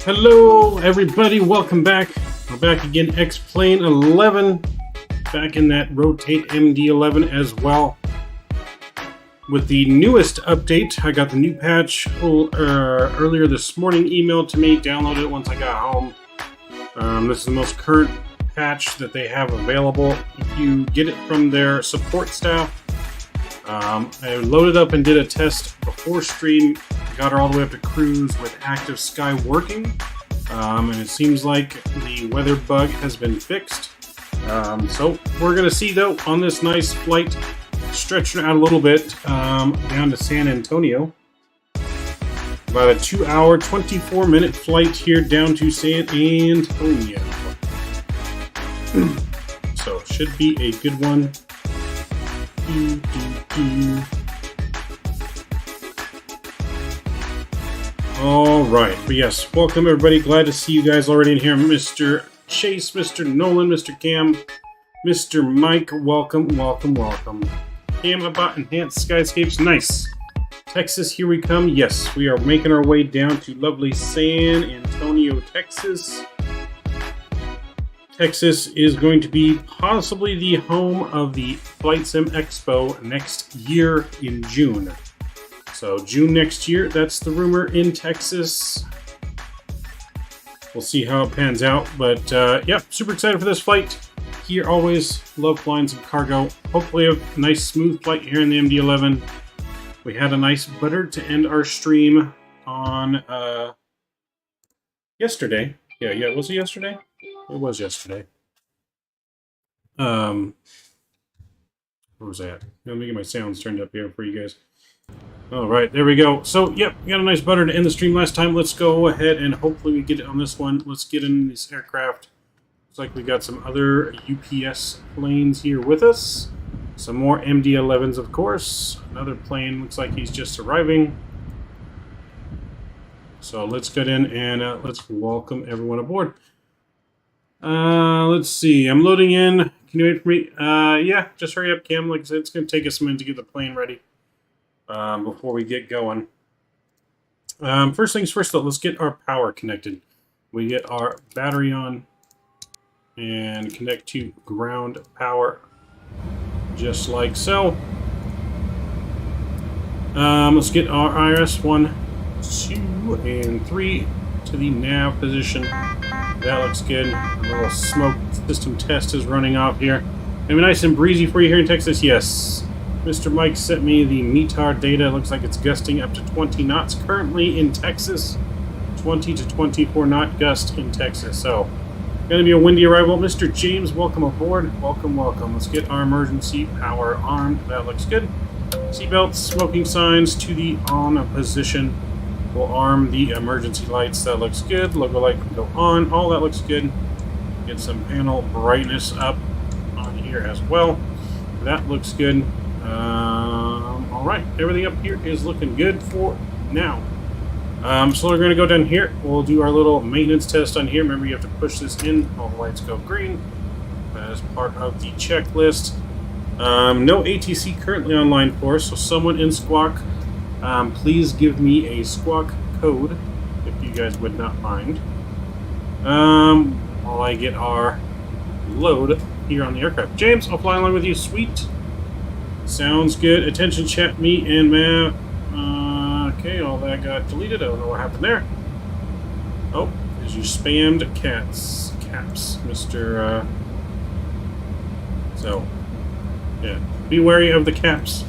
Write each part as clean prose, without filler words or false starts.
Hello everybody, welcome back. We're back again, X-Plane 11. Back in that rotate MD-11 as well. With the newest update, I got the new patch earlier this morning, emailed to me, downloaded it once I got home. This is the most current patch that they have available. If you get it from their support staff, I loaded up and did a test before stream. Got her all the way up to cruise with active sky working, and it seems like the weather bug has been fixed. So we're going to see, though, on this nice flight, stretching out a little bit down to San Antonio. About a 2-hour, 24-minute flight here down to San Antonio. So should be a good one. Alright, but yes, welcome everybody. Glad to see you guys already in here. Mr. Chase, Mr. Nolan, Mr. Cam, Mr. Mike, welcome. Cam about Enhanced Skyscapes, nice. Texas, here we come. Yes, we are making our way down to lovely San Antonio, Texas. Texas is going to be possibly the home of the Flight Sim Expo next year in June. So June next year, that's the rumor in Texas. We'll see how it pans out, but yeah, super excited for this flight. Here, always love flying some cargo. Hopefully a nice smooth flight here in the MD-11. We had a nice butter to end our stream on yesterday. Yeah, was it yesterday? It was yesterday. Where was I at? Let me get my sounds turned up here for you guys. All right, there we go. So, yep, we got a nice butter to end the stream last time. Let's go ahead and hopefully we get it on this one. Let's get in this aircraft. Looks like we got some other UPS planes here with us. Some more MD-11s, of course. Another plane looks like he's just arriving. So let's get in and let's welcome everyone aboard. Let's see. I'm loading in. Can you wait for me? Yeah, just hurry up, Cam. Like I said, it's going to take us a minute to get the plane ready before we get going. First things first, though, let's get our power connected. We get our battery on and connect to ground power, just like so. Let's get our IRS 1, 2, and 3 to the nav position. That looks good. A little smoke system test is running off here. Maybe nice and breezy for you here in Texas. Yes. Mr. Mike sent me the METAR data. Looks like it's gusting up to 20 knots currently in Texas. 20 to 24 knot gust in Texas. So, going to be a windy arrival. Mr. James, welcome aboard. Welcome. Let's get our emergency power armed. That looks good. Seatbelts, smoking signs to the on position. We'll arm the emergency lights. That looks good. Logo light can go on. All that looks good. Get some panel brightness up on here as well. That looks good. Alright, everything up here is looking good for now. So we're going to go down here. We'll do our little maintenance test on here. Remember, you have to push this in. All the lights go green. That is part of the checklist. No ATC currently online for us, so someone in Squawk, please give me a Squawk code, if you guys would not mind. While I get our load here on the aircraft. James, I'll fly along with you. Sweet. Sounds good. Attention chat, me and Matt. Okay, all that got deleted. I don't know what happened there. Oh, because you spammed caps, Mr. So, yeah. Be wary of the caps.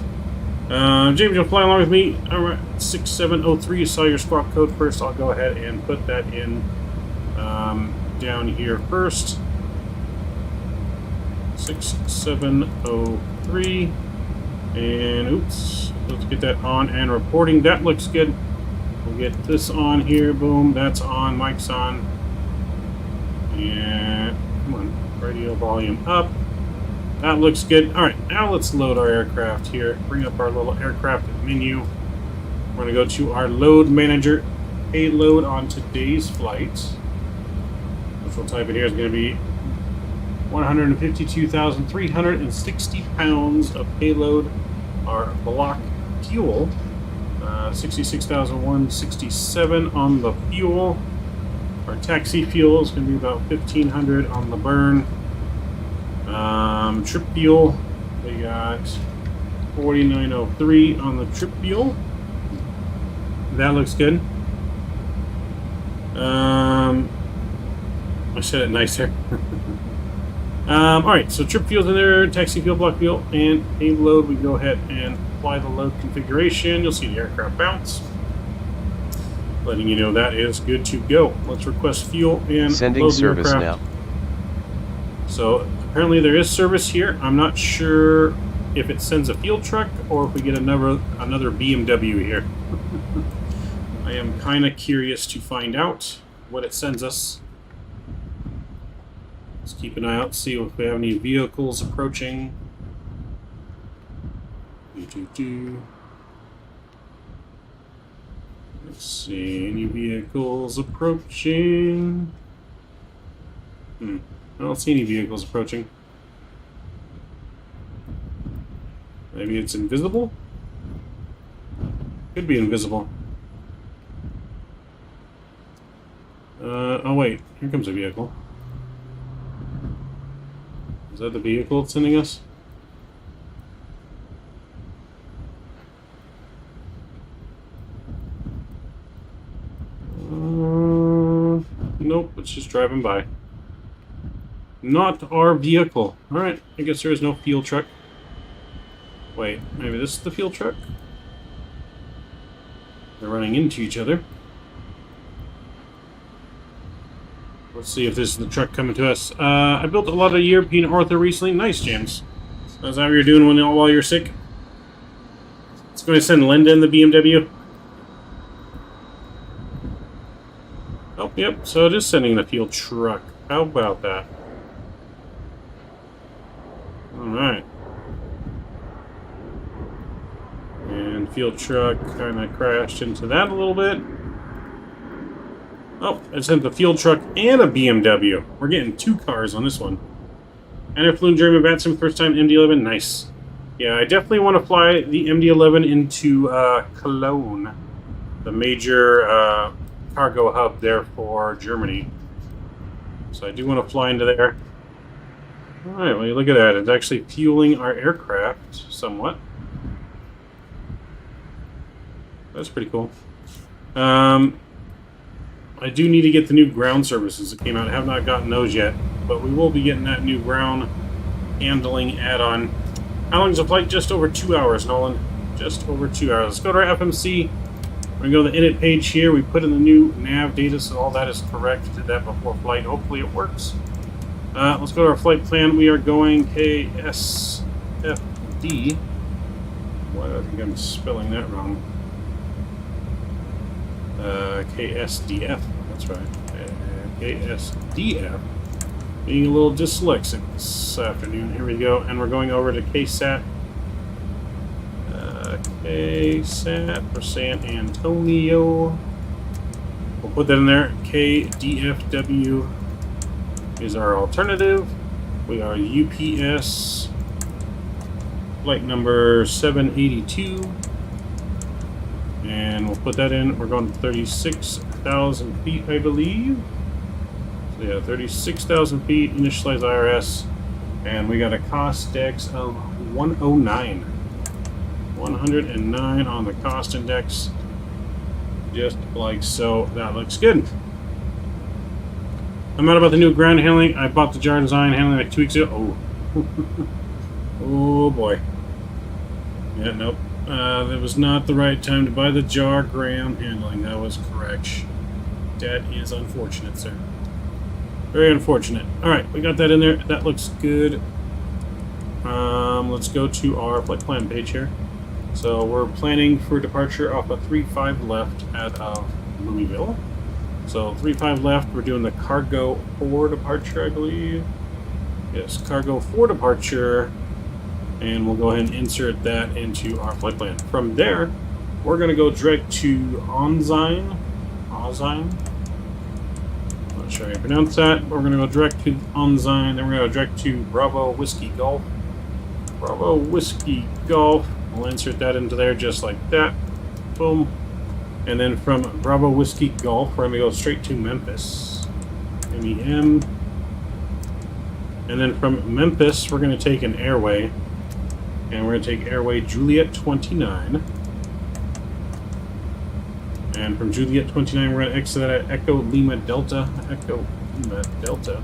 James, you'll fly along with me. Alright, 6703. Saw your squawk code first. I'll go ahead and put that in down here first. 6703. And oops, let's get that on and reporting. That looks good. We'll get this on here. Boom, that's on. Mic's on. And come on, radio volume up. That looks good. All right, now let's load our aircraft here. Bring up our little aircraft menu. We're going to go to our load manager. Payload on today's flight, which we'll type in here, is going to be 152,360 pounds of payload. Our block fuel, 66,167 on the fuel. Our taxi fuel is going to be about 1,500 on the burn. Trip fuel, we got 4903 on the trip fuel. That looks good. I said it nicer. Alright, so trip fuel's in there, taxi fuel, block fuel, and payload. We go ahead and apply the load configuration. You'll see the aircraft bounce, letting you know that is good to go. Let's request fuel and sending load the service aircraft. now. So apparently there is service here. I'm not sure if it sends a fuel truck or if we get another BMW here. I am kind of curious to find out what it sends us. Let's keep an eye out, see if we have any vehicles approaching. Let's see, any vehicles approaching? I don't see any vehicles approaching. Maybe it's invisible? Could be invisible. Oh wait, here comes a vehicle. Is that the vehicle it's sending us? Nope, it's just driving by. Not our vehicle. Alright, I guess there is no fuel truck. Wait, maybe this is the fuel truck? They're running into each other. Let's see if this is the truck coming to us. I built a lot of European Ortho recently. Nice, James. Is that what you're doing while you're sick? It's going to send Linda in the BMW. Oh, yep. So it is sending the fuel truck. How about that? Alright. And fuel truck kind of crashed into that a little bit. Oh, it sent the fuel truck and a BMW. We're getting two cars on this one. And I flew in German Vatsim, first time MD-11. Nice. Yeah, I definitely want to fly the MD-11 into Cologne, the major cargo hub there for Germany. So I do want to fly into there. Alright, well, look at that. It's actually fueling our aircraft somewhat. That's pretty cool. I do need to get the new ground services that came out. I have not gotten those yet, but we will be getting that new ground handling add-on. How long is the flight? Just over 2 hours, Nolan. Just over 2 hours. Let's go to our FMC. We're going to go to the init page here. We put in the new nav data, so all that is correct. Did that before flight. Hopefully it works. Let's go to our flight plan. We are going KSFD. Well, I think I'm spelling that wrong. KSDF, that's right. KSDF. Being a little dyslexic this afternoon. Here we go, and we're going over to KSAT. KSAT for San Antonio. We'll put that in there. KDFW is our alternative. We are UPS flight number 782. And we'll put that in. We're going to 36,000 feet, I believe. So yeah, 36,000 feet, initialize IRS. And we got a cost index of 109. 109 on the cost index. Just like so. That looks good. I'm out about the new ground handling. I bought the jar design handling like 2 weeks ago. Oh. Oh boy. Yeah, nope. That was not the right time to buy the jar ground handling. That was correct. That is unfortunate, sir. Very unfortunate. Alright, we got that in there. That looks good. Let's go to our flight plan page here. So we're planning for departure off a 3-5 left out of Louisville. So 3-5 left, we're doing the cargo 4 departure, I believe. Yes, cargo 4 departure. And we'll go ahead and insert that into our flight plan. From there, we're going to go direct to Onzine. I'm not sure how you pronounce that. We're going to go direct to Onzine. Then we're going to go direct to Bravo Whiskey Golf. Bravo Whiskey Golf. We'll insert that into there just like that. Boom. And then from Bravo Whiskey Golf, we're going to go straight to Memphis. MEM. And then from Memphis, we're going to take an airway. And we're going to take airway Juliet 29. And from Juliet 29, we're going to exit at Echo Lima Delta. Echo Lima Delta.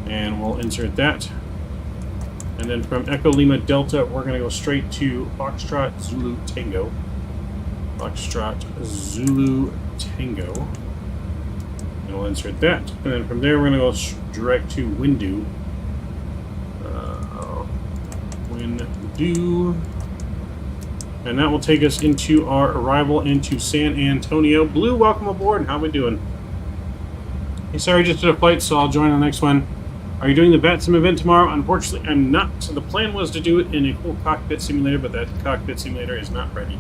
And we'll insert that. And then from Echo Lima Delta, we're going to go straight to Foxtrot Zulu Tango. Foxtrot Zulu Tango. And we'll insert that. And then from there, we're going to go direct to Windu. Windu. And that will take us into our arrival into San Antonio. Blue, welcome aboard. How we doing? Hey, sorry, just did a flight, so I'll join on the next one. Are you doing the Vatsim event tomorrow? Unfortunately, I'm not. So the plan was to do it in a full cockpit simulator, but that cockpit simulator is not ready.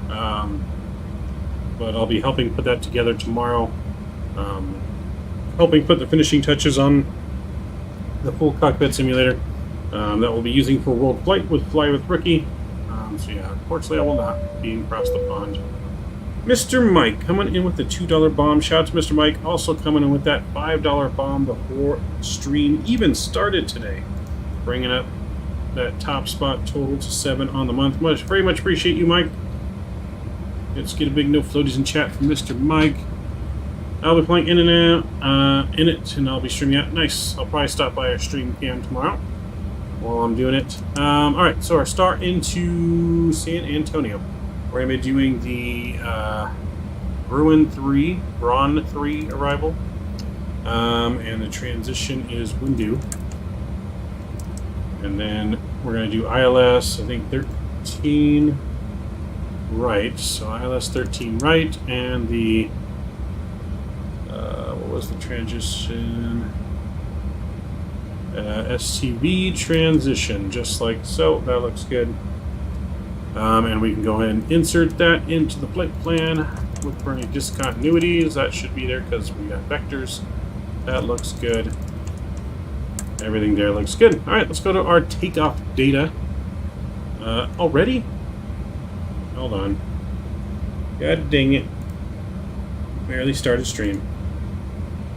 But I'll be helping put that together tomorrow. Helping put the finishing touches on the full cockpit simulator that we'll be using for World Flight with Fly with Rookie. So yeah, unfortunately I will not be across the pond. Mr. Mike coming in with the $2 bomb. Shout out to Mr. Mike, also coming in with that $5 bomb before stream even started today. Bringing up that top spot total to 7 on the month. Very much appreciate you, Mike. Let's get a big no floaties in chat from Mr. Mike. I'll be playing in and out in it, and I'll be streaming out. Nice. I'll probably stop by our stream cam tomorrow while I'm doing it. Alright, so our start into San Antonio. We're going to be doing the Braun 3 arrival. And the transition is Windu. And then we're going to do ILS, I think 13 right. So ILS 13 right, and the what was the transition? STV transition, just like so. That looks good. And we can go ahead and insert that into the flight plan. Look for any discontinuities. That should be there because we got vectors. That looks good. Everything there looks good. All right, let's go to our takeoff data. Already? Hold on. God dang it. Barely started stream.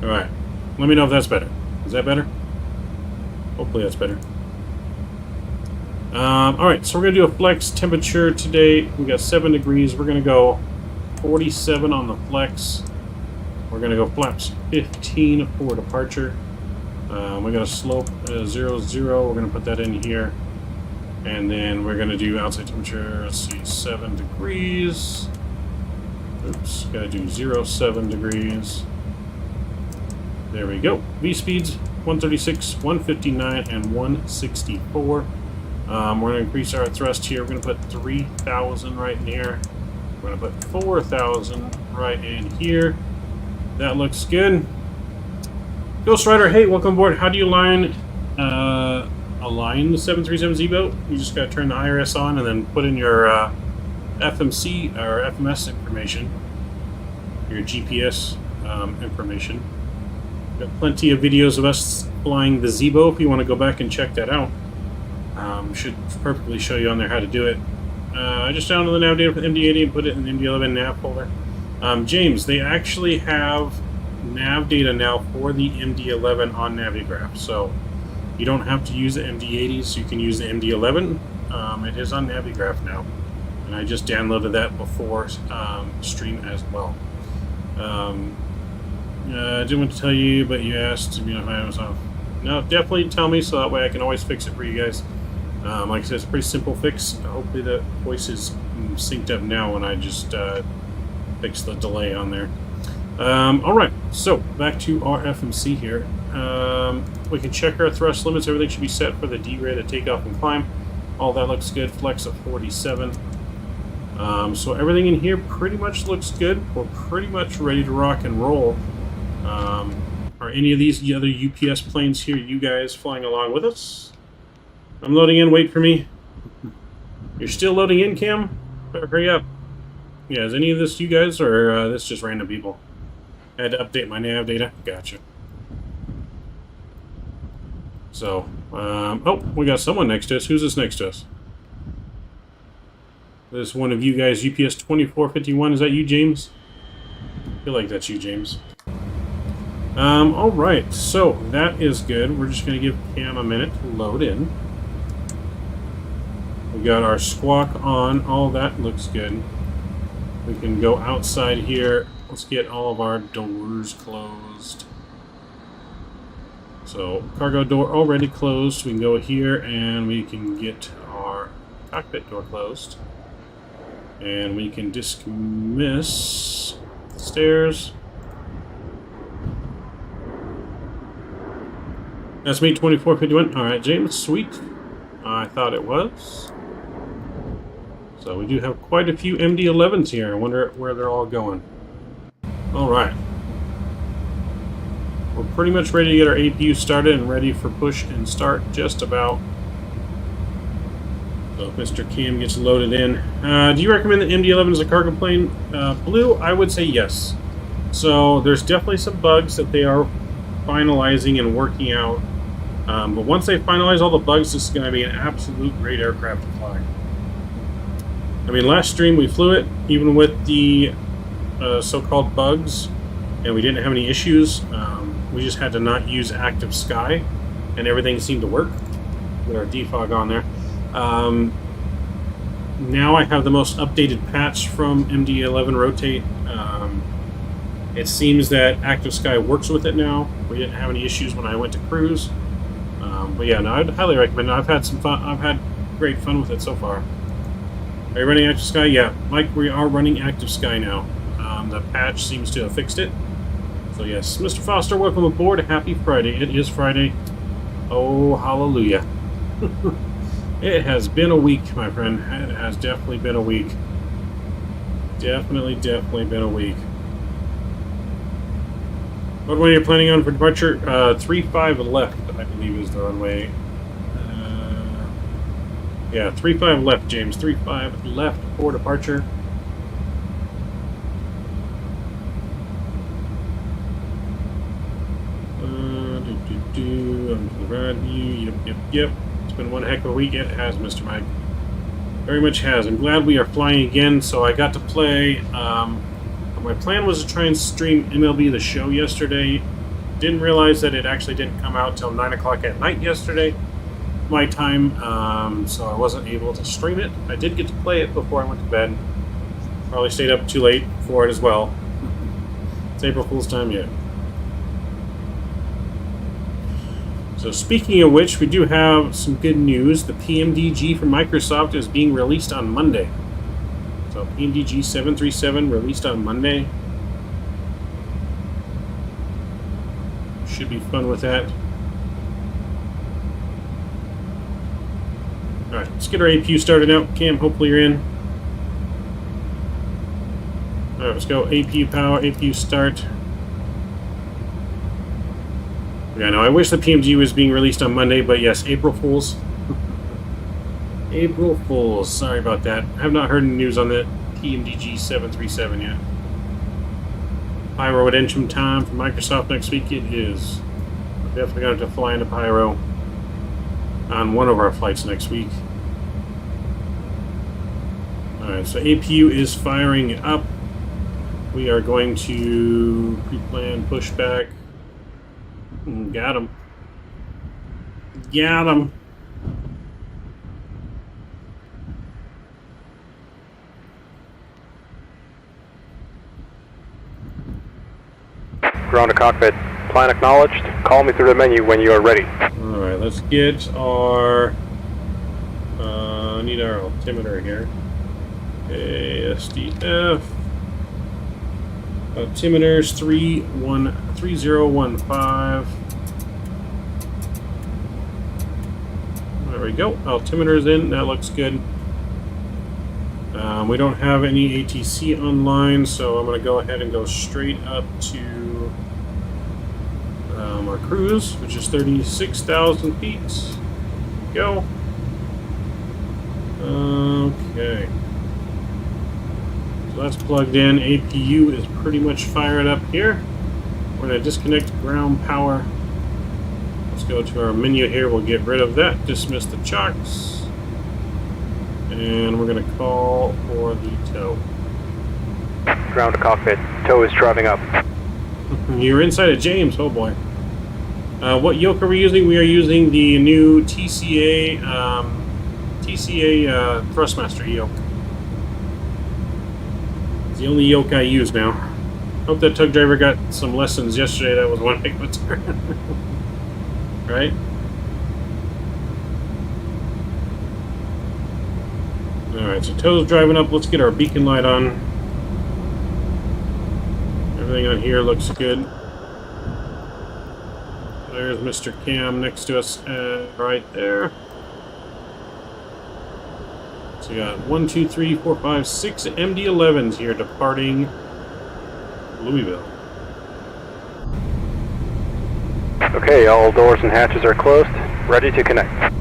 All right. Let me know if that's better. Is that better? Hopefully that's better. Alright, so we're going to do a flex temperature today. We got 7 degrees. We're going to go 47 on the flex. We're going to go flaps 15 for departure. We got a slope 0, 0. We're going to put that in here. And then we're going to do outside temperature, let's see, 7 degrees. Oops, got to do 0, 7 degrees. There we go. V-speeds 136, 159, and 164. We're going to increase our thrust here. We're going to put 3,000 right in here. We're going to put 4,000 right in here. That looks good. Ghost Rider, hey, welcome aboard. How do you align the 737Z boat? You just got to turn the IRS on and then put in your FMC or FMS information, your GPS information. Got plenty of videos of us flying the Zebo if you want to go back and check that out. Should perfectly show you on there how to do it. I just downloaded the nav data for the MD-80 and put it in the MD-11 nav folder. James, they actually have nav data now for the MD-11 on Navigraph, so you don't have to use the MD-80s. You can use the MD-11. It is on Navigraph now, and I just downloaded that before stream as well. I didn't want to tell you, but you asked if I was off. No, definitely tell me so that way I can always fix it for you guys. Like I said, it's a pretty simple fix. Hopefully the voice is synced up now when I just fix the delay on there. Alright, so back to our FMC here. We can check our thrust limits. Everything should be set for the D-rate at takeoff and climb. All that looks good. Flex at 47. So everything in here pretty much looks good. We're pretty much ready to rock and roll. Are any of these other UPS planes here, you guys flying along with us? I'm loading in, wait for me. You're still loading in, Cam? Better hurry up. Yeah, is any of this you guys, or this just random people? I had to update my nav data. Gotcha. So, oh, we got someone next to us. Who's this next to us? This is one of you guys, UPS 2451. Is that you, James? I feel like that's you, James. Alright, so that is good. We're just going to give Cam a minute to load in. We got our squawk on. All that looks good. We can go outside here. Let's get all of our doors closed. So, cargo door already closed. We can go here and we can get our cockpit door closed. And we can dismiss the stairs. That's me, 2451. Alright, James, sweet. I thought it was. So we do have quite a few MD-11s here. I wonder where they're all going. Alright. We're pretty much ready to get our APU started and ready for push and start just about. So if Mr. Cam gets loaded in. Do you recommend the MD-11 as a cargo plane? Blue, I would say yes. So there's definitely some bugs that they are finalizing and working out. But once they finalize all the bugs, this is going to be an absolute great aircraft to fly. I mean, last stream we flew it, even with the so-called bugs, and we didn't have any issues. We just had to not use active sky, and everything seemed to work with our defog on there. Now I have the most updated patch from MD-11 Rotate. It seems that active sky works with it now. We didn't have any issues when I went to cruise. But yeah, no, I'd highly recommend it. I've had some fun. I've had great fun with it so far. Are you running active sky? Yeah, Mike, we are running active sky now. The patch seems to have fixed it. So yes, Mr. Foster, welcome aboard. Happy Friday. It is Friday. Oh, hallelujah. It has been a week, my friend. It has definitely been a week. Definitely been a week. What runway are you planning on for departure? 3-5 left, I believe, is the runway. Yeah, 3-5 left, James. 3-5 left for departure. I'm to the right view. Yep. It's been one heck of a week. It has, Mr. Mike. Very much has. I'm glad we are flying again, so I got to play. My plan was to try and stream MLB The Show yesterday. Didn't realize that it actually didn't come out till 9 o'clock at night yesterday, my time, so I wasn't able to stream it. I did get to play it before I went to bed. Probably stayed up too late for it as well. It's April Fool's time yet. So speaking of which, we do have some good news. The PMDG from Microsoft is being released on Monday. So PMDG 737 released on Monday. Should be fun with that. Alright, let's get our APU started out. Cam, hopefully you're in. Alright, let's go. APU power, APU start. Yeah, no, I wish the PMG was being released on Monday, but yes, April Fools. April Fools. Sorry about that. I have not heard any news on the PMDG 737 yet. Pyro at Entrum time for Microsoft next week. It is. We're definitely going to have to fly into Pyro on one of our flights next week. Alright, so APU is firing up. We are going to pre-plan pushback. Got him. Got him. Ground to cockpit. Plan acknowledged. Call me through the menu when you are ready. Alright, let's get our... need our altimeter here. KSDF. Altimeter's 3015. There we go. Altimeter's in. That looks good. We don't have any ATC online, so I'm going to go ahead and go straight up to our cruise, which is 36,000 feet. Go. Okay. So that's plugged in. APU is pretty much fired up here. We're going to disconnect ground power. Let's go to our menu here. We'll get rid of that. Dismiss the chocks. And we're going to call for the tow. Ground to cockpit. Tow is driving up. You're inside of James. Oh boy. What yoke are we using? We are using the new TCA Thrustmaster yoke. It's the only yoke I use now. Hope that tug driver got some lessons yesterday. That was one heck of a turn. Right? Alright, so tow's driving up. Let's get our beacon light on. Everything on here looks good. There's Mr. Cam next to us, right there. So we got 1, 2, 3, 4, 5, 6 MD-11s here departing Louisville. Okay, all doors and hatches are closed. Ready to connect.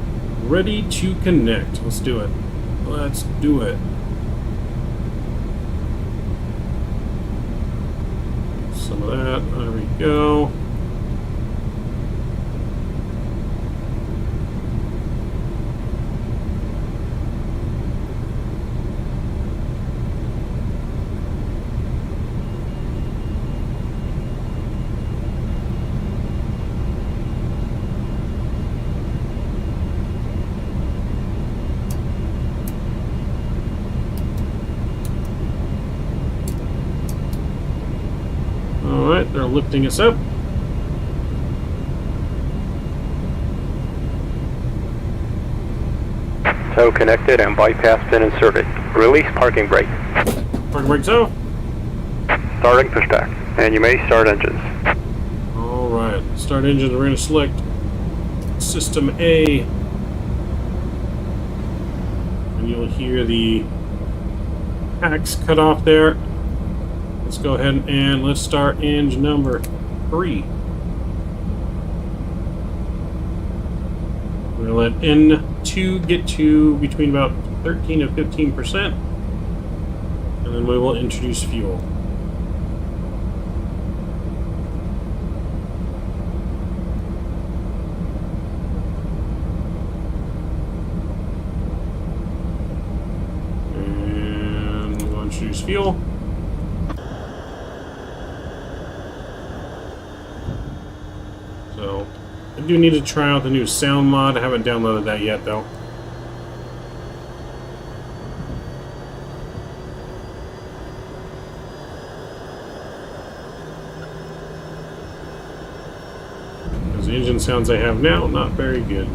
Ready to connect. Let's do it. Let's do it. Some of that. There we go. Alright, they're lifting us up. Tow connected and bypass pin inserted. Release parking brake. Parking brakes off. Starting pushback. And you may start engines. Alright, start engines. We're going to select System A. And you'll hear the packs cut off there. Let's go ahead and let's start engine number 3. We're going to let N2 get to between about 13 and 15%. And then we will introduce fuel. And we'll introduce fuel. So, I do need to try out the new sound mod. I haven't downloaded that yet, though. Because the engine sounds I have now, not very good.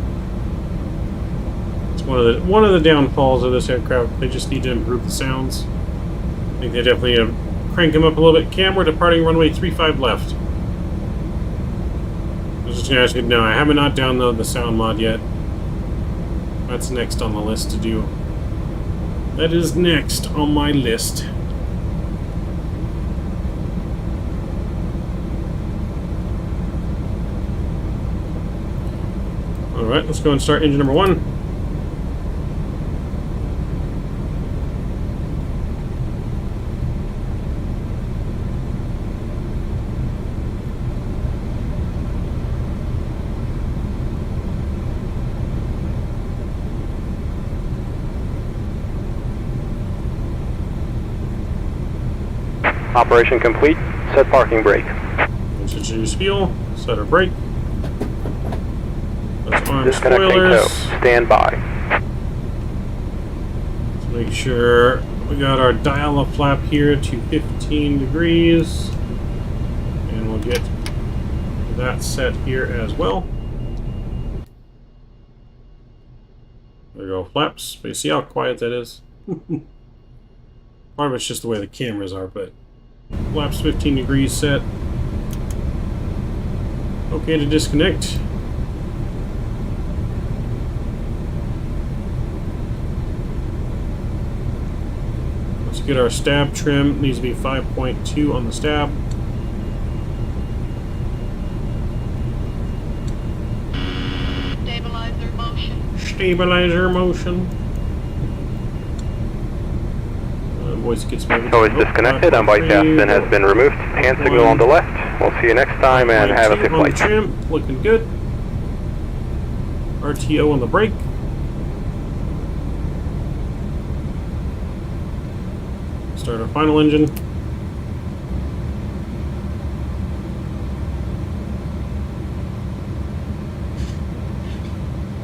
It's one of the downfalls of this aircraft. They just need to improve the sounds. I think they definitely need to crank them up a little bit. Cam, we're departing runway 35 left. I was just going to ask you, no, I haven't not downloaded the sound mod yet. That's next on the list to do. That is next on my list. Alright, let's go and start engine number 1. Operation complete. Set parking brake. Let's introduce fuel. Set our brake. Let's arm Disconnecting spoilers. tow. Stand by. Let's make sure we got our dial-up flap here to 15 degrees. And we'll get that set here as well. There we go, flaps. But you see how quiet that is? Part of it's just the way the cameras are, but flaps 15 degrees set. Okay to disconnect. Let's get our stab trim. It needs to be 5.2 on the stab. Stabilizer motion. Stabilizer motion. Voice gets moving. Tow is disconnected and bypass pin has been removed. Hand signal on the left. We'll see you next time and have a safe flight. Trim, looking good. RTO on the brake. Start our final engine.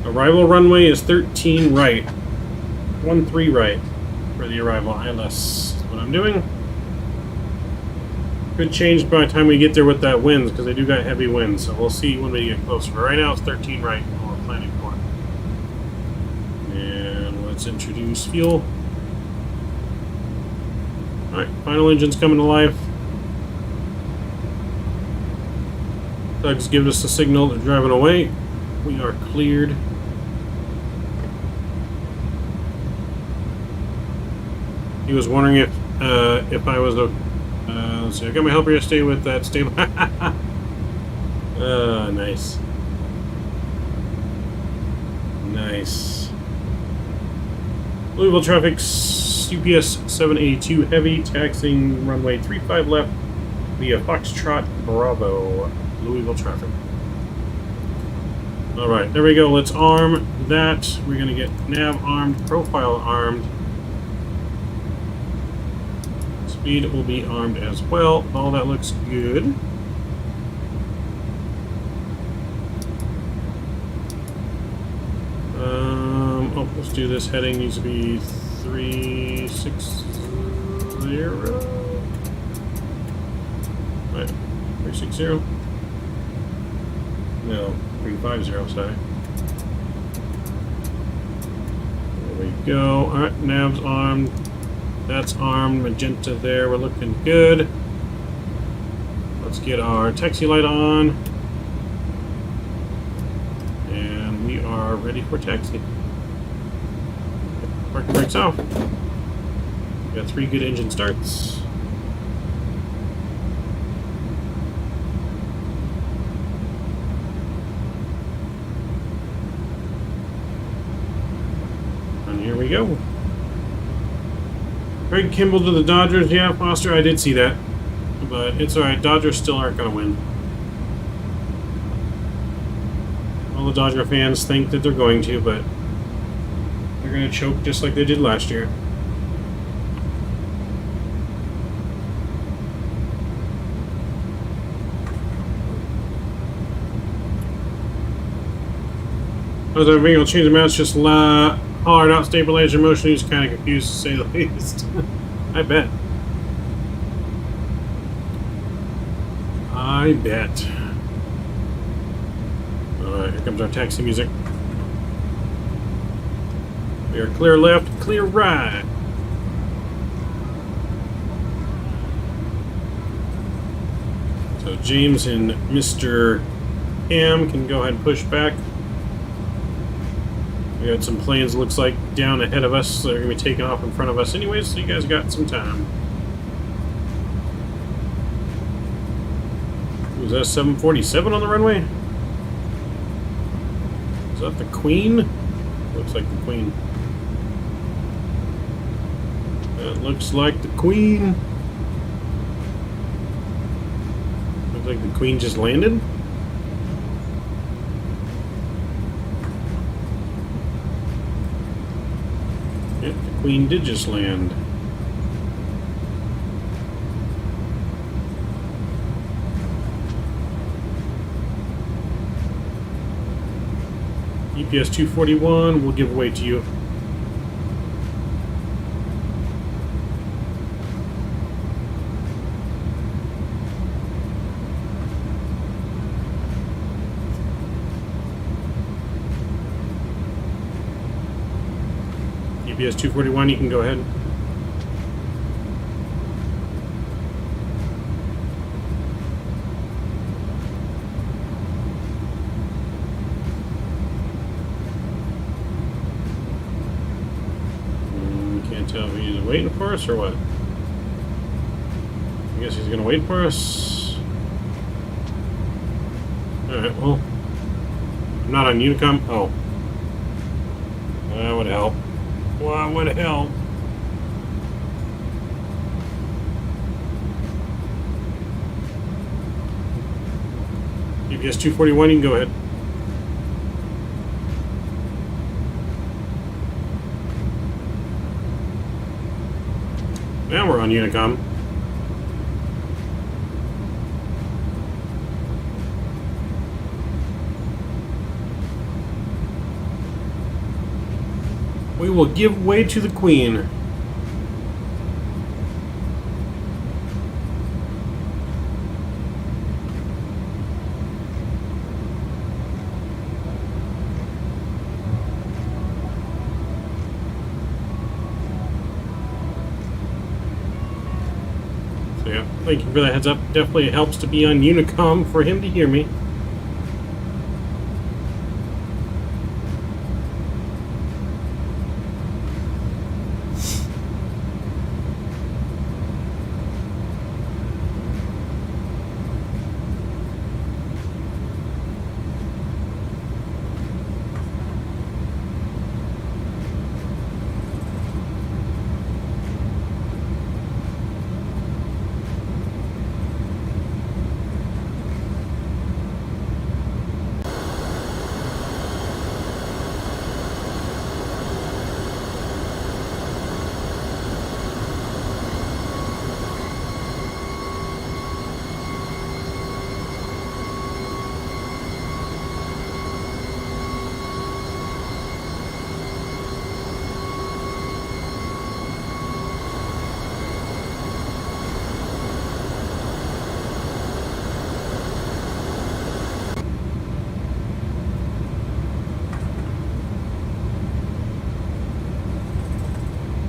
Arrival runway is 13 right. 13 right for the arrival ILS. That's what I'm doing. Could change by the time we get there with that winds, because they do got heavy winds, so we'll see when we get closer. But right now it's 13 right, what we're planning for. And let's introduce fuel. Alright, final engine's coming to life. Doug's giving us the signal, they're driving away. We are cleared. He was wondering if I was a... let's see, I got my helper here to stay with that stable. Nice. Nice. Louisville traffic, UPS 782 heavy, taxiing runway 35 left via Foxtrot Bravo. Louisville traffic. Alright, there we go. Let's arm that. We're going to get nav armed, profile armed. Speed will be armed as well. All that looks good. Oh, let's do this. Heading needs to be 360. Right, 360. No, 350, sorry. There we go. Alright, nav's armed. That's armed. Magenta there. We're looking good. Let's get our taxi light on. And we are ready for taxi. Parking brakes off. We got 3 good engine starts. And here we go. Craig Kimball to the Dodgers. Yeah, Foster, I did see that. But it's alright. Dodgers still aren't going to win. All the Dodger fans think that they're going to, but they're going to choke just like they did last year. As I think I'll change the mouse, just hard out stabilizer motion. He's kind of confused to say the least. I bet. I bet. Alright, here comes our taxi music. We are clear left, clear right. So James and Mr. Cam can go ahead and push back. We got some planes, looks like, down ahead of us. So they're going to be taking off in front of us anyways, so you guys got some time. Was that 747 on the runway? Is that the Queen? Looks like the Queen. That looks like the Queen. Looks like the Queen just landed. Yep, the Queen did just land. UPS 241 will give way to you. UPS 241, you can go ahead. Can't tell if he's waiting for us or what. I guess he's gonna wait for us. Alright, well. I'm not on Unicom. Oh. That would help. Well, what the hell? UPS 241, you can go ahead. Now we're on Unicom. We will give way to the Queen. So yeah, thank you for the heads up. Definitely helps to be on Unicom for him to hear me.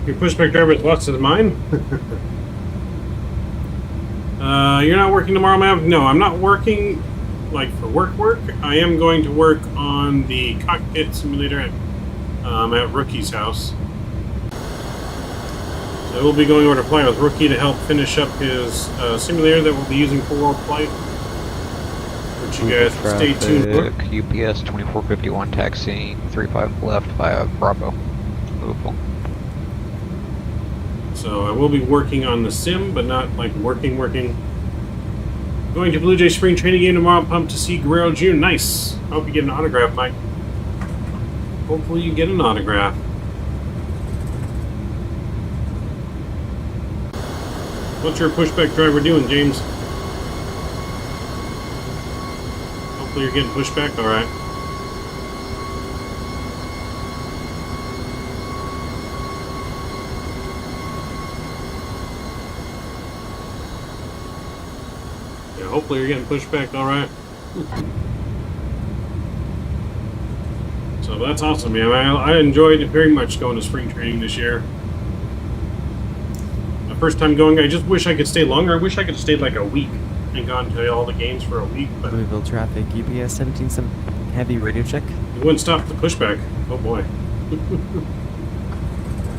Your pushback driver is lost as mine? You're not working tomorrow, ma'am? No, I'm not working, like, for work. I am going to work on the cockpit simulator at Rookie's house. So we'll be going over to fly with Rookie to help finish up his simulator that we'll be using for world flight. Which you guys stay tuned for. UPS 2451 taxiing 35 left via Bravo. Louisville. So I will be working on the sim, but not like working. Going to Blue Jay Spring Training Game tomorrow. Pumped to see Guerrero Jr. Nice. Hope you get an autograph, Mike. Hopefully you get an autograph. What's your pushback driver doing, James? Hopefully you're getting pushback. All right. Hopefully you're getting pushed back all right. So that's awesome, man. I enjoyed very much going to spring training this year. My first time going, I just wish I could stay longer. I wish I could have stayed like a week and gone to all the games for a week. But Louisville traffic, UPS 17, some heavy radio check. it wouldn't stop the pushback. Oh boy.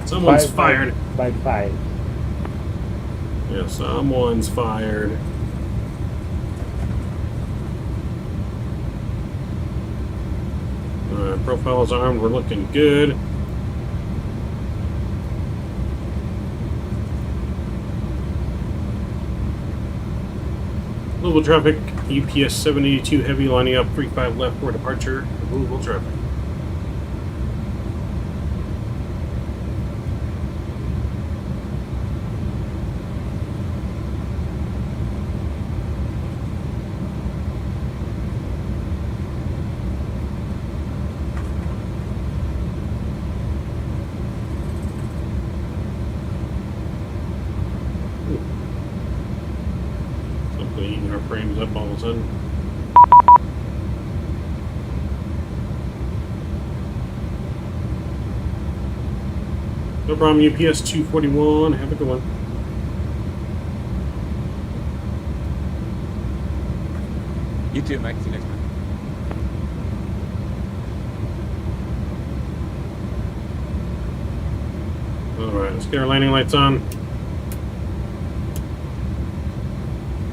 Someone's fired. By 5. Yeah, someone's fired. Profile is armed, we're looking good. Louisville traffic, UPS 782 heavy lining up 35 left for departure. Louisville traffic. Eating our frames up all of a sudden. No problem, UPS 241. Have a good one. You too, Mike. See you next time. Alright, let's get our landing lights on.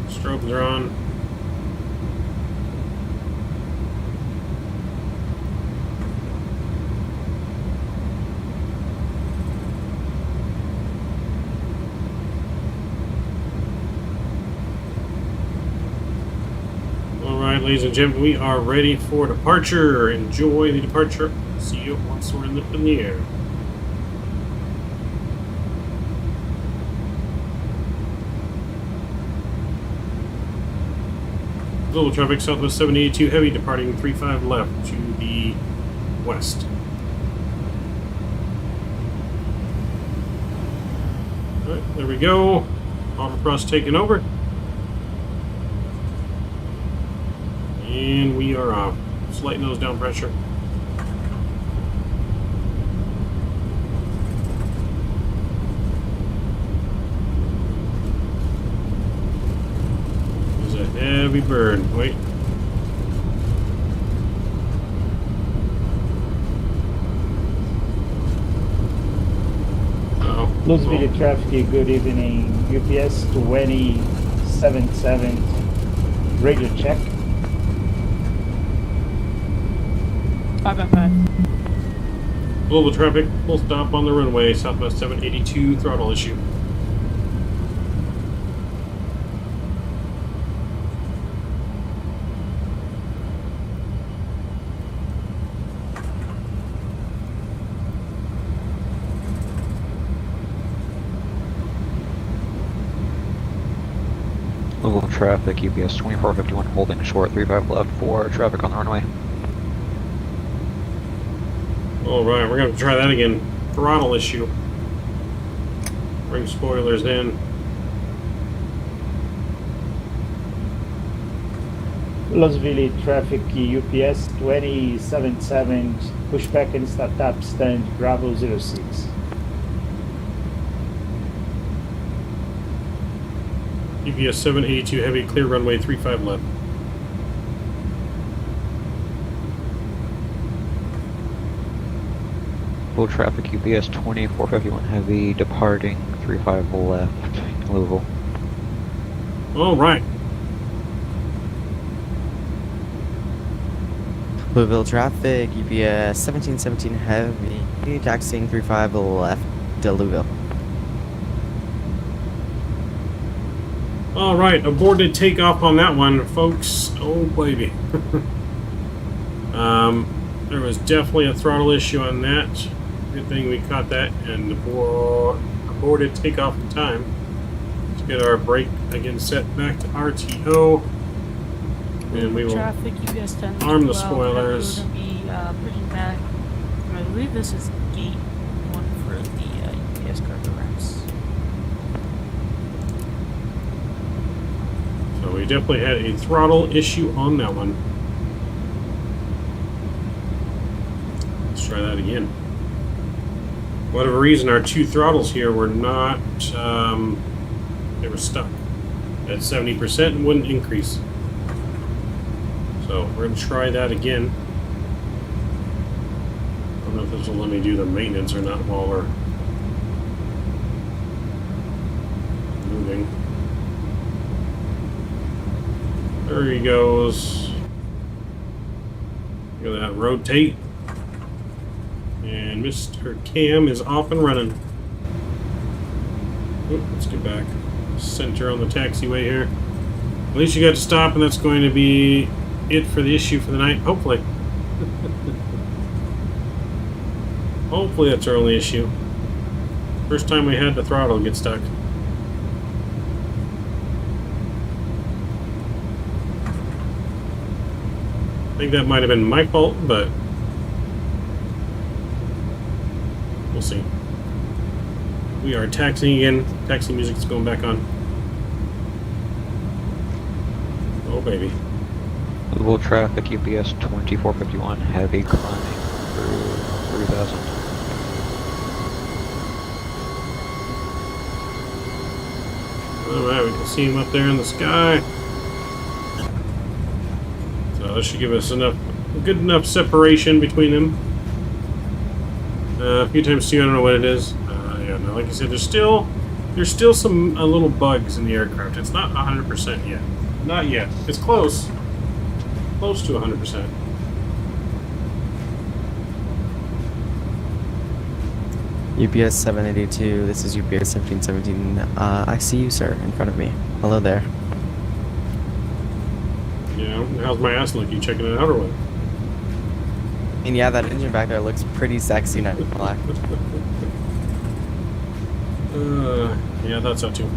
Strobes are on. Alright, ladies and gentlemen, we are ready for departure. Enjoy the departure. See you once we're in the air. Global traffic, Southwest 782 heavy, departing 35 left to the west. Right, there we go. Autofrost taking over. And we are off. Slight nose down pressure. There's a heavy bird. Wait. Louisville traffic, good evening. UPS 277 radio check. 5 Global traffic, full stop on the runway, Southwest 782, throttle issue. Global traffic, UPS 2451 holding short, 35 left for traffic on the runway. Alright, we're going to try that again. Throttle issue. Bring spoilers in. Louisville traffic, UPS 277, pushback and startup stand Bravo 06. UPS 782 heavy, clear runway 35 left. Full traffic, UPS 2451 heavy, departing 35 left, Louisville. Alright. Louisville traffic, UPS 1717 heavy, taxiing 35 left to Louisville. Alright, aborted takeoff on that one, folks. Oh, baby. There was definitely a throttle issue on that. Good thing we caught that and aborted takeoff in time. Let's get our brake again set back to RTO. And we will traffic, UPS 10 arm the 12, spoilers. We're going to be pushing back. I believe this is gate 1 for the UPS cargo ramps. So we definitely had a throttle issue on that one. Let's try that again. Whatever reason, our two throttles here were not, they were stuck at 70% and wouldn't increase. So we're going to try that again. I don't know if this will let me do the maintenance or not while we're moving. There he goes. Look at that, rotate. And Mr. Cam is off and running. Oop, let's get back. Center on the taxiway here. At least you got to stop, and that's going to be it for the issue for the night. Hopefully. Hopefully that's our only issue. First time we had the throttle get stuck. I think that might have been my fault, but we'll see. We are taxiing again. Taxi music's going back on. Oh, baby. Louisville traffic, UPS 2451 heavy, climbing through 3000. Alright, we can see him up there in the sky. So that should give us good enough separation between them. A few times too, I don't know what it is. Yeah, no, like I said, there's still some little bugs in the aircraft. It's not 100% yet. Not yet. It's close. Close to 100%. UPS 782, this is UPS 1717. I see you, sir, in front of me. Hello there. Yeah, how's my ass look? You checking it out or what? And yeah, that engine back there looks pretty sexy, not gonna lie. Yeah, I thought so too.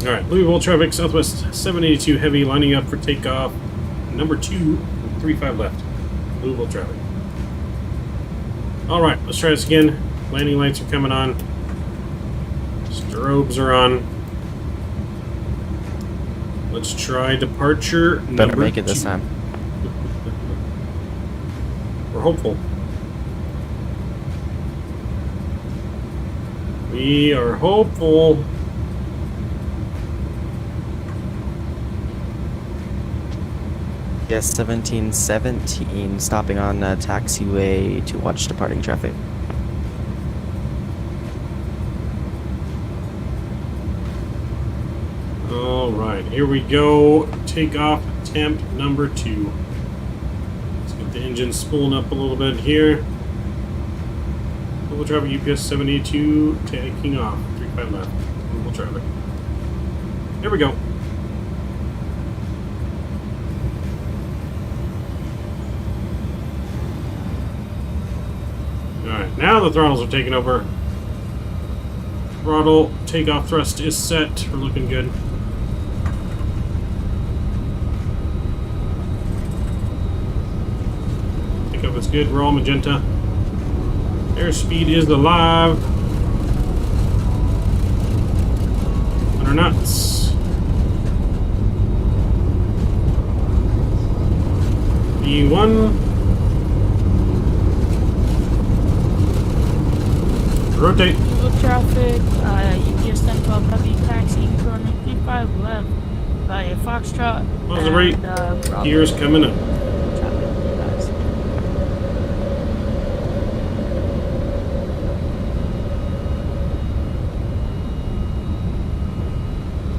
Alright, Louisville traffic, Southwest 782 heavy, lining up for takeoff. Number 2, 35 left. Louisville traffic. Alright, let's try this again. Landing lights are coming on. Strobes are on. Let's try departure Better number make it this 2. time. We're hopeful. We are hopeful. Yes, 1717, stopping on taxiway to watch departing traffic. Alright, here we go. Takeoff attempt number 2. Let's get the engine spooling up a little bit here. Louisville traffic UPS 782 taking off. 35 left. Louisville traffic. Here we go. Alright, now the throttles are taking over. Throttle takeoff thrust is set. We're looking good. Takeoff is good. We're all magenta. Airspeed is alive. 100 knots. B1. Rotate. Louisville traffic, UPS 1012 heavy taxiing turning 35 left via Foxtrot. How's the rate? Gears coming up. Traffic, guys.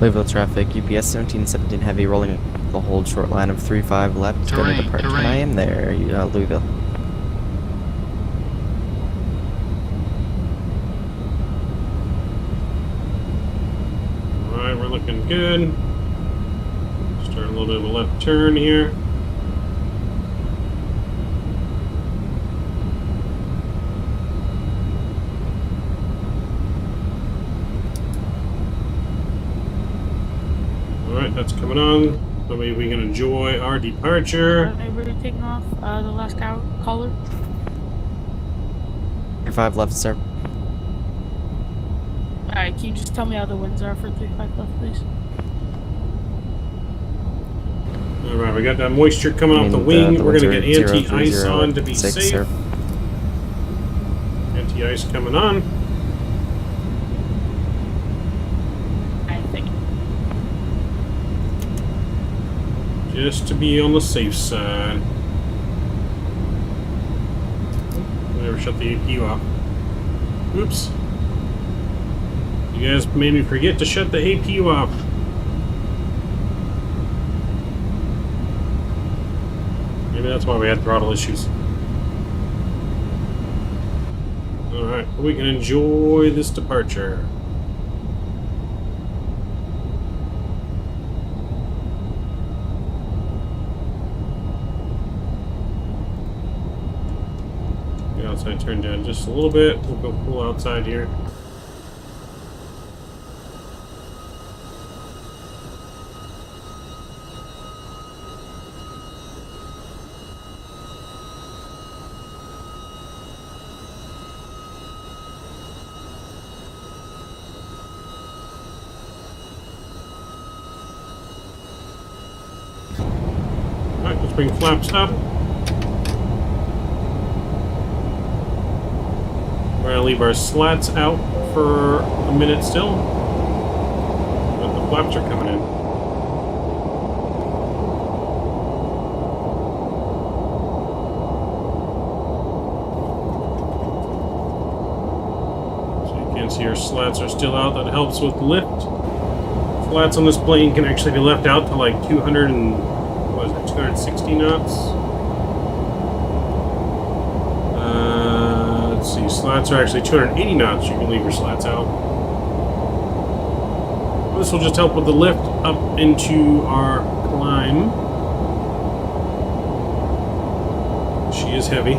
Louisville traffic, UPS 1717 heavy rolling the hold short line of 35 left. Gonna depart when I am there, Louisville. Alright, we're looking good. Start a little bit of a left turn here. Alright, that's coming on. So maybe we can enjoy our departure. Everybody taking off the last caller. 35 left, sir. Alright, can you just tell me how the winds are for 35 left, please? Alright, we got that moisture coming off the wing. We're going to get anti-ice on to be safe. Sir. Anti-ice coming on. I think. Just to be on the safe side. We never shut the APU off. Oops. You guys made me forget to shut the APU off. Maybe that's why we had throttle issues. Alright, we can enjoy this departure. The outside turn down just a little bit. We'll go pull outside here. Alright, let's bring flaps up. We're going to leave our slats out for a minute still. But the flaps are coming in. So you can see our slats are still out. That helps with lift. Flats on this plane can actually be left out to like 200 and... 260 knots. Let's see, slats are actually 280 knots. You can leave your slats out. This will just help with the lift up into our climb. She is heavy.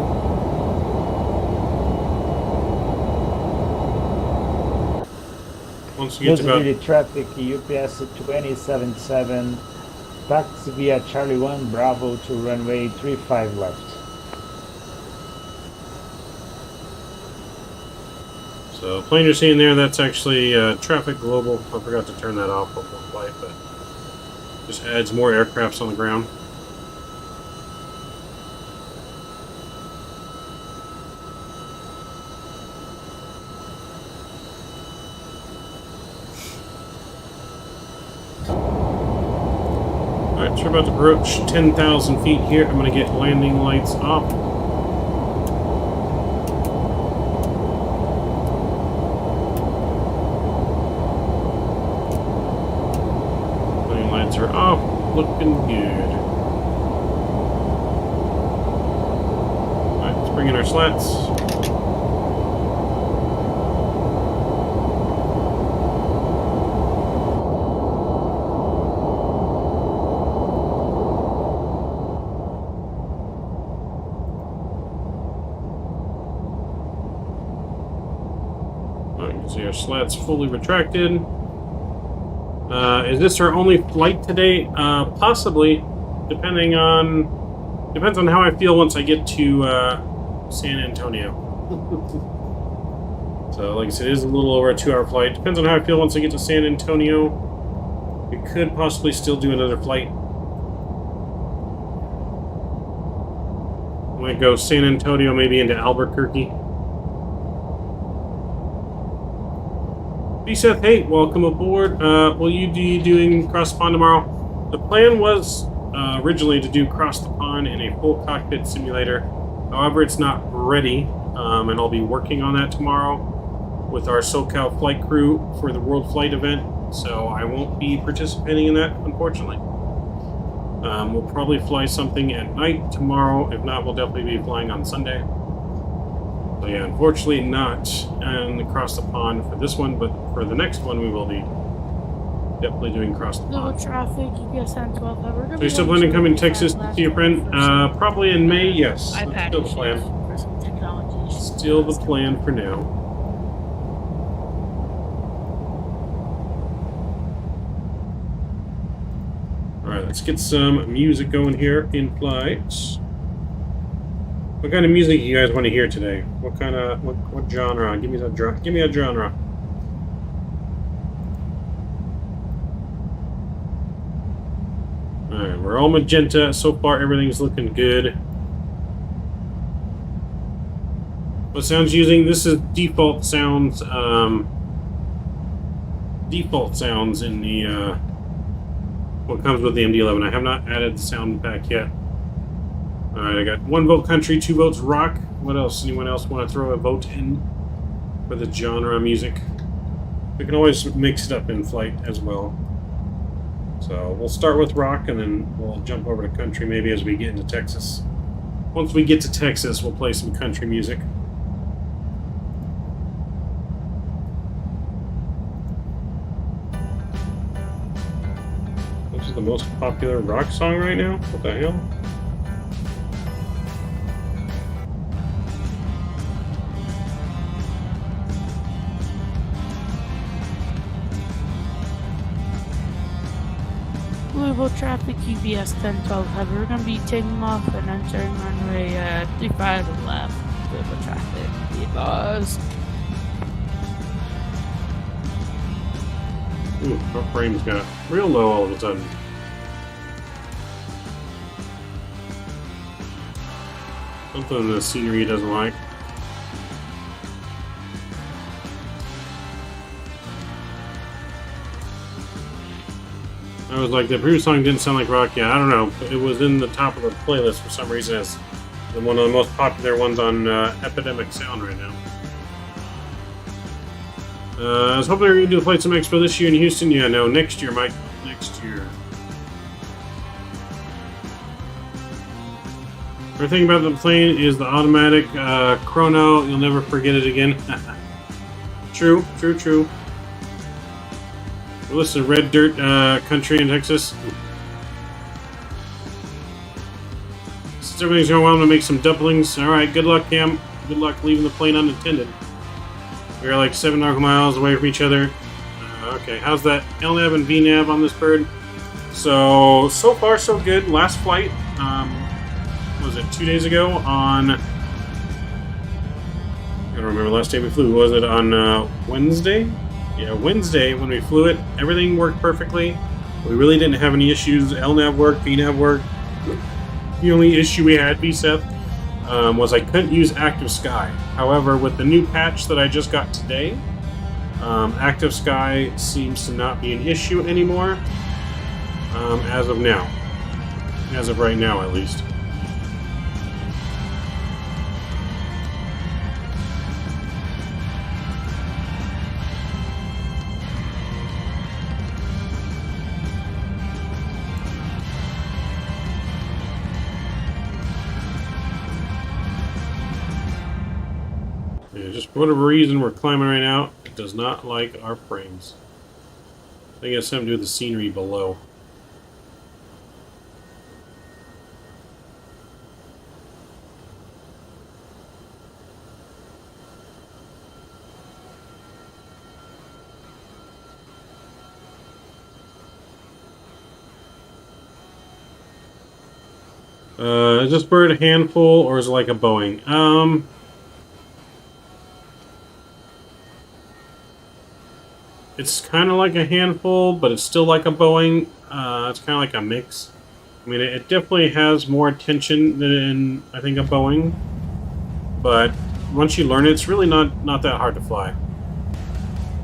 Once we get to about... Visibility traffic, UPS 277, taxi via Charlie 1 Bravo to runway 35 left. So, the plane you're seeing there, that's actually Traffic Global. I forgot to turn that off before flight, but just adds more aircrafts on the ground. Alright, so we're about to approach 10,000 feet here. I'm going to get landing lights off. Landing lights are off. Looking good. Alright, let's bring in our slats. See our slats fully retracted. Is this our only flight today? Possibly, depends on how I feel once I get to San Antonio. So, like I said, it is a little over a 2-hour flight. Depends on how I feel once I get to San Antonio. We could possibly still do another flight. I might go San Antonio, maybe into Albuquerque. Seth, hey, welcome aboard. Will you be doing Cross the Pond tomorrow? The plan was originally to do Cross the Pond in a full cockpit simulator. However, it's not ready, and I'll be working on that tomorrow with our SoCal flight crew for the World Flight event, so I won't be participating in that, unfortunately. We'll probably fly something at night tomorrow. If not, we'll definitely be flying on Sunday. So yeah, unfortunately not across the pond for this one, but for the next one we will be definitely doing cross the pond. Traffic, UPS 1012. So you're still planning to come in Texas to see your friend? Probably in May, yes. That's still the plan. For some technology. Still the plan for now. Alright, let's get some music going here in flight. What kind of music you guys want to hear today? What kind of what genre? Give me that genre. All right, we're all magenta so far. Everything's looking good. What sounds using? This is default sounds. Default sounds in the what comes with the MD-11. I have not added the sound back yet. Alright, I got 1 vote country, 2 votes rock. What else? Anyone else want to throw a vote in for the genre music? We can always mix it up in flight as well. So we'll start with rock and then we'll jump over to country maybe as we get into Texas. Once we get to Texas, we'll play some country music. Which is the most popular rock song right now? What the hell? Louisville traffic, UPS 1012. We're going to be taking off and entering runway 35 to the left. Louisville traffic, be advised. Ooh, our frame's got real low all of a sudden. Something the scenery doesn't like. I was like, the previous song didn't sound like rock. Yeah, I don't know. It was in the top of the playlist for some reason as one of the most popular ones on Epidemic Sound right now. I was hoping we were going to do the Flight Sim Expo this year in Houston. Yeah, no, next year, Mike. Next year. Everything about the plane is the automatic chrono. You'll never forget it again. True, true, true. Well, this is red dirt country in Texas. Since everything's going well, I'm going to make some dumplings. Alright, good luck, Cam. Good luck leaving the plane unattended. We're like 7 nautical miles away from each other. Okay, how's that LNAV and VNAV on this bird? So far so good. Last flight, was it 2 days ago on I don't remember the last day we flew. Was it on Wednesday? Yeah, Wednesday when we flew it, everything worked perfectly. We really didn't have any issues. LNAV worked, VNAV worked. The only issue we had, Seth, was I couldn't use Active Sky. However, with the new patch that I just got today, Active Sky seems to not be an issue anymore, as of now. As of right now, at least. Yeah, just for whatever reason, we're climbing right now. It does not like our frames. I think it has something to do with the scenery below. Is this bird a handful or is it like a Boeing? It's kind of like a handful, but it's still like a Boeing. It's kind of like a mix. I mean, it definitely has more attention than, I think, a Boeing. But once you learn it, it's really not that hard to fly.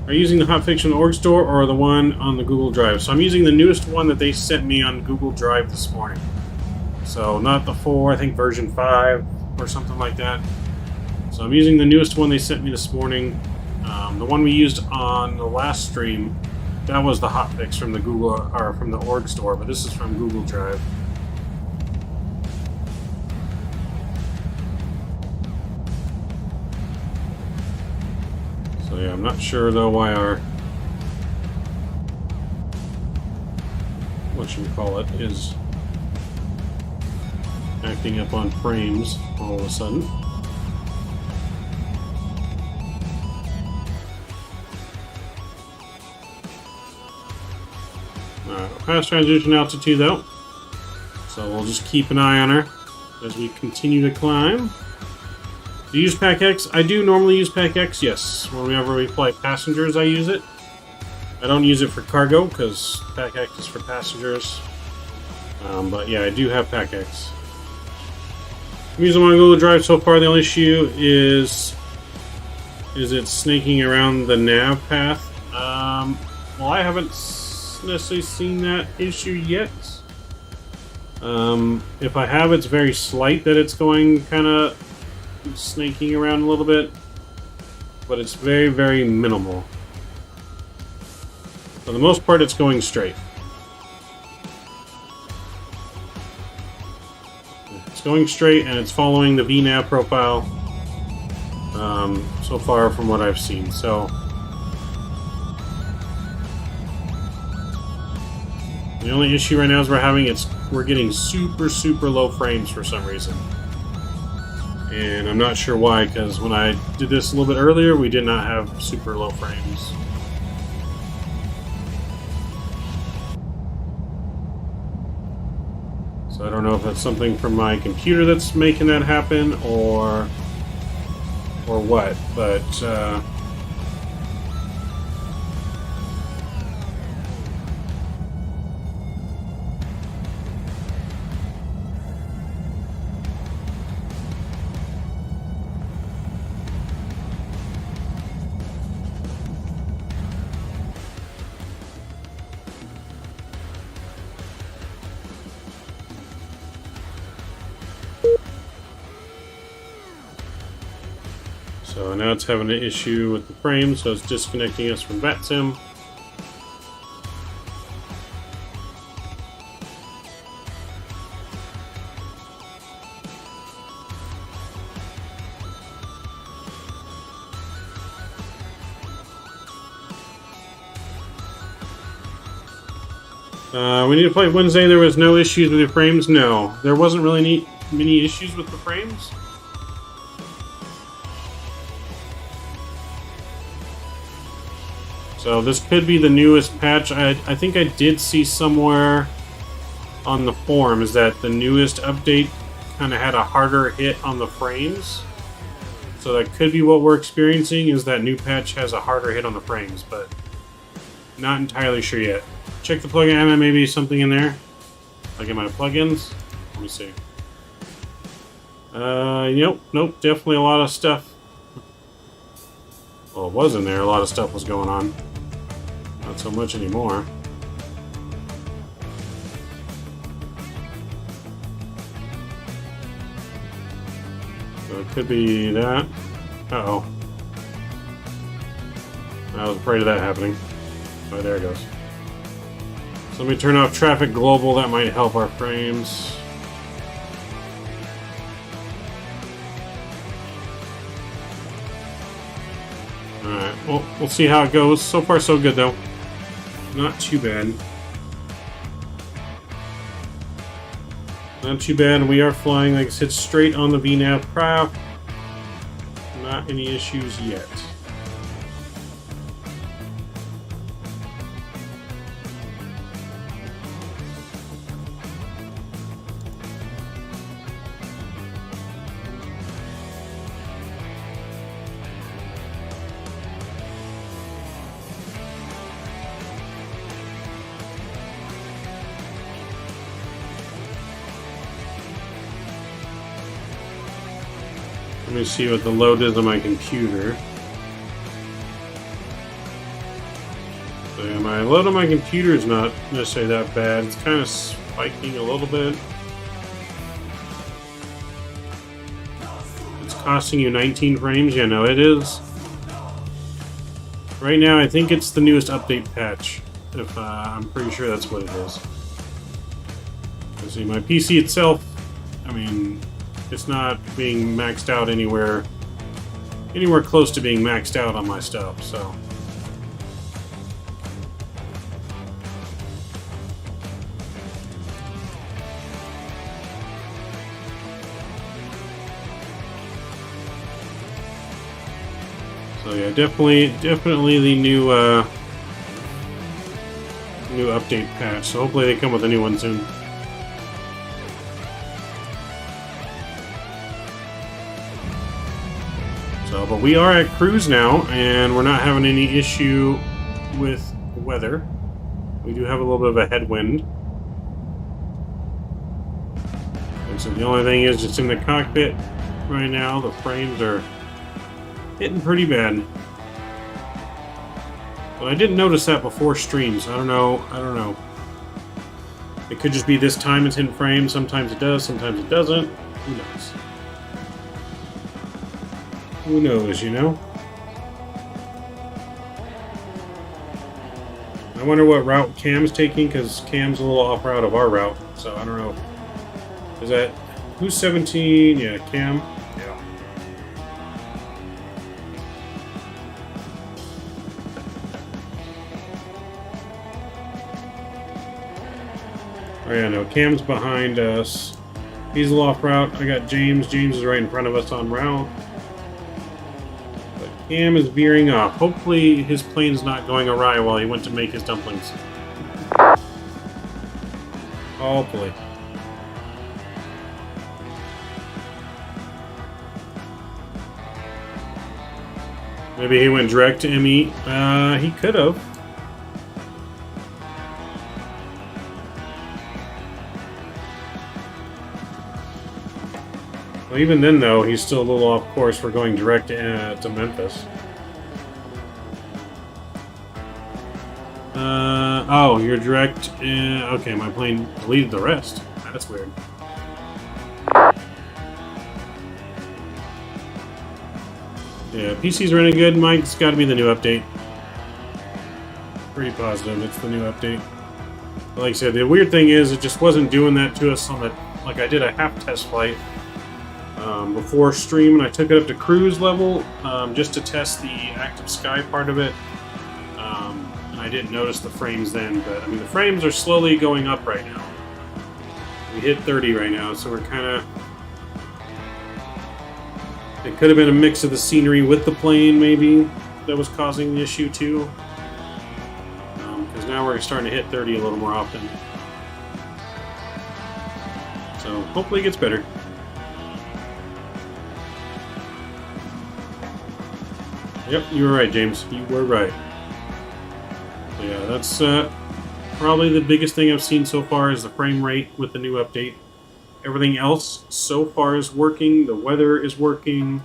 Are you using the hotfix from the org store or the one on the Google Drive? So I'm using the newest one that they sent me on Google Drive this morning. So not the 4, I think version 5 or something like that. So I'm using the newest one they sent me this morning. The one we used on the last stream, that was the hotfix from the Google or from the org store, but this is from Google Drive. So yeah, I'm not sure though why our whatchamacallit is acting up on frames all of a sudden. Alright, past transition altitude though, so we'll just keep an eye on her as we continue to climb. Do you use PAC-X? I do normally use PAC-X, yes. Whenever we fly passengers, I use it. I don't use it for cargo because PAC-X is for passengers. But yeah, I do have PAC-X. I'm using my Google Drive so far. The only issue is it snaking around the nav path. Well, I haven't necessarily seen that issue yet. If I have, it's very slight that it's going kind of snaking around a little bit, but it's very, very minimal. For the most part, it's going straight. It's going straight, and it's following the VNAV profile so far from what I've seen. So the only issue right now is we're getting super low frames for some reason. And I'm not sure why, because when I did this a little bit earlier, we did not have super low frames. So I don't know if that's something from my computer that's making that happen, or what, but so now it's having an issue with the frame, so it's disconnecting us from Vatsim. We need to play Wednesday. There was no issues with the frames. No, there wasn't really many issues with the frames. So this could be the newest patch. I think I did see somewhere on the forums that the newest update kind of had a harder hit on the frames. So that could be what we're experiencing, is that new patch has a harder hit on the frames, but not entirely sure yet. Check the plugin, maybe something in there. Like in my plugins. Let me see. Nope, definitely a lot of stuff. Well, it was in there, a lot of stuff was going on. Not so much anymore. So it could be that. Uh-oh. I was afraid of that happening. Oh, there it goes. So let me turn off traffic global, that might help our frames. Alright, well, we'll see how it goes. So far, so good, though. Not too bad. Not too bad. We are flying, like I said, straight on the VNAV craft. Not any issues yet. Let me see what the load is on my computer. So yeah, my load on my computer is not necessarily that bad. It's kind of spiking a little bit. It's costing you 19 frames? Yeah, no, it is. Right now, I think it's the newest update patch. If I'm pretty sure that's what it is. Let's see, my PC itself, I mean, it's not being maxed out anywhere close to being maxed out on my stuff, so. So yeah, definitely the new update patch. So hopefully they come with a new one soon. So, but we are at cruise now, and we're not having any issue with weather. We do have a little bit of a headwind. And so the only thing is, just in the cockpit right now, the frames are hitting pretty bad. But I didn't notice that before stream, so I don't know. It could just be this time it's hitting frames. Sometimes it does, sometimes it doesn't. Who knows? Who knows, you know? I wonder what route Cam's taking, because Cam's a little off route of our route, so I don't know. Is that... Who's 17? Yeah, Cam. Yeah. Oh yeah, no, Cam's behind us. He's a little off route. I got James. James is right in front of us on route. Cam is veering off. Hopefully his plane's not going awry while he went to make his dumplings. Hopefully. Maybe he went direct to ME. He could have. Well, even then, though, he's still a little off course for going direct to Memphis. Oh, you're direct. Okay, my plane deleted the rest. That's weird. Yeah, PC's running good. Mike's got to be the new update. Pretty positive it's the new update. But like I said, the weird thing is it just wasn't doing that to us on the... Like, I did a half test flight before stream, and I took it up to cruise level just to test the active sky part of it. And I didn't notice the frames then, but I mean the frames are slowly going up right now. We hit 30 right now, so we're kind of... It could have been a mix of the scenery with the plane, maybe, that was causing the issue too. Because now we're starting to hit 30 a little more often. So hopefully it gets better. Yep, you were right, James. You were right. So yeah, that's probably the biggest thing I've seen so far is the frame rate with the new update. Everything else so far is working. The weather is working.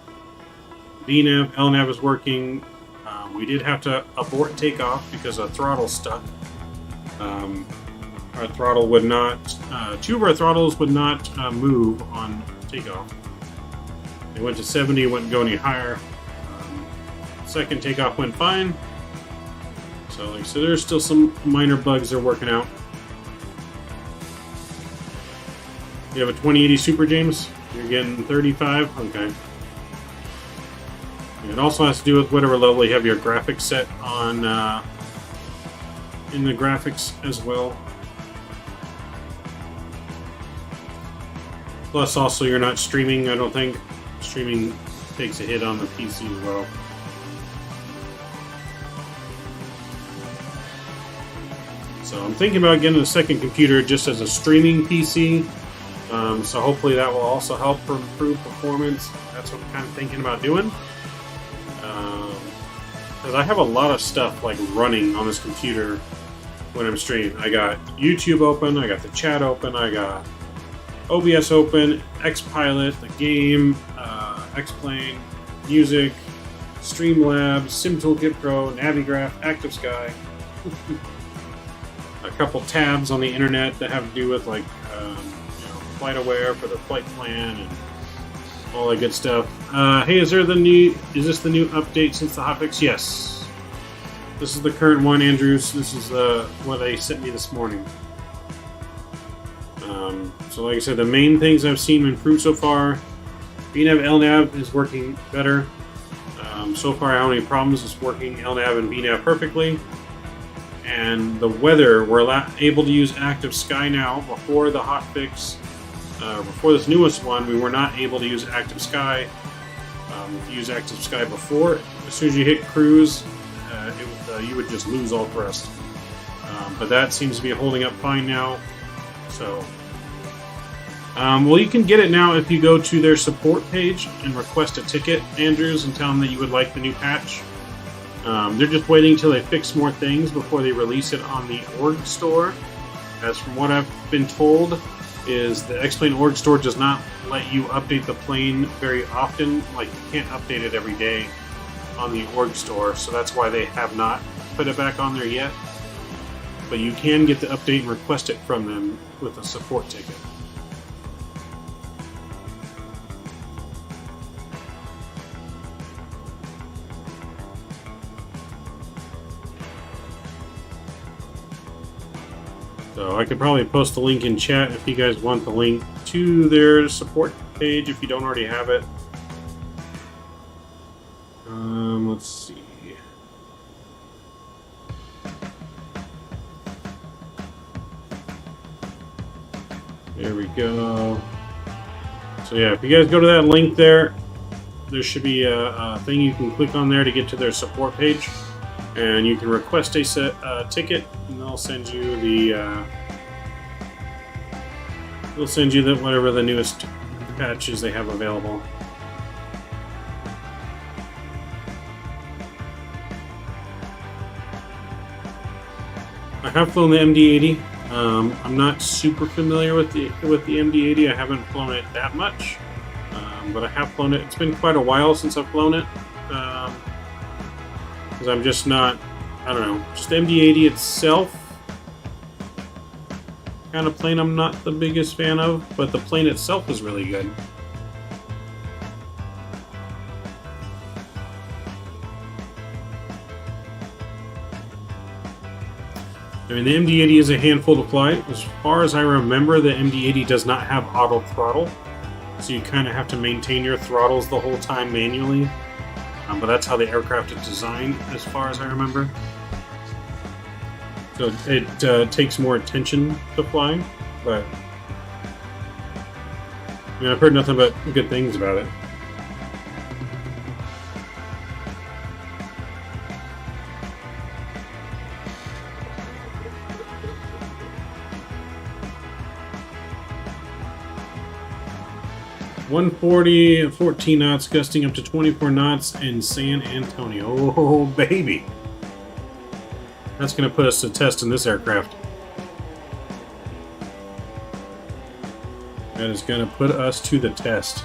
VNAV, LNAV is working. We did have to abort takeoff because a throttle stuck. Our throttle would not, two of our throttles would not move on takeoff. They went to 70, wouldn't go any higher. Second takeoff went fine. So like I said, there's still some minor bugs they're working out. You have a 2080 Super, James? You're getting 35? Okay. It also has to do with whatever level you have your graphics set on in the graphics as well. Plus, also, you're not streaming, I don't think. Streaming takes a hit on the PC as well. So I'm thinking about getting a second computer just as a streaming PC. So hopefully that will also help for improved performance. That's what I'm kind of thinking about doing. Because I have a lot of stuff like running on this computer when I'm streaming. I got YouTube open, I got the chat open, I got OBS open, Xpilot, the game, Xplane, music, Streamlabs, SimToolkit Pro, Navigraph, ActiveSky. A couple tabs on the internet that have to do with like FlightAware for the flight plan and all that good stuff. Hey, is this the new update since the hotfix? Yes. This is the current one, Andrews. This is what they sent me this morning. So like I said, the main things I've seen improved so far. VNAV LNAV is working better. So far I don't have any problems. It's working LNAV and VNAV perfectly. And the weather, we're able to use Active Sky now. Before the hotfix, before this newest one, we were not able to use Active Sky. If you use Active Sky before, as soon as you hit cruise, you would just lose all thrust. But that seems to be holding up fine now. So, well, you can get it now if you go to their support page and request a ticket, Andrews, and tell them that you would like the new patch. They're just waiting until they fix more things before they release it on the org store. As from what I've been told, is the X-Plane org store does not let you update the plane very often. Like, you can't update it every day on the org store, so that's why they have not put it back on there yet. But you can get the update and request it from them with a support ticket. So I could probably post the link in chat if you guys want the link to their support page if you don't already have it. Let's see. There we go. So yeah, if you guys go to that link there should be a thing you can click on there to get to their support page. And you can request a ticket, and they'll send you whatever the newest patches they have available. I have flown the MD-80. I'm not super familiar with the MD-80. I haven't flown it that much, but I have flown it. It's been quite a while since I've flown it. Because I'm just not, I don't know, just the MD-80 itself, kind of plane I'm not the biggest fan of, but the plane itself is really good. I mean, the MD-80 is a handful to fly. As far as I remember, the MD-80 does not have auto throttle, so you kind of have to maintain your throttles the whole time manually. But that's how the aircraft is designed, as far as I remember. So it takes more attention to flying, but I mean, I've heard nothing but good things about it. 140, 14 knots, gusting up to 24 knots in San Antonio. Oh, baby. That's going to put us to test in this aircraft. That is going to put us to the test.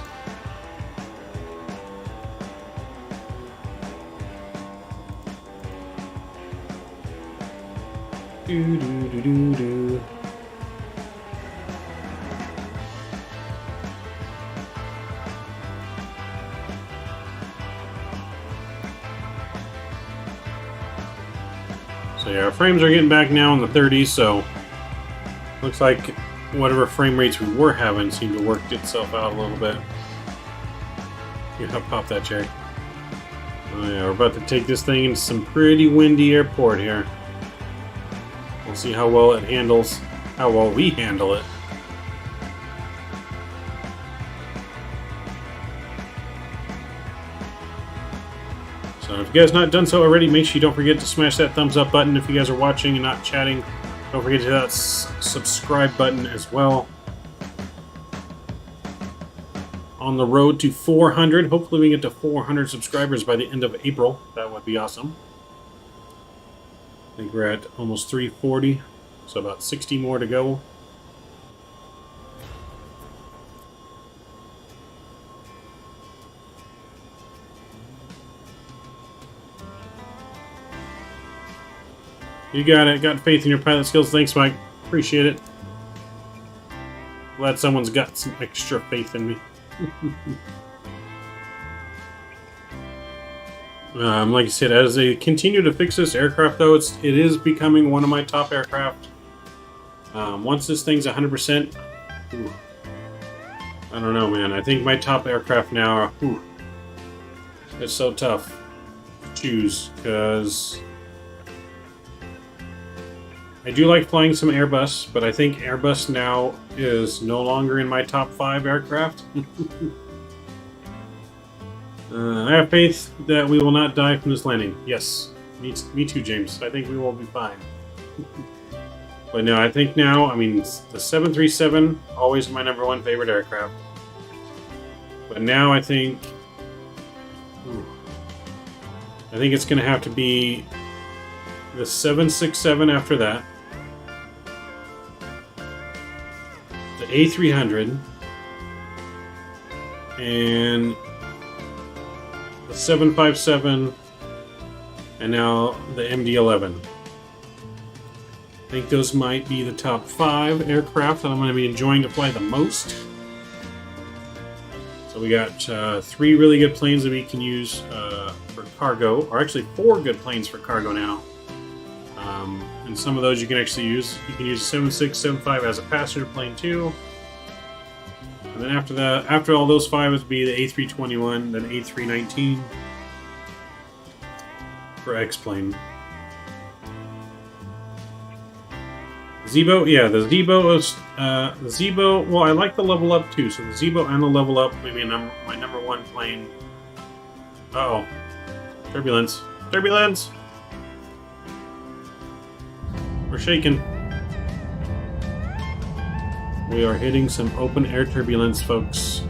Do, do, do, do, do. So yeah, our frames are getting back now in the 30s, so looks like whatever frame rates we were having seemed to work itself out a little bit. Yeah, pop that, Jay. Oh yeah, we're about to take this thing into some pretty windy airport here. We'll see how well it handles, how well we handle it. So if you guys not done so already, make sure you don't forget to smash that thumbs up button. If you guys are watching and not chatting, don't forget to hit that subscribe button as well. On the road to 400. Hopefully we get to 400 subscribers by the end of April. That would be awesome. I think we're at almost 340, so about 60 more to go. You got it. Got faith in your pilot skills. Thanks, Mike. Appreciate it. Glad someone's got some extra faith in me. Like I said, as they continue to fix this aircraft, though, it is becoming one of my top aircraft. Once this thing's 100%, I don't know, man. I think my top aircraft now, it's so tough to choose, because I do like flying some Airbus, but I think Airbus now is no longer in my top 5 aircraft. I have faith that we will not die from this landing. Yes, me too, James. I think we will be fine. But no, I think now, I mean, the 737, always my #1 favorite aircraft. But now I think it's going to have to be the 767 after that, the A300, and the 757, and now the MD-11. I think those might be the top 5 aircraft that I'm going to be enjoying to fly the most. So we got 3 really good planes that we can use for cargo, or actually 4 good planes for cargo now. And some of those you can actually use. You can use a 76, 75 as a passenger plane too. And then after that, after all those 5, it would be the A321, then A319 for X-plane. Zebo, yeah, the Zebo is the Zebo. Well, I like the level up too. So the Zebo and the level up, maybe my #1 plane. Uh oh, turbulence! Turbulence! We're shaking. We are hitting some open air turbulence, folks.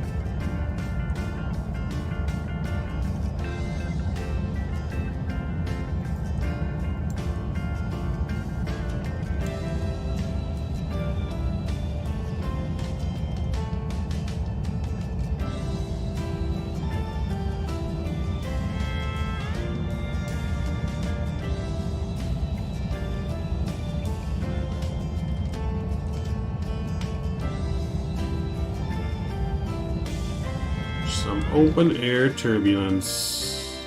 Some open air turbulence.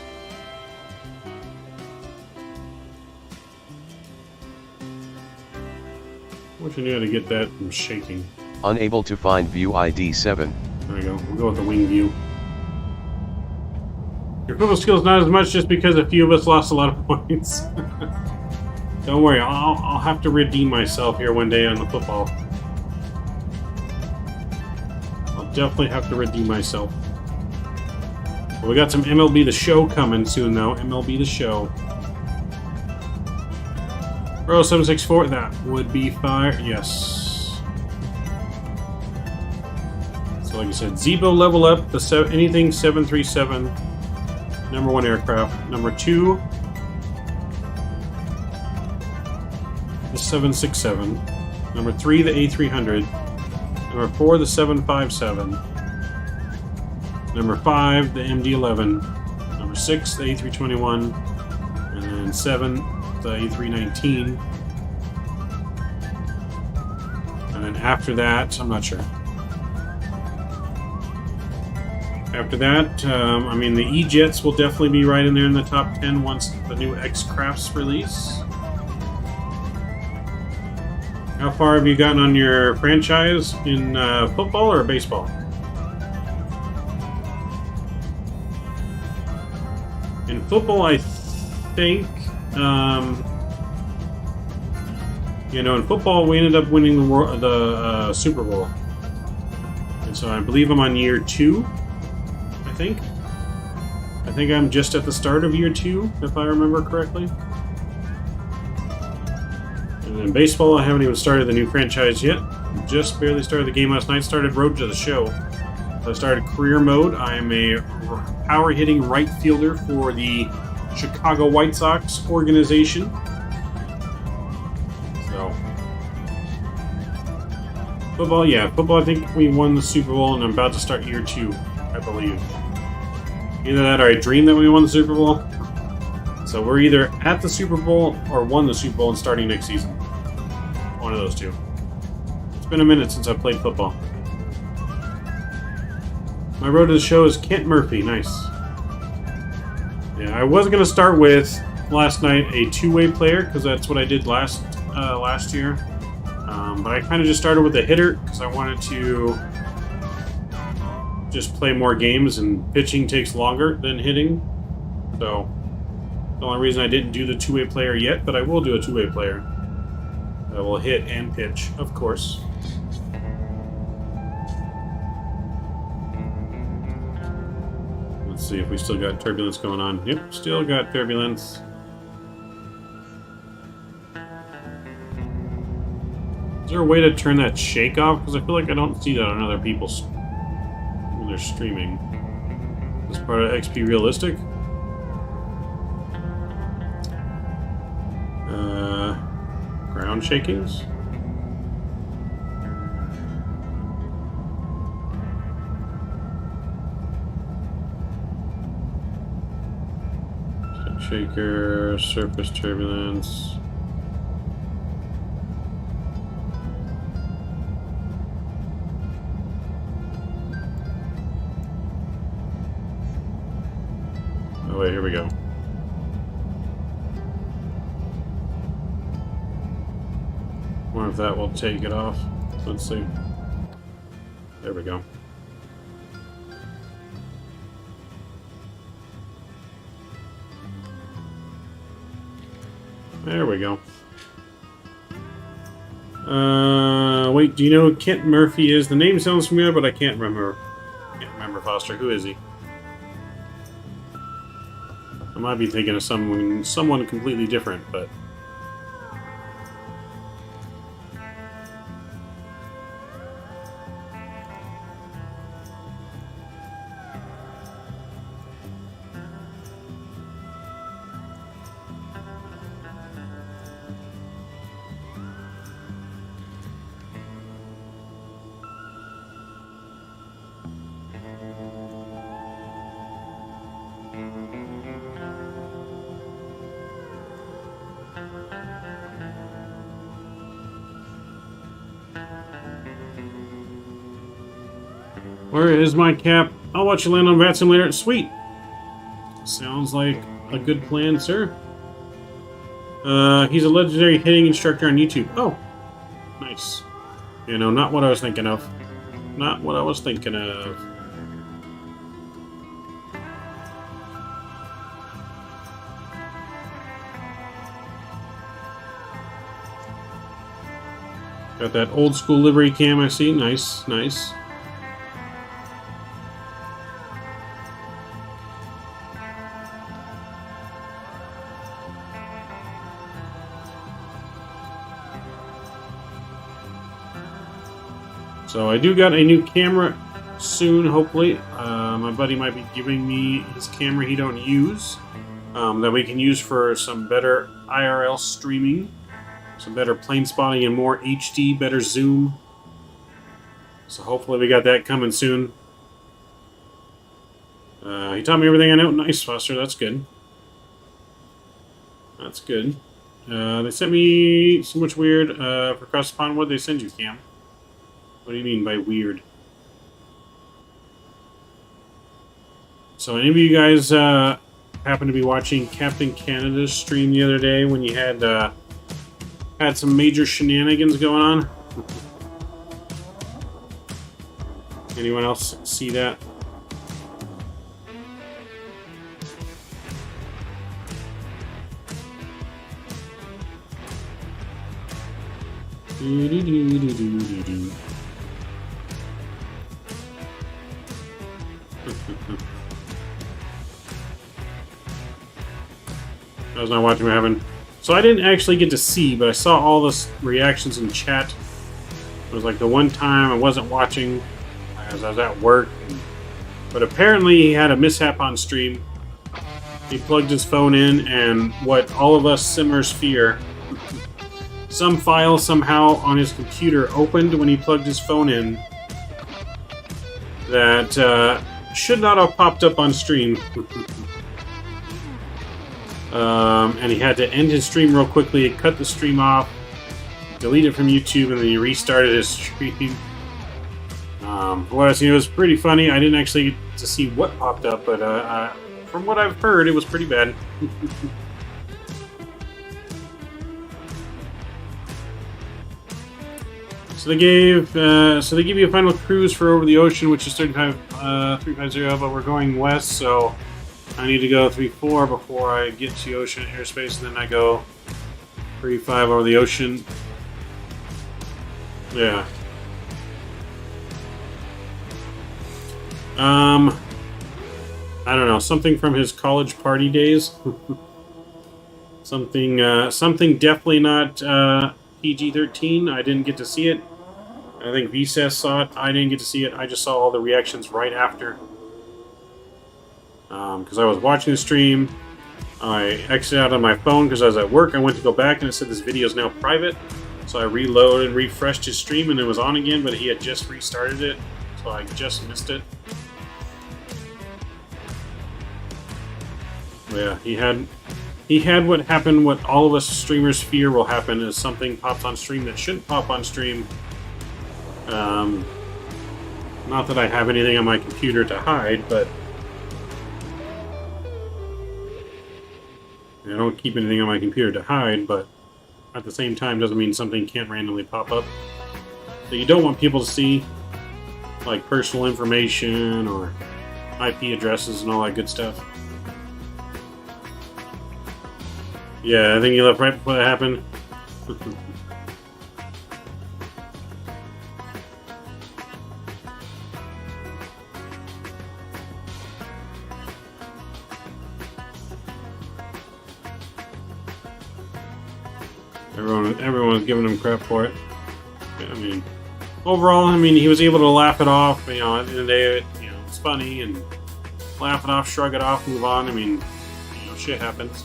Wish I knew how to get that from shaking. Unable to find view ID 7. There we go. We'll go with the wing view. Your football skills not as much, just because a few of us lost a lot of points. Don't worry, I'll have to redeem myself here one day on the football. I'll definitely have to redeem myself. Well, we got some MLB The Show coming soon, though. MLB The Show. Bro 764, that would be fire. Yes. So So like I said, Zebo level up the anything 737, number 1 aircraft. Number 2, the 767. Number 3, the A300. Number 4, the 757. Number 5, the MD-11. Number 6, the A321. And then 7, the A319. And then after that, I'm not sure. After that, I mean, the E-Jets will definitely be right in there in the top 10 once the new X-Crafts release. How far have you gotten on your franchise in football or baseball? In football, I think, you know, in football we ended up winning the Super Bowl, and so I believe I'm on year 2. I think I'm just at the start of year 2, if I remember correctly. And in baseball, I haven't even started the new franchise yet. Just barely started the game last night. Started Road to the Show. So I started career mode. I'm a power hitting right fielder for the Chicago White Sox organization. So football, yeah, football. I think we won the Super Bowl, and I'm about to start year 2, I believe. Either that or I dream that we won the Super Bowl. So we're either at the Super Bowl or won the Super Bowl and starting next season. One of those two. It's been a minute since I've played football. My road to the show is Kent Murphy. Nice. Yeah, I was going to start with, last night, a two-way player, because that's what I did last year. But I kind of just started with a hitter, because I wanted to just play more games, and pitching takes longer than hitting. So the only reason I didn't do the two-way player yet, but I will do a two-way player. I will hit and pitch, of course. Let's see if we still got turbulence going on. Yep, still got turbulence. Is there a way to turn that shake off? Because I feel like I don't see that on other people's when they're streaming. Is this part of XP Realistic? Ground shakings? Shaker, surface turbulence. Oh wait, here we go. Wonder if that will take it off. Let's see. There we go. There we go. Wait, do you know who Kent Murphy is? The name sounds familiar, but I can't remember. Can't remember, Foster. Who is he? I might be thinking of someone completely different, but... Where is my cap? I'll watch you land on Vatsim later. Sweet. Sounds like a good plan, sir. He's a legendary hitting instructor on YouTube. Oh, nice. You know, not what I was thinking of. Not what I was thinking of. Got that old school livery cam I see. Nice, nice. So I do got a new camera soon, hopefully. My buddy might be giving me his camera he don't use, that we can use for some better IRL streaming, some better plane spotting and more HD, better zoom. So hopefully we got that coming soon. He taught me everything I know. Nice, Foster. That's good. That's good. They sent me so much weird for Cross the Pond. What did they send you, Cam? What do you mean by weird? So any of you guys happen to be watching Captain Canada's stream the other day when you had had some major shenanigans going on? Anyone else see that? I was not watching what happened. So I didn't actually get to see, but I saw all the reactions in chat. It was like the one time I wasn't watching as I was at work. But apparently he had a mishap on stream. He plugged his phone in, and what all of us simmers fear, some file somehow on his computer opened when he plugged his phone in that should not have popped up on stream. And he had to end his stream real quickly, cut the stream off, delete it from YouTube, and then he restarted his stream. What I seen, it was pretty funny. I didn't actually get to see what popped up, but from what I've heard, it was pretty bad. So they give you a final cruise for over the ocean, which is 350, but we're going west, so I need to go 34 before I get to ocean airspace, and then I go 35 over the ocean. Yeah. I don't know, something from his college party days. something definitely not PG-13. I didn't get to see it. I think VSES saw it. I didn't get to see it. I just saw all the reactions right after. Because I was watching the stream. I exited out on my phone because I was at work. I went to go back and it said this video is now private. So I reloaded and refreshed his stream and it was on again, but he had just restarted it. So I just missed it. Yeah, he had what happened, what all of us streamers fear will happen, is something pops on stream that shouldn't pop on stream. Not that I have anything on my computer to hide, but I don't keep anything on my computer to hide, but at the same time doesn't mean something can't randomly pop up that you don't want people to see, like personal information or IP addresses and all that good stuff. Yeah, I think you left right before that happened. Everyone's giving him crap for it. I mean, overall, I mean, he was able to laugh it off. You know, at the end of the day, you know, it's funny and laugh it off, shrug it off, move on. I mean, you know, shit happens.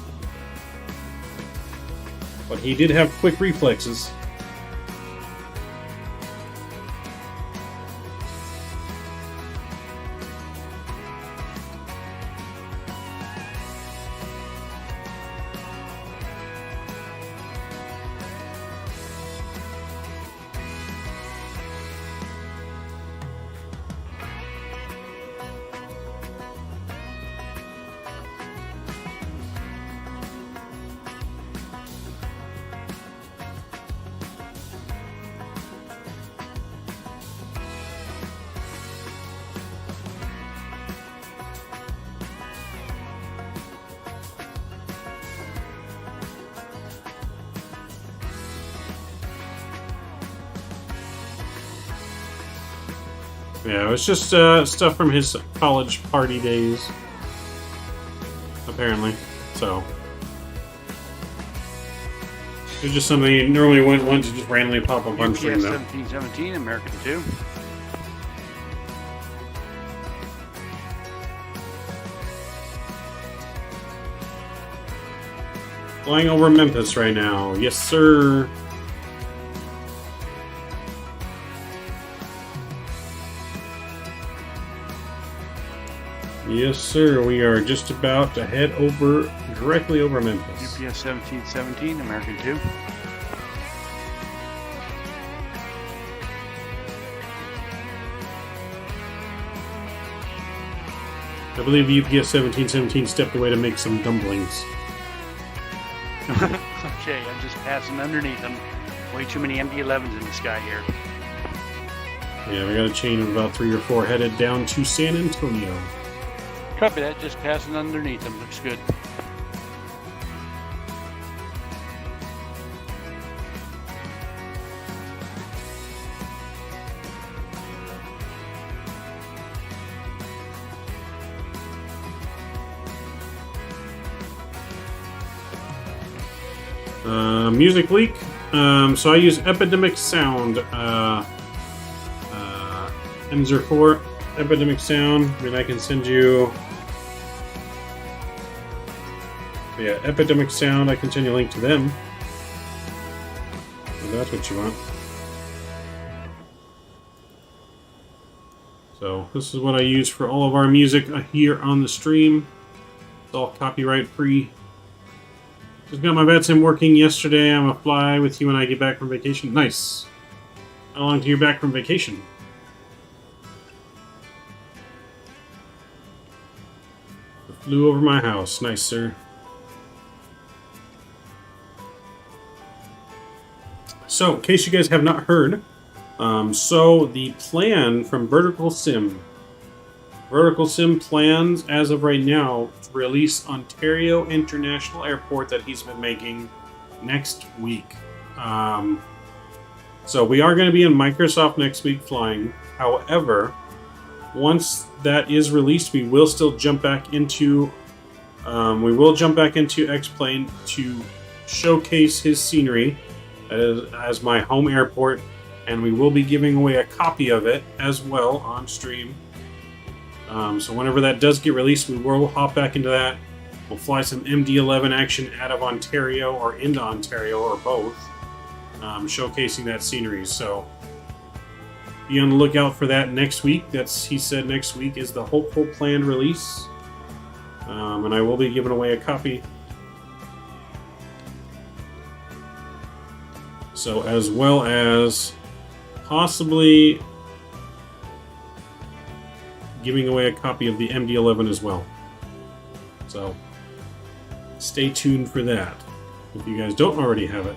But he did have quick reflexes. Yeah, it was just stuff from his college party days, apparently. So it's just something you normally wouldn't want to just randomly pop up on stream, though. 1717, American 2. Flying over Memphis right now. Yes, sir. Yes, sir. We are just about to head over, directly over Memphis. UPS 1717, American 2. I believe the UPS 1717 stepped away to make some dumplings. Okay, I'm just passing underneath them. Way too many MD-11s in the sky here. Yeah, we got a chain of about 3 or 4 headed down to San Antonio. Copy that, just passing underneath them. Looks good. Music leak. So I use Epidemic Sound. M04 Epidemic Sound. I mean, I can send you. Yeah, Epidemic Sound. I can send you a link to them. If that's what you want. So this is what I use for all of our music here on the stream. It's all copyright free. Just got my Vatsim working yesterday. I'm gonna fly with you when I get back from vacation. Nice. How long do you get back from vacation? It flew over my house. Nice, sir. So, in case you guys have not heard, so the plan from Vertical Sim plans, as of right now, to release Ontario International Airport that he's been making next week. So we are going to be in Microsoft next week flying. However, once that is released, we will still jump back into X-Plane to showcase his scenery as my home airport, and we will be giving away a copy of it as well on stream. So whenever that does get released, we will hop back into that. We'll fly some MD-11 action out of Ontario or into Ontario or both, showcasing that scenery. So be on the lookout for that next week. He said next week is the hopeful planned release, and I will be giving away a copy. So as well as possibly giving away a copy of the MD-11 as well. So stay tuned for that. If you guys don't already have it,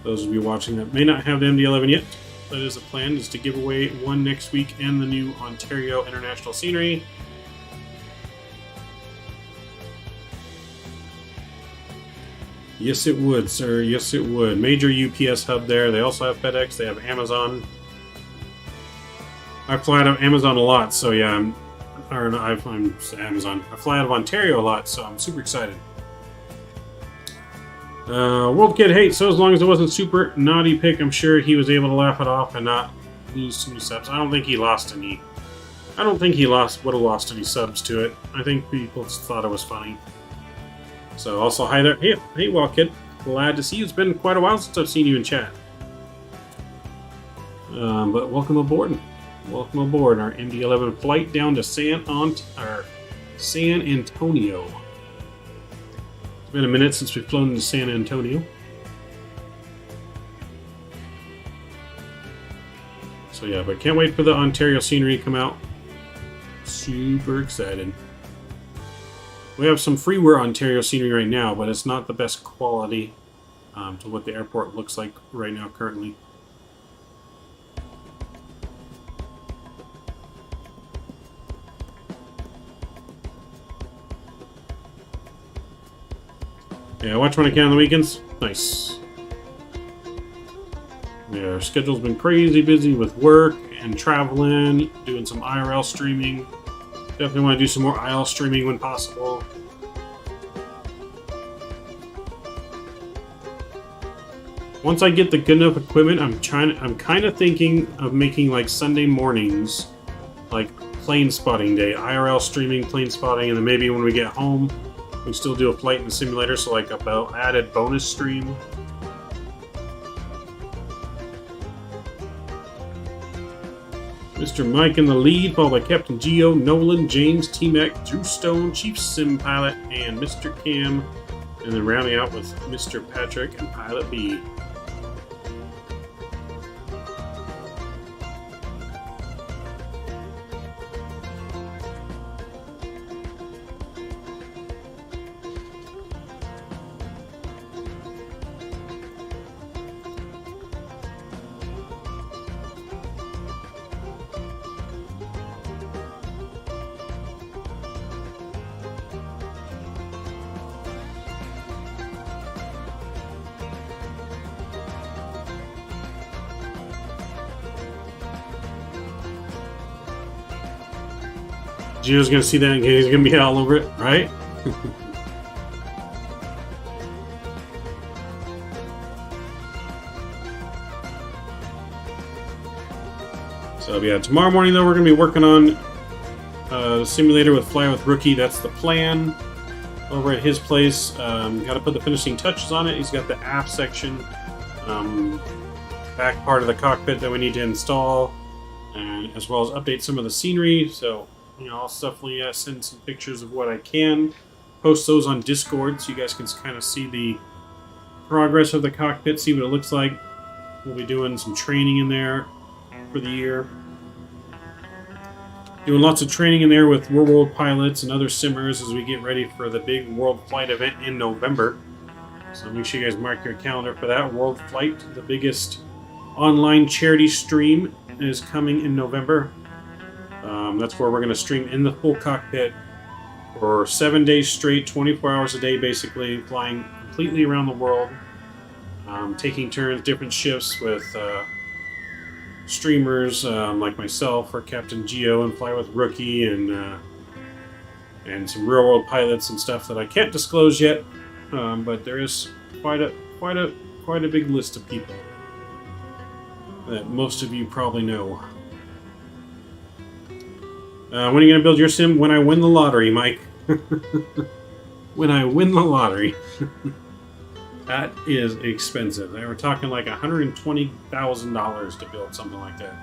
those of you watching that may not have the MD-11 yet, that is the plan, is to give away one next week and the new Ontario International Scenery. Yes, it would, sir. Yes, it would. Major UPS hub there. They also have FedEx. They have Amazon. I fly out of Amazon a lot, so yeah, I'm Amazon. I fly out of Ontario a lot, so I'm super excited. World Kid hates, so as long as it wasn't super naughty pick, I'm sure he was able to laugh it off and not lose too many subs. I don't think he lost any. I don't think he would have lost any subs to it. I think people just thought it was funny. So also, hi there. Hey, World Kid. Glad to see you. It's been quite a while since I've seen you in chat. But welcome aboard. Welcome aboard our MD-11 flight down to San Antonio. It's been a minute since we've flown to San Antonio. So yeah, but can't wait for the Ontario scenery to come out. Super excited. We have some freeware Ontario scenery right now, but it's not the best quality to what the airport looks like right now currently. Yeah, I watch when I can on the weekends. Nice. Yeah, our schedule's been crazy busy with work and traveling, doing some IRL streaming. Definitely want to do some more IL streaming when possible. Once I get the good enough equipment, I'm kind of thinking of making like Sunday mornings, like plane spotting day, IRL streaming, plane spotting, and then maybe when we get home, We still do a flight in the simulator, so like a added bonus stream. Mr. Mike in the lead, followed by Captain Geo, Nolan, James, T-Mac, Drew Stone, Chief Sim Pilot, and Mr. Cam. And then rounding out with Mr. Patrick and Pilot B. Gio's gonna see that and he's gonna be all over it, right? So yeah, tomorrow morning though we're gonna be working on the simulator with Fly with Rookie. That's the plan. Over at his place, got to put the finishing touches on it. He's got the aft section, back part of the cockpit that we need to install, and as well as update some of the scenery. So, you know, I'll definitely send some pictures of what I can. Post those on Discord so you guys can kind of see the progress of the cockpit, see what it looks like. We'll be doing some training in there for the year. Doing lots of training in there with world pilots and other simmers as we get ready for the big World Flight event in November. So make sure you guys mark your calendar for that. World Flight, the biggest online charity stream, is coming in November. That's where we're going to stream in the full cockpit for 7 days straight, 24 hours a day basically, flying completely around the world, taking turns, different shifts with streamers like myself or Captain Geo and Fly with Rookie and some real world pilots and stuff that I can't disclose yet, but there is quite a big list of people that most of you probably know. When are you going to build your sim? When I win the lottery, Mike. When I win the lottery. That is expensive. They were talking like $120,000 to build something like that.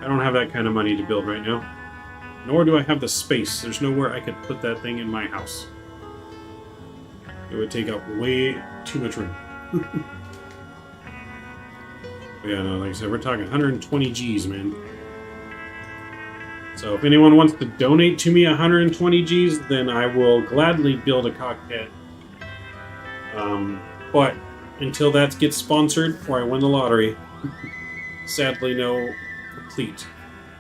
I don't have that kind of money to build right now. Nor do I have the space. There's nowhere I could put that thing in my house. It would take up way too much room. Yeah, no, like I said, we're talking 120 G's, man. So if anyone wants to donate to me 120 G's, then I will gladly build a cockpit. But until that gets sponsored or I win the lottery, sadly no complete.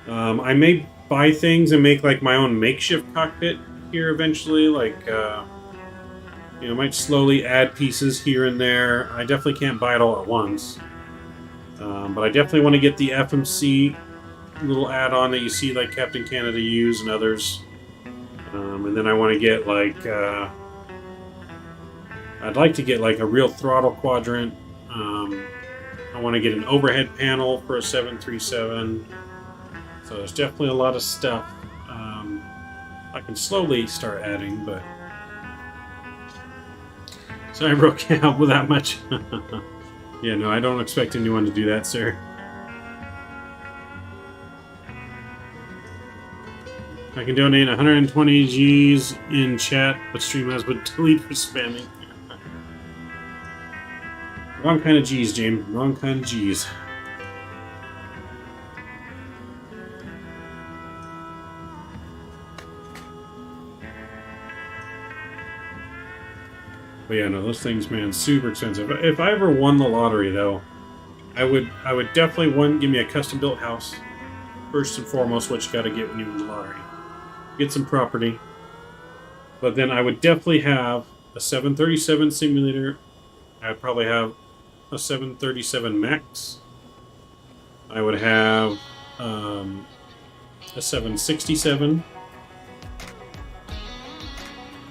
I may buy things and make like my own makeshift cockpit here eventually, like you know, might slowly add pieces here and there. I definitely can't buy it all at once. But I definitely want to get the FMC little add-on that you see like Captain Canada use and others. And then I want to get like I'd like to get like a real throttle quadrant. I want to get an overhead panel for a 737. So there's definitely a lot of stuff I can slowly start adding, but sorry I broke out with that much. Yeah, no, I don't expect anyone to do that, sir. I can donate 120 G's in chat, but StreamHouse would delete for spamming. Wrong kind of G's, James. Wrong kind of G's. But yeah, no, those things, man, super expensive. If I ever won the lottery, though, I would definitely give me a custom-built house. First and foremost, what you got to get when you win the lottery. Get some property. But then I would definitely have a 737 simulator. I'd probably have a 737 MAX. I would have a 767.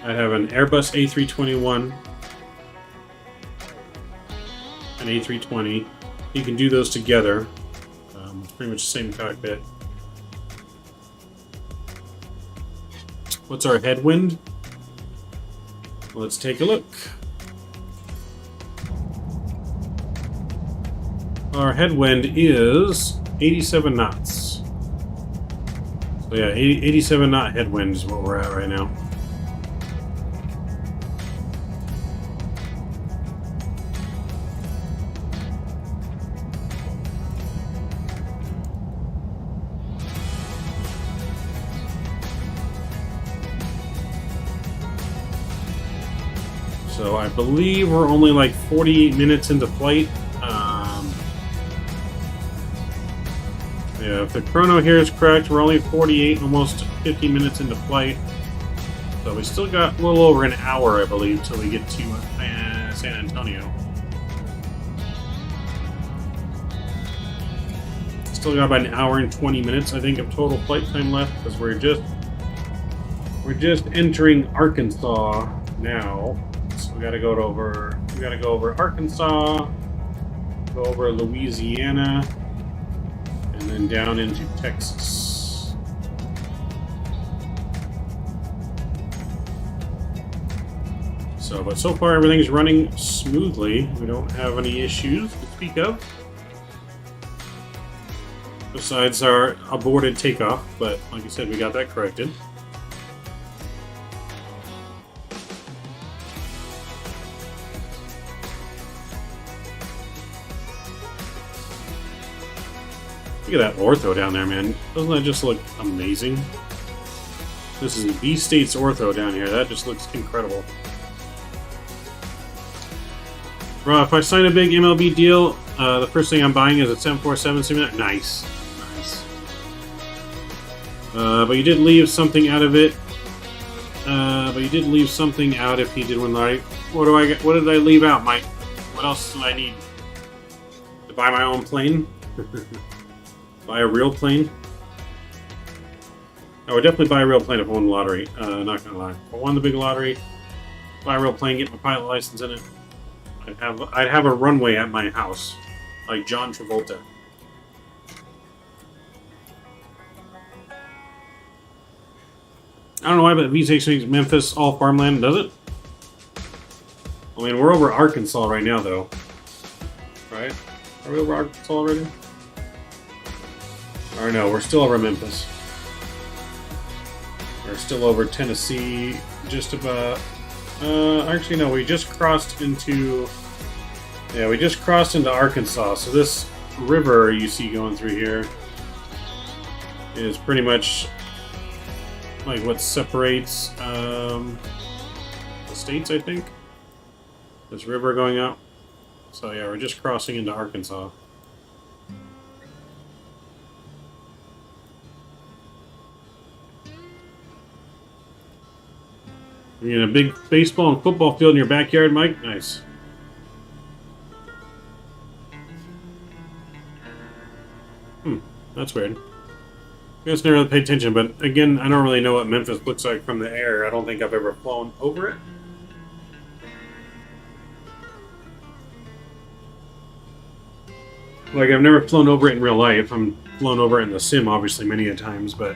I'd have an Airbus A321, an A320. You can do those together. It's pretty much the same cockpit. What's our headwind? Let's take a look. Our headwind is 87 knots. So yeah, 87 knot headwind is what we're at right now. So I believe we're only like 48 minutes into flight. Yeah, if the chrono here is correct, we're only 48, almost 50 minutes into flight. So we still got a little over an hour, I believe, till we get to San Antonio. Still got about an hour and 20 minutes, I think, of total flight time left, because we're just entering Arkansas now. So we gotta go over Arkansas, go over Louisiana, and then down into Texas. But so far everything's running smoothly. We don't have any issues to speak of. Besides our aborted takeoff, but like I said, we got that corrected. Look at that ortho down there, man. Doesn't that just look amazing? This is B-State's ortho down here. That just looks incredible. Bro, if I sign a big MLB deal, the first thing I'm buying is a 747 simulator. Nice. Nice. But you did leave something out of it. But you did leave something out if he did one right. What did I leave out, Mike? What else do I need? To buy my own plane? Buy a real plane? I would definitely buy a real plane if I won the lottery. Not gonna lie. If I won the big lottery, buy a real plane, get my pilot license in it. I'd have a runway at my house, like John Travolta. I don't know why, but V6 makes Memphis all farmland, does it? I mean, we're over Arkansas right now, though. Right? Are we over Arkansas already? Or no, we're still over Memphis. We're still over Tennessee, just about. Actually, no, we just crossed into. Yeah, we just crossed into Arkansas. So this river you see going through here is pretty much like what separates the states, I think. This river going out. So yeah, we're just crossing into Arkansas. You got a big baseball and football field in your backyard, Mike? Nice. That's weird. I guess I never really paid attention, but again, I don't really know what Memphis looks like from the air. I don't think I've ever flown over it. Like, I've never flown over it in real life. I'm flown over it in the sim, obviously, many a times, but...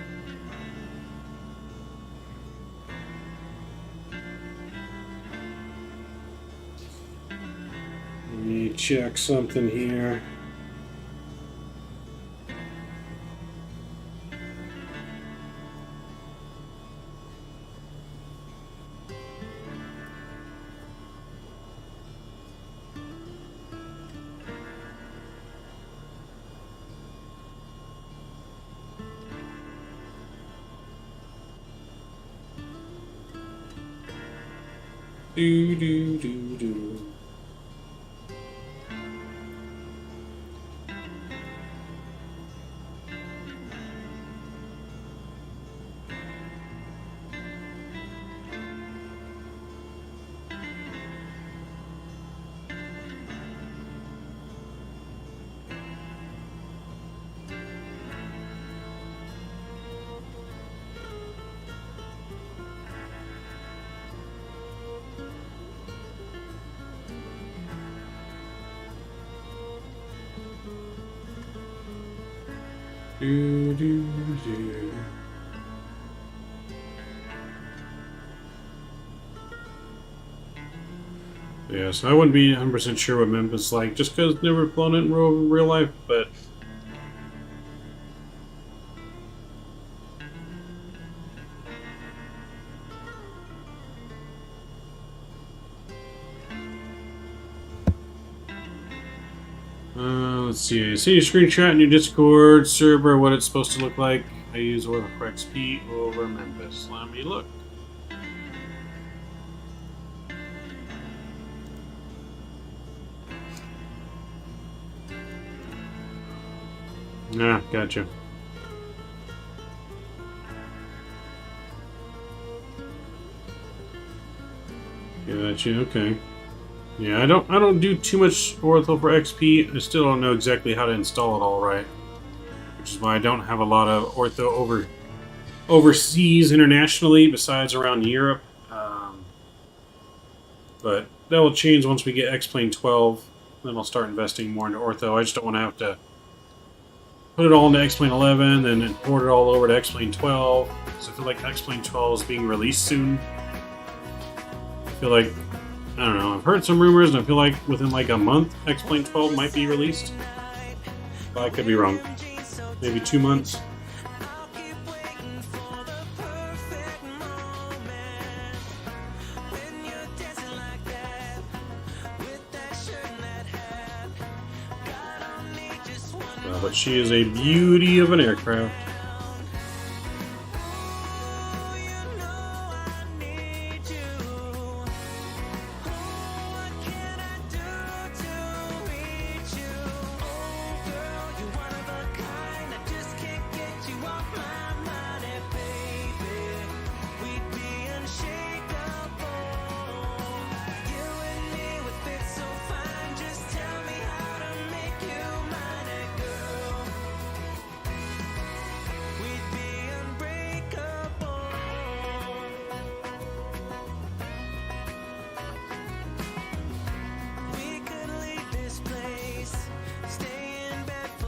Let me check something here. Do do do do. Do, do, do. Yeah, so I wouldn't be 100% sure what Memphis is like, just because never flown it in real life, but... let's see. I see your screenshot in your Discord server, what it's supposed to look like. I use Oracle for XP over Memphis. Let me look. Ah, gotcha. Gotcha, okay. Yeah, I don't do too much Oracle for XP. I still don't know exactly how to install it all right. Which is why I don't have a lot of Ortho overseas internationally, besides around Europe. But that will change once we get X-Plane 12. Then I'll start investing more into Ortho. I just don't want to have to put it all into X-Plane 11, then import it all over to X-Plane 12. So I feel like X-Plane 12 is being released soon. I feel like, I don't know, I've heard some rumors, and I feel like within like a month, X-Plane 12 might be released. But I could be wrong. Maybe 2 months. But she is a beauty of an aircraft.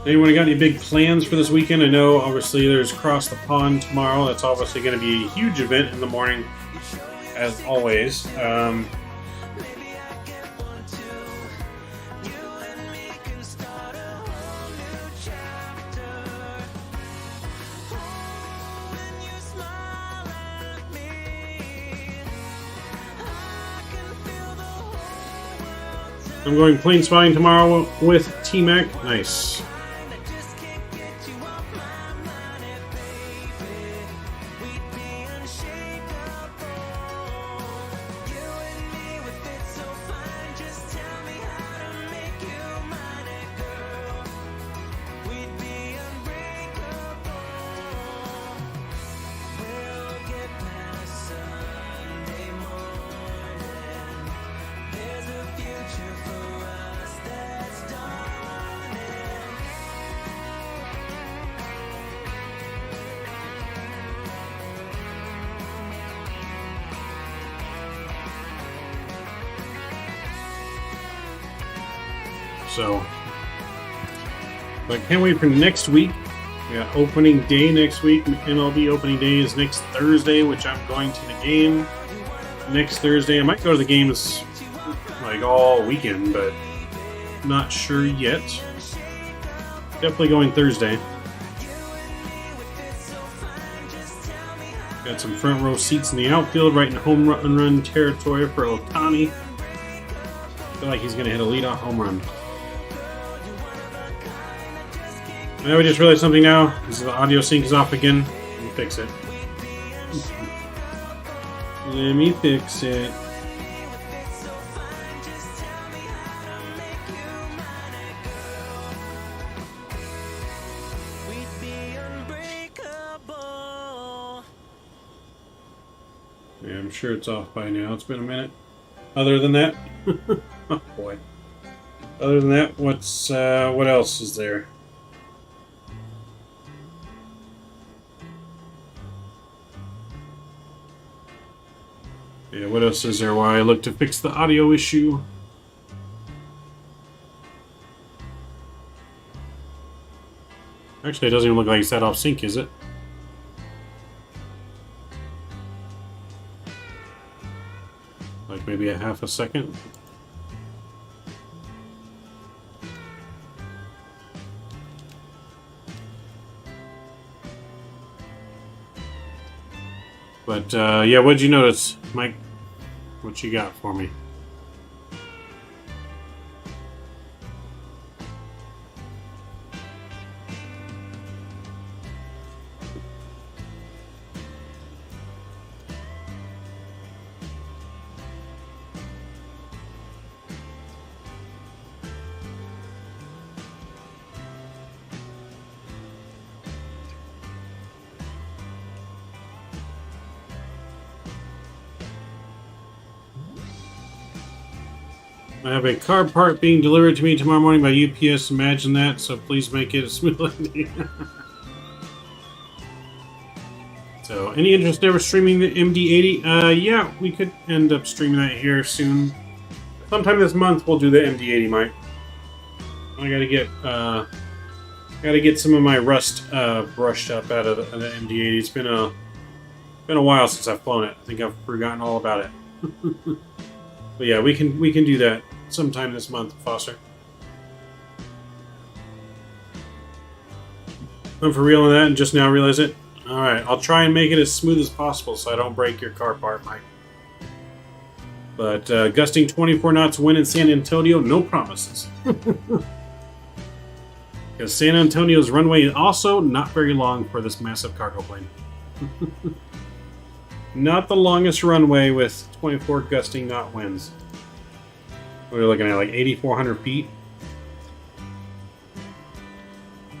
Anyone got any big plans for this weekend? I know, obviously, there's Across the Pond tomorrow. That's obviously going to be a huge event in the morning, as always. I'm going plane spotting tomorrow with T-Mac. Nice. So, but can't wait for next week. We got opening day next week. MLB opening day is next Thursday, which I'm going to the game next Thursday. I might go to the games like all weekend, but not sure yet. Definitely going Thursday. Got some front row seats in the outfield, right in home run territory for Otani. I feel like he's going to hit a leadoff home run. Now we just realized something now. The audio sync is off again. Let me fix it. Let me fix it. Yeah, I'm sure it's off by now. It's been a minute. Other than that, oh boy. Other than that, what else is there? Yeah, what else is there while I look to fix the audio issue? Actually, it doesn't even look like it's that off sync, is it? Like maybe a half a second? But yeah, what'd you notice, Mike? What you got for me? I have a car part being delivered to me tomorrow morning by UPS. Imagine that, so please make it a smooth landing. So, any interest in ever streaming the MD-80? Yeah, we could end up streaming that here soon. Sometime this month we'll do the MD-80, Mike. I gotta get some of my rust brushed up out of the MD-80. It's been a while since I've flown it. I think I've forgotten all about it. But yeah, we can do that sometime this month, Foster. I'm for real on that and just now realize it. Alright, I'll try and make it as smooth as possible so I don't break your car part, Mike. But gusting 24 knots wind in San Antonio, no promises. Because San Antonio's runway is also not very long for this massive cargo plane. Not the longest runway with 24 gusting knot winds. We're looking at like 8,400 feet.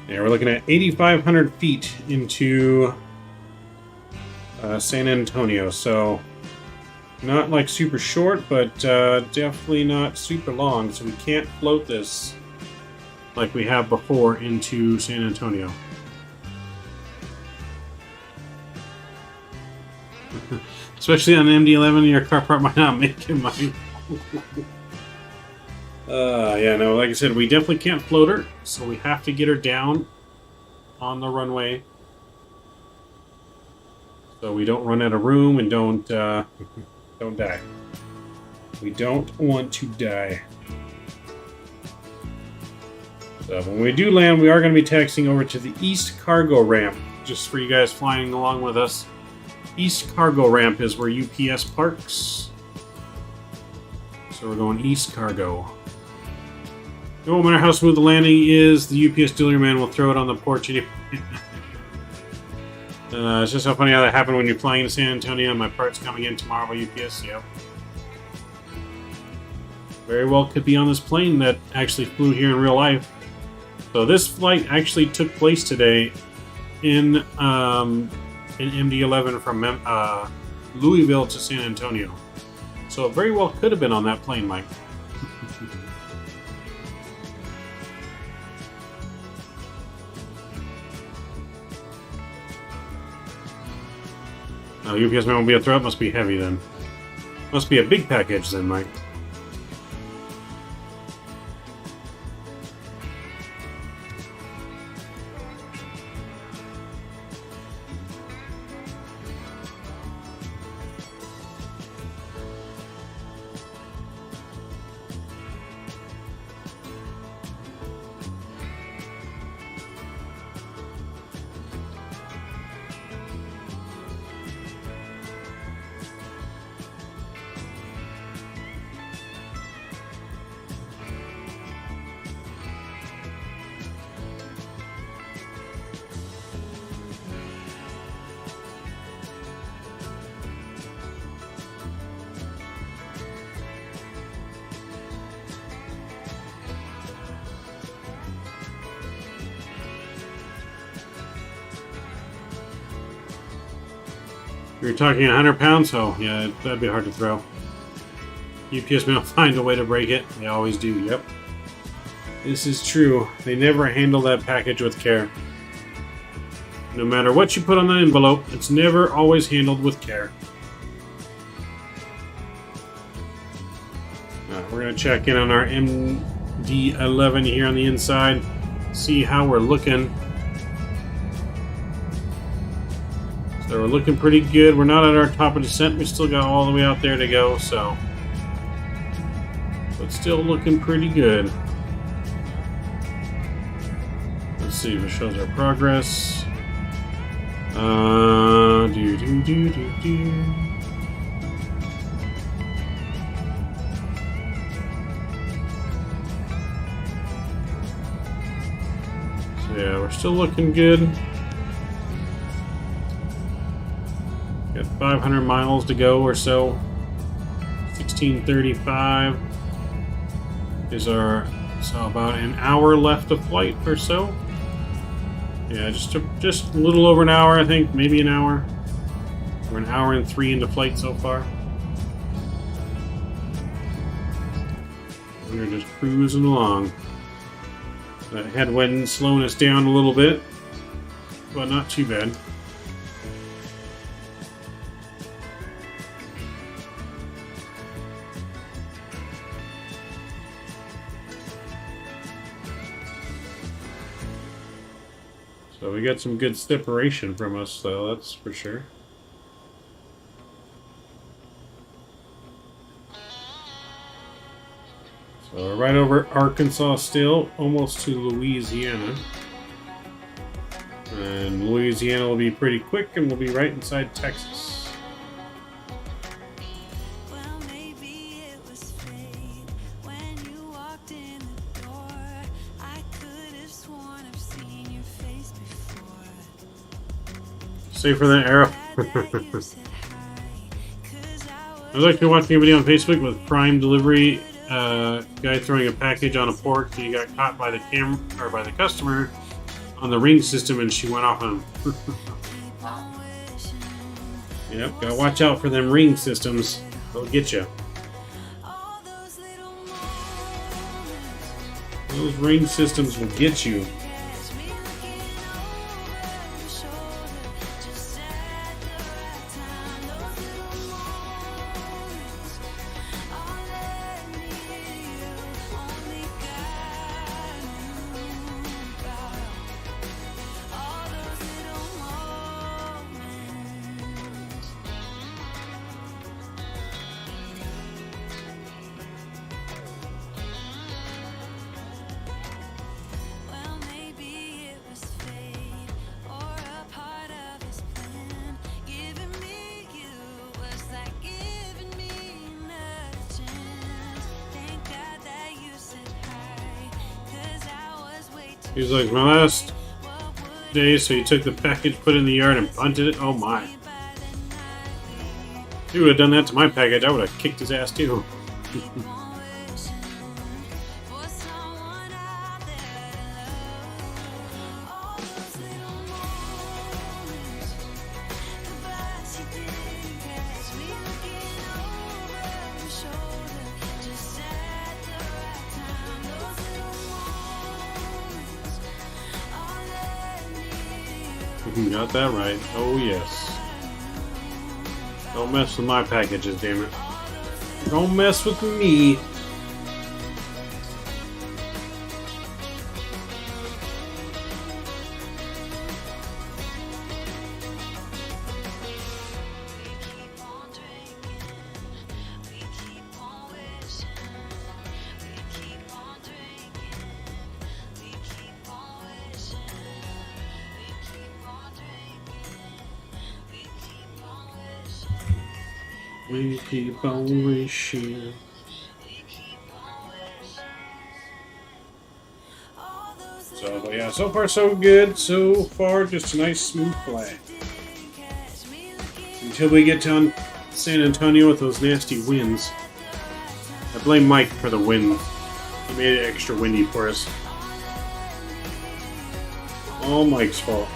Yeah, we're looking at 8,500 feet into San Antonio. So not like super short, but definitely not super long. So we can't float this like we have before into San Antonio. Especially on the MD-11, your car part might not make it, Mike. Yeah, no, like I said, we definitely can't float her, so we have to get her down on the runway so we don't run out of room and don't die. We don't want to die. So when we do land, we are going to be taxiing over to the East Cargo Ramp, just for you guys flying along with us. East Cargo Ramp is where UPS parks. So we're going East Cargo. No matter how smooth the landing is, the UPS delivery man will throw it on the porch. It's just so funny how that happened when you're flying to San Antonio and my part's coming in tomorrow by UPS. Yep. Very well could be on this plane that actually flew here in real life. So this flight actually took place today in MD-11 from Louisville to San Antonio. So it very well could have been on that plane, Mike. UPS man will be a throw. Must be heavy then. Must be a big package then, Mike. You're talking 100 pounds, so yeah, that'd be hard to throw. UPS may find a way to break it. They always do, yep. This is true. They never handle that package with care. No matter what you put on the envelope, it's never always handled with care. We're going to check in on our MD-11 here on the inside, see how we're looking. So we're looking pretty good. We're not at our top of descent. We still got all the way out there to go, so. But still looking pretty good. Let's see if it shows our progress. So yeah, we're still looking good. Got 500 miles to go or so. 1635 is our, so about an hour left of flight or so. Yeah, just a little over an hour, I think, maybe an hour. We're an hour and 3 into flight so far. We're just cruising along. That headwind slowing us down a little bit, but not too bad. So we got some good separation from us, though, that's for sure. So we're right over Arkansas still, almost to Louisiana. And Louisiana will be pretty quick, and we'll be right inside Texas. Safer than arrow. I was actually watching a video on Facebook with Prime Delivery, guy throwing a package on a port, and he got caught by the by the customer on the ring system, and she went off on him. Yep, gotta watch out for them ring systems. They'll get you. Those ring systems will get you. He's like, my last day, so he took the package, put it in the yard, and punted it. Oh my. If he would have done that to my package, I would have kicked his ass too. You got that right. Oh yes. Don't mess with my packages, damn it. Don't mess with me. We keep on wishing. So, but yeah, so far so good. So far, just a nice smooth flight. Until we get to San Antonio with those nasty winds. I blame Mike for the wind. He made it extra windy for us. All Mike's fault.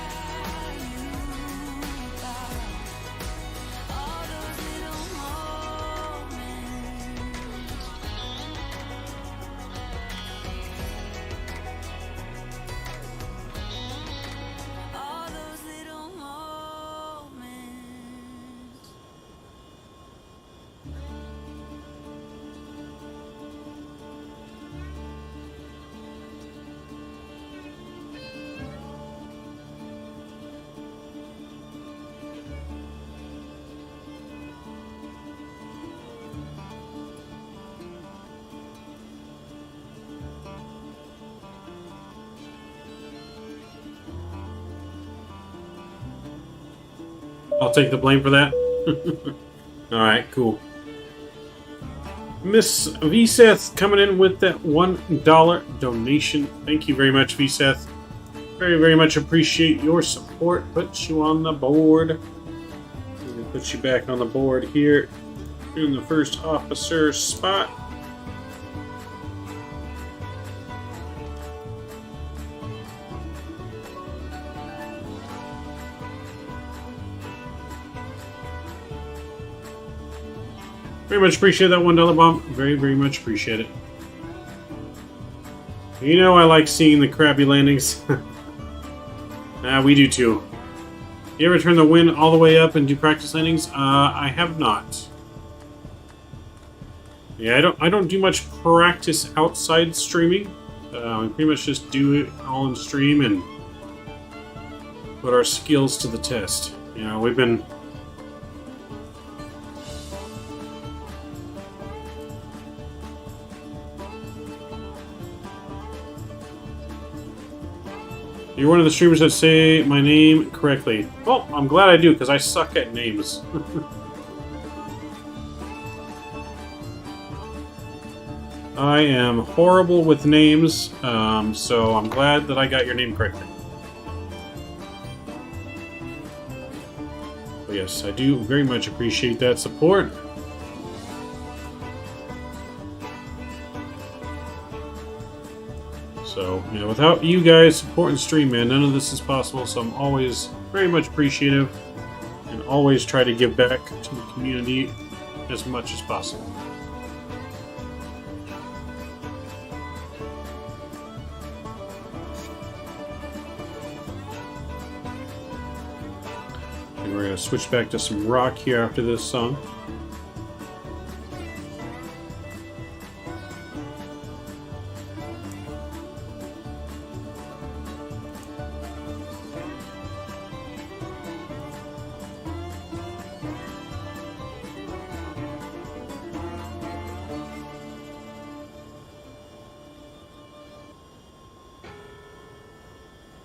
I'll take the blame for that. Alright, cool. Miss VSeth coming in with that $1 donation. Thank you very much, VSeth. Very, very much appreciate your support. Put you on the board. Put you back on the board here in the first officer spot. Very much appreciate that $1 bump. Very, very much appreciate it. You know I like seeing the crappy landings. We do too. You ever turn the wind all the way up and do practice landings? I have not. Yeah, I don't do much practice outside streaming. We pretty much just do it all in stream and put our skills to the test. You know, we've been... You're one of the streamers that say my name correctly. Well, I'm glad I do, because I suck at names. I am horrible with names, so I'm glad that I got your name correctly. But yes, I do very much appreciate that support. So, you know, without you guys supporting Stream, man, none of this is possible, so I'm always very much appreciative and always try to give back to the community as much as possible. And we're going to switch back to some rock here after this song.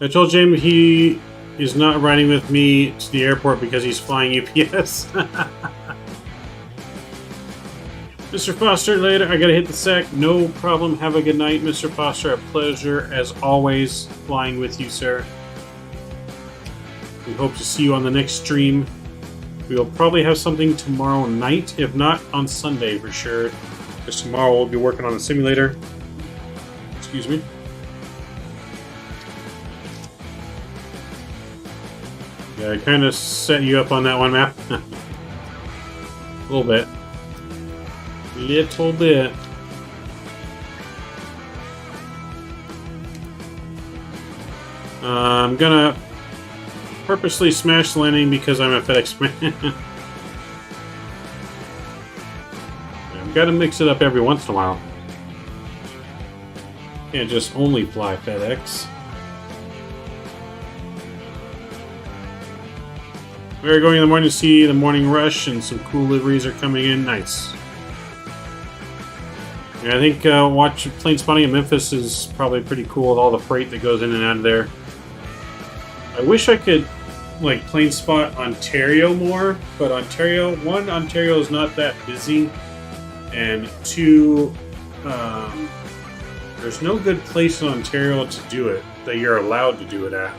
I told Jim he is not riding with me to the airport because he's flying UPS. Mr. Foster, later. I gotta hit the sack. No problem. Have a good night, Mr. Foster. A pleasure, as always, flying with you, sir. We hope to see you on the next stream. We will probably have something tomorrow night, if not on Sunday for sure. Because tomorrow we'll be working on a simulator. Excuse me. Yeah, I kind of set you up on that one, map. A little bit. Little bit. I'm gonna purposely smash the landing because I'm a FedEx man. I've got to mix it up every once in a while. Can't just only fly FedEx. We're going in the morning to see the morning rush, and some cool liveries are coming in. Nice. Yeah, I think watch plane spotting in Memphis is probably pretty cool with all the freight that goes in and out of there. I wish I could like plane spot Ontario more, but Ontario is not that busy, and two, there's no good place in Ontario to do it that you're allowed to do it at.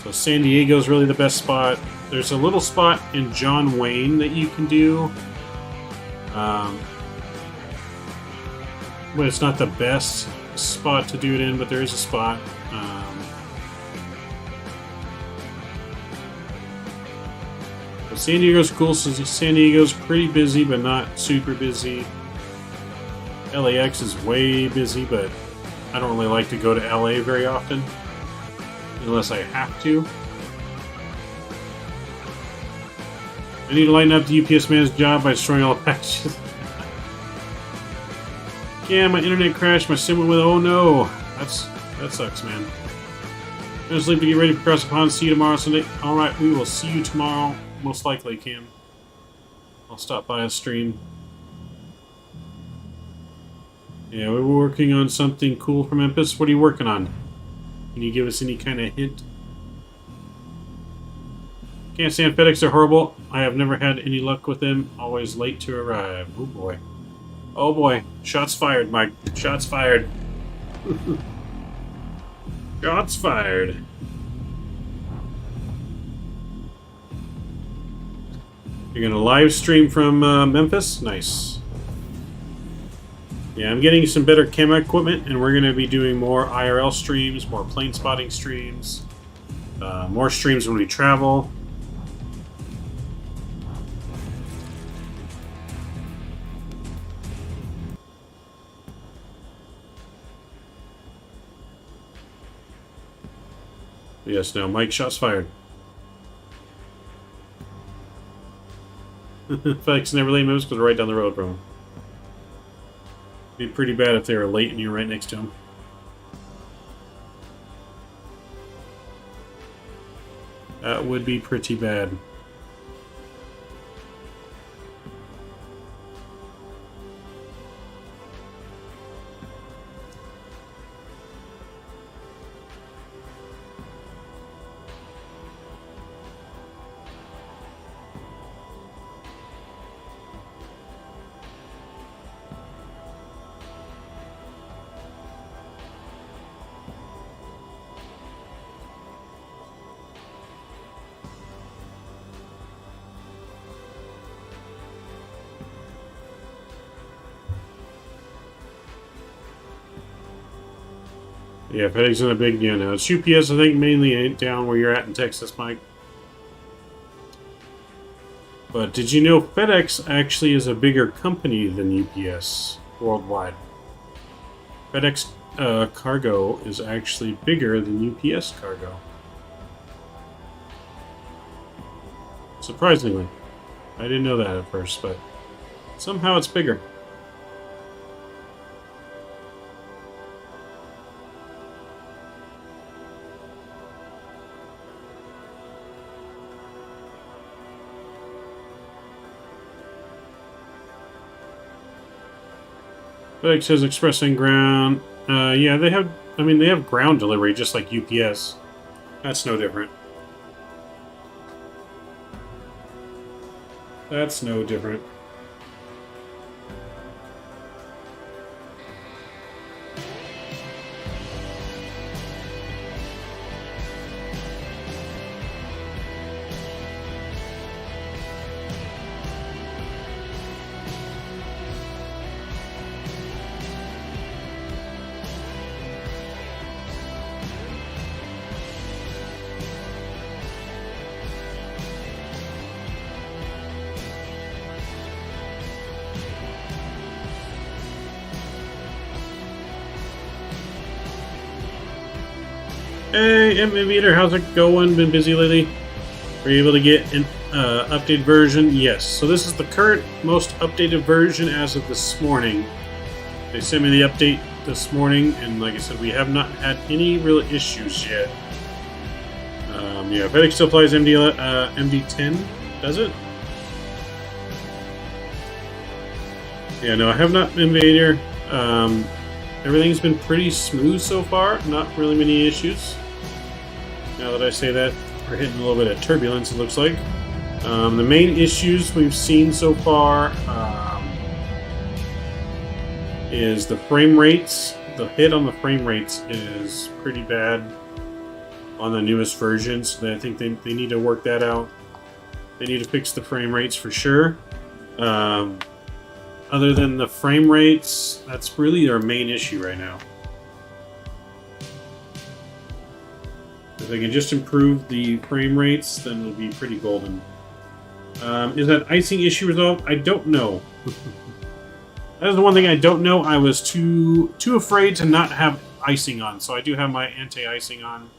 So San Diego is really the best spot. There's a little spot in John Wayne that you can do. But it's not the best spot to do it in, but there is a spot. But San Diego's cool, so San Diego's pretty busy, but not super busy. LAX is way busy, but I don't really like to go to LA very often. Unless I have to. I need to lighten up the UPS man's job by destroying all the packages. Yeah, my internet crashed, my sim went with, oh no. That sucks, man. I'm gonna sleep to get ready for across the pond. See you tomorrow, Sunday. Alright, we will see you tomorrow. Most likely, Cam. I'll stop by a stream. Yeah, we were working on something cool for Memphis. What are you working on? Can you give us any kind of hint? Can't stand FedEx, they're horrible. I have never had any luck with them. Always late to arrive. Oh boy. Oh boy. Shots fired, Mike. Shots fired. Shots fired. You're gonna live stream from Memphis? Nice. Yeah, I'm getting some better camera equipment, and we're gonna be doing more IRL streams, more plane spotting streams, more streams when we travel. Yes, no, Mike, shots fired. FedEx never late moves because we're right down the road from them. Be pretty bad if they were late and you're right next to them. That would be pretty bad. Yeah, FedEx is in a big deal now. It's UPS, I think, mainly down where you're at in Texas, Mike. But did you know FedEx actually is a bigger company than UPS worldwide? FedEx cargo is actually bigger than UPS cargo. Surprisingly. I didn't know that at first, but somehow it's bigger. FedEx says express and ground. Yeah, they have. I mean, they have ground delivery just like UPS. That's no different. That's no different. Hey, MD-11, how's it going? Been busy lately? Were you able to get an updated version? Yes. So this is the current, most updated version as of this morning. They sent me the update this morning, and like I said, we have not had any real issues yet. Yeah, FedEx still applies MD-10, does it? Yeah, no, I have not been Vader. Everything's been pretty smooth so far, not really many issues. Now that I say that, we're hitting a little bit of turbulence, it looks like. The main issues we've seen so far is the frame rates. The hit on the frame rates is pretty bad on the newest version, so I think they need to work that out. They need to fix the frame rates for sure. Other than the frame rates, that's really their main issue right now. If they can just improve the frame rates, then it'll be pretty golden. Is that icing issue resolved? I don't know. That is the one thing I don't know. I was too afraid to not have icing on, so I do have my anti-icing on.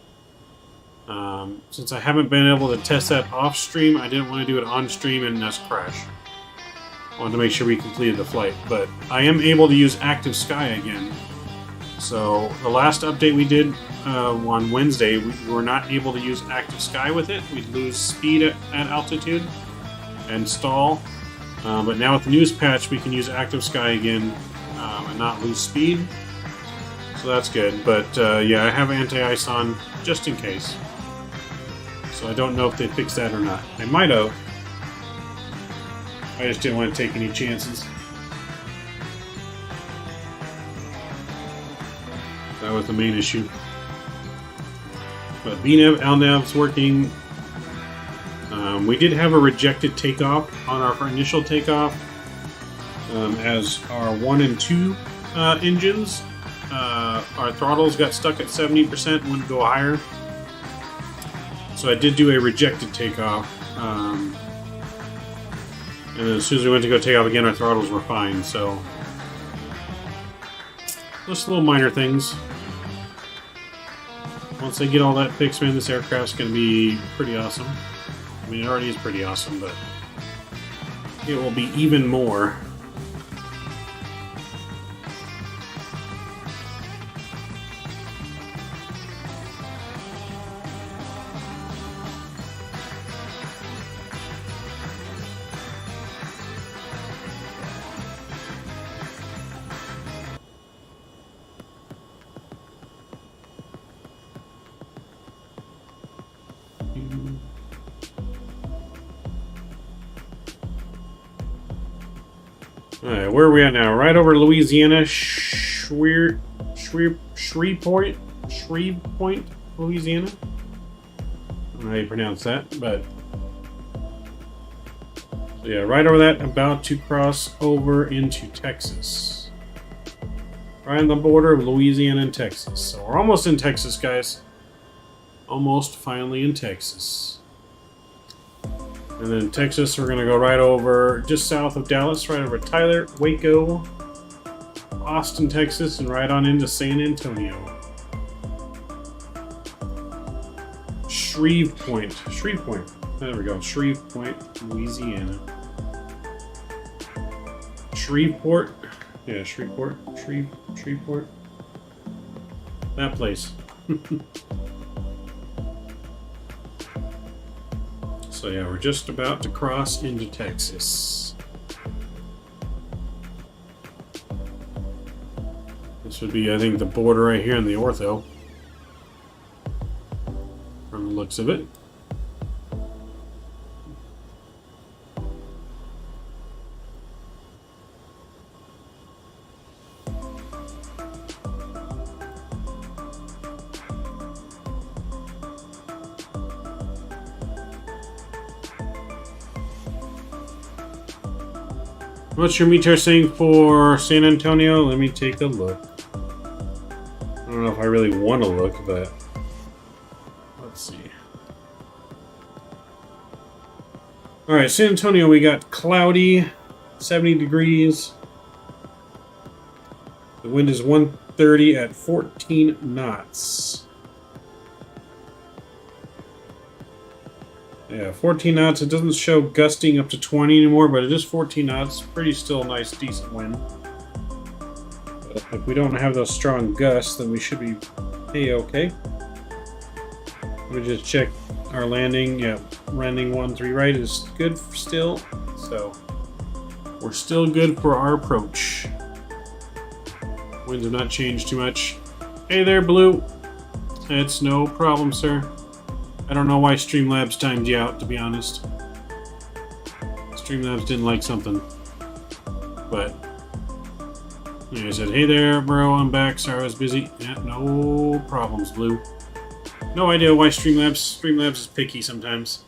Since I haven't been able to test that off stream, I didn't want to do it on stream and us crash. I wanted to make sure we completed the flight, but I am able to use Active Sky again. So the last update we did on Wednesday, we were not able to use Active Sky with it. We'd lose speed at altitude and stall. But now with the newest patch, we can use Active Sky again and not lose speed. So that's good. But yeah, I have anti-ice on just in case. So I don't know if they fixed that or not. They might have. I just didn't want to take any chances. That was the main issue. But VNAV, LNAV's working. We did have a rejected takeoff on our initial takeoff, as our 1 and 2 engines. Our throttles got stuck at 70% and wouldn't go higher. So I did do a rejected takeoff. And then as soon as we went to go take off again, our throttles were fine. So just little minor things. Once they get all that fixed, man, this aircraft's going to be pretty awesome. I mean, it already is pretty awesome, but it will be even more. Alright, where are we at now? Right over Louisiana, Shreveport, Louisiana. I don't know how you pronounce that, but so yeah, right over that, about to cross over into Texas. Right on the border of Louisiana and Texas. So we're almost in Texas, guys. Almost finally in Texas. And then Texas, we're going to go right over just south of Dallas, right over Tyler, Waco, Austin, Texas, and right on into San Antonio. Shreveport. There we go. Shreveport, Louisiana. Shreveport. Yeah, Shreveport. Shreveport. That place. So yeah, we're just about to cross into Texas. This would be, I think, the border right here in the ortho. From the looks of it. What's your meter saying for San Antonio? Let me take a look. I don't know if I really want to look, but let's see. Alright, San Antonio, we got cloudy, 70 degrees. The wind is 130 at 14 knots. Yeah, 14 knots. It doesn't show gusting up to 20 anymore, but it is 14 knots. Pretty still nice, decent wind. But if we don't have those strong gusts, then we should be A-okay. Let me just check our landing. Yeah, landing 1-3 right is good still. So we're still good for our approach. Winds have not changed too much. Hey there, Blue. It's no problem, sir. I don't know why Streamlabs timed you out, to be honest. Streamlabs didn't like something. But yeah, I said, hey there, bro, I'm back. Sorry I was busy. Yeah, no problems, Blue. No idea why Streamlabs is picky sometimes.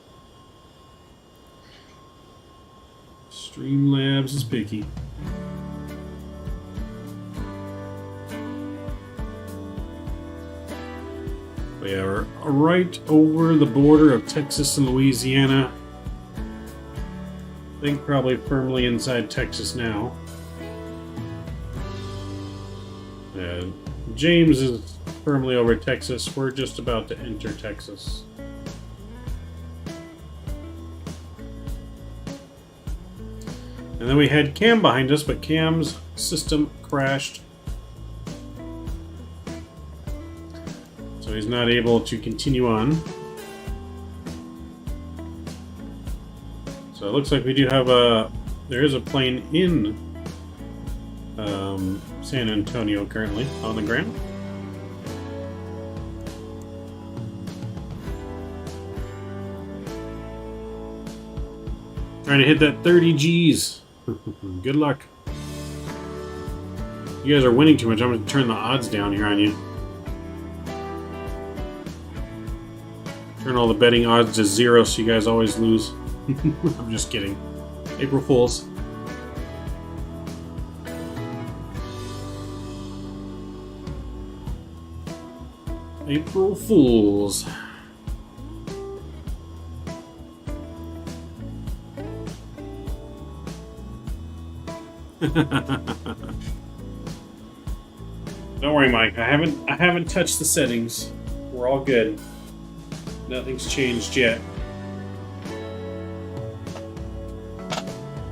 Streamlabs is picky. But yeah, we're right over the border of Texas and Louisiana. I think probably firmly inside Texas now. And James is firmly over Texas. We're just about to enter Texas. And then we had Cam behind us, but Cam's system crashed. So he's not able to continue on. So it looks like we do have there is a plane in San Antonio currently on the ground. Trying to hit that 30 G's. Good luck. You guys are winning too much. I'm going to turn the odds down here on you. Turn all the betting odds to 0 so you guys always lose. I'm just kidding. April Fools. April Fools. Don't worry, Mike. I haven't touched the settings. We're all good. Nothing's changed yet.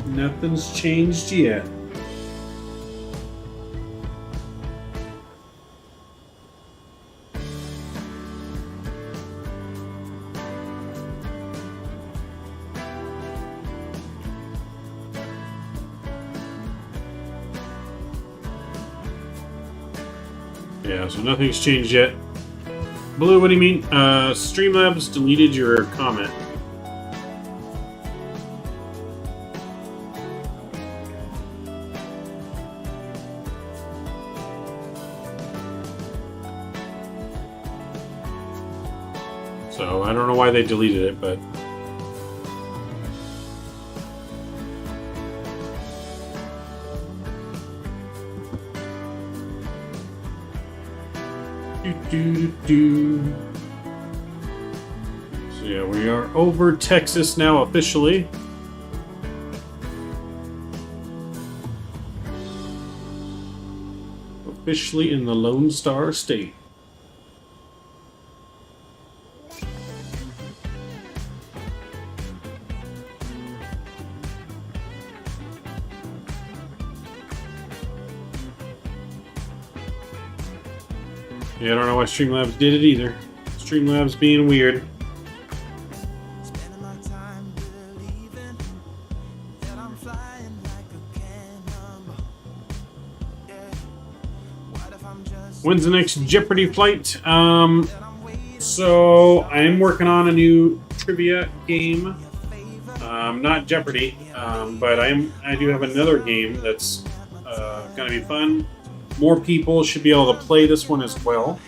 Nothing's changed yet. Yeah, so nothing's changed yet. Blue, what do you mean? Streamlabs deleted your comment. So, I don't know why they deleted it, but... So yeah, we are over Texas now officially. Officially in the Lone Star State. Yeah, I don't know why Streamlabs did it either. Streamlabs being weird. When's the next Jeopardy flight? So I am working on a new trivia game. Not Jeopardy, but I do have another game that's gonna be fun. More people should be able to play this one as well.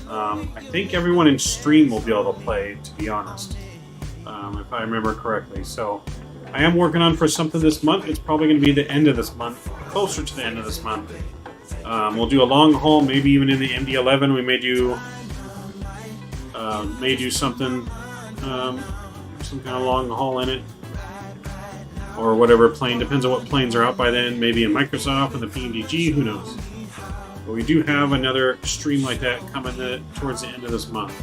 I think everyone in stream will be able to play, to be honest, if I remember correctly. So I am working on for something this month. It's probably going to be the end of this month, closer to the end of this month. We'll do a long haul, maybe even in the MD-11. We may do something, some kind of long haul in it, or whatever plane. Depends on what planes are out by then. Maybe in Microsoft and the PMDG. Who knows? But we do have another stream like that coming towards the end of this month.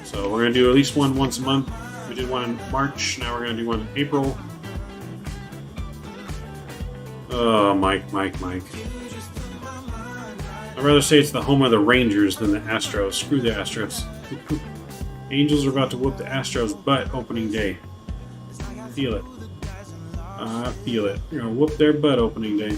So we're going to do at least one once a month. We did one in March, now we're going to do one in April. Oh, Mike. I'd rather say it's the home of the Rangers than the Astros. Screw the Astros. Angels are about to whoop the Astros' butt opening day. Feel it. I feel it. You're going to whoop their butt opening day.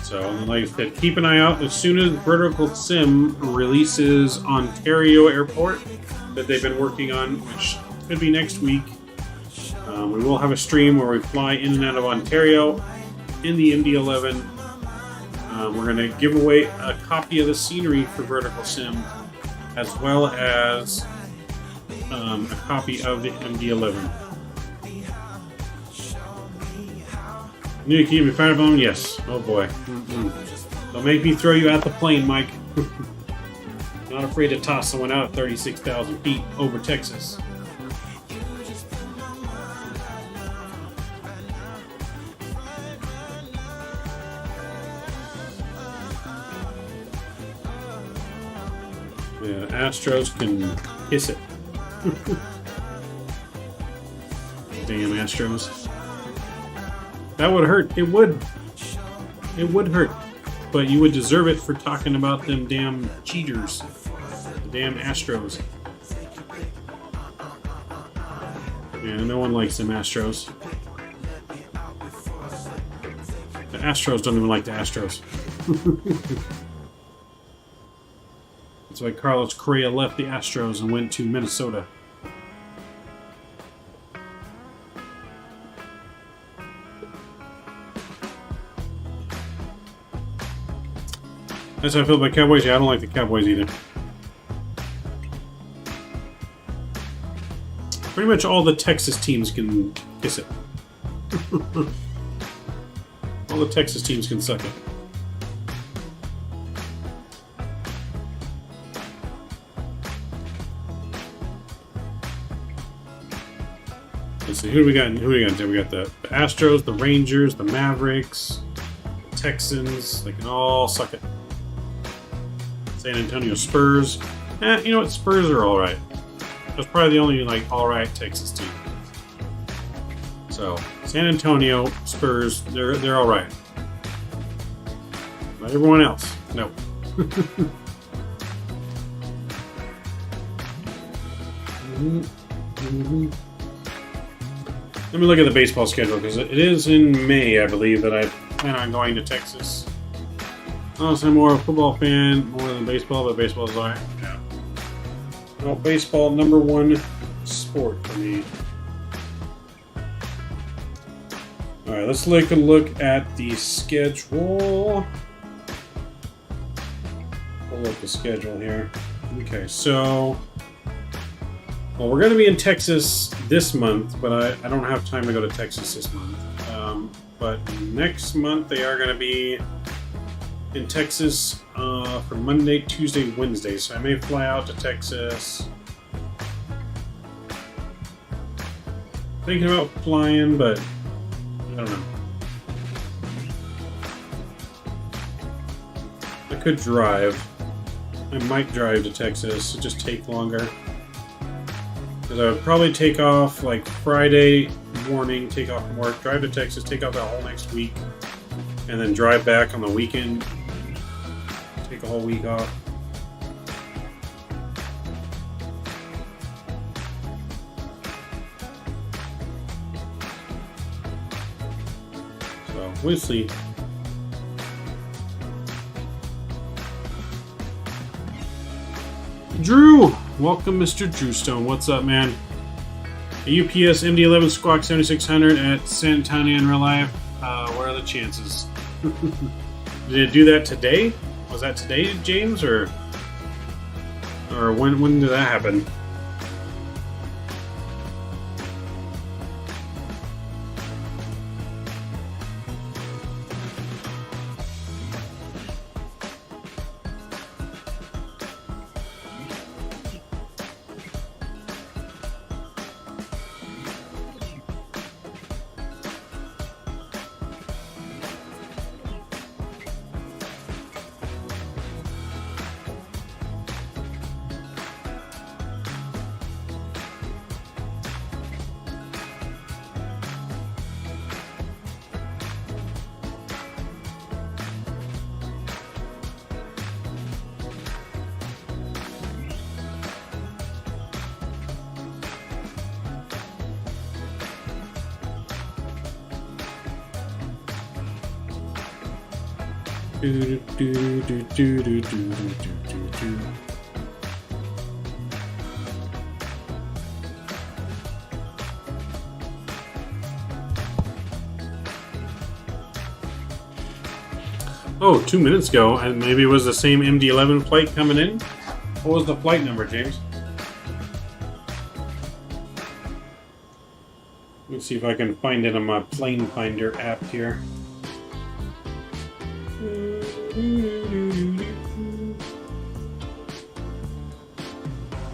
So, like I said, keep an eye out. As soon as Vertical Sim releases Ontario Airport that they've been working on, which could be next week, we will have a stream where we fly in and out of Ontario in the MD-11. We're going to give away a copy of the scenery for Vertical Sim, as well as a copy of the MD-11. Need to keep me firebone? Yes. Oh boy. Don't make me throw you out the plane, Mike. Not afraid to toss someone out at 36,000 feet over Texas. Yeah, Astros can kiss it. Damn Astros. That would hurt. It would. It would hurt. But you would deserve it for talking about them damn cheaters. The damn Astros. Yeah, no one likes them Astros. The Astros don't even like the Astros. That's why Carlos Correa left the Astros and went to Minnesota. That's how I feel about Cowboys. Yeah, I don't like the Cowboys either. Pretty much all the Texas teams can kiss it. All the Texas teams can suck it. Let's see, who do we got? Who do we got? We got the Astros, the Rangers, the Mavericks, the Texans. They can all suck it. San Antonio Spurs. You know what? Spurs are all right. That's probably the only like all right Texas team. So San Antonio Spurs, they're all right. Not everyone else. No. Let me look at the baseball schedule because it is in May, I believe, that I plan on going to Texas. Honestly, I'm more of a football fan more than baseball, but baseball is alright. Yeah. Well, baseball, number one sport for me. Alright, let's take a look at the schedule. Pull up the schedule here. Okay, so... Well, we're going to be in Texas this month, but I don't have time to go to Texas this month. But next month they are going to be in Texas for Monday, Tuesday, Wednesday. So I may fly out to Texas. Thinking about flying, but I don't know. I could drive. I might drive to Texas. It'd just take longer. Because I would probably take off like Friday morning, take off from work, drive to Texas, take off that whole next week, and then drive back on the weekend. Take a whole week off. So we'll see. Drew! Welcome, Mr. Drewstone. What's up, man? A UPS MD-11 Squawk 7600 at San Antonio in real life. What are the chances? Did it do that today? Was that today, James, or when did that happen? Oh, 2 minutes ago, and maybe it was the same MD-11 flight coming in? What was the flight number, James? Let's see if I can find it on my Plane Finder app here.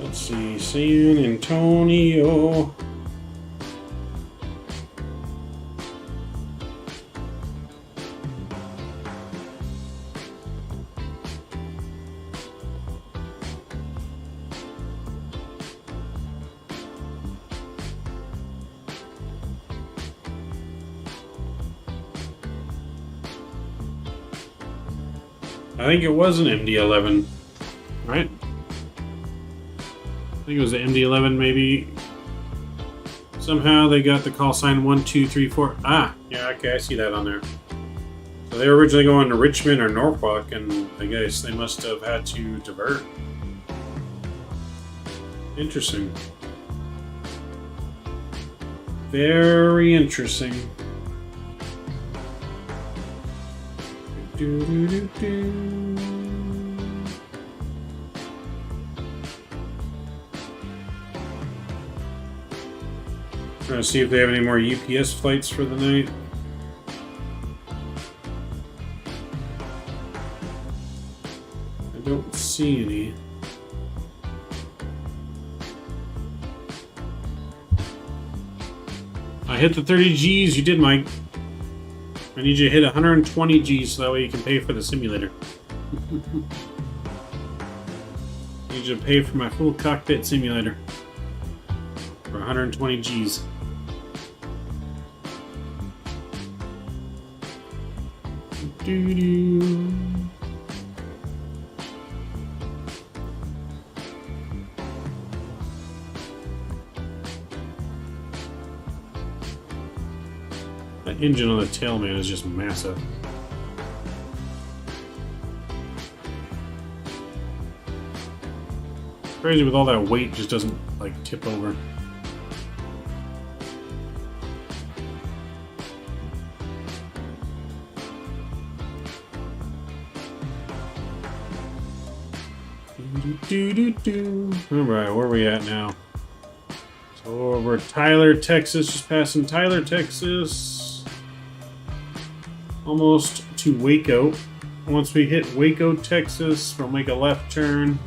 Let's see, San Antonio. I think it was an MD-11, right? I think it was an MD-11, maybe. Somehow they got the call sign 1234. Ah, yeah, okay, I see that on there. So they were originally going to Richmond or Norfolk, and I guess they must have had to divert. Interesting. Very interesting. Trying to see if they have any more UPS flights for the night. I don't see any. I hit the 30 G's. You did, Mike. I need you to hit 120 G's so that way you can pay for the simulator. I need you to pay for my full cockpit simulator for 120 G's. Doo-doo. That engine on the tail, man, is just massive. Crazy with all that weight, just doesn't like tip over. Alright, where are we at now? So we're Tyler, Texas, just passing Tyler, Texas. Almost to Waco. Once we hit Waco, Texas, we'll make a left turn.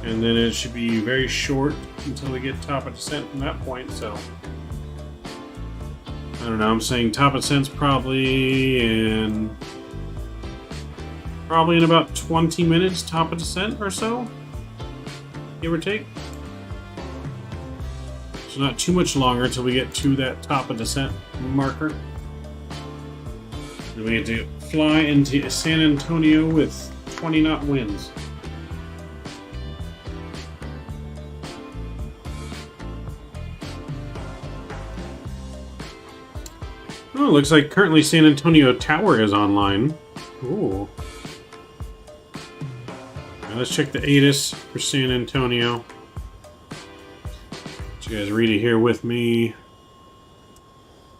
And then it should be very short until we get top of descent from that point, so. I don't know, I'm saying top of descent's probably in about 20 minutes, top of descent or so. Give or take. So not too much longer until we get to that top of descent marker. And we have to fly into San Antonio with 20 knot winds. Oh, looks like currently San Antonio Tower is online. Ooh. Now let's check the ATIS for San Antonio. Let you guys read it here with me.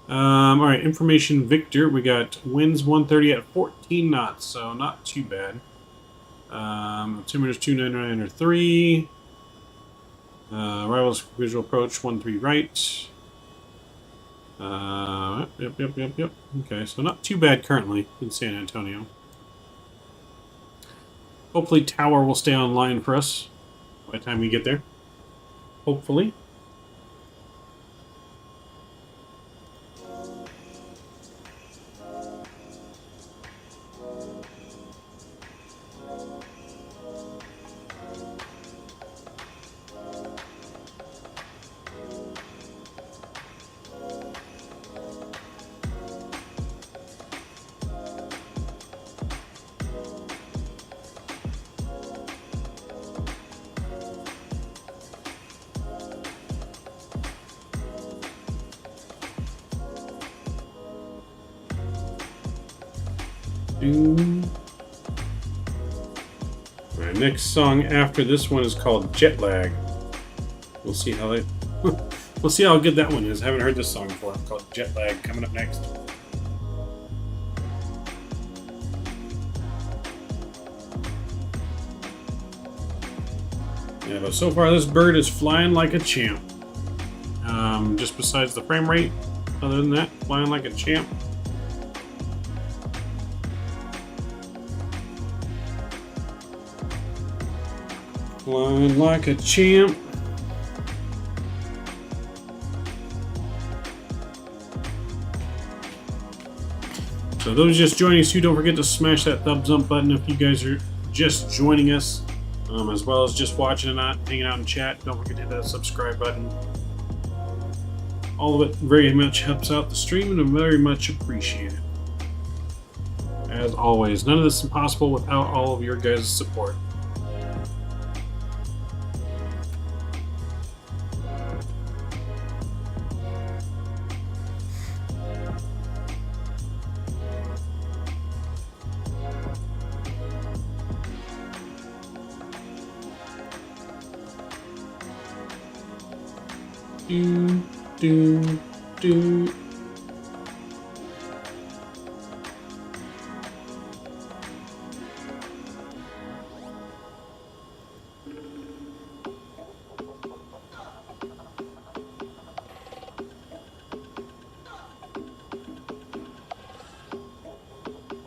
Alright, information Victor. We got winds 130 at 14 knots, so not too bad. Altimeter's 299 arrivals visual approach 13 right. Yep. Okay, so not too bad currently in San Antonio. Hopefully Tower will stay online for us by the time we get there. Hopefully. Alright, next song after this one is called Jet Lag. We'll see how that we'll see how good that one is. I haven't heard this song before. It's called Jet Lag, coming up next. Yeah, but so far this bird is flying like a champ. Just besides the frame rate, other than that, flying like a champ. Flying like a champ. So those just joining us, don't forget to smash that thumbs up button if you guys are just joining us, as well as just watching and not hanging out in chat. Don't forget to hit that subscribe button. All of it very much helps out the stream and I'm very much appreciated. As always, none of this is possible without all of your guys' support. Do.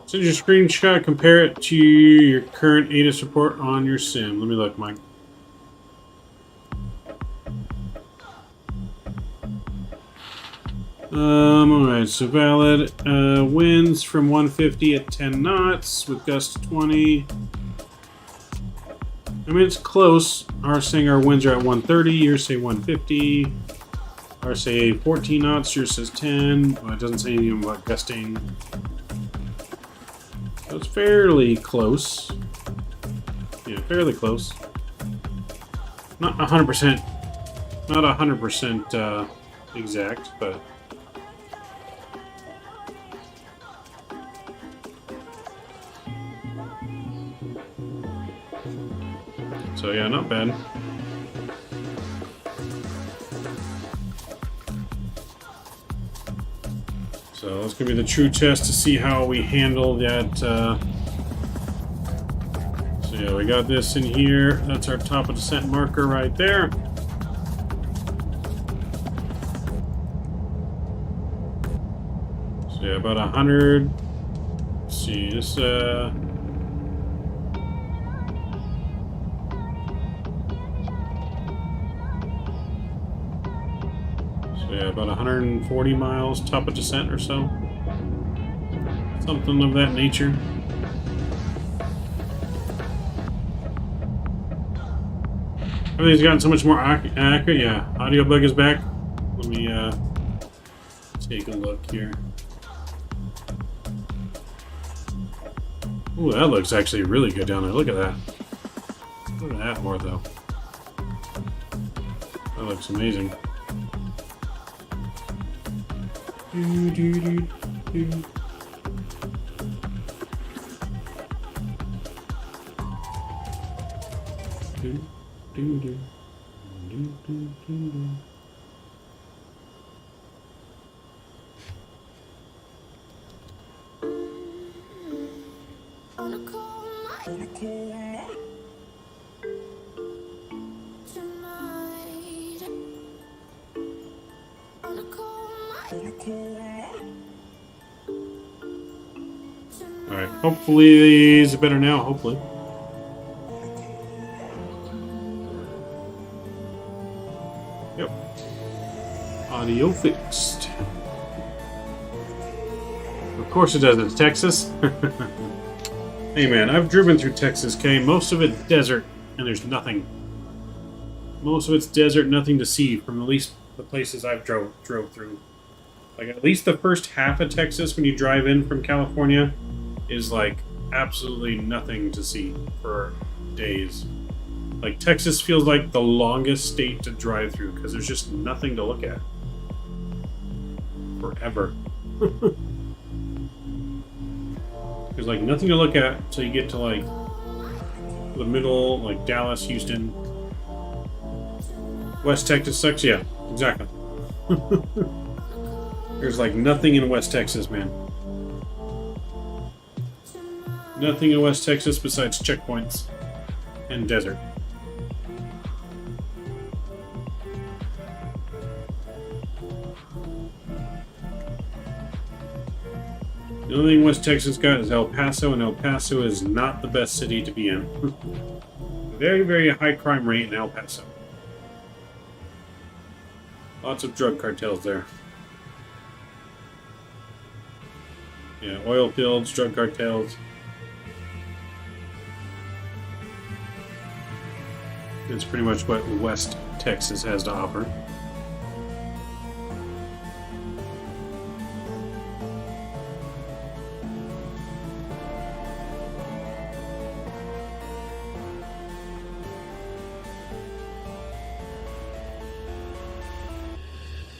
Send your screenshot, compare it to your current ATIS report on your sim. Let me look, Mike. Alright, so valid. Winds from 150 at 10 knots with gusts 20. I mean, it's close. Ours saying our winds are at 130, yours say 150. Ours say 14 knots, yours says 10. Well, it doesn't say anything about gusting. So it's fairly close. Yeah, fairly close. Not 100%. Not 100% exact, but. So yeah, not bad. So it's gonna be the true test to see how we handle that. So yeah, we got this in here. That's our top of descent marker right there. So yeah, about 100. Let's see this. Yeah, about 140 miles top of descent or so. Something of that nature. Everything's gotten so much more accurate. Yeah, audio bug is back. Let me take a look here. Ooh, that looks actually really good down there. Look at that. Look at that more though. That looks amazing. Alright, hopefully these are better now, hopefully. Yep. Audio fixed. Of course it does, it's Texas. Hey man, I've driven through Texas, okay? Most of it's desert, and there's nothing. Most of it's desert, nothing to see from at least the places I've drove through. Like, at least the first half of Texas, when you drive in from California, is like absolutely nothing to see for days. Like, Texas feels like the longest state to drive through because there's just nothing to look at. Forever. There's like nothing to look at until you get to like the middle, like Dallas, Houston. West Texas sucks, yeah, exactly. There's like nothing in West Texas, man. Nothing in West Texas besides checkpoints and desert. The only thing West Texas got is El Paso, and El Paso is not the best city to be in. Very, very high crime rate in El Paso. Lots of drug cartels there. Yeah, oil fields, drug cartels. It's pretty much what West Texas has to offer.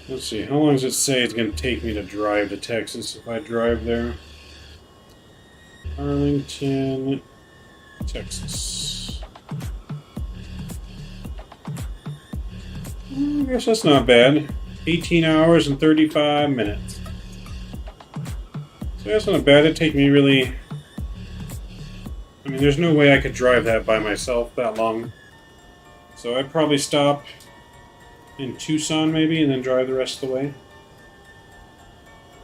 Let's see, how long does it say it's going to take me to drive to Texas if I drive there? Arlington, Texas. I guess that's not bad. 18 hours and 35 minutes. So that's not bad. It'd take me really... I mean, there's no way I could drive that by myself that long. So I'd probably stop in Tucson maybe and then drive the rest of the way.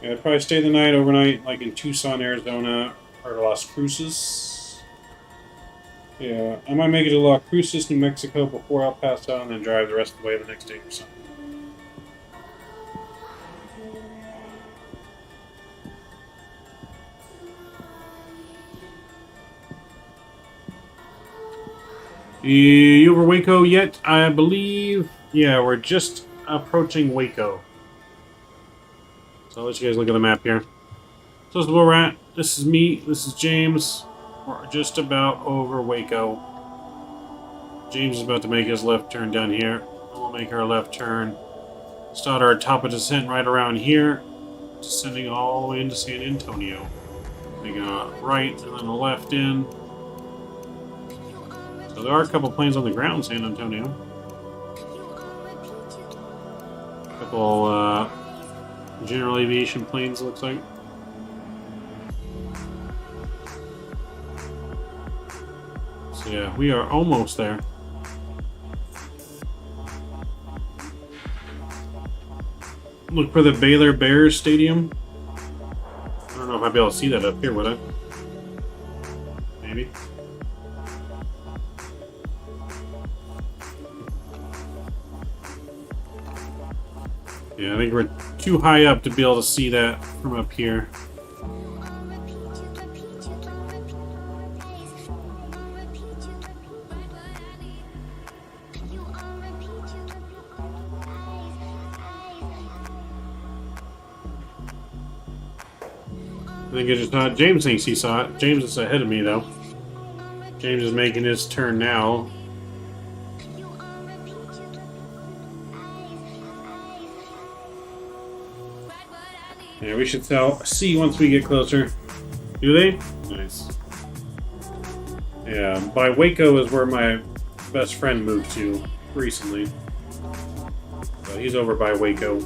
Yeah, I'd probably stay the night overnight like in Tucson, Arizona or Las Cruces. Yeah, I might make it to Las Cruces, New Mexico before El Paso and then drive the rest of the way the next day or something. You over Waco yet? I believe... Yeah, we're just approaching Waco. So I'll let you guys look at the map here. So this is where we're at. This is me. This is James. We're just about over Waco. James is about to make his left turn down here. We'll make our left turn. Start our top of descent right around here. Descending all the way into San Antonio. Making a right and then a left in. So there are a couple planes on the ground in San Antonio. A couple general aviation planes, looks like. So yeah, we are almost there. Look for the Baylor Bears Stadium. I don't know if I'd be able to see that up here, would I? Maybe. Yeah, I think we're too high up to be able to see that from up here. I think I just saw it. James thinks he saw it. James is ahead of me, though. James is making his turn now. Yeah, we should see once we get closer. Do they? Nice. Yeah, by Waco is where my best friend moved to recently. So he's over by Waco.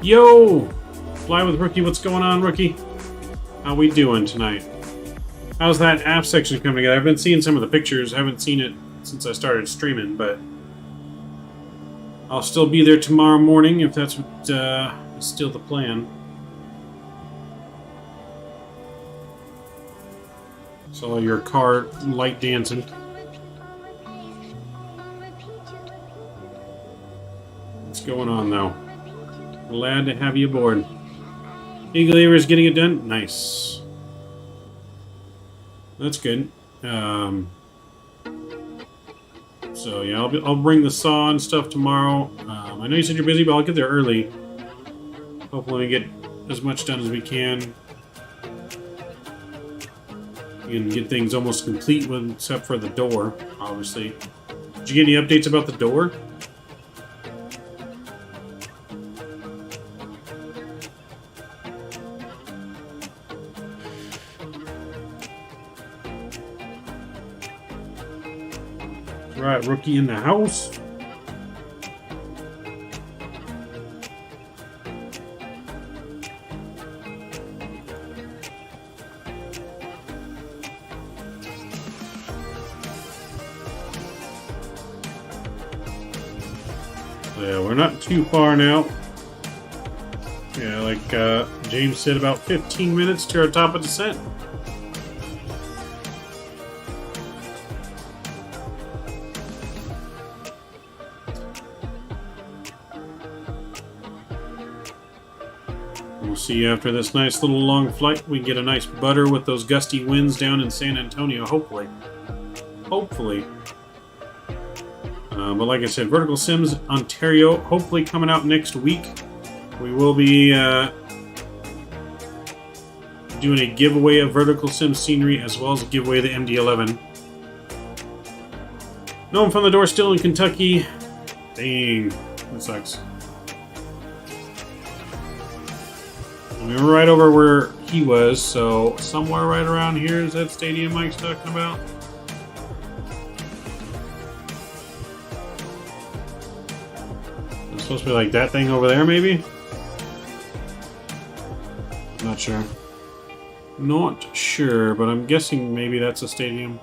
Yo! Fly with Rookie, what's going on, Rookie? How we doing tonight? How's that app section coming together? I've been seeing some of the pictures. I haven't seen it since I started streaming, but I'll still be there tomorrow morning if that's what is still the plan. So your car light dancing. What's going on though? Glad to have you aboard. Eagle Aver's getting it done? Nice. That's good. So yeah, I'll bring the saw and stuff tomorrow. I know you said you're busy, but I'll get there early. Hopefully we get as much done as we can. And get things almost complete with, except for the door, obviously. Did you get any updates about the door? Right, Rookie in the house. Yeah, we're not too far now. Yeah, like James said, about 15 minutes to our top of descent. We'll see after this nice little long flight. We get a nice butter with those gusty winds down in San Antonio, hopefully. Hopefully. But like I said, Vertical Sims Ontario, hopefully coming out next week. We will be doing a giveaway of Vertical Sim scenery as well as a giveaway of the MD-11. No, I'm from the door, still in Kentucky. Dang, that sucks. I mean, we're right over where he was, so somewhere right around here is that stadium Mike's talking about. It's supposed to be like that thing over there, maybe? Not sure. Not sure, but I'm guessing maybe that's a stadium.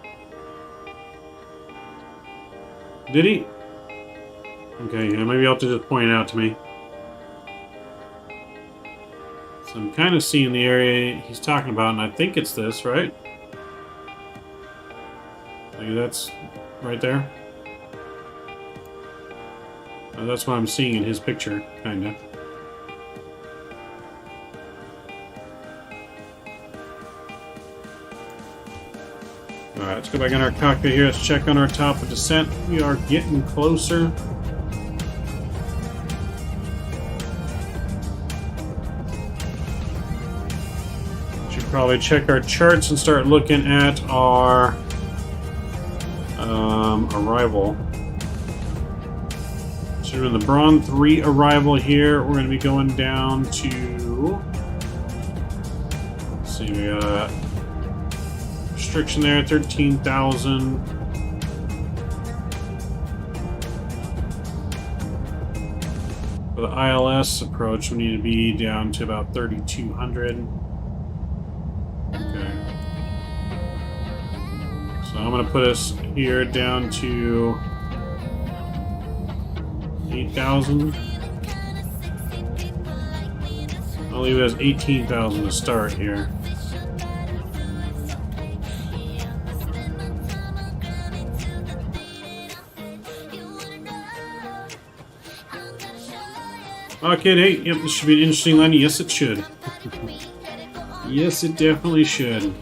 Did he? Okay, yeah, maybe I'll have to just point it out to me. So I'm kind of seeing the area he's talking about, and I think it's this, right? Like that's right there. That's what I'm seeing in his picture, kind of. Alright, let's go back in our cockpit here. Let's check on our top of descent. We are getting closer. Should probably check our charts and start looking at our arrival. So we're in the Braun 3 arrival here. We're going to be going down to... Let's see, we got a restriction there, 13,000. For the ILS approach, we need to be down to about 3,200. Okay. So I'm going to put us here down to 8,000. I'll leave it as 18,000 to start here. Okay, hey, yep, this should be an interesting landing. Yes, it should. Yes, it definitely should.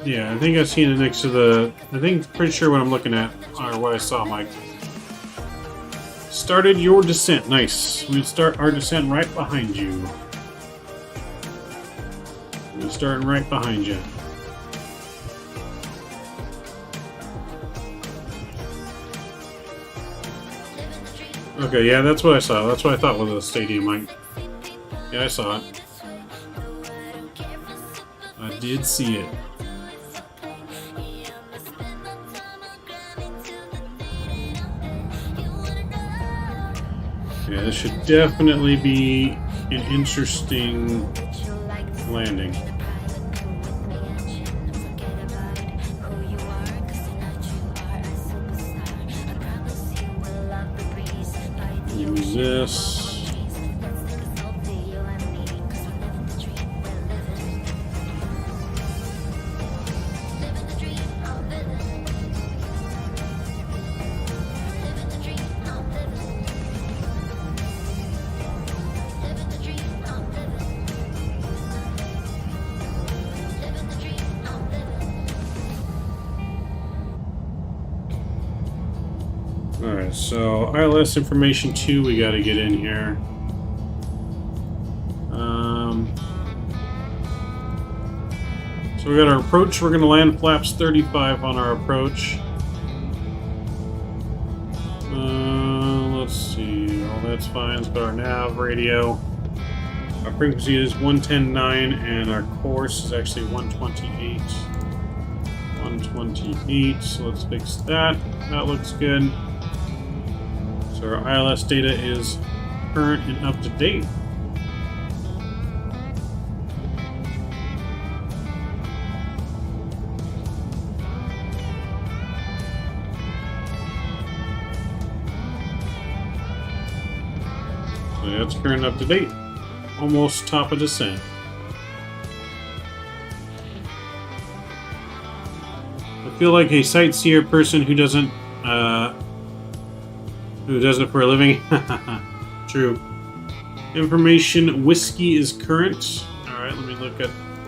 Yeah, I think I've seen it next to the... pretty sure what I'm looking at, or what I saw, Mike. Started your descent. Nice. We'll start our descent right behind you. We're starting right behind you. Okay, yeah, that's what I saw. That's what I thought was a stadium, Mike. Yeah, I saw it. I did see it. Yeah, this should definitely be an interesting landing. Use this. Alright, so ILS information 2 we gotta get in here. So we got our approach, we're gonna land flaps 35 on our approach. Let's see, all that's fine. Let's put our nav radio. Our frequency is 110.9 and our course is actually 128. 128, so let's fix that. That looks good. So our ILS data is current and up to date. So that's current up to date. Almost top of descent. I feel like a sightseer person who doesn't it for a living. True. Information whiskey is current. Alright, let me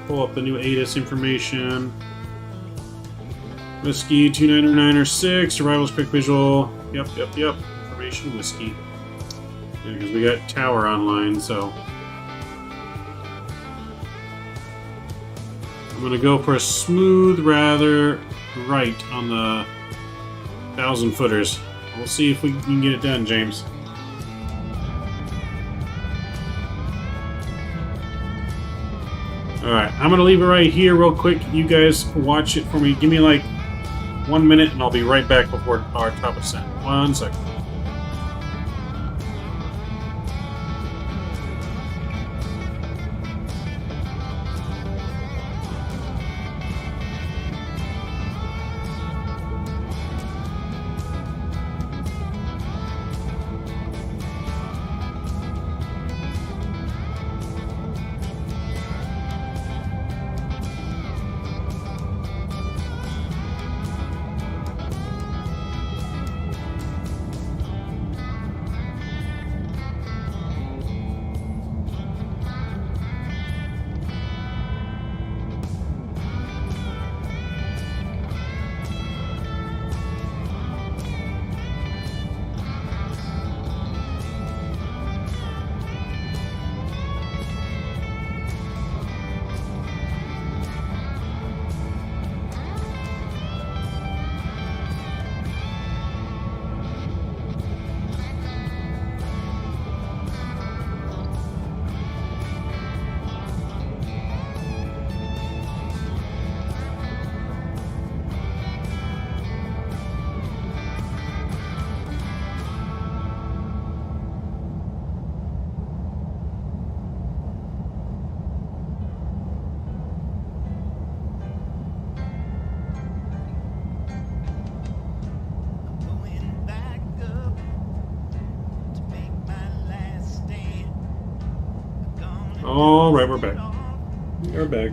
pull up the new ATIS information. Whiskey 290906, arrivals quick visual. Yep. Information whiskey. Yeah, because we got tower online, so I'm gonna go for a smooth, rather right on the 1,000 footers. We'll see if we can get it done, James. Alright, I'm gonna leave it right here real quick. You guys watch it for me. Give me like 1 minute and I'll be right back before our top ascent. 1 second. Alright, we're back. We're back.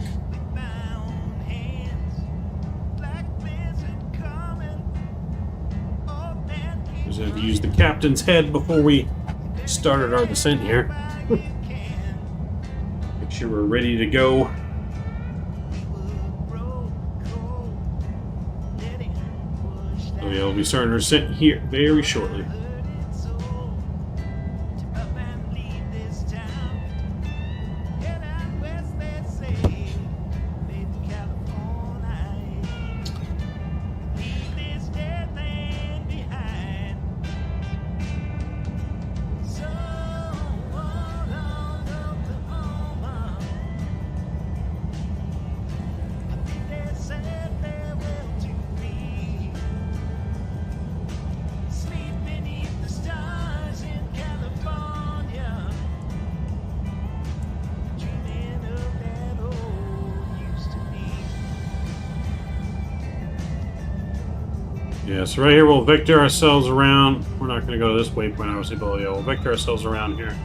Just have to use the captain's head before we started our descent here. Make sure we're ready to go. So yeah, we'll be starting our descent here very shortly. Yeah, so right here we'll vector ourselves around. We're not going to go to this waypoint, obviously, but yeah, we'll vector ourselves around here.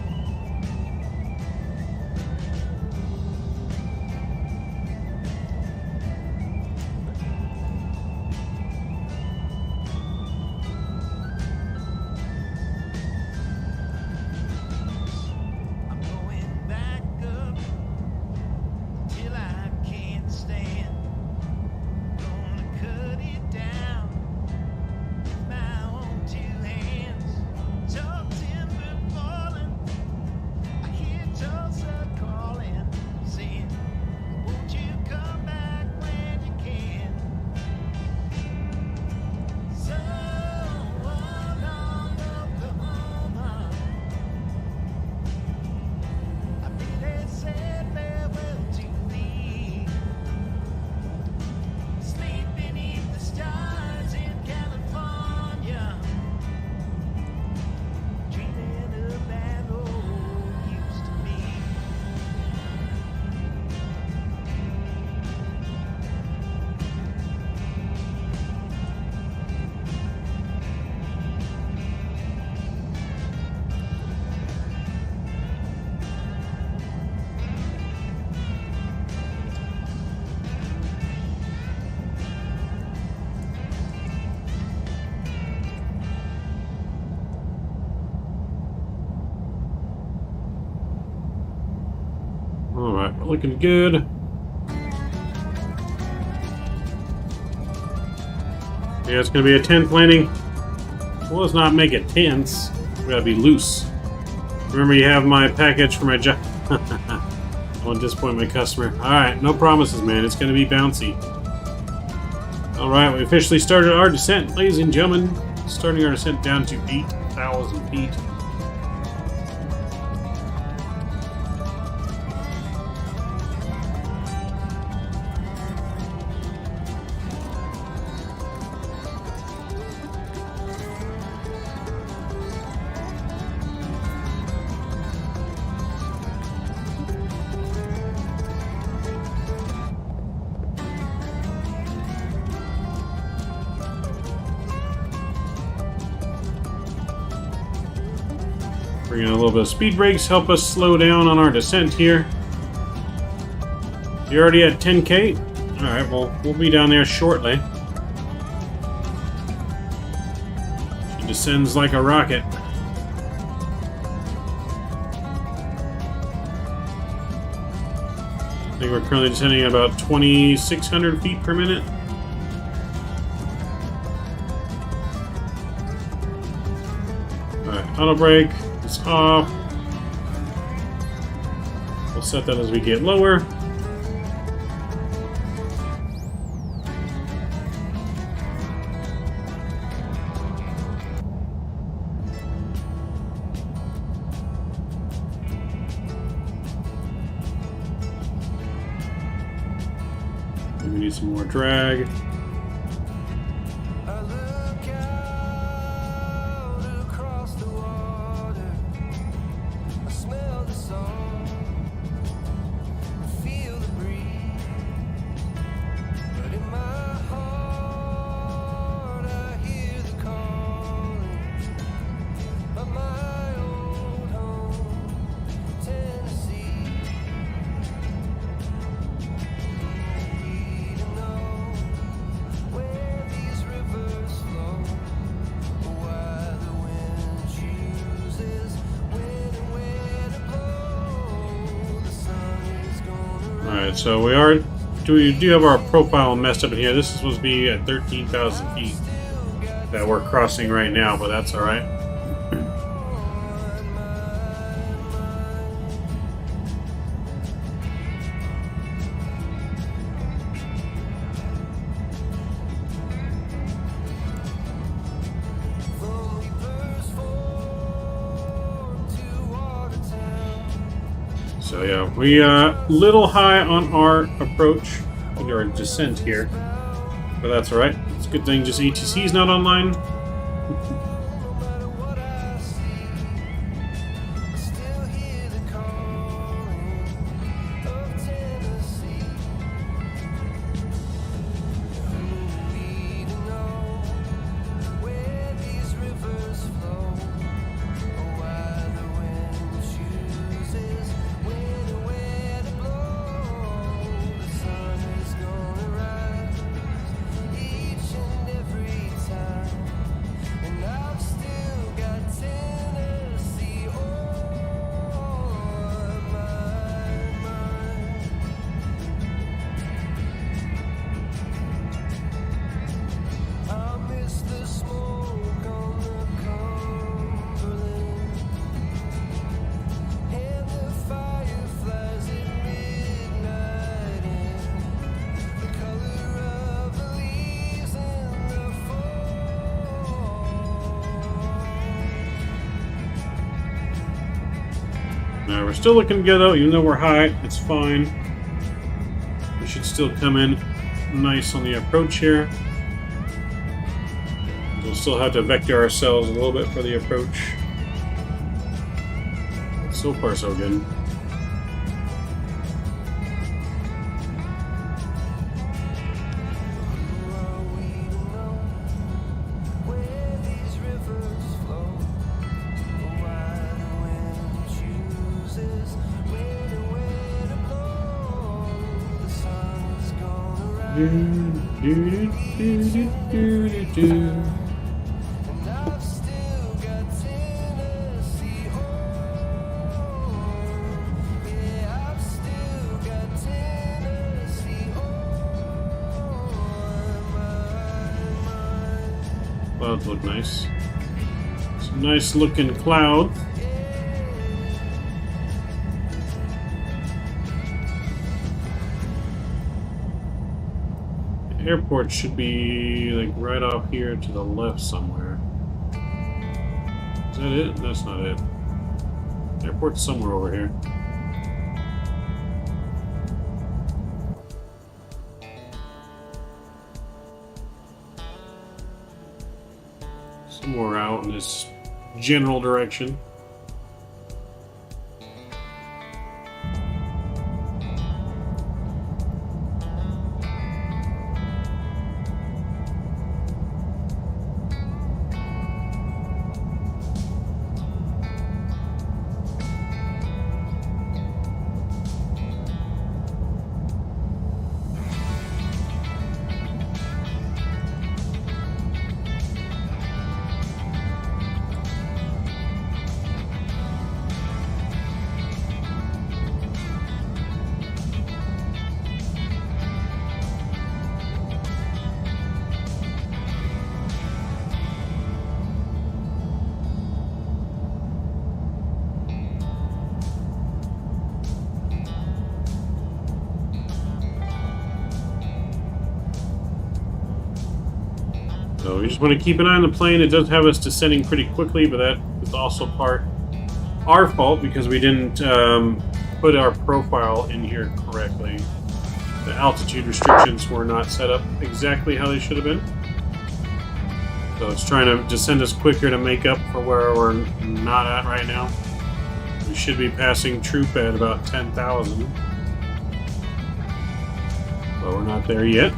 looking good. Yeah, it's going to be a tense landing. Well, let's not make it tense. We got to be loose. Remember, you have my package for my job. I won't disappoint my customer. Alright, no promises, man. It's going to be bouncy. Alright, we officially started our descent, ladies and gentlemen. Starting our descent down to 8,000 feet. Bring in a little bit of speed brakes, help us slow down on our descent here. You're already at 10K? Alright, well, we'll be down there shortly. She descends like a rocket. I think we're currently descending at about 2,600 feet per minute. Alright, auto brake. It's off. We'll set that as we get lower. We need some more drag. Alright, so we do have our profile messed up in here. This is supposed to be at 13,000 feet that we're crossing right now, but that's alright. So yeah, we little high on our approach, or descent here, but that's alright. It's a good thing just ATC is not online. Now we're still looking good though, even though we're high, it's fine. We should still come in nice on the approach here. We'll still have to vector ourselves a little bit for the approach. So far so good. Clouds look nice. Some nice looking clouds. The airport should be like right off here to the left somewhere. Is that it? That's not it. Airport's somewhere over here. Somewhere out in this general direction. So we just want to keep an eye on the plane. It does have us descending pretty quickly, but that is also part our fault because we didn't put our profile in here correctly. The altitude restrictions were not set up exactly how they should have been. So it's trying to descend us quicker to make up for where we're not at right now. We should be passing troop at about 10,000. But we're not there yet.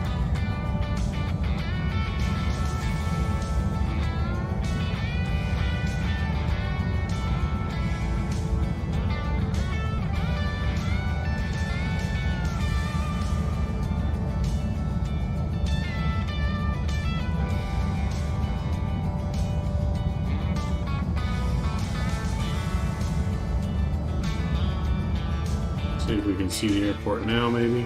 See if we can see the airport now, maybe.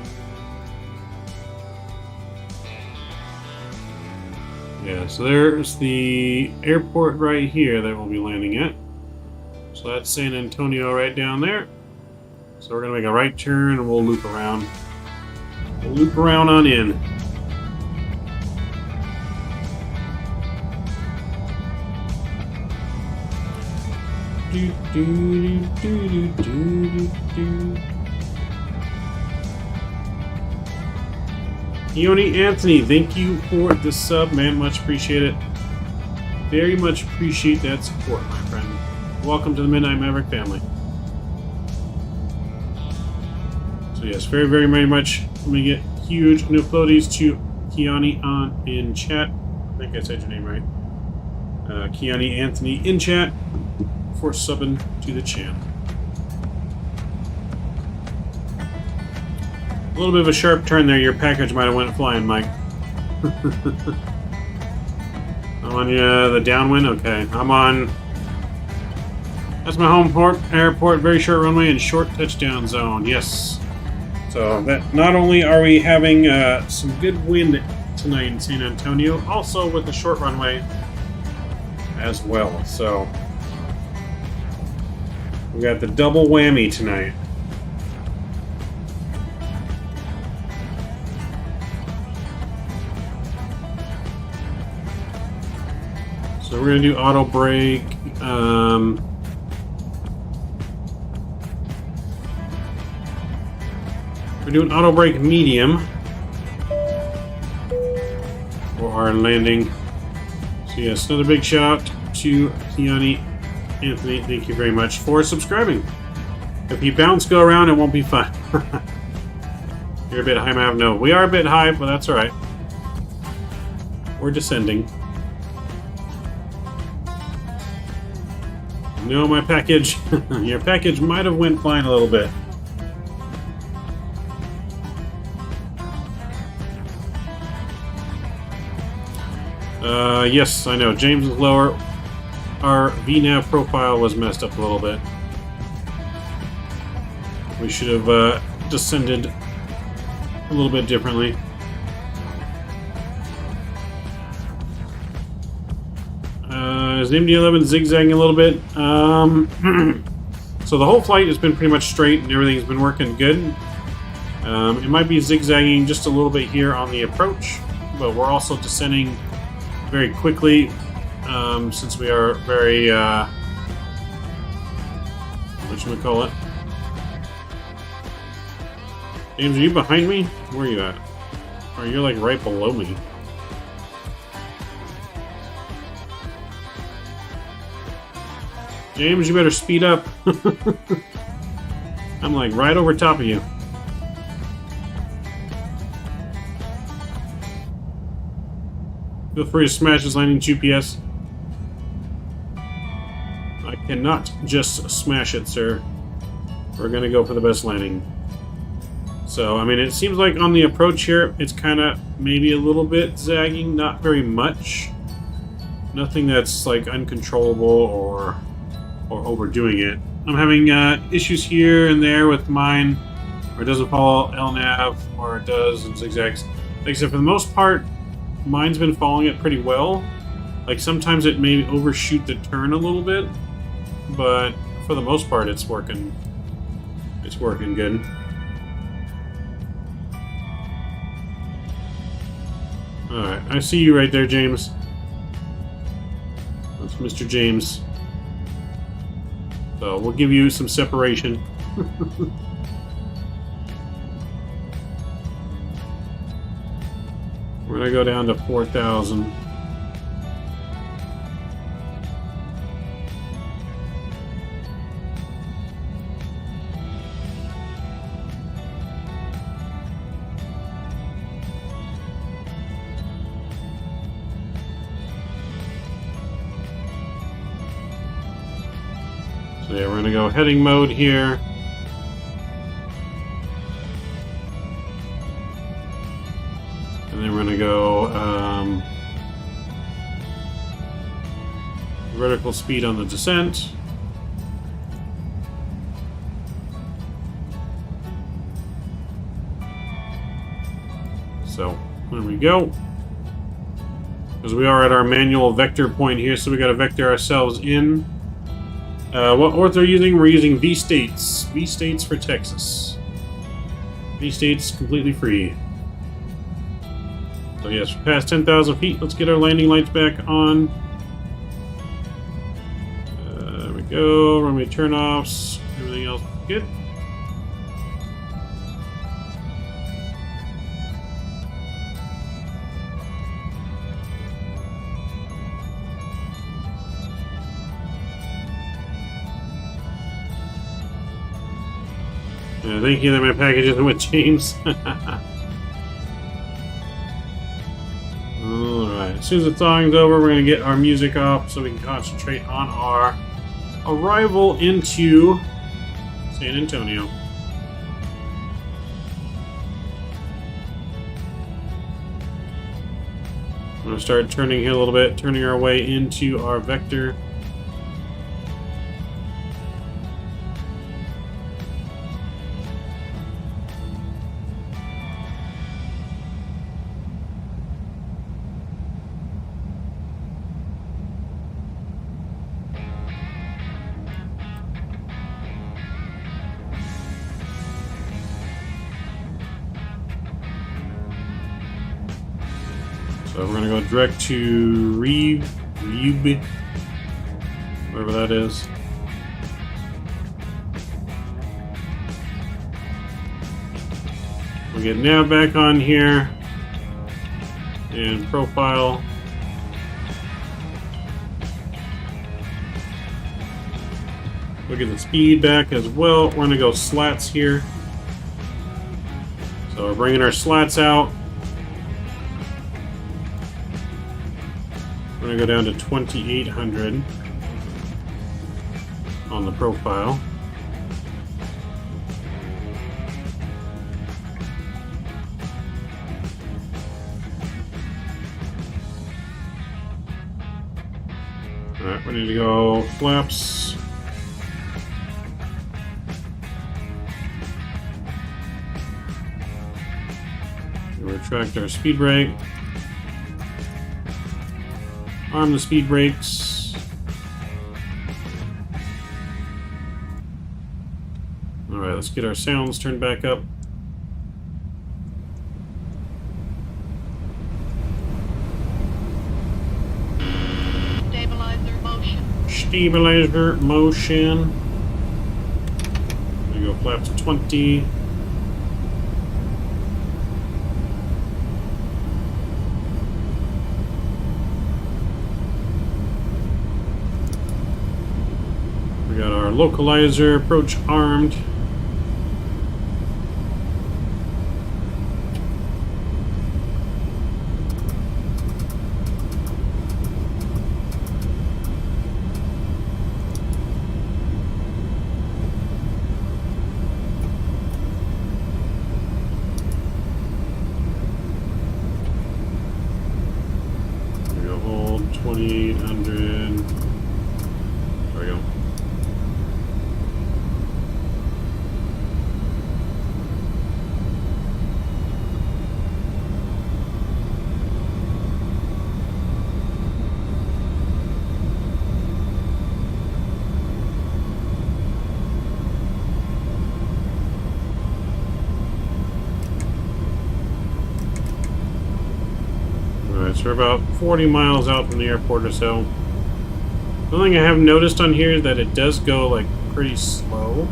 Yeah, so there's the airport right here that we'll be landing at. So that's San Antonio right down there. So we're gonna make a right turn and we'll loop around. We'll loop around on in. Do, do, do, do, do, do. Keone Anthony, thank you for the sub, man. Much appreciate it. Very much appreciate that support, my friend. Welcome to the Midnight Maverick family. So yes, very, very, very much. Let me get huge new floaties to Keone on in chat. I think I said your name right. Keone Anthony in chat for subbing to the channel. A little bit of a sharp turn there. Your package might have went flying, Mike. I'm on the downwind. Okay, I'm on. That's my home airport. Very short runway and short touchdown zone. Yes. So that not only are we having some good wind tonight in San Antonio, also with the short runway as well. So we got the double whammy tonight. So we're going to do auto brake. We're doing auto brake medium for our landing. So yes, another big shout out to Keone Anthony. Thank you very much for subscribing. If you bounce go around, it won't be fun. You're a bit high, Mav. No, we are a bit high, but that's all right. We're descending. No, my package. Your package might have went flying a little bit. Yes, I know. James is lower. Our VNAV profile was messed up a little bit. We should have descended a little bit differently. Is the MD-11 zigzagging a little bit? So the whole flight has been pretty much straight and everything's been working good. It might be zigzagging just a little bit here on the approach, but we're also descending very quickly since we are very, whatchamacallit? James, are you behind me? Where are you at? Or you're like right below me. James, you better speed up. I'm like right over top of you. Feel free to smash this landing GPS. I cannot just smash it, sir. We're gonna go for the best landing. So, I mean, it seems like on the approach here, it's kind of maybe a little bit zagging, not very much. Nothing that's like uncontrollable or overdoing it. I'm having issues here and there with mine, where it doesn't follow LNAV, or it does and zigzags. Like I said, for the most part, mine's been following it pretty well. Like sometimes it may overshoot the turn a little bit, but for the most part, it's working. It's working good. All right, I see you right there, James. That's Mr. James. So we'll give you some separation. We're gonna go down to 4,000. So yeah, we're gonna go heading mode here. And then we're gonna go vertical speed on the descent. So there we go. Because we are at our manual vector point here, so we got to vector ourselves in. What orth are we using? We're using V-States. V-States for Texas. V-States completely free. So yes, we're past 10,000 feet. Let's get our landing lights back on. There we go. Runway turn-offs. Everything else good. Thank you that my package isn't with James. Alright, as soon as the thawing's over, we're going to get our music off so we can concentrate on our arrival into San Antonio. I'm going to start turning here a little bit, turning our way into our vector. So we're going to go direct to Reeb, wherever that is. We'll get nav back on here and profile. We'll get the speed back as well. We're going to go slats here. So we're bringing our slats out. We're going to go down to 2,800 on the profile. Alright, we need to go flaps. Retract our speed brake. Arm the speed brakes. Alright, let's get our sounds turned back up. Stabilizer motion. Stabilizer motion. There we go, flaps 20. We got our localizer, approach armed. There we go, hold 2800. There we go. Alright, so we're about 40 miles out from the airport or so. The only thing I have noticed on here is that it does go, like, pretty slow.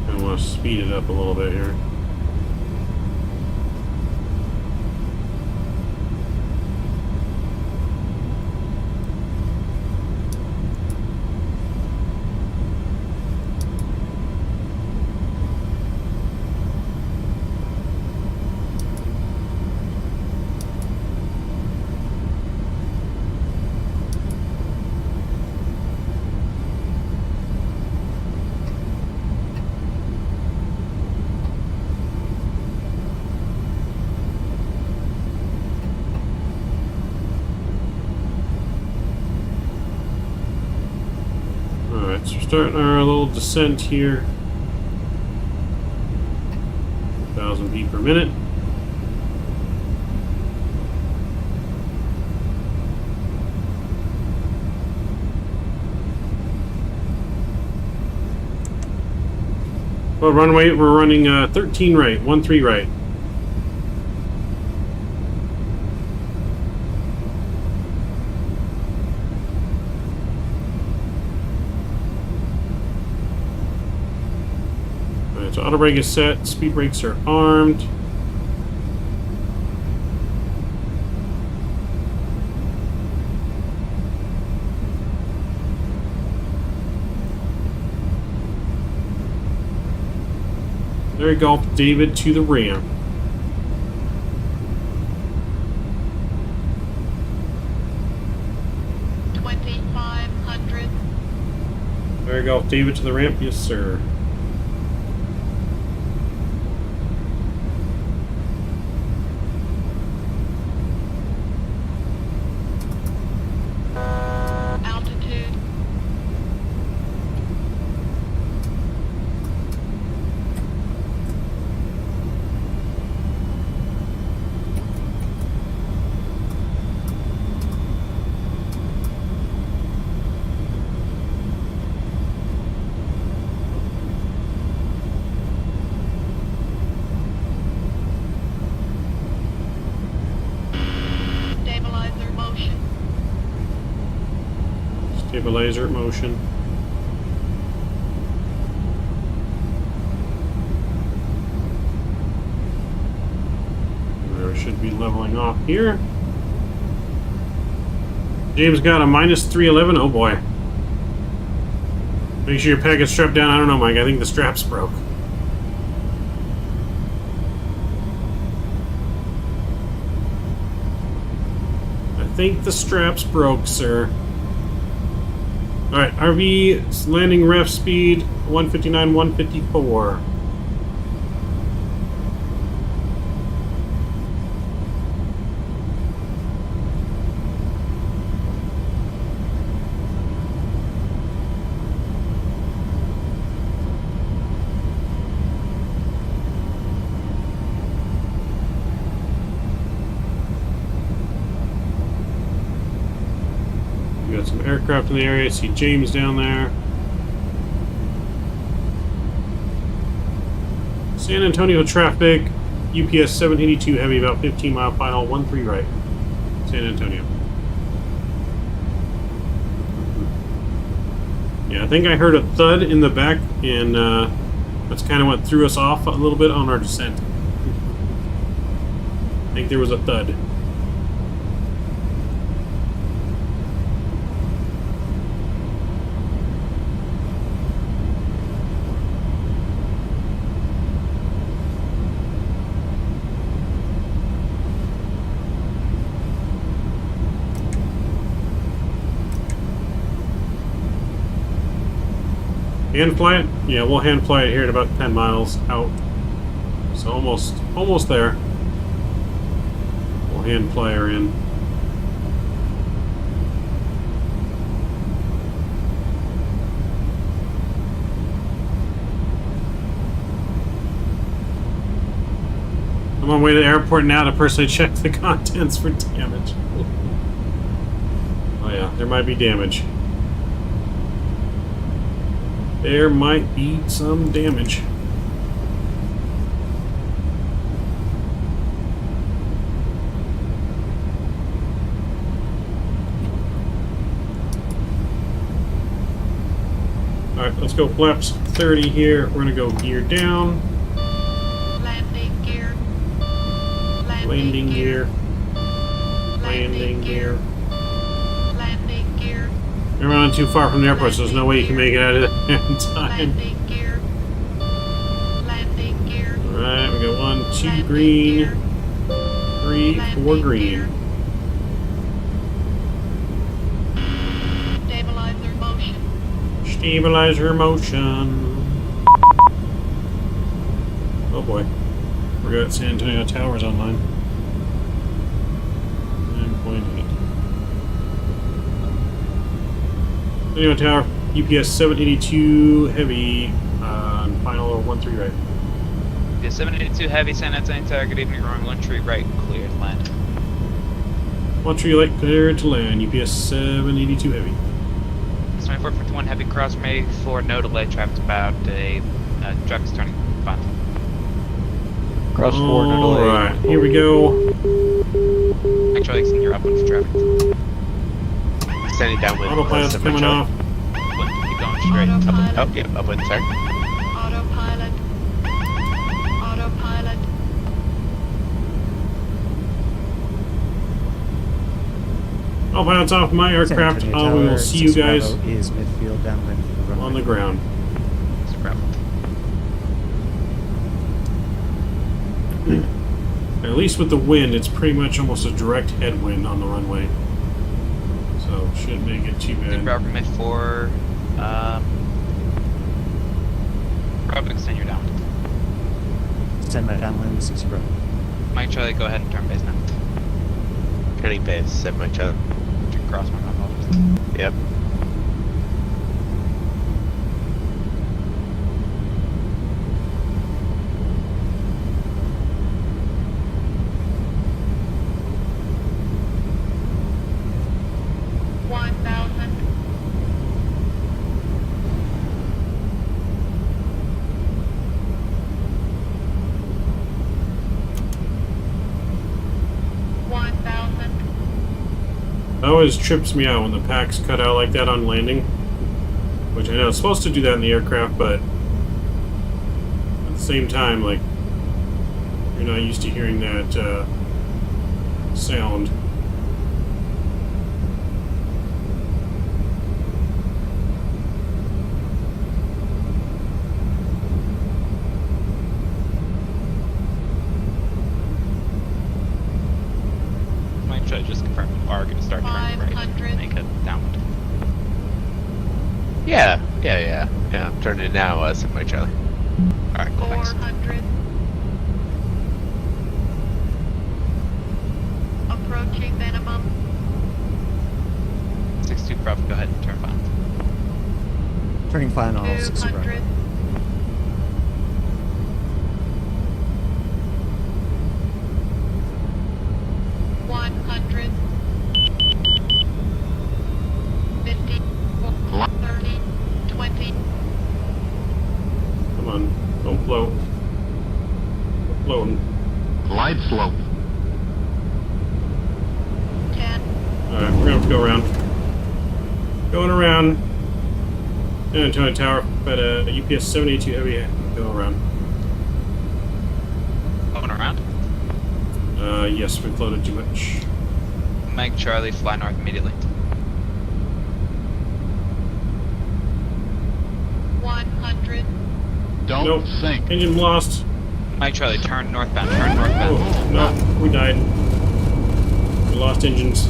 I want to speed it up a little bit here. Alright, so we're starting our little descent here. 1,000 feet per minute. Well, runway, we're running 13 right, 13 right. Alright, so auto brake is set, speed brakes are armed. There you go, David, to the ramp. There you go, David, to the ramp. Yes, sir. Altitude. Stabilizer motion. Stabilizer motion. We should be leveling off here. James got a -311. Oh boy. Make sure your packet's strapped down. I don't know, Mike. I think the straps broke. I think the straps broke, sir. Alright, RV landing ref speed 159, 154. aircraft in the area. I see James down there. San Antonio traffic. UPS 782 heavy, about 15 mile final, 13 right. San Antonio. Yeah, I think I heard a thud in the back, and that's kind of what threw us off a little bit on our descent. I think there was a thud. Hand fly it? Yeah, we'll hand fly it here at about 10 miles out. So almost there. We'll hand fly her in. I'm on my way to the airport now to personally check the contents for damage. Oh yeah, there might be damage. There might be some damage. Alright, let's go flaps 30 here. We're going to go gear down. Landing gear. Landing gear. Landing gear. Landing gear. We're not too far from the airport, so there's no way you can make it out of there in time. Landing gear. Landing gear. Alright, we got 1, 2 Landing green, gear. 3, 4 Landing green. gear. Stabilizer motion. Stabilizer motion. Oh boy. Forgot San Antonio Tower's online. 9.8. San Antonio Tower, UPS 782 heavy, final or 13 right. Yeah, 782 heavy, San Antonio Tower, good evening, runway 13 right, cleared to land. 13 light clear to land, UPS 782 heavy. 2451 heavy cross May 4, no delay, traffic's about a, traffic's turning fine. Cross 4, no delay. Alright, here we go. Actually, extend your upwind for traffic. Standing downwind. Autopilot's coming off. Upwind, keep going straight. Autopilot. Oh, yeah, upwind, sorry. Autopilot. Autopilot. Autopilot's off my aircraft. We will see you guys Is midfield downwind for the on the ground. At least with the wind, it's pretty much almost a direct headwind on the runway. So, shouldn't make it too bad. Bravo May 4, probably extend your downwind. Send my downwind 60 Bravo. Mike Charlie, go ahead and turn base now. Turning base, set my chub. Cross my mouth. Yep. It always trips me out when the packs cut out like that on landing. Which I know it's supposed to do that in the aircraft, but at the same time, like, you're not used to hearing that sound. Mike Charlie, just confirm you are going to start turning right. 500. Make it downwind. Yeah, I'm turning now, set my Charlie. Alright, cool, thanks. 400. Approaching minimum. 62 Bravo, go ahead and turn final. Turning final 60 Bravo. 200. floating. Glide slope. 10. Alright, we're gonna have to go around. Going around. San Antonio Tower, but UPS 782 heavy, go around. Going around. Yes, we floated too much. Mike Charlie, fly north immediately. 100. Don't Nope. sink. Engine lost. Mike Charlie, turn northbound, turn northbound. Oh, no, we died. We lost engines.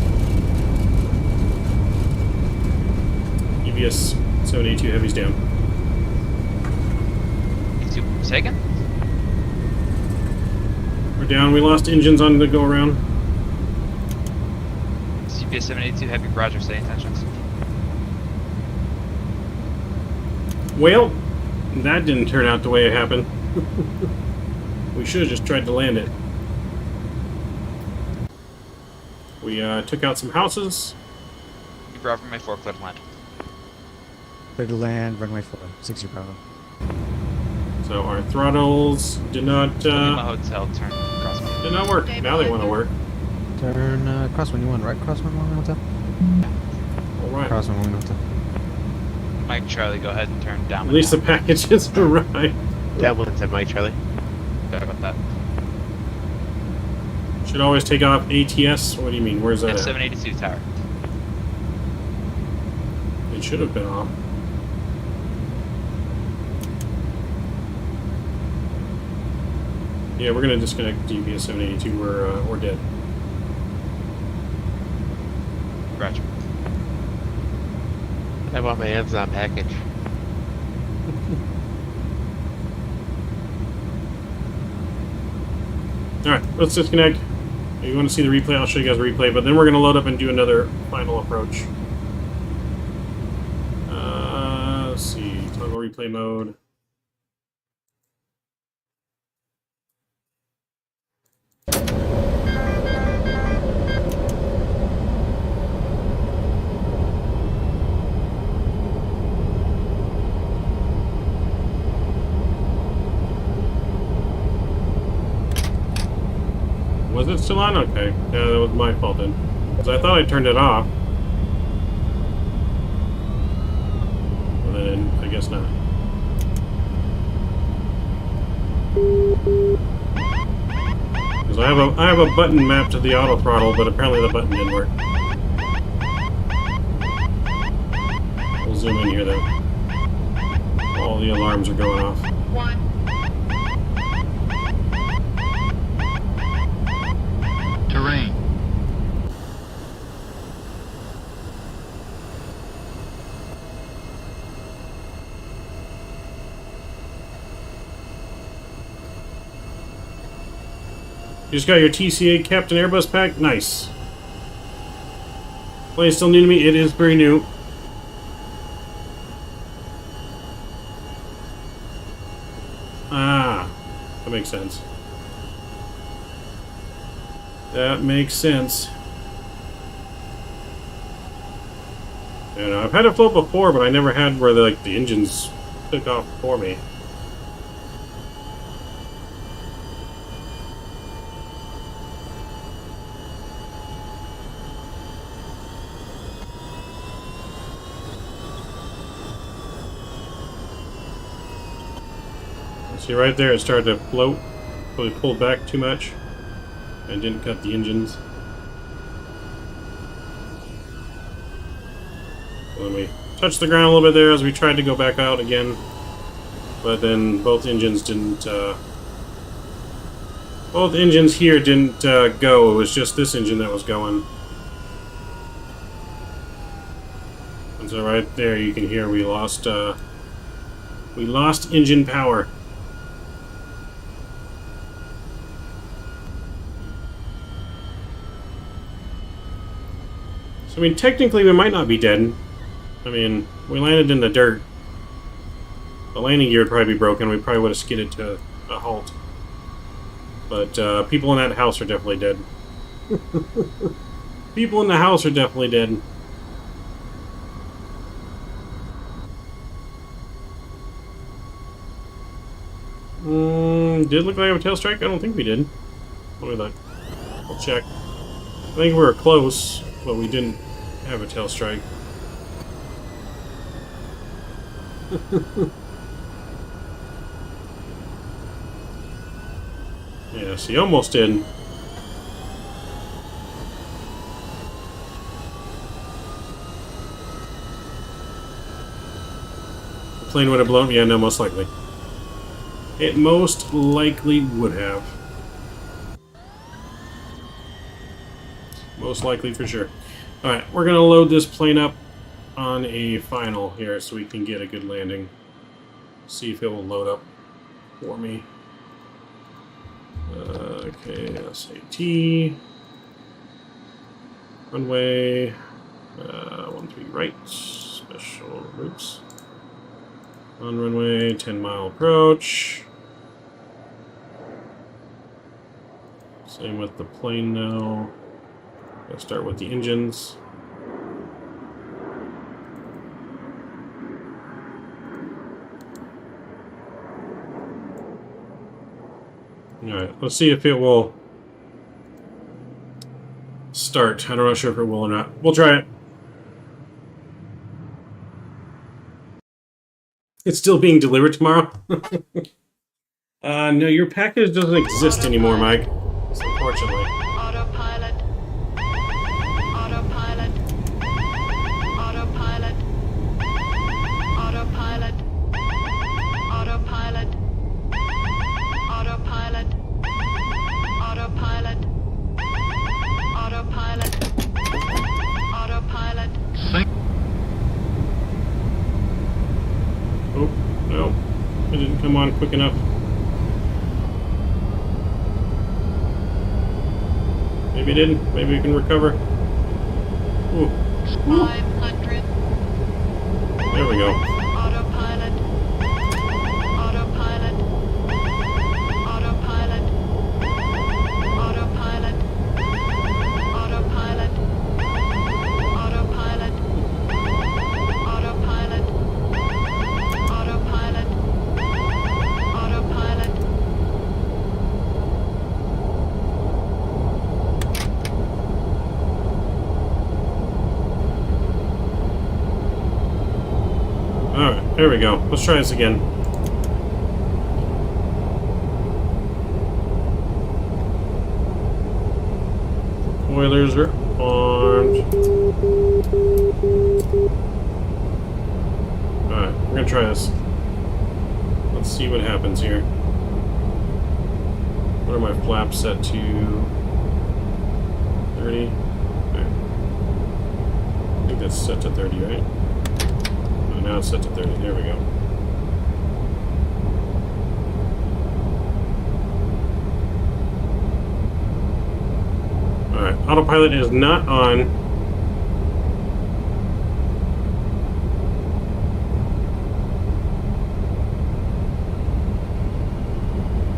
UPS 782 heavy's down. Is you taken? We're down. We lost engines on the go around. CPS 782 heavy, roger, say intentions. Well, that didn't turn out the way it happened. We should have just tried to land it. We took out some houses. You brought from my 4, clear to land. Clear to land, runway 4, 60 Bravo. So our throttles did not Lima Hotel, turn crosswind. did not work. Now they want to work. Turn crosswind 1, right? Crosswind 1 hotel? All right. Crosswind 1 hotel. Mike Charlie, go ahead and turn down. At least the package has arrived. Downwind to Mike Charlie. Sorry about that. Should always take off ATS. What do you mean? Where's that? At? 782 tower. It should have been off. Yeah, we're gonna disconnect UPS 782. We're dead. Roger. I want my Amazon package. Alright, let's disconnect. If you want to see the replay, I'll show you guys the replay, but then we're going to load up and do another final approach. Let's see, toggle replay mode. Was it still on? Okay. Yeah, that was my fault then. Because I thought I turned it off. Well then, I guess not. Because I have a button mapped to the auto throttle, but apparently the button didn't work. We'll zoom in here though. All the alarms are going off. 1. Terrain. You just got your TCA Captain Airbus pack? Nice. Plane still new to me? It is very new. Ah, that makes sense. That makes sense. You know, I've had it float before, but I never had where the engines took off for me. See right there, it started to float. Probably pulled back too much. I didn't cut the engines. Let me touch the ground a little bit there as we tried to go back out again. But then both engines didn't, both engines here didn't go. It was just this engine that was going. And so right there you can hear we lost engine power. I mean, technically we might not be dead. I mean, we landed in the dirt. The landing gear would probably be broken. We probably would have skidded to a halt. But people in that house are definitely dead. People in the house are definitely dead. Did it look like I have a tail strike? I don't think we did. Let me look. I'll check. I think we were close, but we didn't have a tail strike. Yes, he almost did. The plane would have blown? Yeah, no, most likely. It most likely would have. Most likely for sure. Alright, we're going to load this plane up on a final here so we can get a good landing. See if it will load up for me. KSAT. Runway. 13 right. Special routes. On runway, 10-mile approach. Same with the plane now. Gotta start with the engines. Alright, let's see if it will start. I'm not sure if it will or not. We'll try it. It's still being delivered tomorrow? No, your package doesn't exist anymore, Mike. Unfortunately. Autopilot. Autopilot. Autopilot. Autopilot. Autopilot. Autopilot. Autopilot. Autopilot. Autopilot. Sync. Oh, no. It didn't come on quick enough. Maybe it didn't. Maybe we can recover. Ooh. 500. There we go. Autopilot. Autopilot. Autopilot. Autopilot. Autopilot. Autopilot. Autopilot. Autopilot. Autopilot. Alright, there we go. Let's try this again. Spoilers are armed. Alright, we're gonna try this. Let's see what happens here. What are my flaps set to? 30? Okay. I think that's set to 30, right? Oh, now it's set to 30. There we go. Alright, autopilot is not on.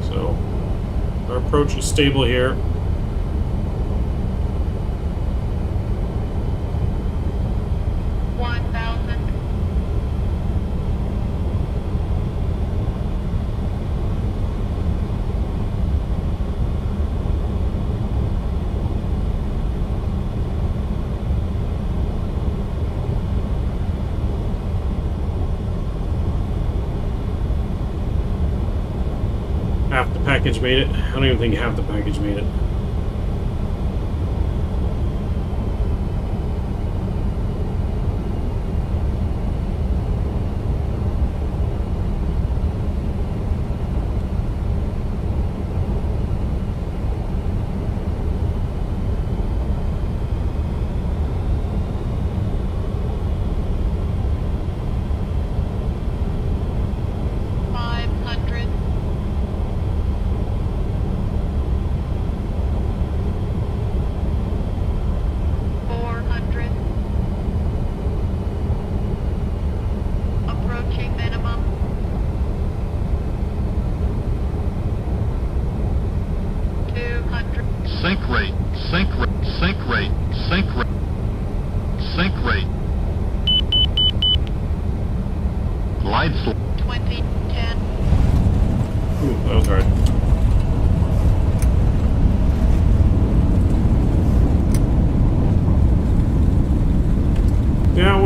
So, our approach is stable here. Half the package made it. I don't even think half the package made it.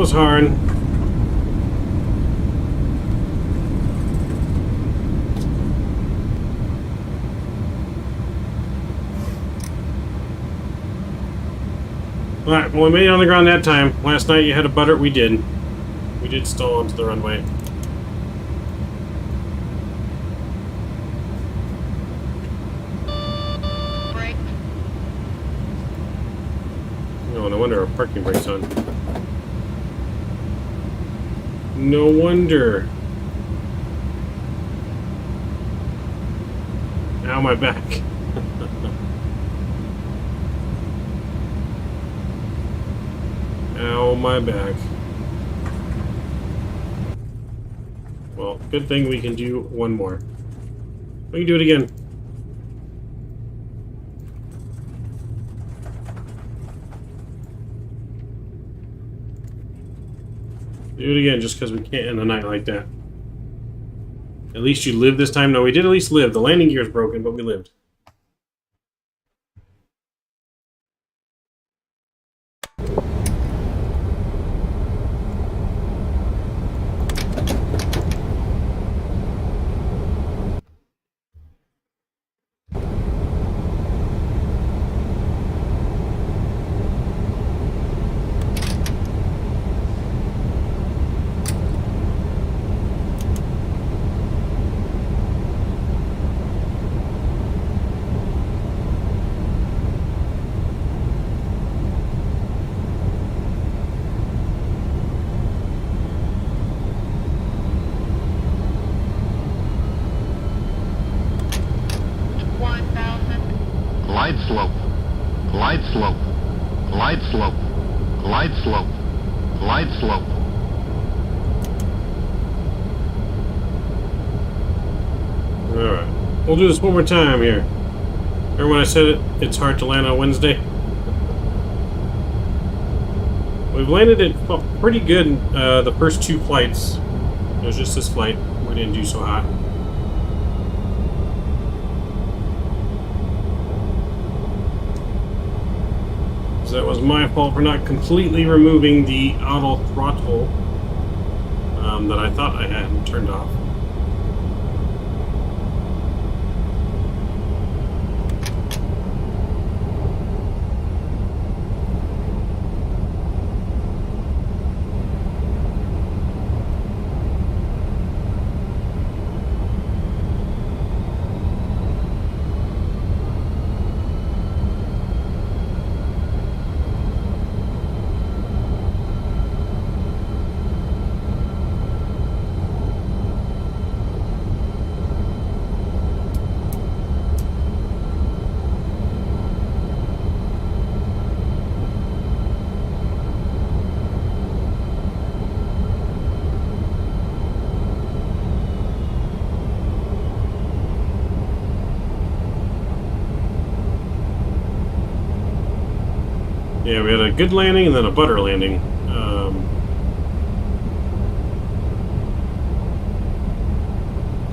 was hard. Alright, well, we made it on the ground that time. Last night you had to butter it, we did. We did stall onto the runway. Brake. Oh, no wonder our parking brake's on. No wonder. Ow, my back. Ow, my back. Well, good thing we can do one more. We can do it again. Do it again just because we can't end the night like that. At least you lived this time. No, we did at least live. The landing gear is broken, but we lived. Glide slope. Glide slope. Glide slope. Glide slope. Glide slope. Alright. We'll do this one more time here. Remember when I said it's hard to land on Wednesday? We've landed it pretty good the first two flights. It was just this flight we didn't do so hot. So that was my fault for not completely removing the auto throttle that I thought I had turned off. Yeah, we had a good landing and then a butter landing.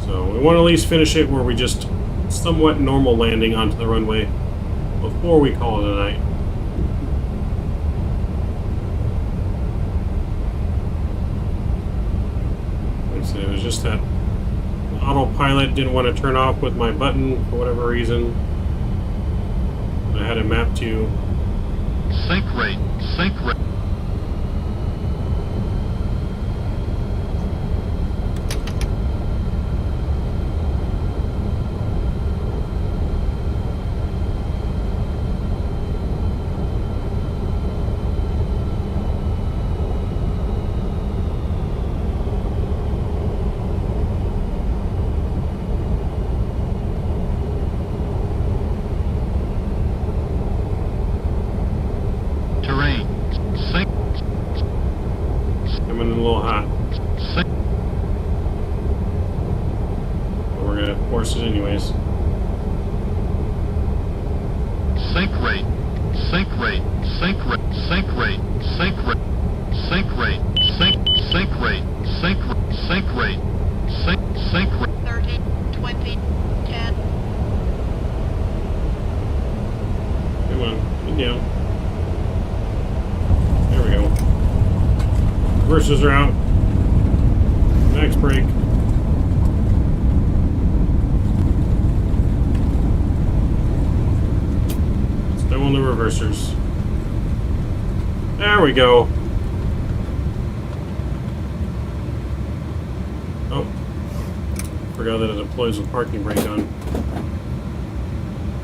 So we want to at least finish it where we just somewhat normal landing onto the runway before we call it a night. Like I said, it was just that autopilot didn't want to turn off with my button for whatever reason. I had it mapped to Sink rate. Sink rate. Coming in a little hot. But we're gonna force it anyways. Sink rate. Sink rate. Sink rate. Sink rate. Sink rate. Sink rate. Sink rate. Sink rate. Sink rate. 30, 20, 10. Come on, get down. There we go. reversers are out. Next brake. Still on the reversers. There we go. Oh. Forgot that it deploys with parking brake on.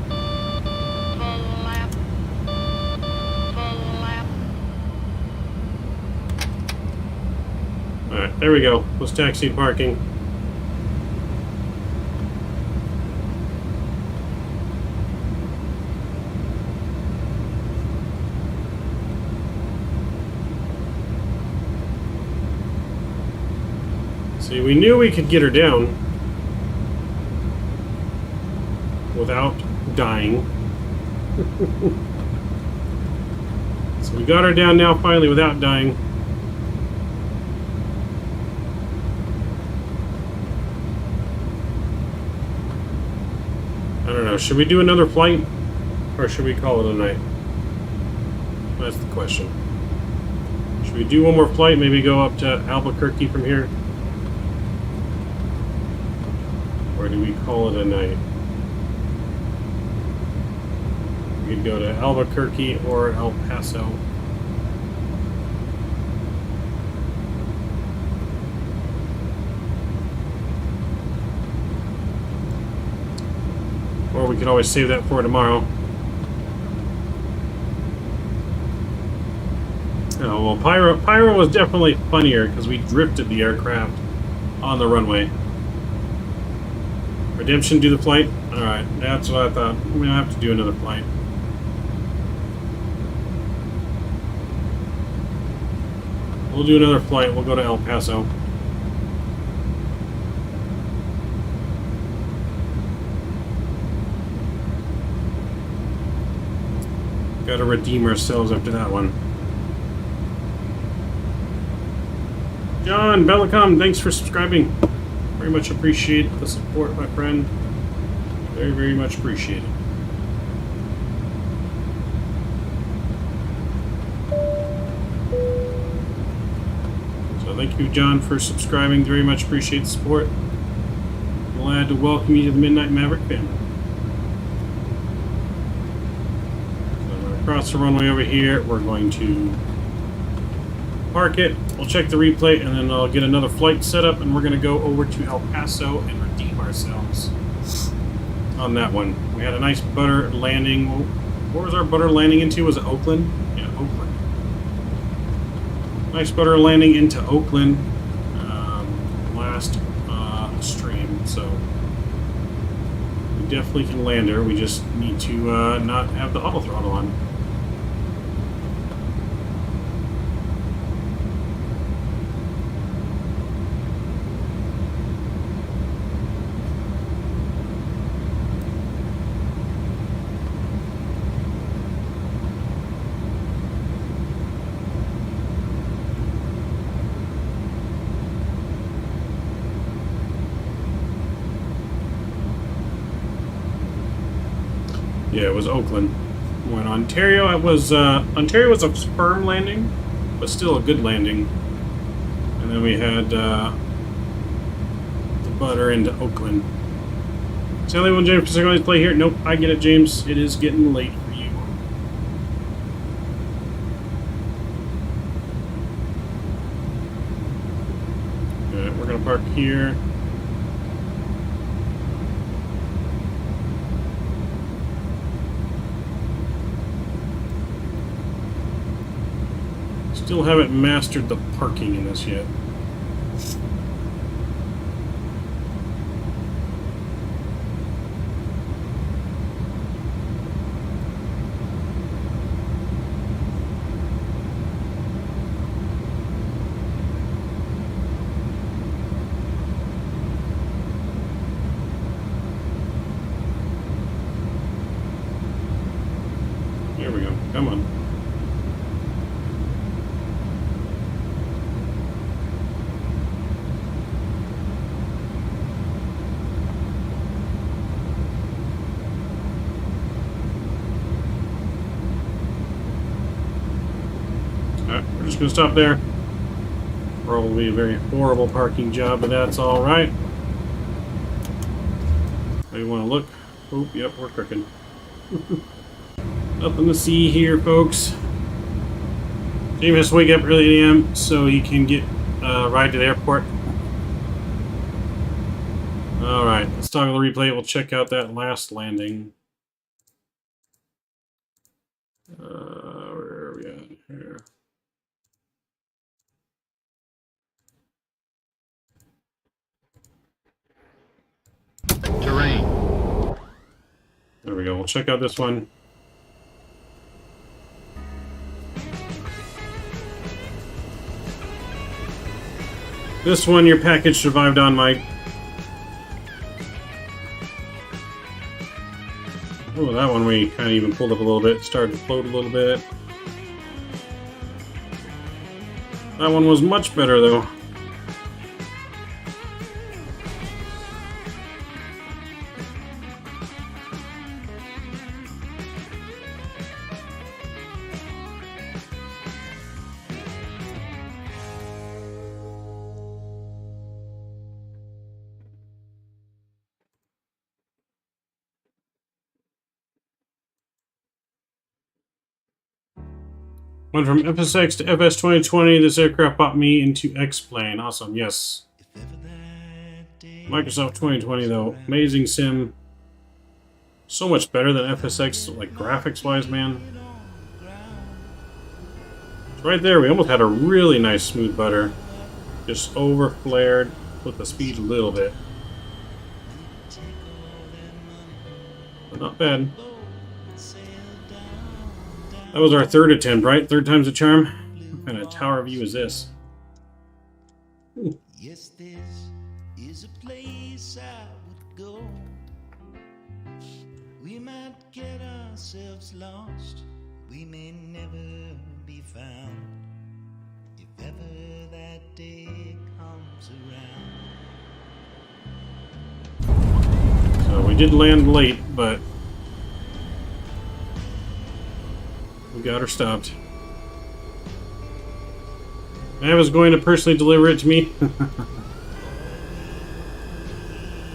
Full lap. Full lap. Alright, there we go. Let's taxi parking. See, we knew we could get her down without dying. So we got her down now finally without dying. I don't know, should we do another flight or should we call it a night? That's the question. Should we do one more flight, maybe go up to Albuquerque from here? Or do we call it a night? We could go to Albuquerque or El Paso. Or we could always save that for tomorrow. Oh, well, Pyro was definitely funnier because we drifted the aircraft on the runway. Redemption, do the flight? Alright, that's what I thought. We're gonna have to do another flight. We'll do another flight. We'll go to El Paso. Gotta redeem ourselves after that one. John Bellicom, thanks for subscribing. Very much appreciate the support, my friend. Very, very much appreciate it. So thank you, John, for subscribing. Very much appreciate the support. Glad to welcome you to the Midnight Maverick family. So I'm going to cross the runway over here. We're going to park it. We'll check the replay, and then I'll get another flight set up, and we're going to go over to El Paso and redeem ourselves on that one. We had a nice butter landing. What was our butter landing into? Was it Oakland? Yeah, Oakland. Nice butter landing into Oakland last stream, so we definitely can land her. We just need to not have the auto throttle on. Yeah, it was Oakland. When Ontario, it was Ontario was a firm landing, but still a good landing. And then we had the butter into Oakland. Sally one James, can I play here? Nope, I get it, James. It is getting late for you. Alright, we're gonna park here. Still haven't mastered the parking in this yet. Here we go. Come on. Alright, we're just going to stop there. Probably a very horrible parking job, but that's alright. You want to look? Oh, yep, we're cooking. Up in the sea here, folks. James has to wake up early a.m. so he can get a ride to the airport. Alright, let's toggle the replay. We'll check out that last landing. Where are we at here? Terrain. There we go. We'll check out this one. This one, your package survived on, Mike. Oh, that one we kind of even pulled up a little bit, started to float a little bit. That one was much better, though. Went from FSX to FS 2020. This aircraft brought me into X-Plane. Awesome, yes. Microsoft 2020, though. Amazing sim. So much better than FSX, like, graphics-wise, man. It's right there. We almost had a really nice smooth butter. Just over-flared with the speed a little bit. But not bad. That was our third attempt, right? Third time's a charm? What kind of tower view is this? Ooh. Yes, this is a place I would go. We might get ourselves lost. We may never be found. If ever that day comes around. So we did land late, but we got her stopped. I was going to personally deliver it to me.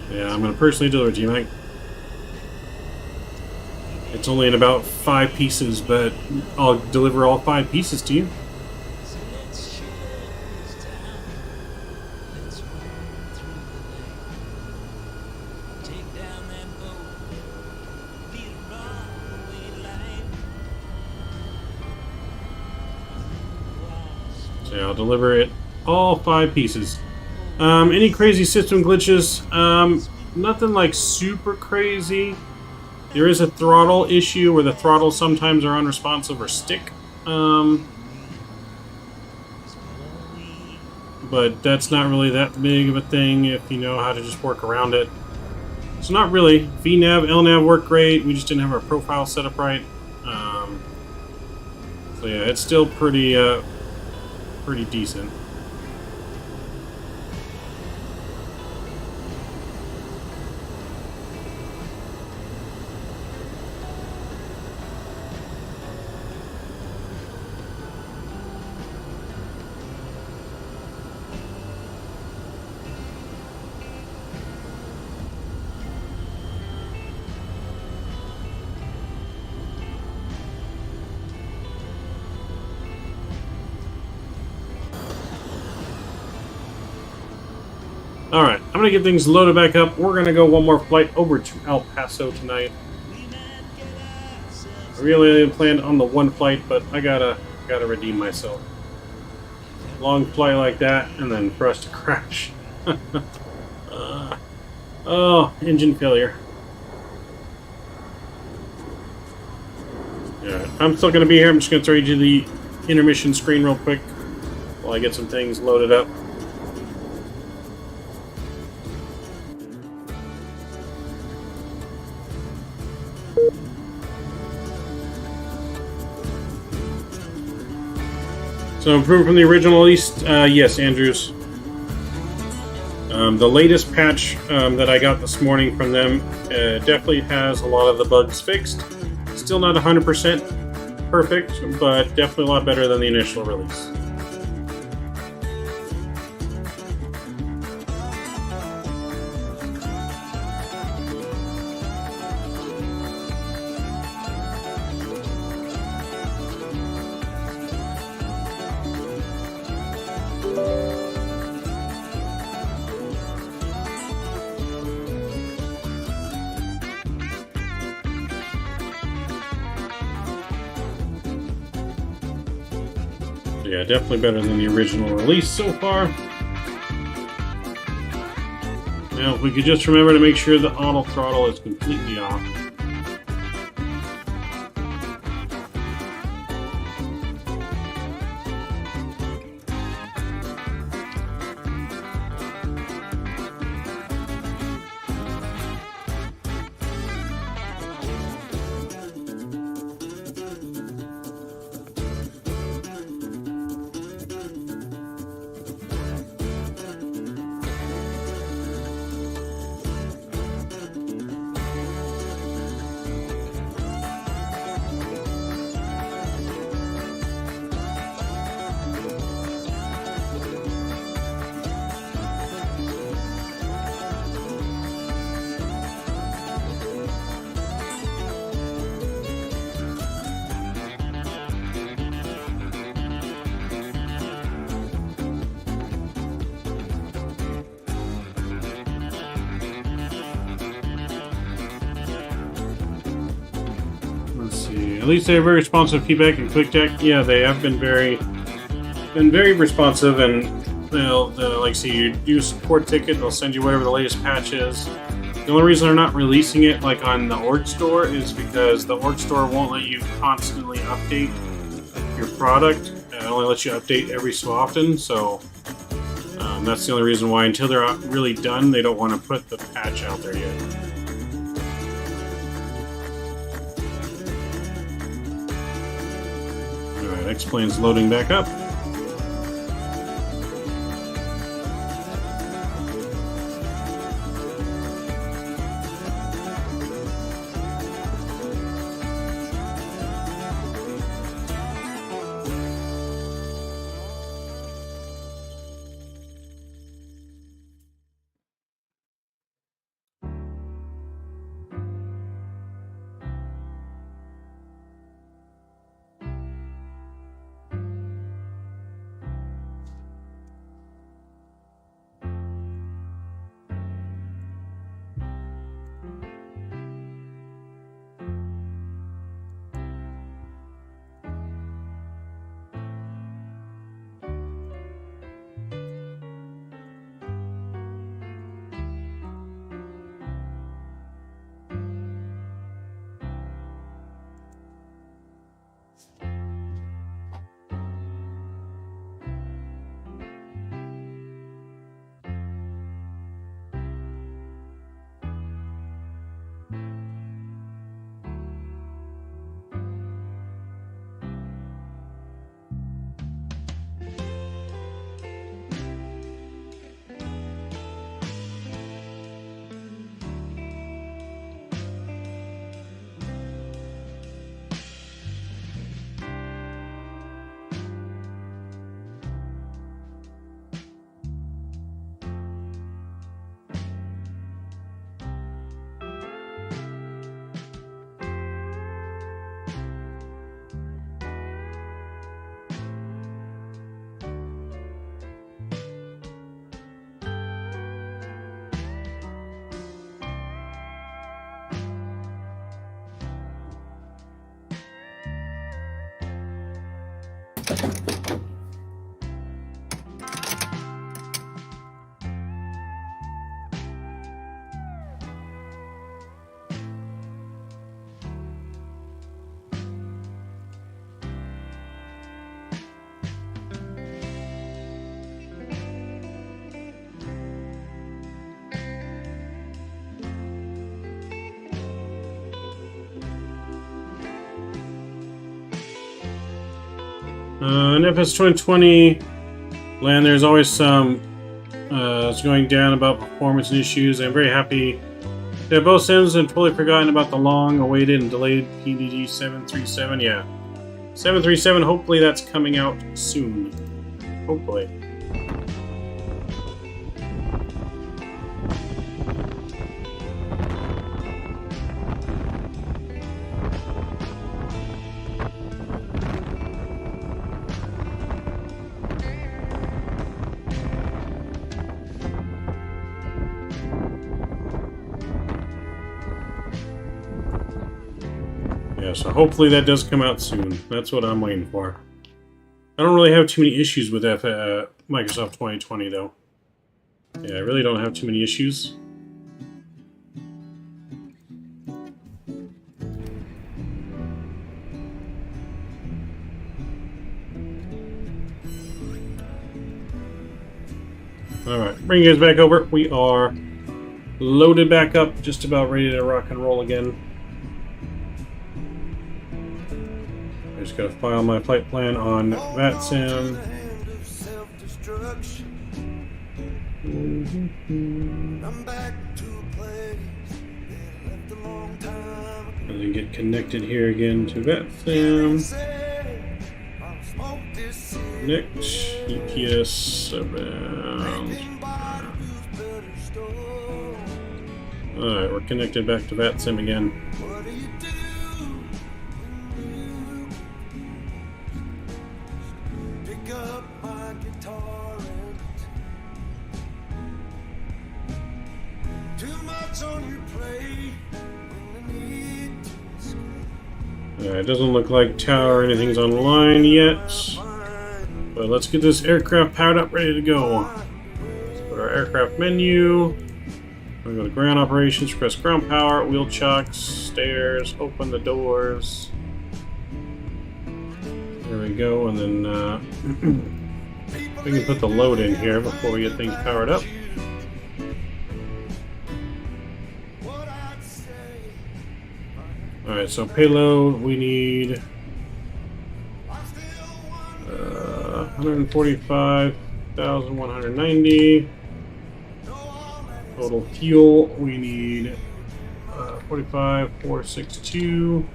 Yeah, I'm going to personally deliver it to you, Mike. It's only in about 5 pieces, but I'll deliver all 5 pieces to you. I'll deliver it all 5 pieces. Any crazy system glitches? Nothing like super crazy. There is a throttle issue where the throttles sometimes are unresponsive or stick. But that's not really that big of a thing if you know how to just work around it. So not really. VNav, LNav worked great. We just didn't have our profile set up right. So yeah, it's still pretty decent. Alright, I'm going to get things loaded back up. We're going to go one more flight over to El Paso tonight. I really planned on the one flight, but I gotta redeem myself. Long flight like that, and then for us to crash. Oh, engine failure. Yeah, I'm still going to be here. I'm just going to throw you to the intermission screen real quick while I get some things loaded up. So improved from the original, at least? Yes, Andrews. The latest patch that I got this morning from them definitely has a lot of the bugs fixed. Still not 100% perfect, but definitely a lot better than the initial release. Yeah, definitely better than the original release so far. Now, if we could just remember to make sure the auto throttle is completely off. At least they have very responsive feedback and quick deck. Yeah, they have been very responsive, and they'll like say you do a support ticket, they'll send you whatever the latest patch is. The only reason they're not releasing it like on the org store is because the org store won't let you constantly update your product. It only lets you update every so often, so that's the only reason why. Until they're really done, they don't want to put the patch out there yet. X-Plane's loading back up. In FS 2020 land, there's always some it's going down about performance and issues. I'm very happy to have both sims and totally forgotten about the long-awaited and delayed PDG 737. Yeah, 737. Hopefully that's coming out soon. Hopefully. So hopefully that does come out soon. That's what I'm waiting for. I don't really have too many issues with Microsoft 2020 though. Yeah, I really don't have too many issues. Alright, bring you guys back over. We are loaded back up, just about ready to rock and roll again. I just gotta file my flight plan on Vatsim. And then get connected here again to Vatsim. Next, EPS around. Alright, we're connected back to Vatsim again. It doesn't look like tower or anything's online yet. But let's get this aircraft powered up, ready to go. Let's put our aircraft menu. We're going to go to ground operations, press ground power, wheel chocks, stairs, open the doors. There we go, and then we can put the load in here before we get things powered up. Alright, so payload, we need 145,190. Total fuel, we need 45,462.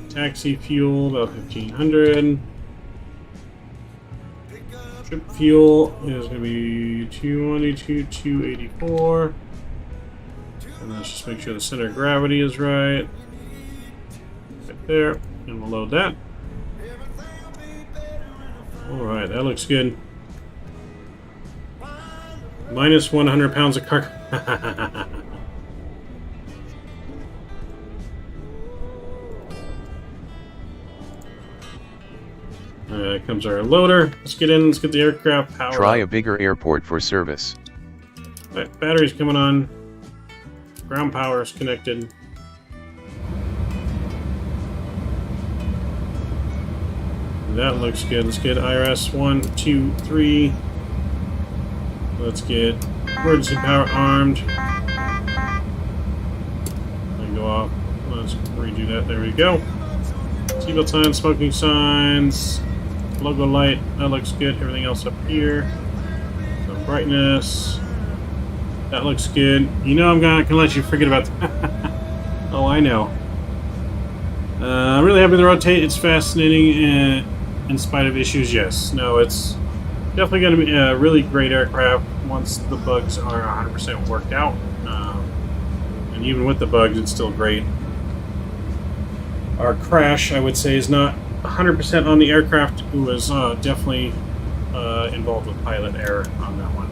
Taxi fuel, about 1,500. Trip fuel is going to be 222,284. And let's just make sure the center of gravity is right. Right there. And we'll load that. Alright, that looks good. Minus 100 pounds of cargo. Alright, comes our loader. Let's get in, let's get the aircraft powered. Try a bigger airport for service. Alright, battery's coming on. Ground power is connected. That looks good. Let's get IRS 1, 2, 3. Let's get emergency power armed. And go off. Let's redo that. There we go. Seatbelt signs, smoking signs, logo light. That looks good. Everything else up here. So brightness. That looks good. You know I'm gonna let you forget about that. Oh, I know. I'm really happy with the rotate. It's fascinating in spite of issues. Yes. No, it's definitely going to be a really great aircraft once the bugs are 100% worked out. And even with the bugs, it's still great. Our crash, I would say, is not 100% on the aircraft. It was definitely involved with pilot error on that one.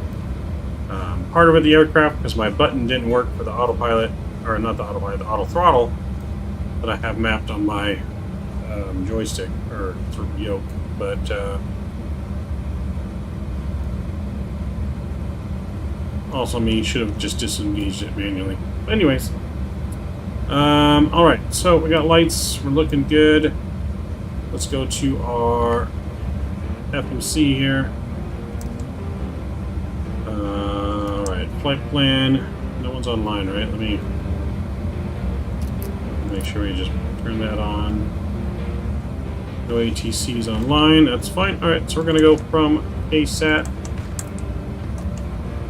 Part of it, the aircraft, because my button didn't work for the autopilot, or not the autopilot, the auto throttle that I have mapped on my joystick or yoke, but also me should have just disengaged it manually. But anyways, all right, so we got lights, we're looking good. Let's go to our FMC here. All right, flight plan. No one's online, right? Let me make sure we just turn that on. No ATCs online, that's fine. Alright, so we're gonna go from KSAT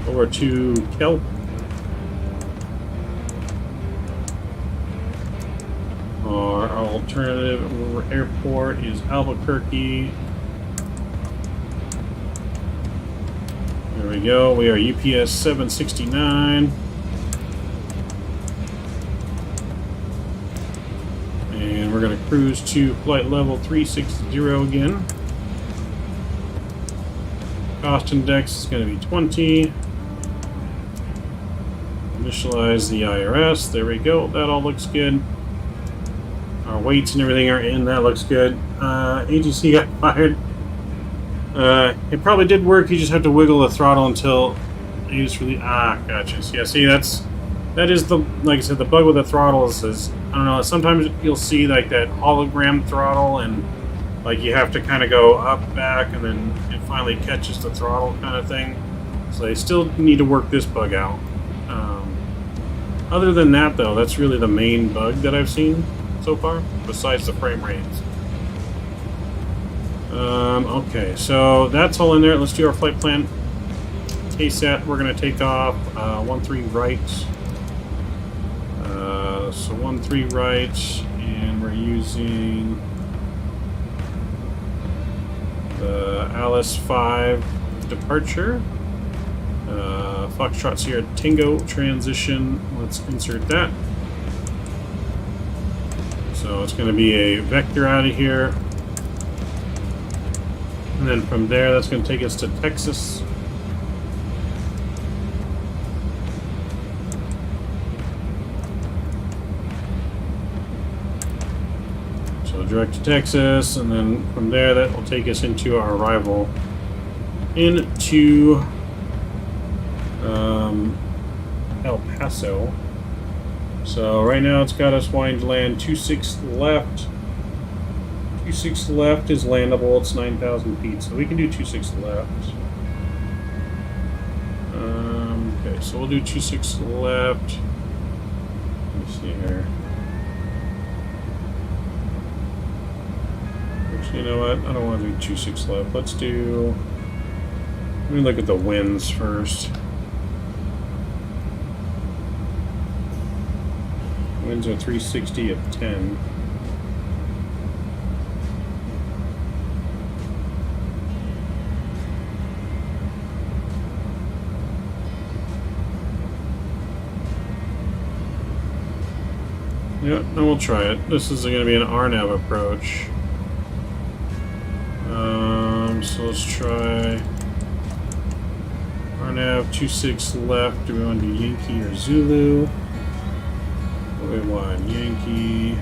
over to Kelp. Our alternative airport is Albuquerque. There we go, we are UPS 769. And we're going to cruise to flight level 360 again. Cost index is going to be 20. Initialize the IRS. There we go. That all looks good. Our weights and everything are in. That looks good. AGC got fired. It probably did work. You just have to wiggle the throttle until used for the gotcha. So yeah, see that is the, like I said, the bug with the throttles is, I don't know, sometimes you'll see like that hologram throttle and like you have to kind of go up, back, and then it finally catches the throttle kind of thing. So they still need to work this bug out. Other than that though, that's really the main bug that I've seen so far, besides the frame rates. Okay, so that's all in there. Let's do our flight plan. KSAT, we're going to take off 13 right. So 13 right, and we're using the Alice 5 departure. Foxtrot Sierra Tango transition. Let's insert that. So it's going to be a vector out of here. And then from there, that's going to take us to Texas. So direct to Texas, and then from there, that will take us into our arrival into El Paso. So right now, it's got us wanting to land 26 left. 26 left is landable. It's 9,000 feet, so we can do 26 left. Okay, so we'll do 26 left. Let me see here. Actually, you know what? I don't want to do 26 left. Let's do. Let me look at the winds first. Winds are 360 at 10. Yeah, and we'll try it. This is going to be an RNAV approach. So let's try RNAV 26 left. Do we want to do Yankee or Zulu? What do we want? Yankee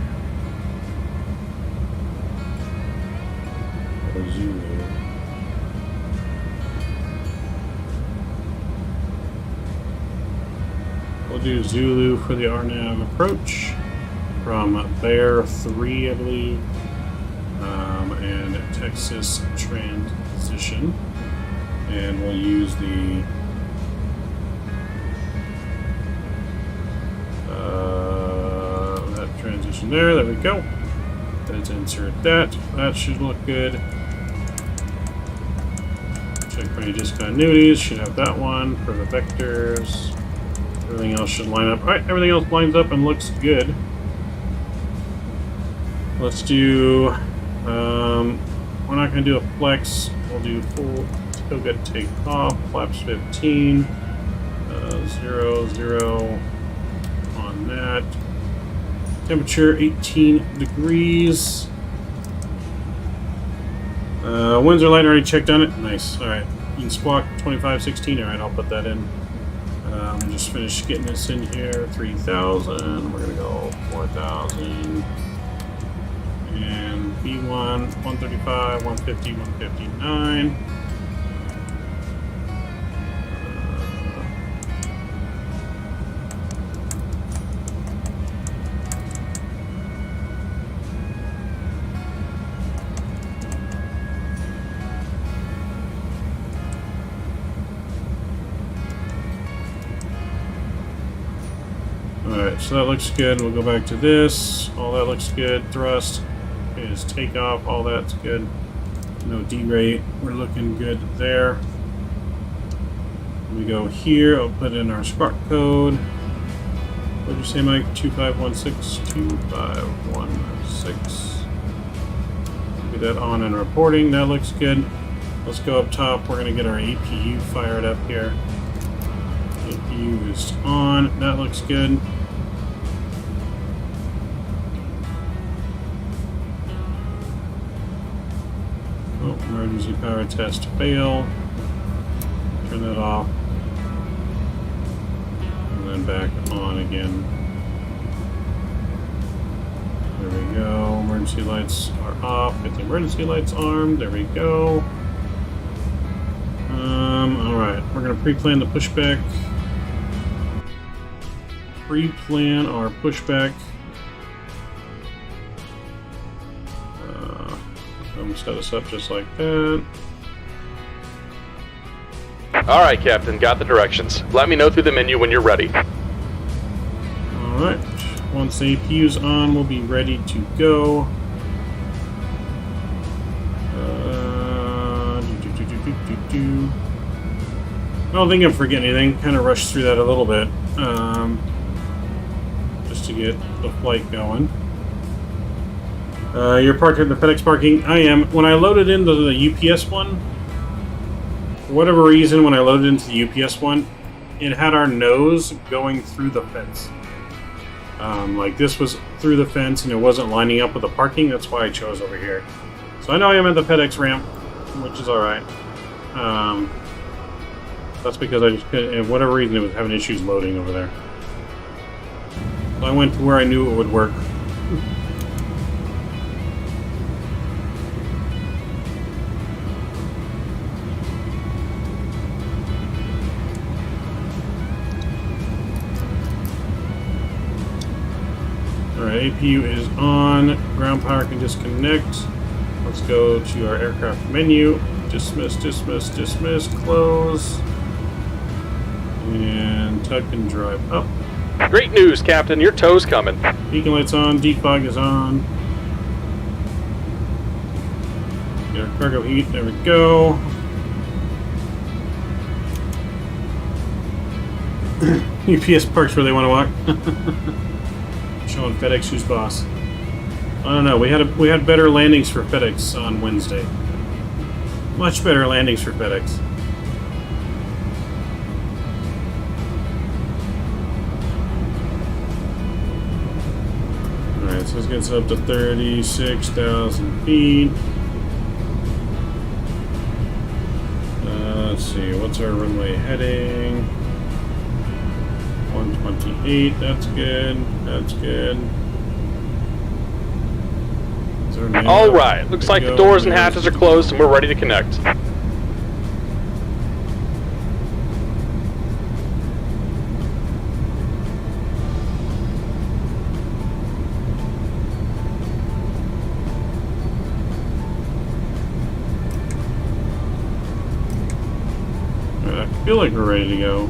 or Zulu? We'll do Zulu for the RNAV approach. From Bear 3, I believe, and Texas transition, and we'll use the that transition there. There we go. Let's insert that. That should look good. Check for any discontinuities. Should have that one for the vectors. Everything else should line up. All right, everything else lines up and looks good. Let's do, we're not going to do a flex, we'll do full toga takeoff, flaps 15, 0, 0 on that. Temperature 18 degrees. Winds are light, already checked on it. Nice, alright. You can squawk 2516, alright, I'll put that in. Just finished getting this in here, 3,000, we're going to go 4,000. And B1, 135, 150, 159. Alright, so that looks good. We'll go back to this. All that looks good. Thrust. Is takeoff, all that's good. No D-rate, we're looking good there. We go here, I'll put in our spark code. What did you say, Mike? 2516, 2516. Get that on and reporting, that looks good. Let's go up top, we're gonna get our APU fired up here. APU is on, that looks good. Emergency power test fail. Turn that off. And then back on again. There we go. Emergency lights are off. Get the emergency lights armed. There we go. Alright, we're going to pre-plan the pushback. Pre-plan our pushback. Set us up just like that. Alright, Captain, got the directions. Let me know through the menu when you're ready. Alright, once the APU's on, we'll be ready to go. I don't think I'm forgetting anything. Kind of rushed through that a little bit. Just to get the flight going. You're parked at the FedEx parking. I am. When I loaded into the UPS one, for whatever reason, when I loaded into the UPS one, it had our nose going through the fence. Like this was through the fence and it wasn't lining up with the parking. That's why I chose over here. So I know I am at the FedEx ramp, which is alright. That's because I just couldn't, for whatever reason, it was having issues loading over there. So I went to where I knew it would work. Alright, APU is on. Ground power can disconnect. Let's go to our aircraft menu. Dismiss, dismiss, dismiss, close. And tuck and drive up. Great news, Captain. Your tow's coming. Beacon lights on. Defog is on. Get our cargo heat. There we go. UPS parks where they want to walk. Showing FedEx who's boss. I don't know. We had better landings for FedEx on Wednesday. Much better landings for FedEx. Alright, so this gets up to 36,000 feet. Let's see, what's our runway heading? 128, that's good, that's good. Alright, looks like the doors and hatches are closed and we're ready to connect. I feel like we're ready to go.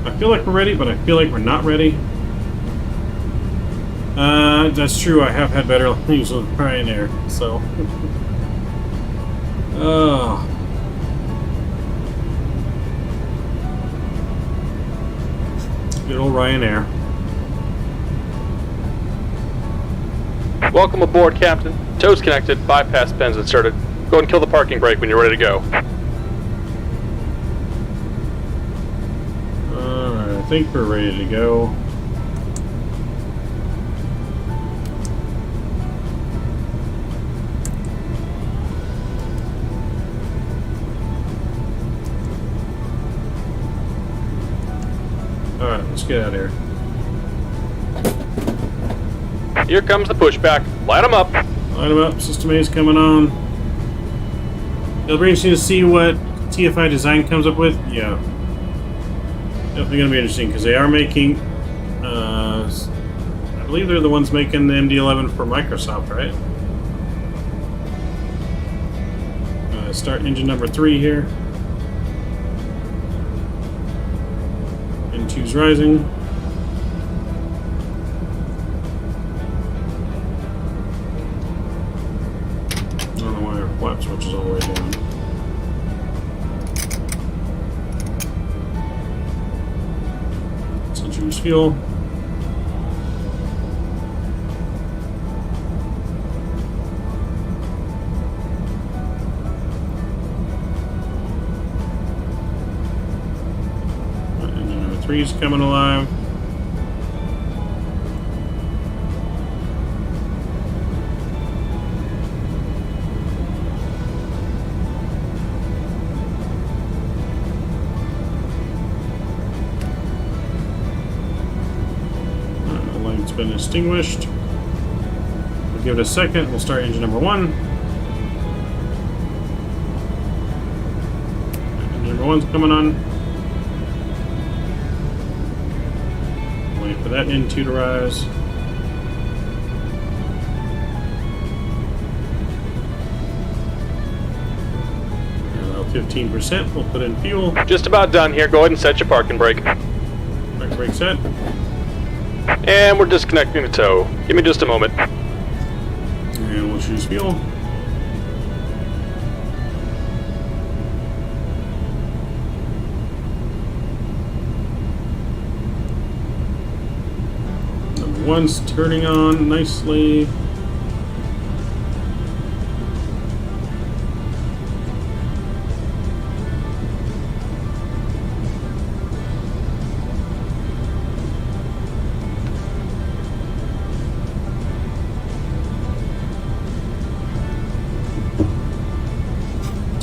I feel like we're ready, but I feel like we're not ready. That's true. I have had better landings with Ryanair, so. Oh. Good old Ryanair. Welcome aboard, Captain. Tow's connected, bypass pins inserted. Go ahead and kill the parking brake when you're ready to go. Alright, I think we're ready to go. Alright, let's get out of here. Here comes the pushback. Light them up. Light them up. System A is coming on. It'll be interesting to see what TFI Design comes up with. Yeah. Definitely going to be interesting because they are making, I believe they're the ones making the MD-11 for Microsoft, right? Start engine number 3 here. N2's rising. I don't know why our flap switch is all the way down. Use fuel. Engine number 3 is coming alive. It's been extinguished. We'll give it a second. We'll start engine number 1. Engine number 1's coming on. Wait for that N2 to rise. About 15%. We'll put in fuel. Just about done here. Go ahead and set your parking brake. Parking brake set. And we're disconnecting the tow. Give me just a moment. And we'll choose fuel. Number 1's turning on nicely.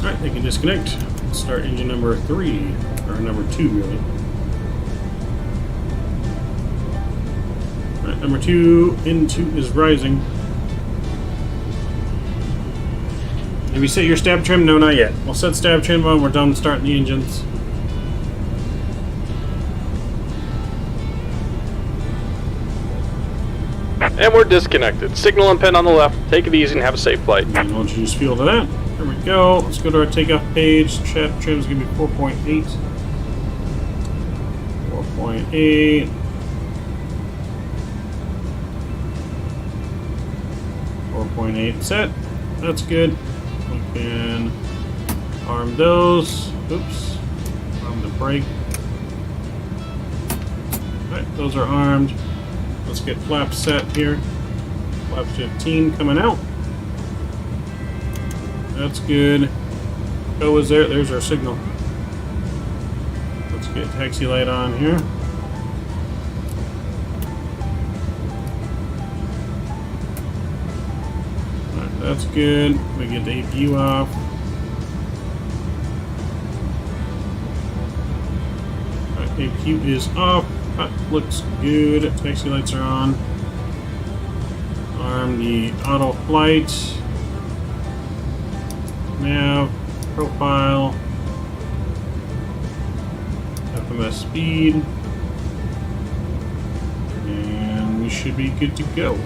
Alright, they can disconnect. Start engine number 3, or number 2 really. Alright, number 2, N2 is rising. Have you set your stab trim? No, not yet. We'll set stab trim on, we're done starting the engines. And we're disconnected. Signal and pin on the left. Take it easy and have a safe flight. And we'll choose fuel to that. There we go. Let's go to our takeoff page. Stab trim is going to be 4.8. 4.8. 4.8 set. That's good. We can arm those. Oops. Arm the brake. Alright, those are armed. Let's get flaps set here. Flap 15 coming out. That's good. Go is there. There's our signal. Let's get taxi light on here. Alright, that's good. We get the APU off. Alright, APU is off. That looks good. Taxi lights are on. Arm the auto flight. Nav, profile, FMS speed, and we should be good to go.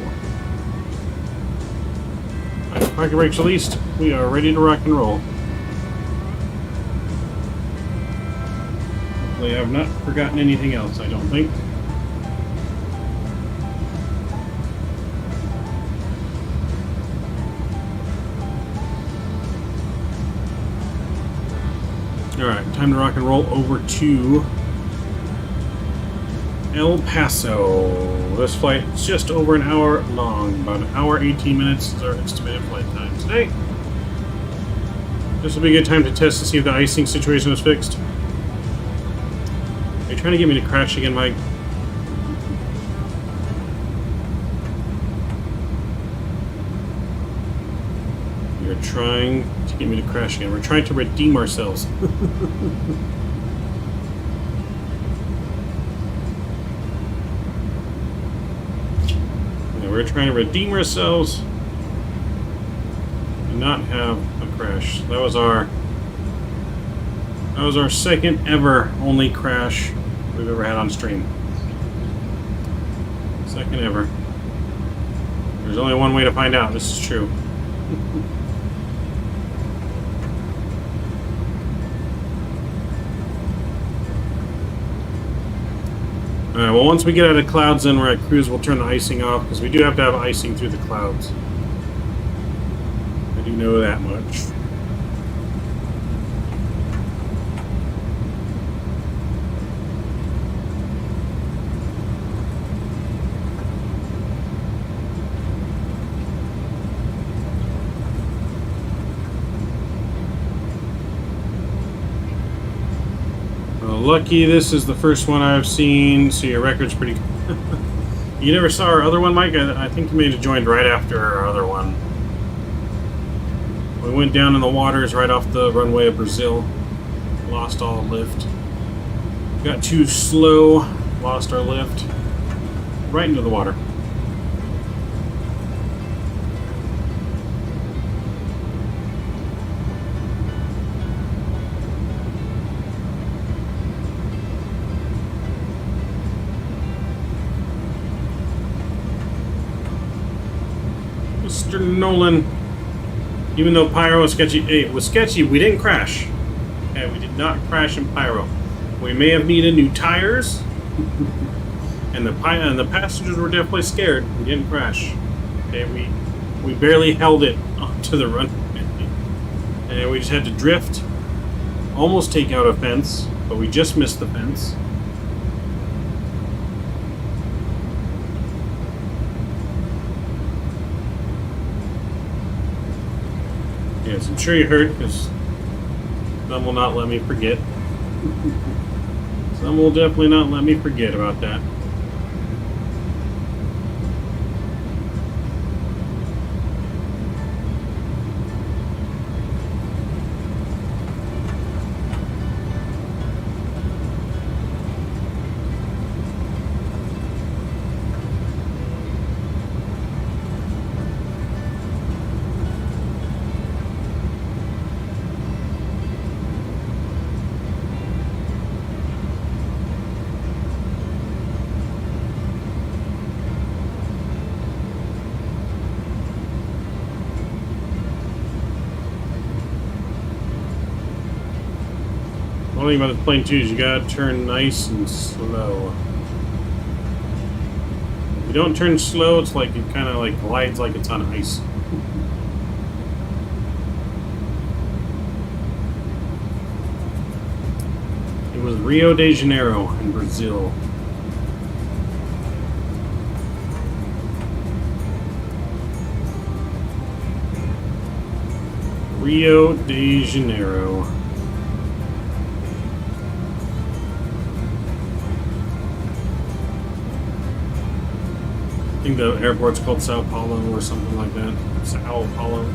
Alright, parking brakes released. We are ready to rock and roll. Hopefully I've not forgotten anything else, I don't think. Alright, time to rock and roll over to El Paso. This flight is just over an hour long. About an hour, 18 minutes is our estimated flight time today. This will be a good time to test to see if the icing situation is fixed. Are you trying to get me to crash again, Mike? You're trying to get me to crash again. We're trying to redeem ourselves. Yeah, we're trying to redeem ourselves and not have a crash. That was our second ever only crash we've ever had on stream. Second ever. There's only one way to find out. This is true. Alright, well once we get out of clouds and we're at cruise, we'll turn the icing off, because we do have to have icing through the clouds. I do know that much. Lucky this is the first one I've seen, so your record's pretty good. You never saw our other one, Mike? I think you may have joined right after our other one. We went down in the waters right off the runway of Brazil. Lost all lift. Got too slow, lost our lift. Right into the water. Mr. Nolan. Even though Pyro was sketchy, it was sketchy, we didn't crash. Okay, we did not crash in Pyro. We may have needed new tires, and the passengers were definitely scared. We didn't crash. Okay, we barely held it onto the runway, and we just had to drift, almost take out a fence, but we just missed the fence. Yes, I'm sure you heard, because some will not let me forget. Some will definitely not let me forget about that. One thing about the plane too is you gotta turn nice and slow. If you don't turn slow, it's like it kind of like glides like it's on ice. It was Rio de Janeiro in Brazil. Rio de Janeiro. I think the airport's called Sao Paulo or something like that. Sao Paulo.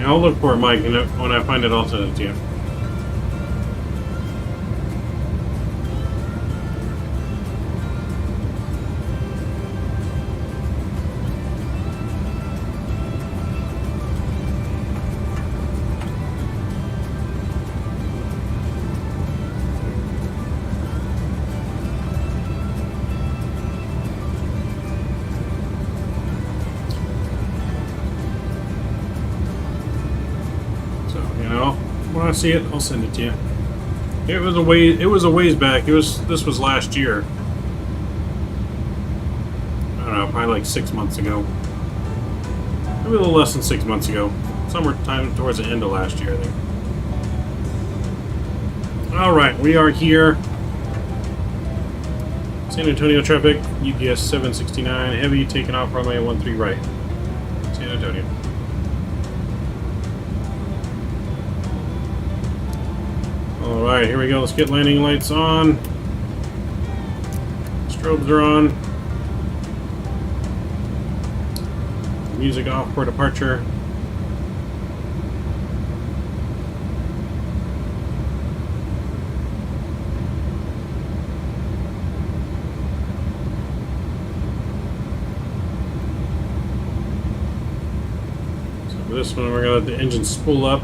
I'll look for it, Mike, and when I find it, I'll send it to you. When I see it, I'll send it to you. It was a ways back. This was last year. I don't know, probably like 6 months ago. Maybe a little less than 6 months ago. Somewhere time towards the end of last year, I think. Alright, we are here. San Antonio traffic, UPS 769, heavy, taking off runway 13 right. San Antonio. Alright, here we go. Let's get landing lights on. Strobes are on. Music off for departure. So for this one, we're going to let the engine spool up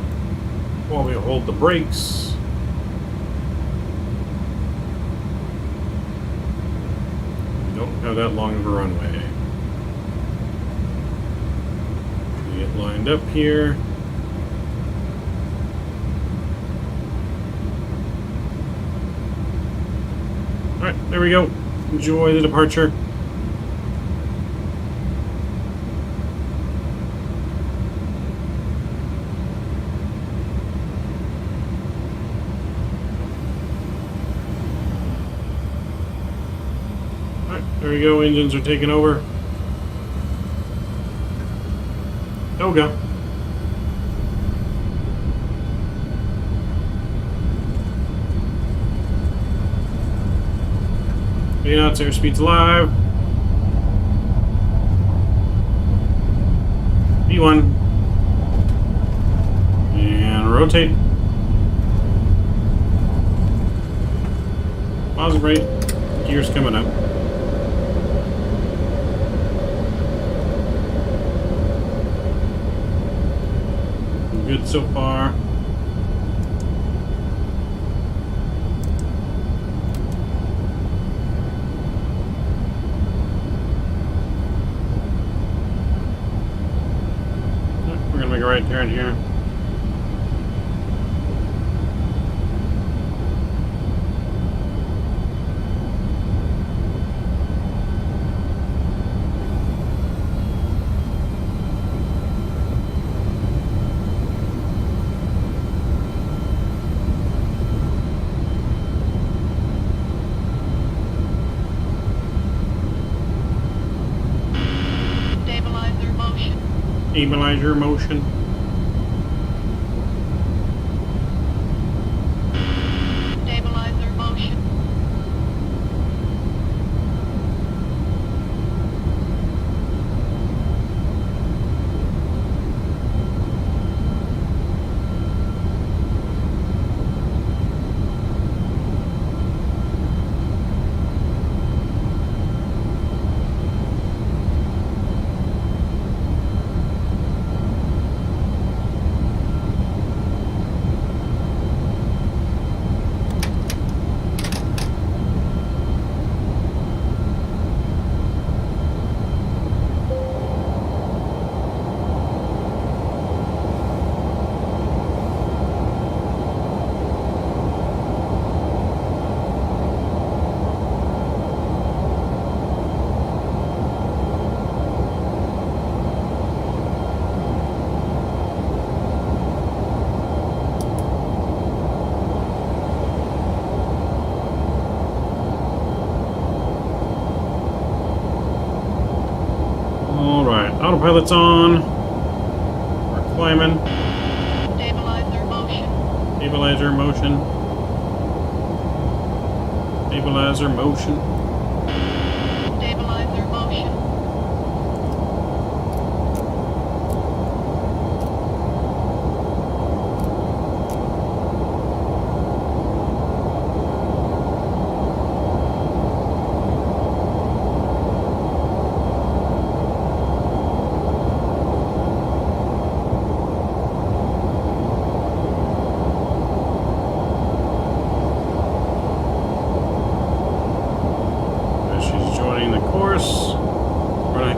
while we hold the brakes. Have that long of a runway. We get lined up here. Alright, there we go. Enjoy the departure. Alright, there we go. Engines are taking over. There we go. Knots, airspeed's live. V1. And rotate. Positive rate. Gears coming up. Good so far. Right turn here. Stabilizer motion. Stabilizer motion. Autopilot's on. We're climbing. Stabilizer motion. Stabilizer motion. Stabilizer motion. Stabilizer motion.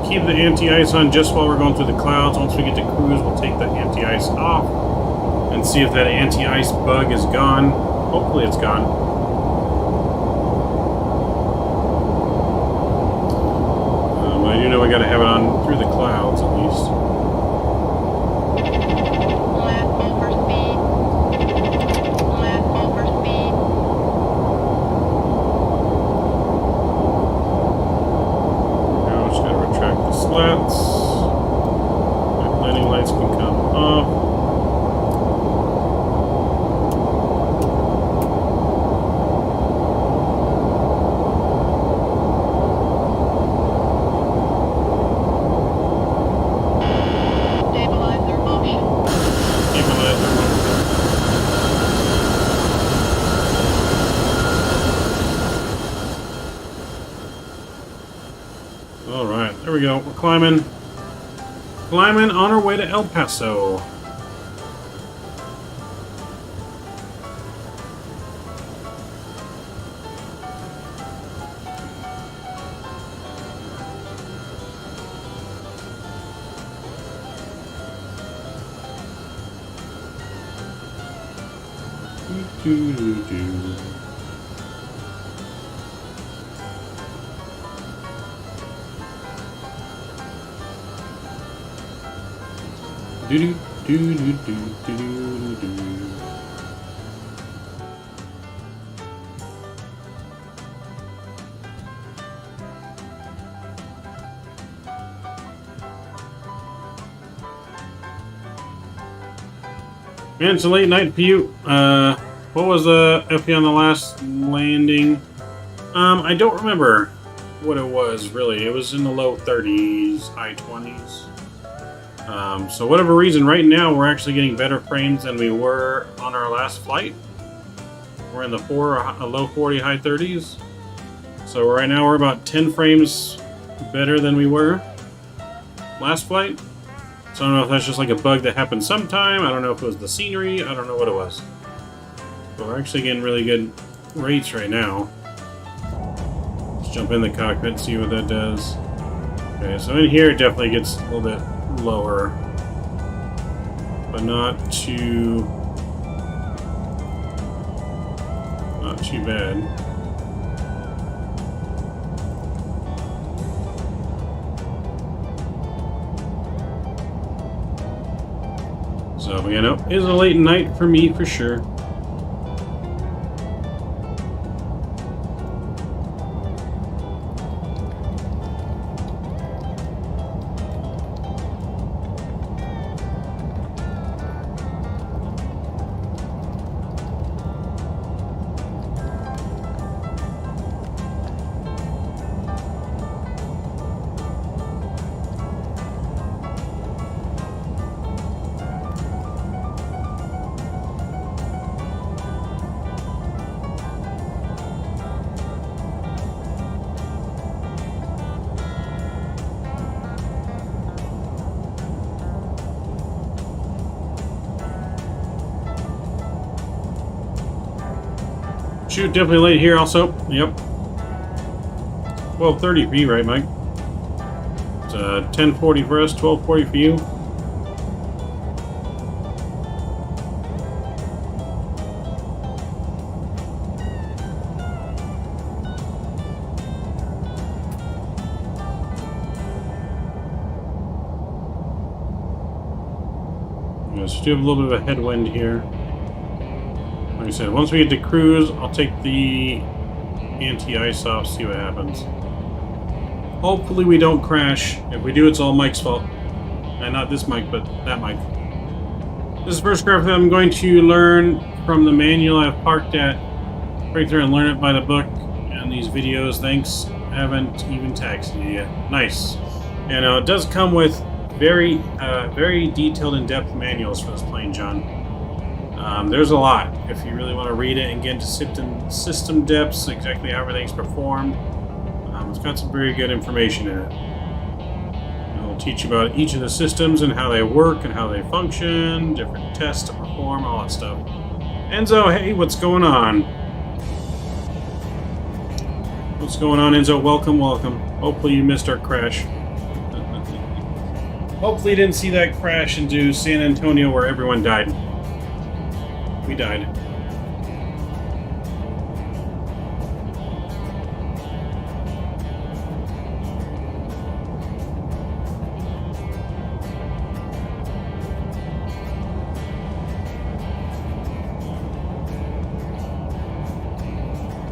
Keep the anti-ice on just while we're going through the clouds. Once we get to cruise, we'll take the anti-ice off and see if that anti-ice bug is gone. Hopefully it's gone. I do know we got to have it on through the clouds at least. Landing lights can come off. Stabilizer motion. Stabilizer motion. All right, there we go. We're climbing. Climbing on our way to El Paso. Do do do do do do do. Man, it's a late night for you. What was the FP on the last landing? I don't remember what it was, really. It was in the low 30s, high 20s. So whatever reason, right now we're actually getting better frames than we were on our last flight. We're in the low 40, high 30s. So right now we're about 10 frames better than we were last flight. So I don't know if that's just like a bug that happened sometime. I don't know if it was the scenery. I don't know what it was. But we're actually getting really good rates right now. Let's jump in the cockpit and see what that does. Okay, so in here it definitely gets a little bit lower. But not too bad. So, you know, it's a late night for me, for sure. Shoot, definitely late here also. Yep. 12:30 for you, right, Mike? It's 10:40 for us, 12:40 for you. So do have a little bit of a headwind here. Like I said, once we get to cruise, I'll take the anti-ice off, see what happens. Hopefully we don't crash. If we do, it's all Mike's fault. And not this Mike, but that Mike. This is the first craft that I'm going to learn from the manual I've parked at. Break through and learn it by the book. And these videos, thanks, haven't even taxied yet. Nice. And it does come with very detailed, in-depth manuals for this plane, John. There's a lot. If you really want to read it and get into system depths, exactly how everything's performed, it's got some very good information in it. It'll teach you about each of the systems and how they work and how they function, different tests to perform, all that stuff. Enzo, hey, what's going on? What's going on, Enzo? Welcome, welcome. Hopefully you missed our crash. Hopefully you didn't see that crash into San Antonio where everyone died. We died.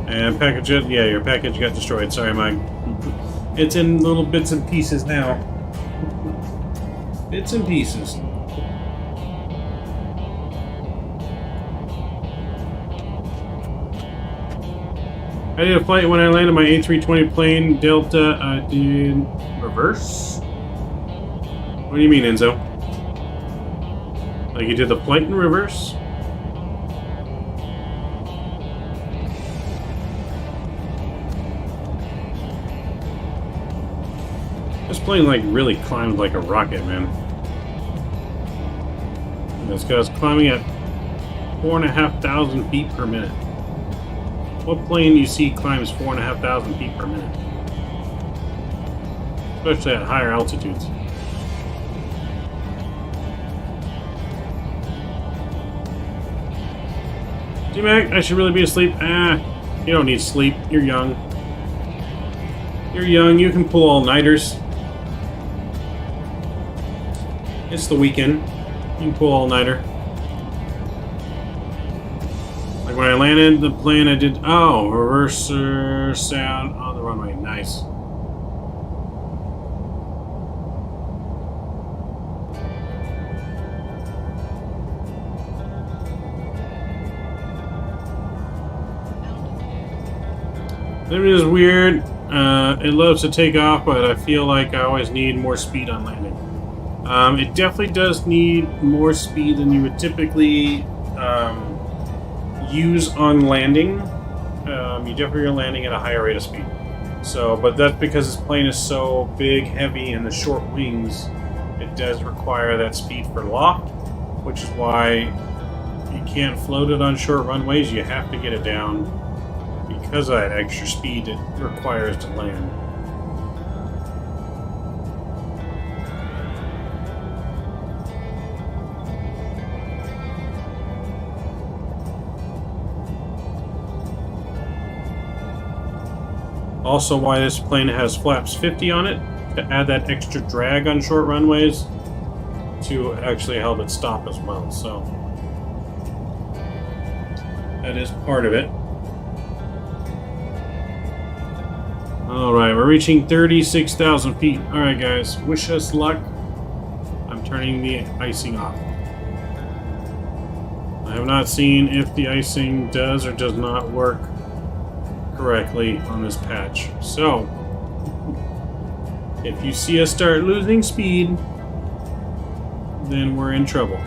And package it, yeah, your package got destroyed. Sorry, Mike. It's in little bits and pieces now. Bits and pieces. I did a flight when I landed my A320 plane, Delta. I did reverse? What do you mean, Enzo? Like you did the flight in reverse? This plane like really climbed like a rocket, man. This guy's climbing at 4,500 feet per minute. What plane you see climbs 4,500 feet per minute? Especially at higher altitudes. D-Mac, I should really be asleep. You don't need sleep. You're young. You're young. You can pull all-nighters. It's the weekend. You can pull all-nighter. Like when I landed the plane, I did, oh, reverser sound on the runway. Nice. It is weird. It loves to take off, but I feel like I always need more speed on landing. It definitely does need more speed than you would typically use on landing. You definitely are landing at a higher rate of speed. So, but that's because this plane is so big, heavy, and the short wings, it does require that speed for loft, which is why you can't float it on short runways. You have to get it down because of that extra speed it requires to land. Also why this plane has flaps 50 on it, to add that extra drag on short runways to actually help it stop as well. So that is part of it. Alright, we're reaching 36,000 feet. Alright guys, wish us luck. I'm turning the icing off. I have not seen if the icing does or does not work correctly on this patch. So, if you see us start losing speed, then we're in trouble.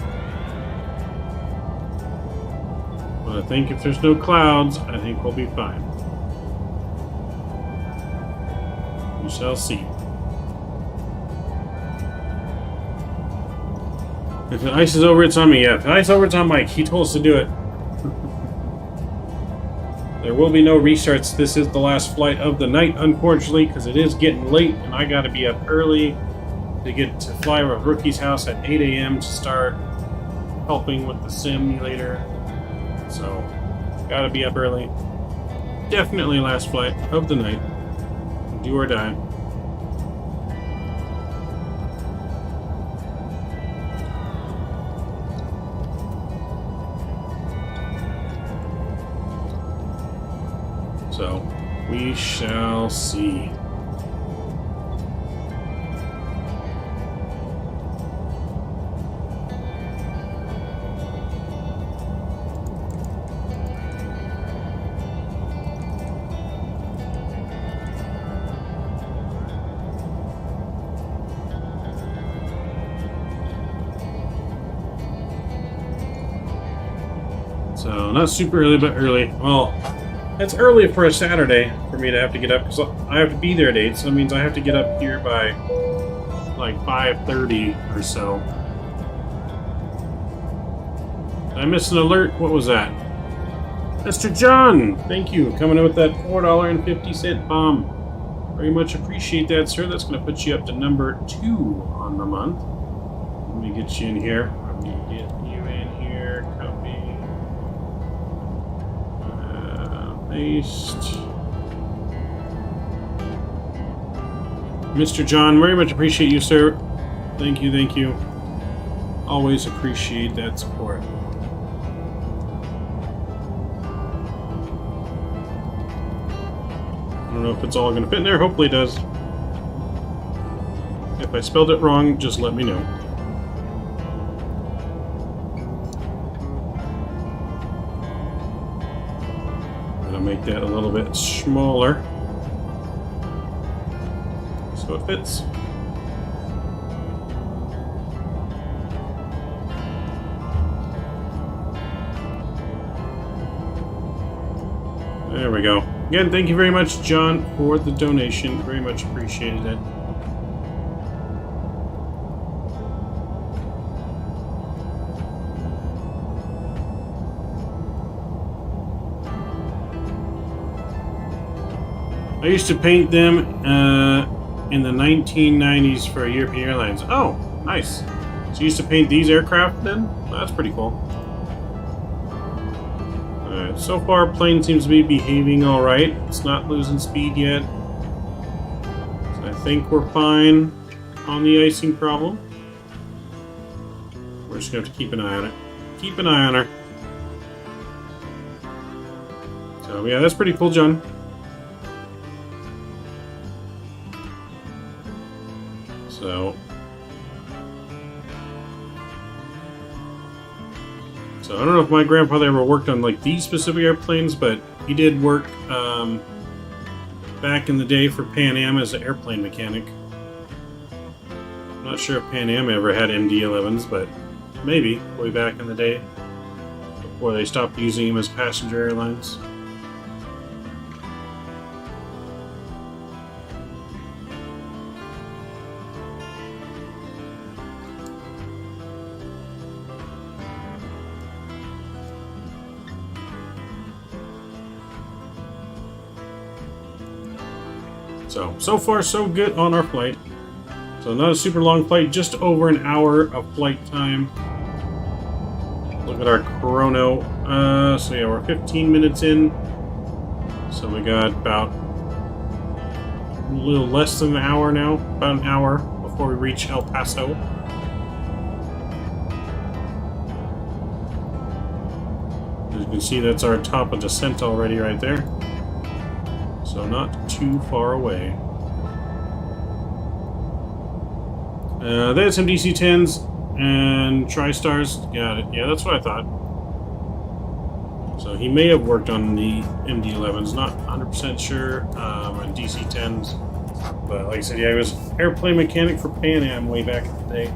But I think if there's no clouds, I think we'll be fine. We shall see. If the ice is over, it's on me. Yeah, if the ice is over, it's on Mike. He told us to do it. There will be no restarts. This is the last flight of the night, unfortunately, because it is getting late, and I got to be up early to get to fly with Rookie's house at 8 a.m. to start helping with the simulator. So, got to be up early. Definitely last flight of the night. Do or die. So, we shall see. So, not super early, but early. Well, it's early for a Saturday for me to have to get up, because I have to be there at 8, so that means I have to get up here by like 5:30 or so. Did I miss an alert? What was that? Mr. John! Thank you, coming in with that $4.50 bomb. Very much appreciate that, sir. That's going to put you up to number 2 on the month. Let me get you in here. Let me get you in here. Copy. Paste. Mr. John, very much appreciate you, sir. Thank you, thank you. Always appreciate that support. I don't know if it's all going to fit in there. Hopefully it does. If I spelled it wrong, just let me know. Make that a little bit smaller so it fits. There we go. Again, thank you very much, John, for the donation. Very much appreciated it. I used to paint them in the 1990s for European Airlines. Oh, nice. So you used to paint these aircraft then? Well, that's pretty cool. Alright, so far plane seems to be behaving alright. It's not losing speed yet. So I think we're fine on the icing problem. We're just going to have to keep an eye on it. Keep an eye on her. So, yeah, that's pretty cool, John. So I don't know if my grandfather ever worked on like these specific airplanes, but he did work back in the day for Pan Am as an airplane mechanic. I'm not sure if Pan Am ever had MD-11s, but maybe way back in the day before they stopped using them as passenger airlines. So far so good on our flight. So not a super long flight, just over an hour of flight time. Look at our chrono. So yeah, we're 15 minutes in. So we got about a little less than an hour now. About an hour before we reach El Paso. As you can see, that's our top of descent already right there. So not too far away. They had some DC-10s and Tri-Stars. Got it. Yeah, that's what I thought. So he may have worked on the MD-11s. Not 100% sure on DC-10s. But like I said, yeah, he was airplane mechanic for Pan Am way back in the day.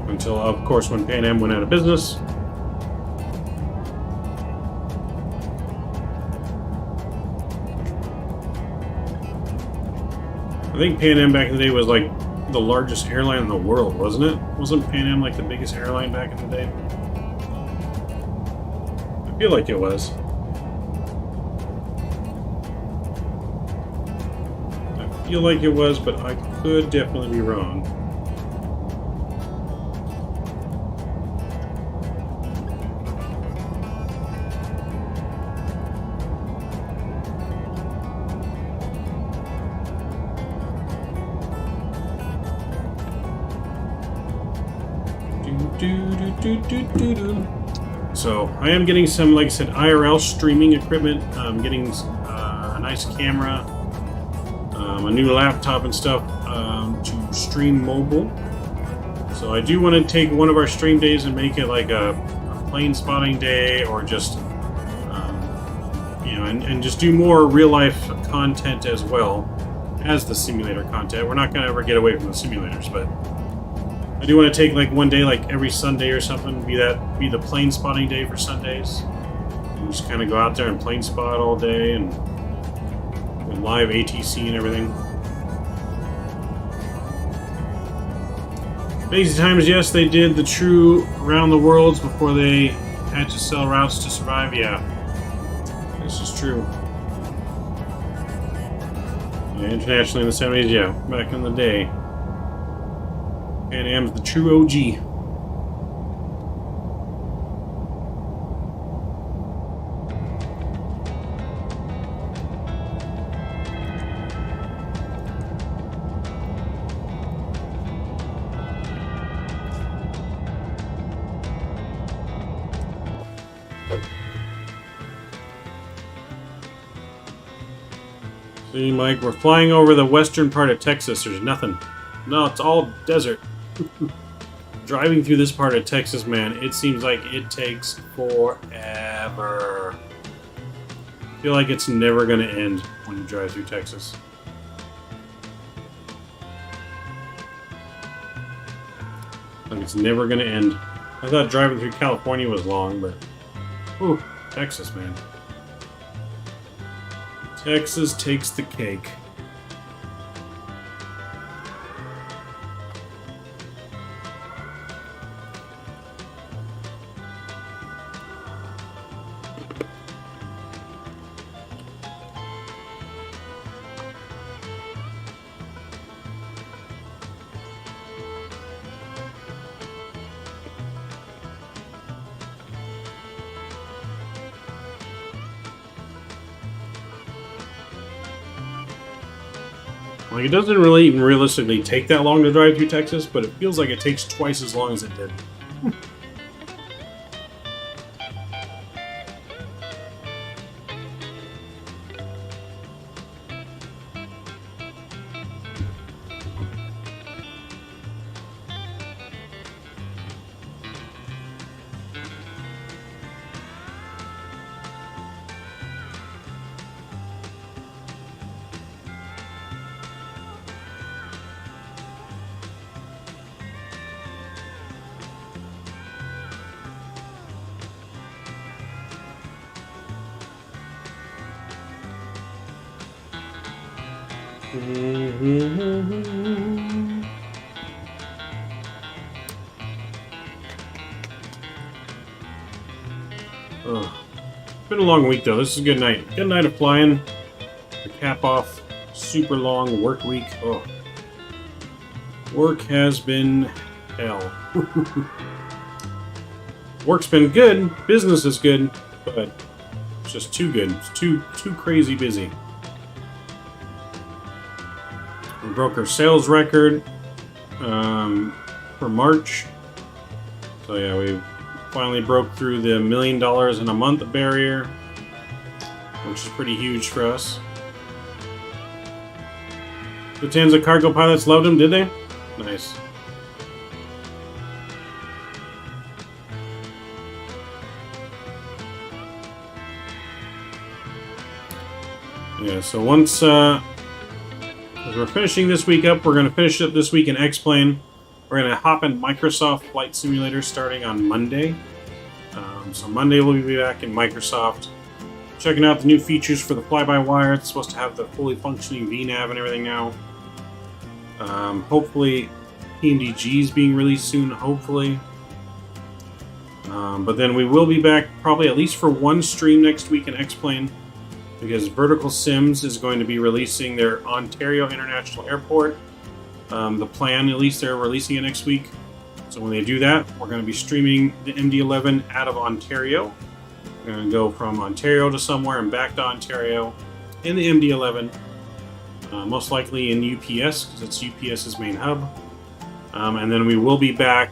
Until, of course, when Pan Am went out of business. I think Pan Am back in the day was like the largest airline in the world, wasn't it? Wasn't Pan Am like the biggest airline back in the day? I feel like it was. I feel like it was, but I could definitely be wrong. So I am getting some, like I said, IRL streaming equipment. I'm getting a nice camera, a new laptop and stuff to stream mobile. So I do want to take one of our stream days and make it like a plane spotting day, or just you know, and just do more real life content as well as the simulator content. We're not going to ever get away from the simulators, but I do want to take like one day, like every Sunday or something, be the plane spotting day for Sundays. And just kind of go out there and plane spot all day and with live ATC and everything. Amazing times, yes, they did the true around the worlds before they had to sell routes to survive. Yeah, this is true. Yeah, internationally in the 70s, yeah, back in the day. Pan Am's the true OG. See, Mike, we're flying over the western part of Texas. There's nothing. No, it's all desert. Driving through this part of Texas, man, it seems like it takes forever. I feel like it's never going to end when you drive through Texas. Like it's never going to end. I thought driving through California was long, but whew, Texas, man. Texas takes the cake. Like, it doesn't really even realistically take that long to drive through Texas, but it feels like it takes twice as long as it did. Oh, it's been a long week though. This is a good night. Good night of flying. The cap off. Super long work week. Oh, work has been hell. Work's been good. Business is good, but it's just too good. It's too crazy busy. We broke our sales record for March. So yeah, we finally broke through the $1 million in a month barrier, which is pretty huge for us. Lufthansa cargo pilots loved him, did they? Nice. Yeah, so once as we're finishing this week up, we're going to finish up this week in X-Plane. We're going to hop in Microsoft Flight Simulator starting on Monday. So Monday we'll be back in Microsoft, checking out the new features for the fly-by-wire. It's supposed to have the fully functioning VNAV and everything now. Hopefully PMDG is being released soon, hopefully. But then we will be back probably at least for one stream next week in X-Plane, because Vertical Sims is going to be releasing their Ontario International Airport. The plan, at least, they're releasing it next week. So when they do that, we're going to be streaming the MD-11 out of Ontario. We're going to go from Ontario to somewhere and back to Ontario in the MD-11. Most likely in UPS, because it's UPS's main hub. And then we will be back.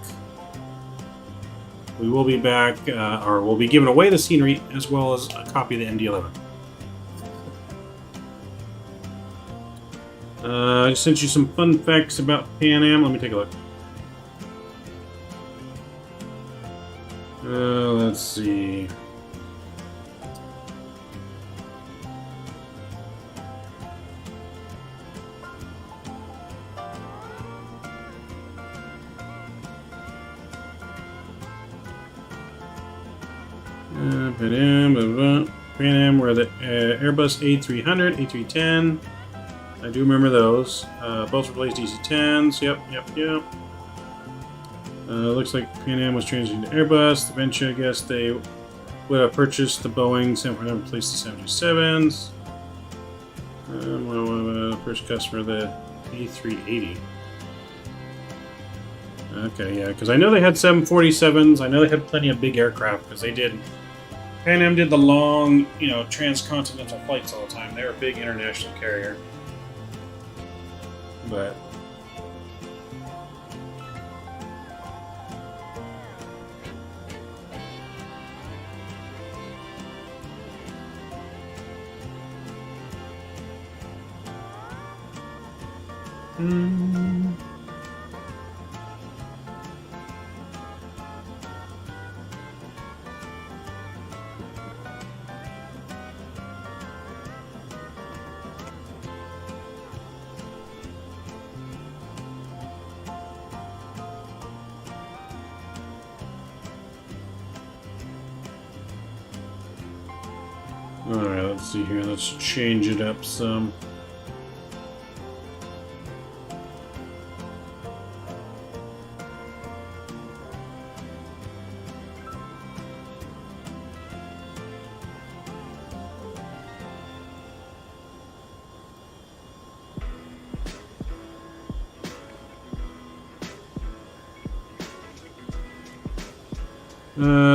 Or we'll be giving away the scenery as well as a copy of the MD-11. I just sent you some fun facts about Pan Am. Let me take a look. Let's see. Pan Am, we're the Airbus A300, A310. I do remember those. Both replaced DC-10s. Yep. Looks like Pan Am was transitioning to Airbus. Eventually, I guess they would have purchased the Boeing 747, replaced the 737s. First customer, the A380. Okay, yeah, because I know they had 747s. I know they had plenty of big aircraft because they did. Pan Am did the long, transcontinental flights all the time. They were a big international carrier. But alright, let's see here. Let's change it up some.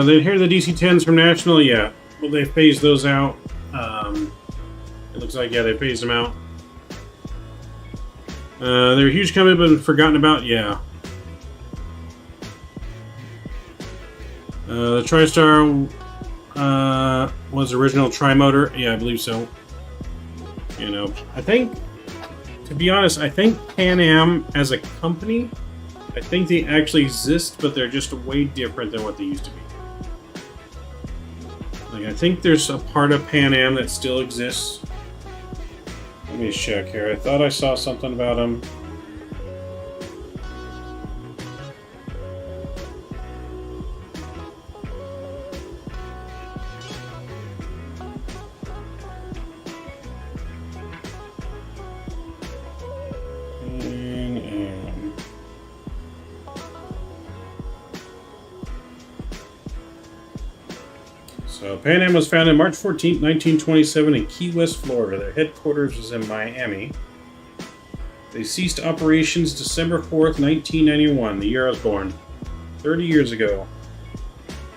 They hear the DC-10s from National, yeah. Well, they phased those out. It looks like, yeah, they phased them out. They're a huge company, but forgotten about. Yeah. The TriStar was original tri-motor. Yeah, I believe so. You know, I think, to be honest, I think Pan Am as a company, I think they actually exist, but they're just way different than what they used to be. Like, I think there's a part of Pan Am that still exists. Let me check here. I thought I saw something about them. So Pan Am was founded March 14, 1927 in Key West, Florida. Their headquarters was in Miami. They ceased operations December 4th, 1991, the year I was born. 30 years ago.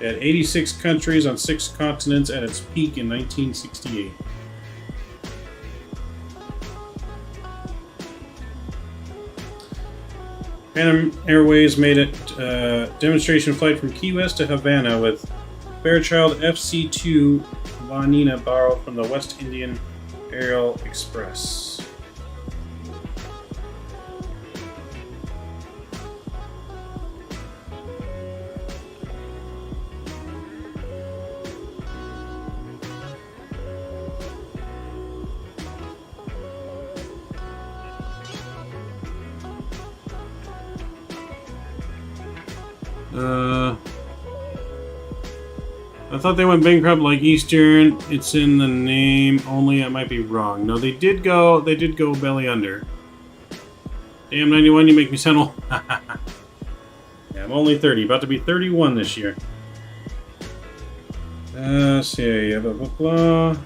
They had 86 countries on 6 continents at its peak in 1968. Pan Am Airways made a demonstration flight from Key West to Havana with Fairchild FC-2 La Nina borrowed from the West Indian Aerial Express. I thought they went bankrupt like Eastern. It's in the name only. I might be wrong. No, they did go belly under. Damn, 91, you make me sound old. Yeah, I'm only 30, about to be 31 this year. Let's see, blah, blah, blah.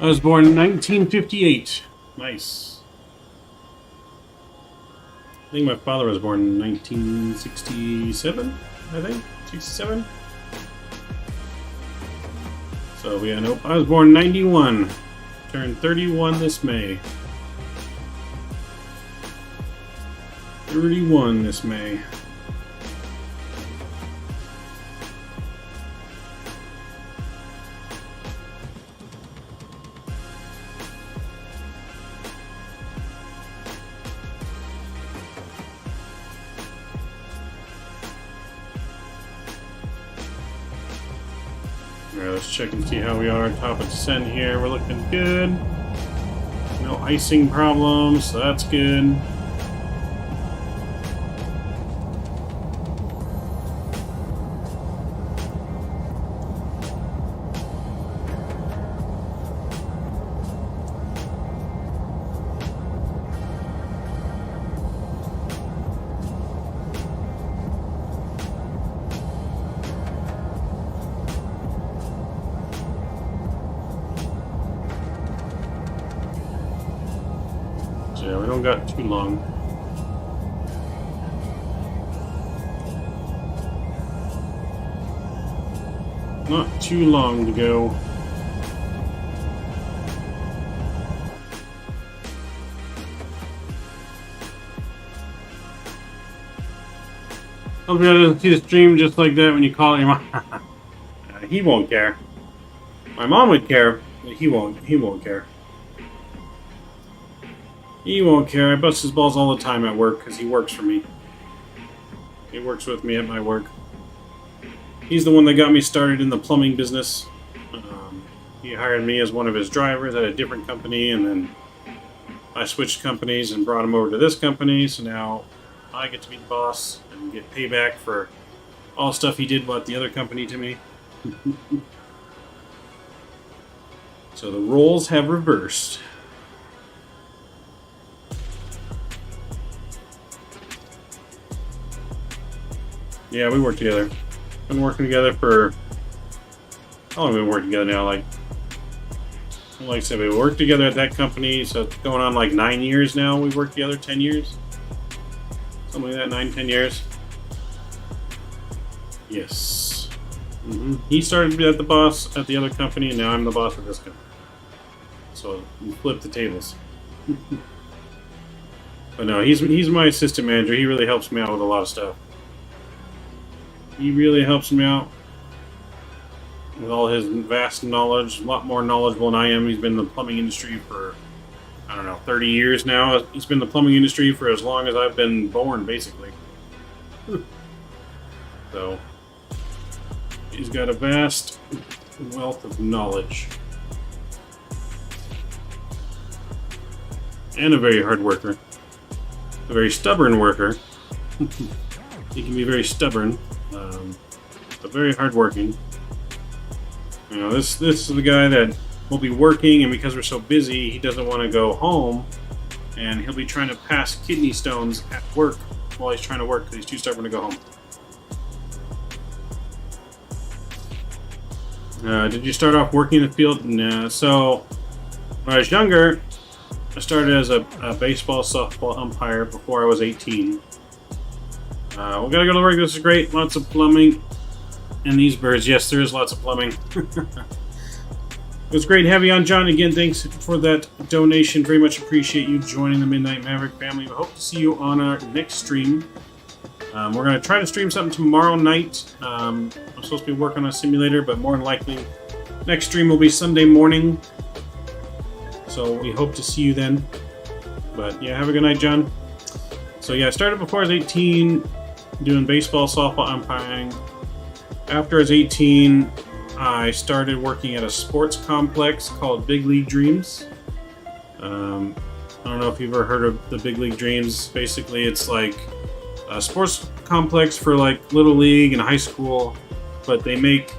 I was born in 1958. Nice. I think my father was born in 1967, I think. 67? So, yeah, nope. I was born in 91. Turned 31 this May. 31 this May. Alright, let's check and see how we are. Top of descent here. We're looking good. No icing problems, so that's good. Yeah, we don't got too long. Not too long to go. Some people doesn't see the stream just like that when you call your mom. He won't care. My mom would care, but he won't care. He won't care. I bust his balls all the time at work because he works for me. He works with me at my work. He's the one that got me started in the plumbing business. He hired me as one of his drivers at a different company, and then I switched companies and brought him over to this company, so now I get to be the boss and get payback for all the stuff he did about the other company to me. So the roles have reversed. Yeah, we work together. Been working together for... How long have we been working together now? Like I said, we worked together at that company, so it's going on like 9 years now. We've worked together, 10 years? Something like that, 9-10 years. Yes. He started at the boss at the other company, and now I'm the boss of this company. So we flipped the tables. But no, he's my assistant manager. He really helps me out with a lot of stuff. He really helps me out with all his vast knowledge, a lot more knowledgeable than I am. He's been in the plumbing industry for, I don't know, 30 years now. He's been in the plumbing industry for as long as I've been born, basically. So, he's got a vast wealth of knowledge. And a very hard worker. A very stubborn worker. He can be very stubborn, but very hardworking. You know, this is the guy that will be working, and because we're so busy, he doesn't want to go home, and he'll be trying to pass kidney stones at work while he's trying to work because he's too stubborn to go home. Did you start off working in the field? Nah. So, when I was younger, I started as a baseball, softball umpire before I was 18. We gotta go to work. This is great. Lots of plumbing. And these birds, yes, there is lots of plumbing. It was great having you on, John. Again, thanks for that donation. Very much appreciate you joining the Midnight Maverick family. We hope to see you on our next stream. We're going to try to stream something tomorrow night. I'm supposed to be working on a simulator, but more than likely, next stream will be Sunday morning. So we hope to see you then. But yeah, have a good night, John. So yeah, I started before I was 18, doing baseball, softball, umpiring. After I was 18, I started working at a sports complex called Big League Dreams. I don't know if you've ever heard of the Big League Dreams. Basically, it's like a sports complex for like Little League and high school, but they make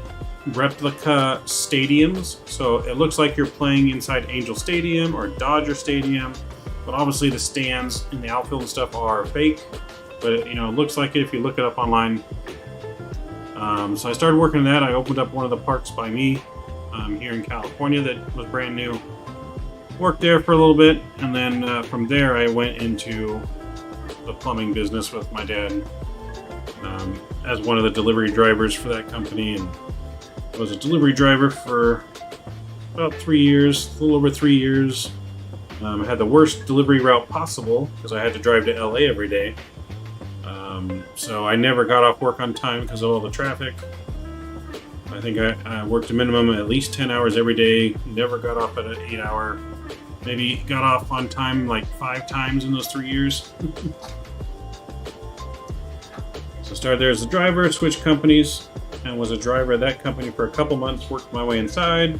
replica stadiums. So it looks like you're playing inside Angel Stadium or Dodger Stadium, but obviously the stands in the outfield and stuff are fake. But it looks like it if you look it up online. So I started working on that. I opened up one of the parks by me here in California that was brand new. Worked there for a little bit, and then from there I went into the plumbing business with my dad as one of the delivery drivers for that company. And I was a delivery driver for about 3 years, a little over 3 years. I had the worst delivery route possible because I had to drive to LA every day. So I never got off work on time because of all the traffic. I think I worked a minimum at least 10 hours every day, never got off at an 8-hour. Maybe got off on time like 5 times in those 3 years. So I started there as a driver, switched companies, and was a driver at that company for a couple months, worked my way inside.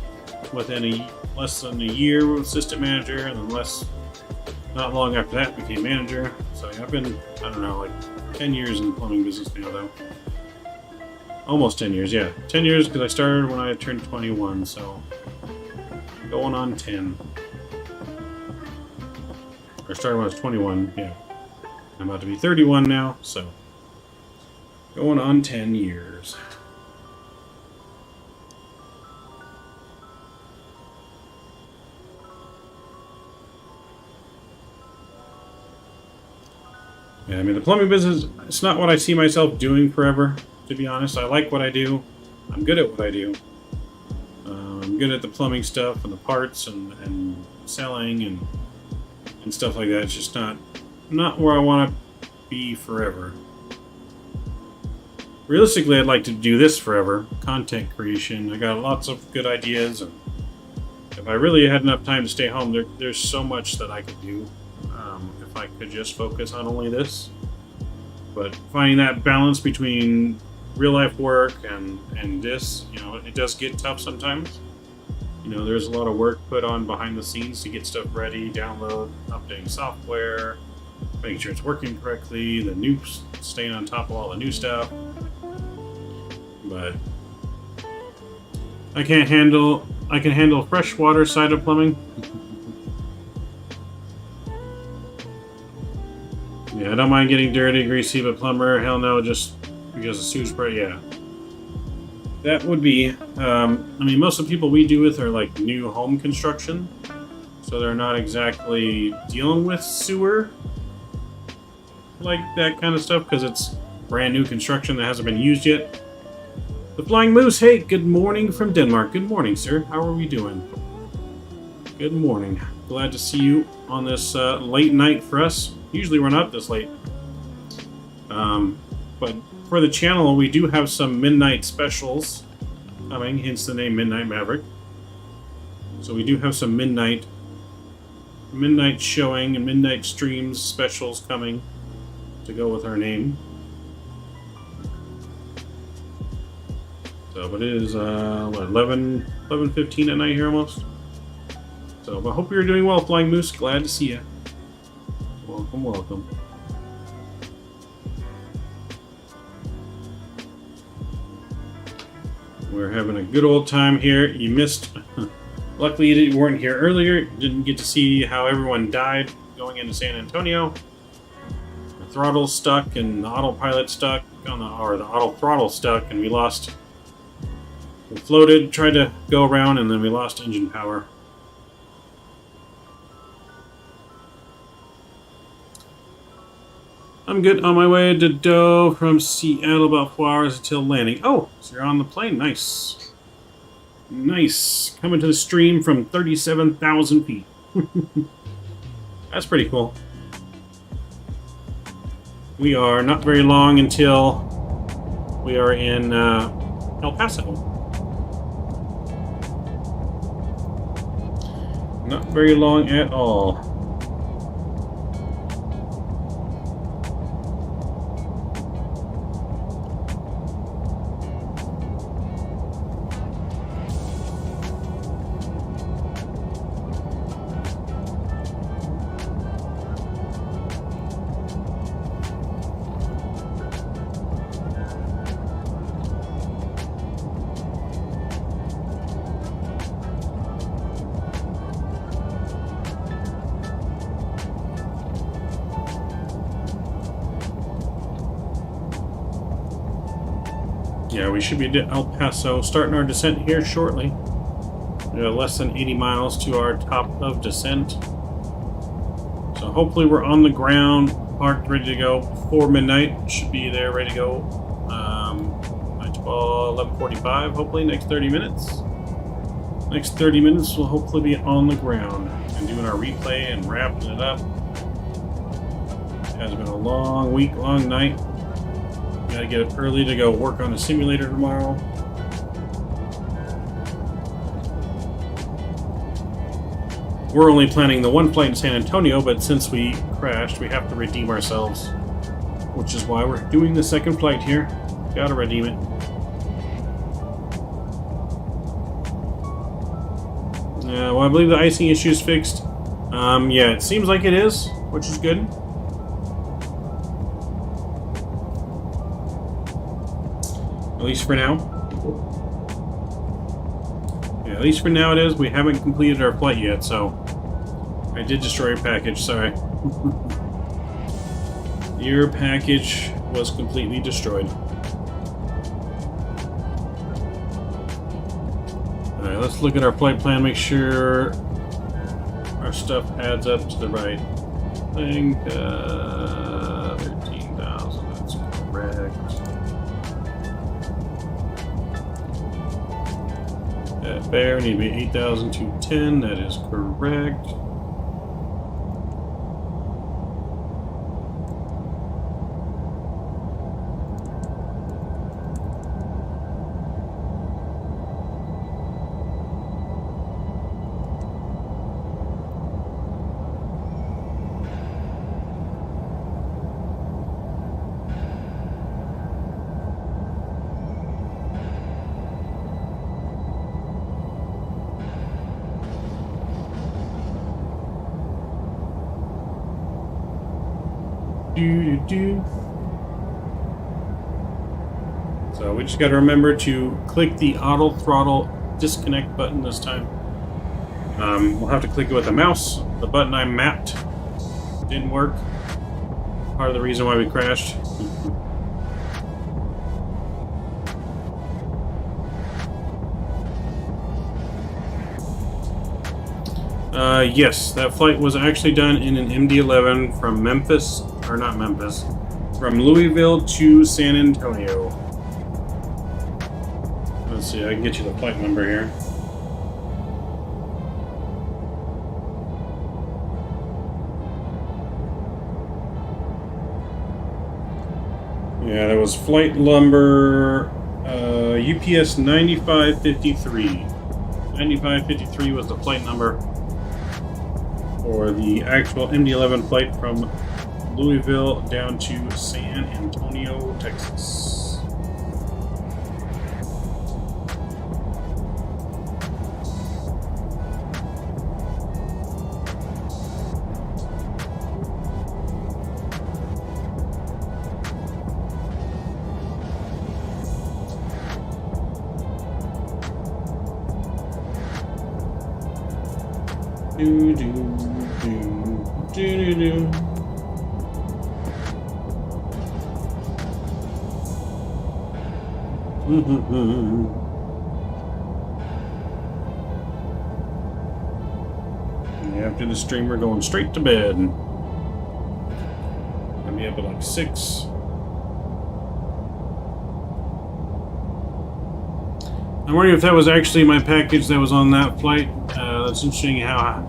Within less than a year, was assistant manager, and then not long after that, became manager. So I've been, I don't know, like 10 years in the plumbing business now, though. Almost 10 years, yeah. 10 years because I started when I turned 21, so going on 10. Or started when I was 21, yeah. I'm about to be 31 now, so going on 10 years. Yeah, I mean, the plumbing business, it's not what I see myself doing forever, to be honest. I like what I do. I'm good at what I do. I'm good at the plumbing stuff and the parts and selling and stuff like that. It's just not where I want to be forever. Realistically, I'd like to do this forever. Content creation. I got lots of good ideas, and if I really had enough time to stay home, there's so much that I could do. if I could just focus on only this. But finding that balance between real life work and this, you know, it does get tough sometimes. You know, there's a lot of work put on behind the scenes to get stuff ready, download, updating software, making sure it's working correctly, the nukes staying on top of all the new stuff. But I can handle freshwater side of plumbing. Yeah, I don't mind getting dirty, greasy, but plumber, hell no, just because of sewage spray, yeah. That would be, I mean, most of the people we do with are like new home construction, so they're not exactly dealing with sewer, like that kind of stuff, because it's brand new construction that hasn't been used yet. The Flying Moose, hey, good morning from Denmark. Good morning, sir. How are we doing? Good morning. Glad to see you on this late night for us. Usually we're not this late. But for the channel, we do have some midnight specials coming, hence the name Midnight Maverick. So we do have some midnight showing and midnight streams specials coming to go with our name. So, but it is, what, 11:15 at night here almost? So, but I hope you're doing well, Flying Moose. Glad to see you. Welcome, welcome. We're having a good old time here. You missed... Luckily you weren't here earlier. Didn't get to see how everyone died going into San Antonio. The throttle stuck and the autopilot stuck, or the auto throttle stuck, and we lost... We floated, tried to go around, and then we lost engine power. I'm good on my way to Doe from Seattle, about 4 hours until landing. Oh, so you're on the plane. Nice. Nice. Coming to the stream from 37,000 feet. That's pretty cool. We are not very long until we are in El Paso. Not very long at all. Yeah, we should be at El Paso, starting our descent here shortly. We have less than 80 miles to our top of descent. So hopefully we're on the ground, parked, ready to go before midnight. Should be there, ready to go by 11:45, hopefully, next 30 minutes. Next 30 minutes we'll hopefully be on the ground and doing our replay and wrapping it up. It has been a long week, long night. Gotta get up early to go work on a simulator tomorrow. We're only planning the one flight in San Antonio, but since we crashed, we have to redeem ourselves. Which is why we're doing the second flight here. Gotta redeem it. Well, I believe the icing issue is fixed. Yeah, it seems like it is, which is good. At least for now. Yeah, at least for now it is. We haven't completed our flight yet, so... I did destroy your package, sorry. Your package was completely destroyed. Alright, let's look at our flight plan, make sure our stuff adds up to the right thing. 13,000, that's correct. That bear need to be 8,210, that is correct. So we just got to remember to click the auto throttle disconnect button this time. We'll have to click it with the mouse. The button I mapped didn't work. Part of the reason why we crashed. Yes, that flight was actually done in an MD-11 from Memphis, or not Memphis, from Louisville to San Antonio. Let's see, I can get you the flight number here. Yeah, that was flight number UPS 9553. 9553 was the flight number for the actual MD-11 flight from Louisville down to San Antonio, Texas. Do do do do do. After the stream, we're going straight to bed. I'll be up at like 6. I'm wondering if that was actually my package that was on that flight. That's interesting how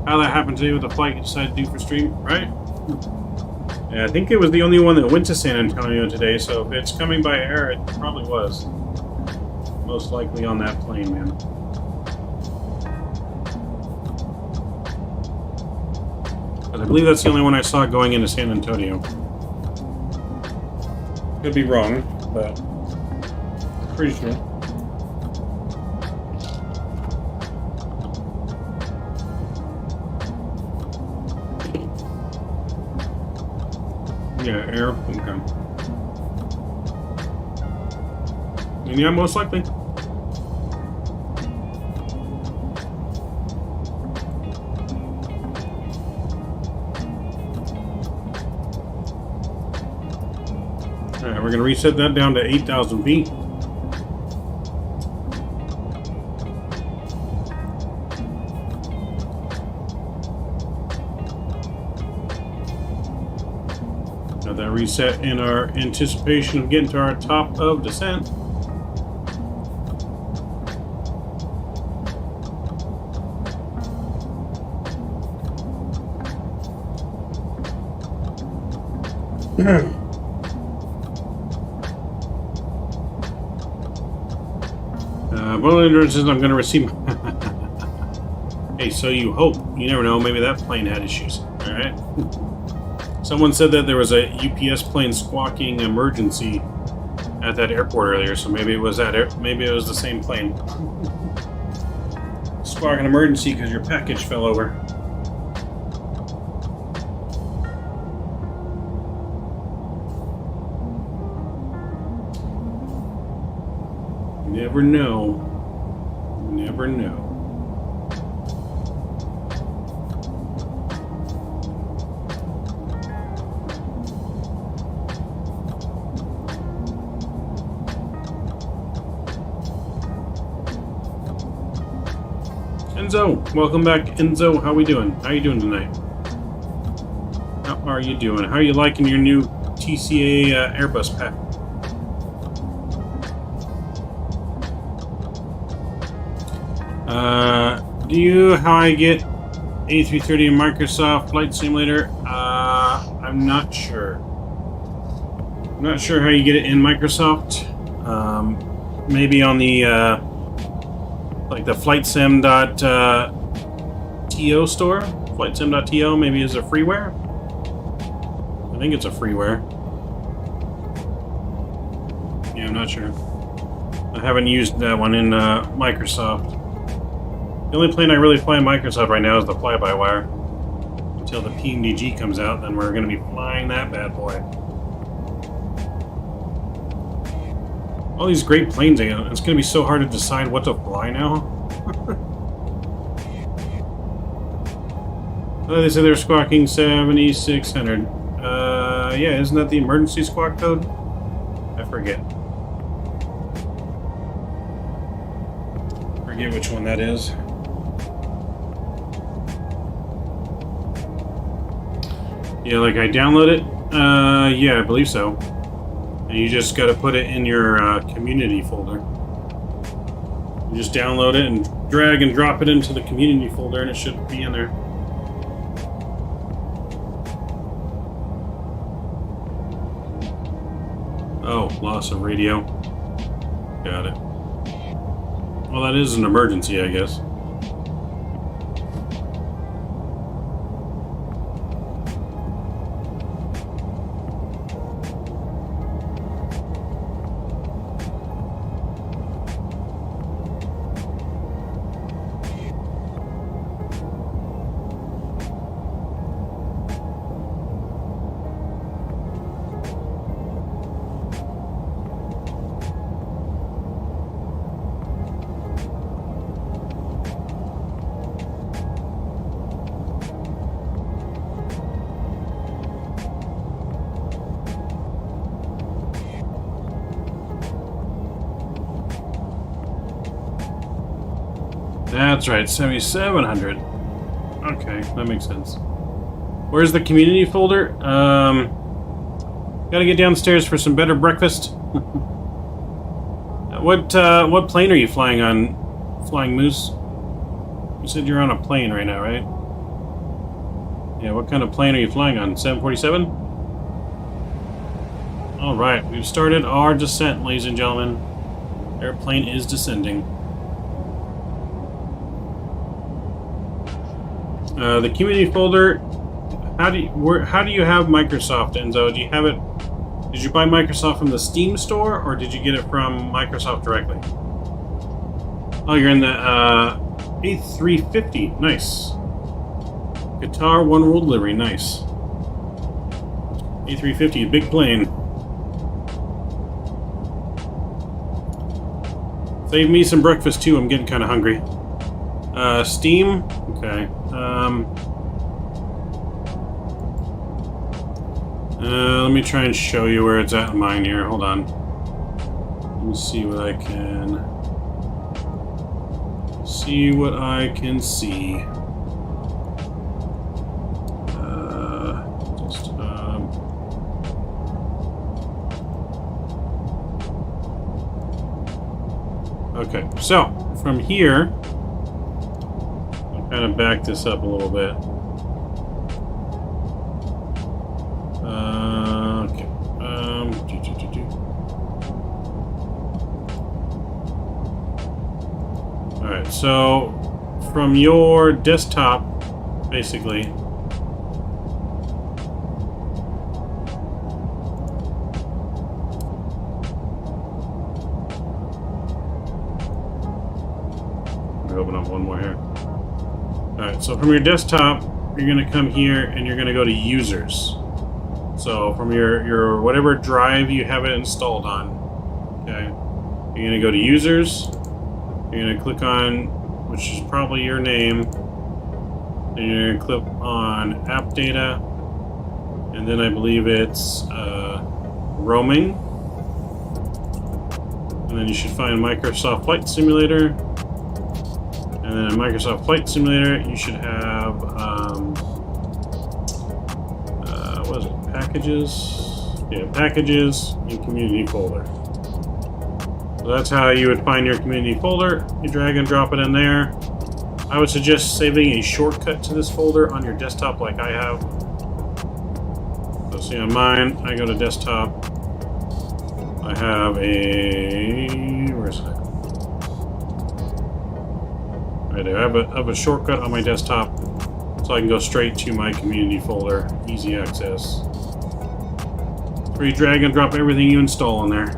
that happened today with the flight you decided to do for stream, right? Yeah, I think it was the only one that went to San Antonio today, so if it's coming by air, it probably was. Most likely on that plane, man. But I believe that's the only one I saw going into San Antonio. Could be wrong, but pretty sure. Yeah, air. Okay. And yeah, most likely. Alright, we're going to reset that down to 8,000 feet. That reset in our anticipation of getting to our top of descent. One of the endurance is I'm going to receive. Hey, so you hope. You never know. Maybe that plane had issues. All right. Someone said that there was a UPS plane squawking emergency at that airport earlier, so maybe it was maybe it was the same plane. Squawking emergency because your package fell over. Never know. Never know. Enzo, welcome back. Enzo, how we doing? How you doing tonight? How are you doing? How are you liking your new TCA Airbus pack? Do you how I get A330 in Microsoft Flight Simulator? I'm not sure. I'm not sure how you get it in Microsoft. Maybe on the like the flightsim.to store. Flightsim.to maybe is a freeware. I think it's a freeware. Yeah, I'm not sure. I haven't used that one in Microsoft. The only plane I really fly in Microsoft right now is the fly-by-wire. until the PMDG comes out, then we're going to be flying that bad boy. All these great planes, it's going to be so hard to decide what to fly now. Oh, they said they're squawking 7600. Yeah, isn't that the emergency squawk code? I forget. Forget which one that is. Yeah, like I download it? Yeah, I believe so. And you just gotta put it in your community folder. You just download it and drag and drop it into the community folder and it should be in there. Oh, loss of radio. Got it. Well, that is an emergency, I guess. That's right, 7700. Okay, that makes sense. Where's the community folder? Gotta get downstairs for some better breakfast. What plane are you flying on, Flying Moose? You said you're on a plane right now, right? Yeah, what kind of plane are you flying on? 747? Alright, we've started our descent, ladies and gentlemen. Airplane is descending. The community folder. How do you have Microsoft, Enzo? Do you have it? Did you buy Microsoft from the Steam store, or did you get it from Microsoft directly? Oh, you're in the A350. Nice. Qatar One World livery. Nice. A350, big plane. Save me some breakfast too. I'm getting kind of hungry. Steam. Okay. Let me try and show you where it's at in mine here. Hold on. Let me see what I can see. Okay, so from here, I'll kind of back this up a little bit. Okay. All right. So from your desktop, basically. Open up one more here. Alright, so from your desktop, you're going to come here and you're going to go to Users. So from your whatever drive you have it installed on, okay, you're going to go to Users, you're going to click on, which is probably your name, and you're going to click on App Data, and then I believe it's Roaming, and then you should find Microsoft Flight Simulator. And then in Microsoft Flight Simulator, you should have, what is it, Packages? Yeah, Packages and Community Folder. So that's how you would find your community folder. You drag and drop it in there. I would suggest saving a shortcut to this folder on your desktop like I have. So see on mine, I go to desktop. I have a, where's it? Right there. I have a shortcut on my desktop, so I can go straight to my community folder. Easy access. Where you drag and drop everything you install in there.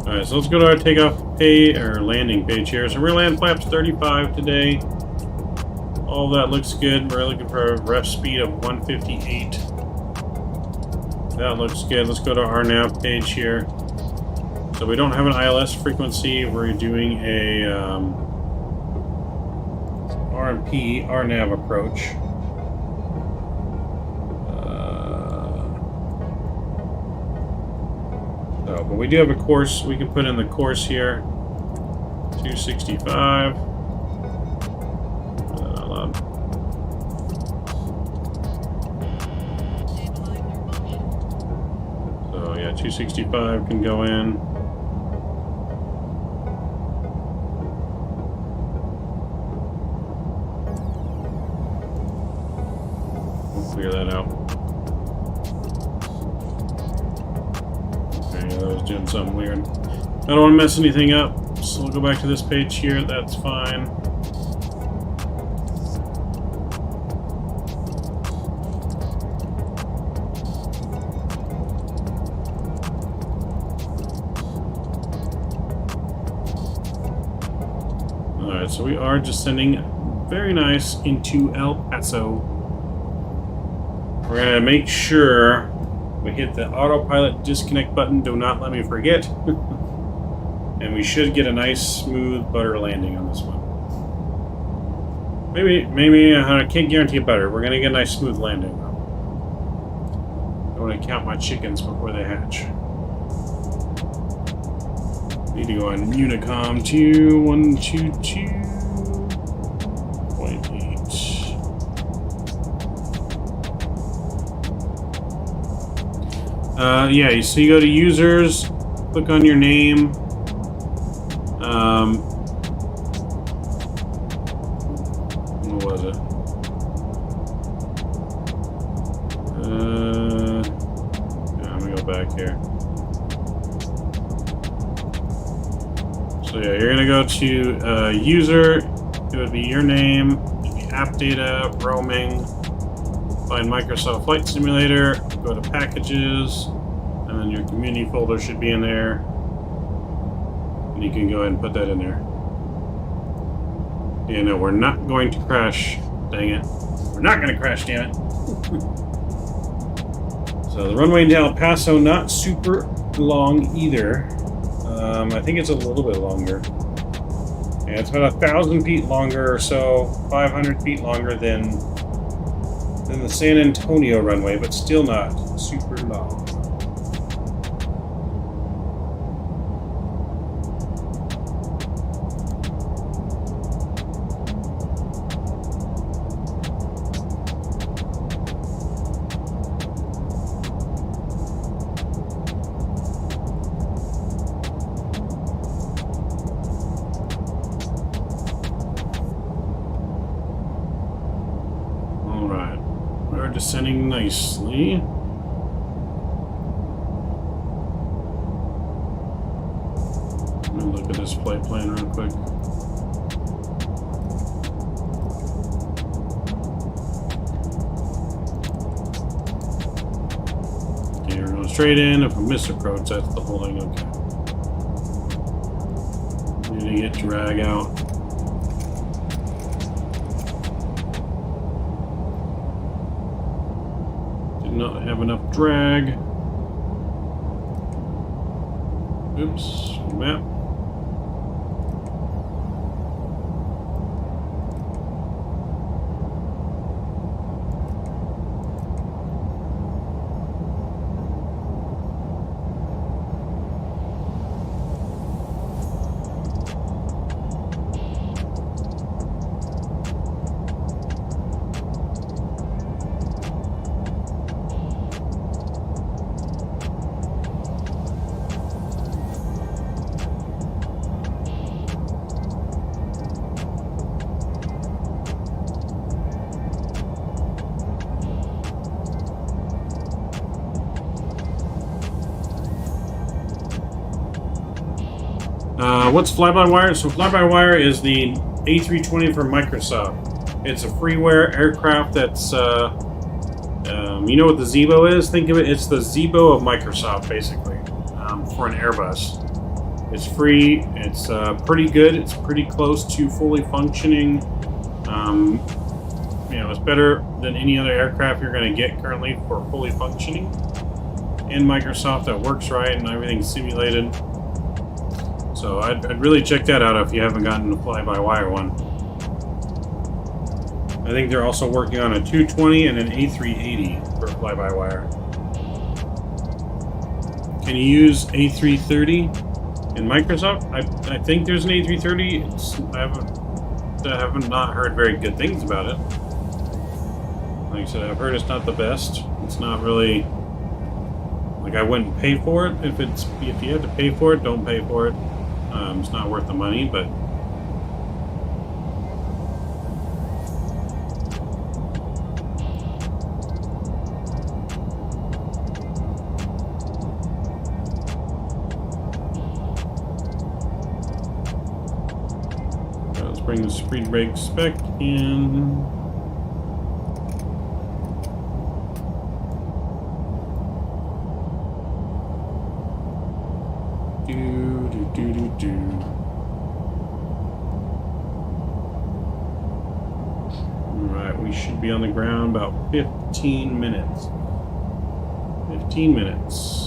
Alright, so let's go to our takeoff pay or landing page here. So we're gonna land flaps 35 today. All that looks good. We're looking for a ref speed of 158. That looks good. Let's go to our nav page here. So we don't have an ILS frequency. We're doing a RMP, RNAV approach. But we do have a course. We can put in the course here. 265. So yeah, 265 can go in. We'll figure that out. Okay, that was doing something weird. I don't want to mess anything up, so we'll go back to this page here. That's fine. Alright, so we are descending very nice into El Paso. We're going to make sure we hit the autopilot disconnect button. Do not let me forget. And we should get a nice smooth butter landing on this one. Maybe I can't guarantee a butter. We're going to get a nice smooth landing though. I want to count my chickens before they hatch. Need to go on Unicom 2122.8. Yeah, so you go to users, click on your name. What was it? Yeah, let me go back here. So yeah, you're gonna go to user. It would be your name. It would be app data, roaming. Find Microsoft Flight Simulator. Go to packages, and then your community folder should be in there. And you can go ahead and put that in there. Yeah, no, we're not going to crash. Dang it. We're not going to crash, damn it. So the runway into El Paso, not super long either. I think it's a little bit longer. Yeah, it's about 1,000 feet longer or so, 500 feet longer than the San Antonio runway, but still not super long. Descending nicely. Let me look at this flight plan real quick. Okay, we're going straight in. If we miss approach, that's the whole thing. Okay. Need to get drag out. Not have enough drag. Oops, map. What's fly-by-wire? So fly-by-wire is the A320 from Microsoft. It's a freeware aircraft that's, you know what the Zibo is? Think of it, it's the Zibo of Microsoft, basically, for an Airbus. It's free. It's pretty good. It's pretty close to fully functioning. You know, it's better than any other aircraft you're going to get currently for fully functioning in Microsoft that works right and everything's simulated. So I'd really check that out if you haven't gotten the fly-by-wire one. I think they're also working on a 220 and an A380 for fly-by-wire. Can you use A330 in Microsoft? I think there's an A330. I haven't not heard very good things about it. Like I said, I've heard it's not the best. It's not really like I wouldn't pay for it. If you have to pay for it, don't pay for it. It's not worth the money, but let's bring the speed brakes back in. Alright, we should be on the ground about 15 minutes. 15 minutes.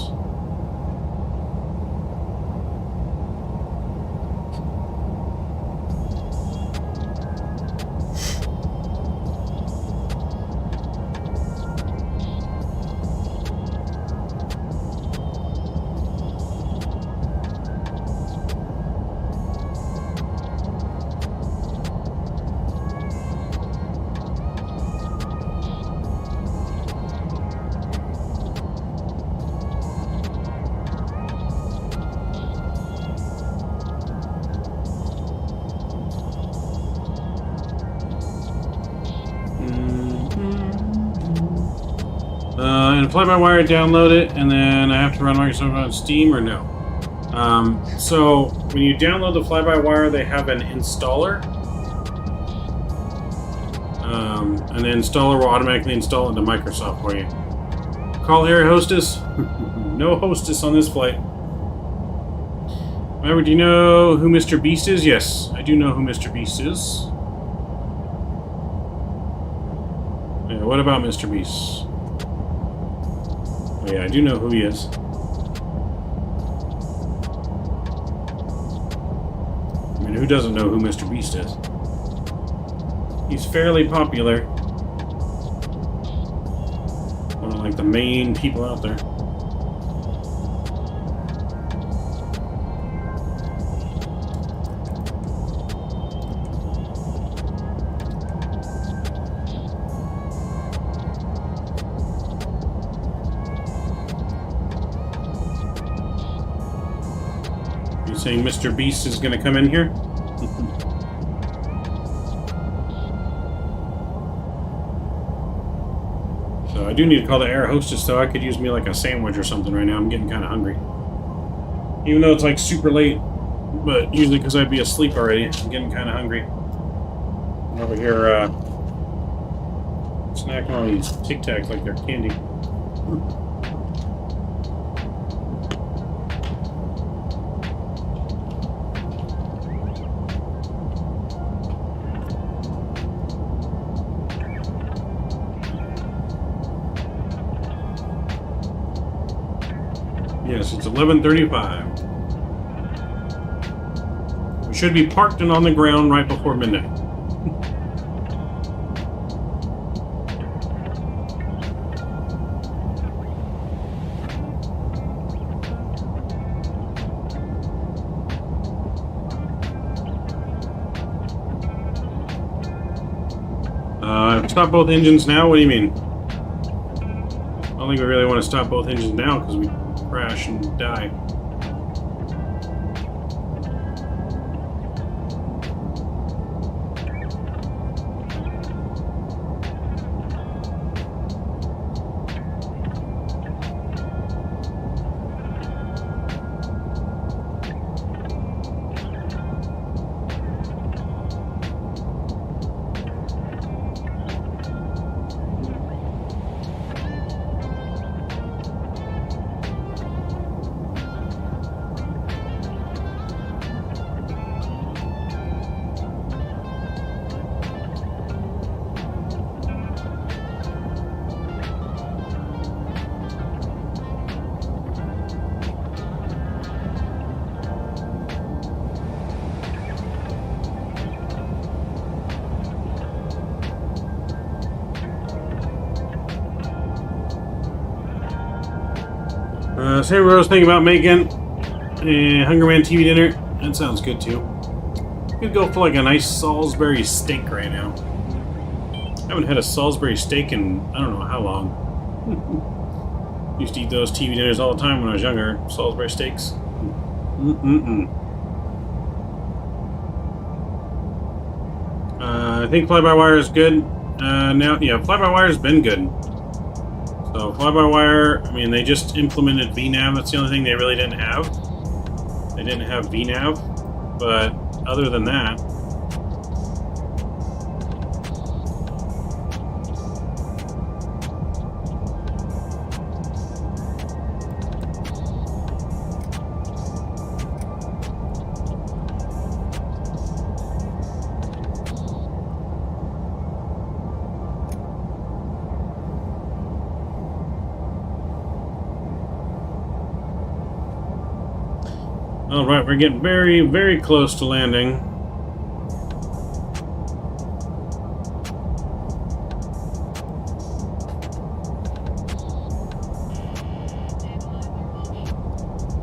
And fly-by-wire, download it, and then I have to run Microsoft on Steam or no? So when you download the fly-by-wire, they have an installer, and the installer will automatically install into Microsoft for you. Call Air Hostess. No hostess on this flight. However, do you know who Mr. Beast is? Yes, I do know who Mr. Beast is. Yeah, what about Mr. Beast? Oh, yeah, I do know who he is. I mean, who doesn't know who Mr. Beast is? He's fairly popular. One of, like, the main people out there. Saying Mr. Beast is going to come in here. So I do need to call the air hostess, so I could use me like a sandwich or something right now. I'm getting kind of hungry. Even though it's like super late, but usually because I'd be asleep already, I'm getting kind of hungry. I'm over here snacking on these Tic Tacs like they're candy. Yes, it's 11:35. We should be parked and on the ground right before midnight. Stop both engines now? What do you mean? I don't think we really want to stop both engines now because we crash and die. Same Rose thinking about making a Hunger Man TV dinner. That sounds good too. Could go for like a nice Salisbury steak right now. I haven't had a Salisbury steak in I don't know how long. Used to eat those TV dinners all the time when I was younger. Salisbury steaks. I think fly-by-wire is good. Now, yeah, fly-by-wire has been good. So fly-by-wire, I mean, they just implemented VNAV. That's the only thing they really didn't have. They didn't have VNAV, but other than that, alright, we're getting very, very close to landing.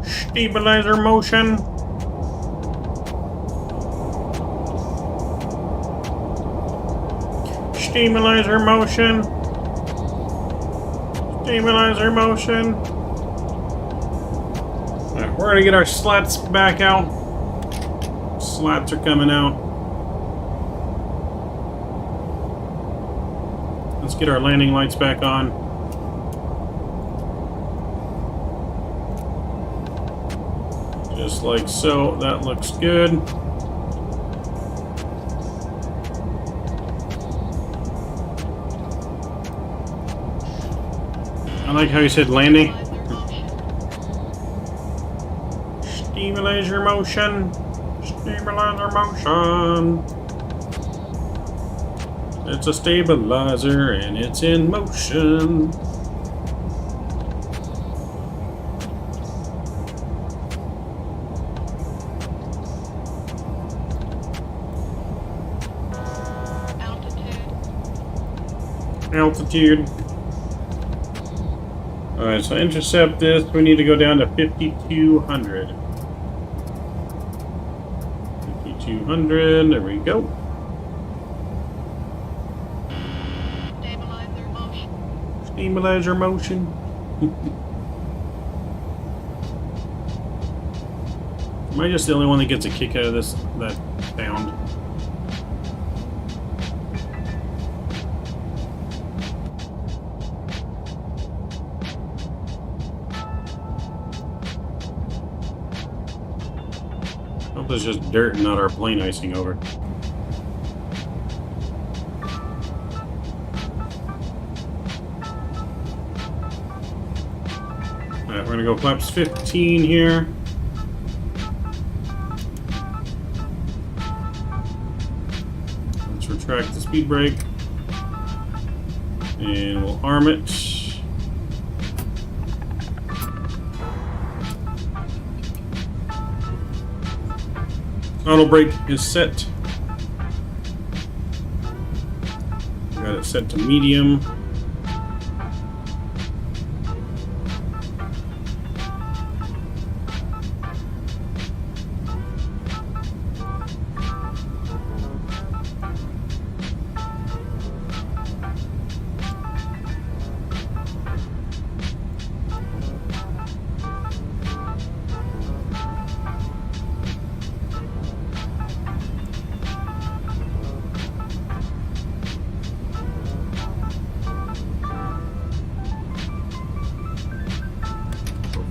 Stabilizer motion. Stabilizer motion. Stabilizer motion. Alright, we're gonna get our slats back out. Slats are coming out. Let's get our landing lights back on. Just like so. That looks good. I like how you said landing. Stabilizer motion. Stabilizer motion. It's a stabilizer and it's in motion. Altitude. Alright, so intercept this. We need to go down to 5,200. 5,200. There we go. Stabilizer motion. Stabilizer motion. Am I just the only one that gets a kick out of this? That sound. There's just dirt and not our plane icing over. Alright, we're gonna go flaps 15 here. Let's retract the speed brake. And we'll arm it. Auto brake is set. Got it set to medium.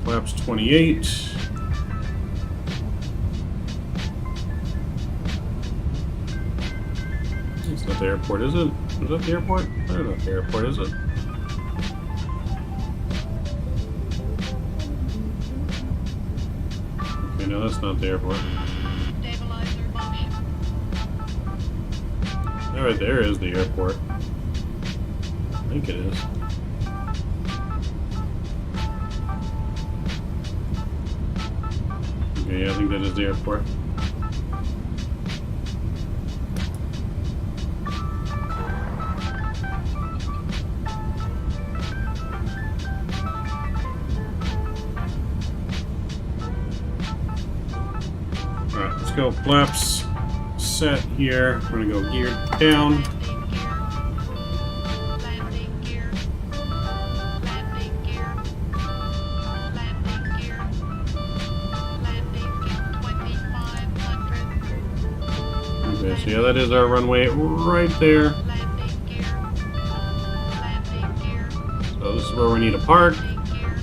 Flaps 28. It's not the airport, is it? Is that the airport? No, not the airport, is it? Okay, no, that's not the airport. Stabilizer motion. That right there is the airport. I think it is. Yeah, I think that is the airport. go flaps set here. We're gonna go gear down. Landing gear. Landing gear. Landing gear. Landing gear. 2500. Okay, so yeah, that is our runway right there. Landing gear. Landing gear. So this is where we need to park. Landing gear.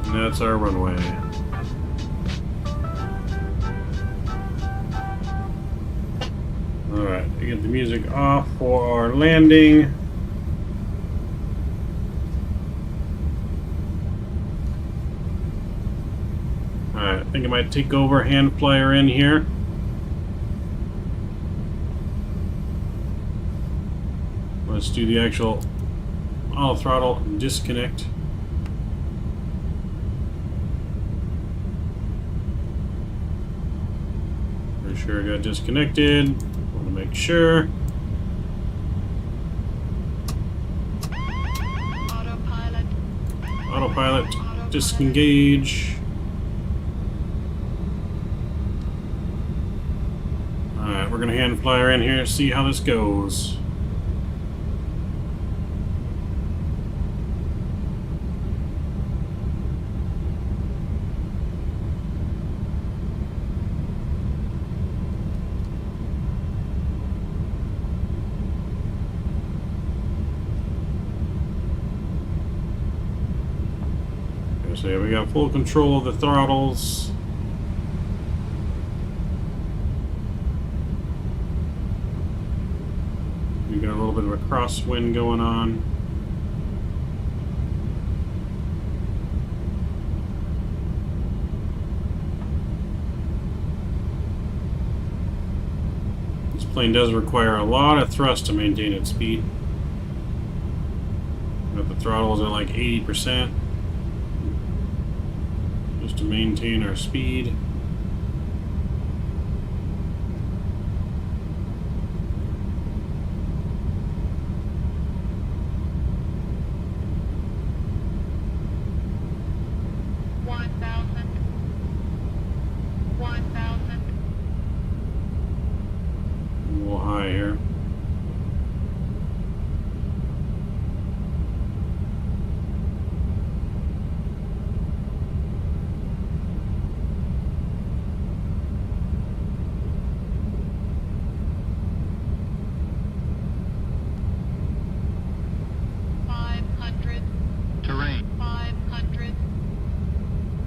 And that's our runway. Alright, I get the music off for our landing. Alright, I think I might take over hand flyer in here. Let's do the actual auto throttle disconnect. Pretty sure I got disconnected. Want to make sure. Autopilot. Autopilot, disengage. Alright, we're gonna hand flyer in here, see how this goes. So yeah, we got full control of the throttles. We got a little bit of a crosswind going on. This plane does require a lot of thrust to maintain its speed. Got the throttles at like 80%. Just to maintain our speed. A little high here. Terrain. 500.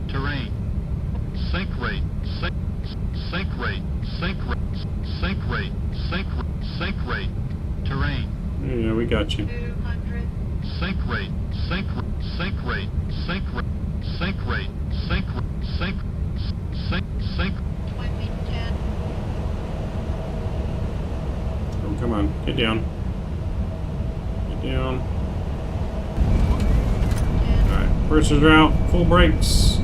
Terrain. Sink rate. Sink rate. Sink rate. Sink rate. Sink rate. Sink rate. Terrain. Yeah, we got you. 200. Sink rate. Sink rate. Sink rate. Sink rate. Sink rate. Sink rate. Sink. Sink. 2010. Oh, come on, get down. Get down. Alright, Pursers are out, full brakes.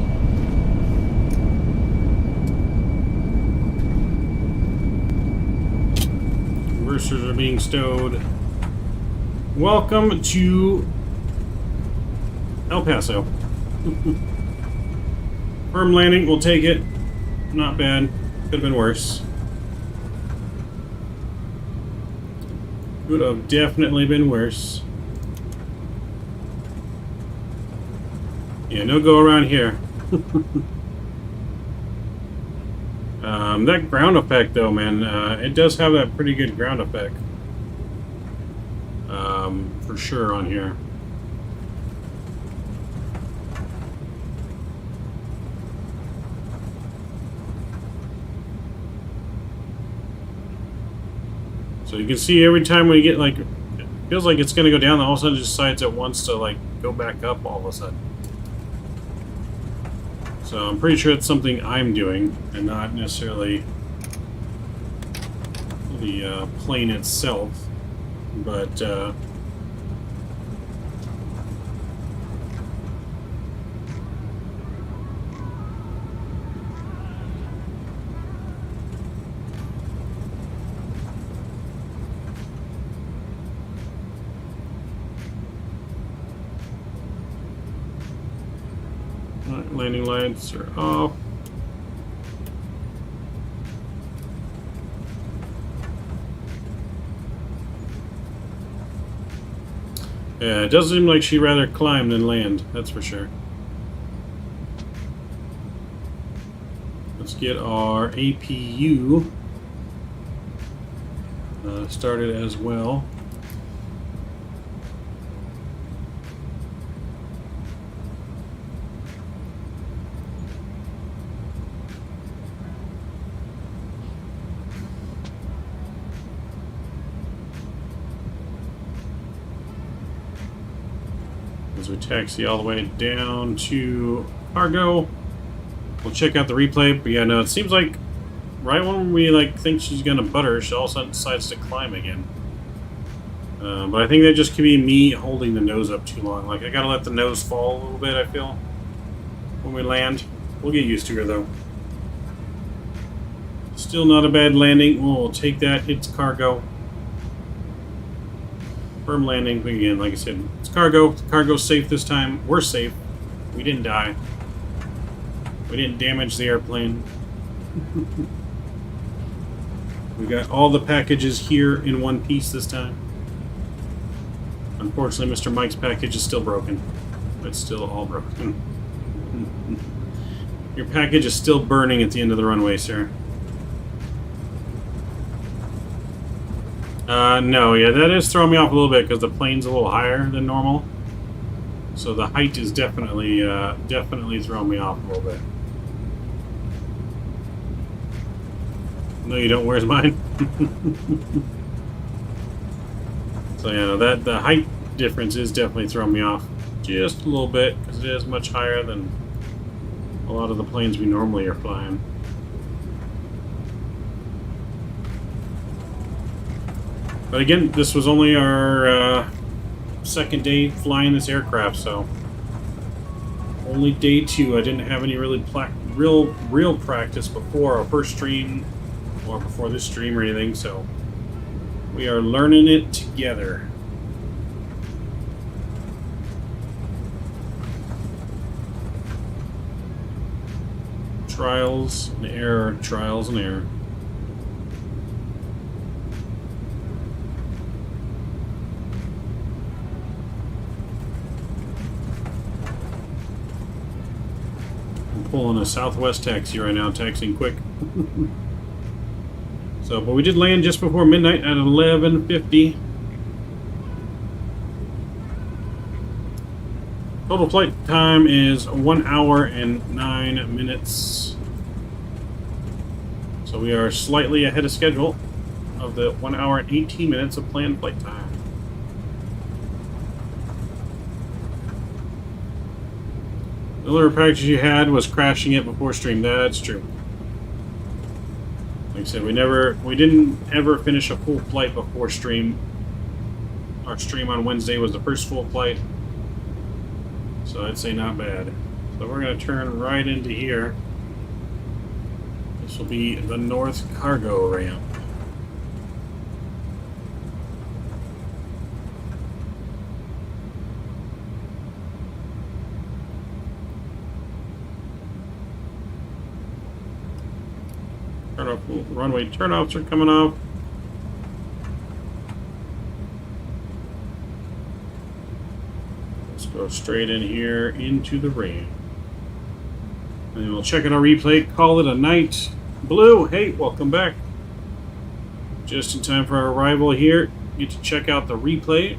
Conversers are being stowed. Welcome to El Paso. Firm landing, we'll take it. Not bad. Could have been worse. Could have definitely been worse. Yeah, no go around here. That ground effect, though, man, it does have that pretty good ground effect. For sure on here. So you can see every time we get, like, it feels like it's going to go down, all of a sudden it just decides it wants to, like, go back up all of a sudden. So I'm pretty sure it's something I'm doing, and not necessarily the plane itself. But, landing lights are off. Yeah, it does seem like she'd rather climb than land, that's for sure. Let's get our APU started as well. As we taxi all the way down to cargo, we'll check out the replay. But yeah, no, it seems like right when we like think she's gonna butter, she all of a sudden decides to climb again. But I think that just could be me holding the nose up too long. Like I gotta let the nose fall a little bit, I feel, when we land. We'll get used to her though. Still not a bad landing. We'll take that. It's cargo. Firm landing. But again, like I said, it's cargo. The cargo's safe this time. We're safe. We didn't die. We didn't damage the airplane. We got all the packages here in one piece this time. Unfortunately, Mr. Mike's package is still broken. It's still all broken. Your package is still burning at the end of the runway, sir. No, yeah, that is throwing me off a little bit because the plane's a little higher than normal. So the height is definitely throwing me off a little bit. No, you don't. Where's mine? So yeah, that the height difference is definitely throwing me off just a little bit because it is much higher than a lot of the planes we normally are flying. But again, this was only our second day flying this aircraft, so only day 2. I didn't have any really real practice before our first stream or before this stream or anything, so we are learning it together. Trials and error, trials and error. I'm pulling a Southwest taxi right now, taxiing quick. So, but we did land just before midnight at 11:50. Total flight time is 1 hour and 9 minutes. So we are slightly ahead of schedule of the 1 hour and 18 minutes of planned flight time. The other package you had was crashing it before stream. That's true. Like I said, we didn't ever finish a full flight before stream. Our stream on Wednesday was the first full flight. So I'd say not bad. So we're going to turn right into here. This will be the north cargo ramp. Runway turnoffs are coming off. Let's go straight in here into the ramp. And we'll check out our replay, call it a night. Blue, hey, welcome back. Just in time for our arrival here. Get to check out the replay.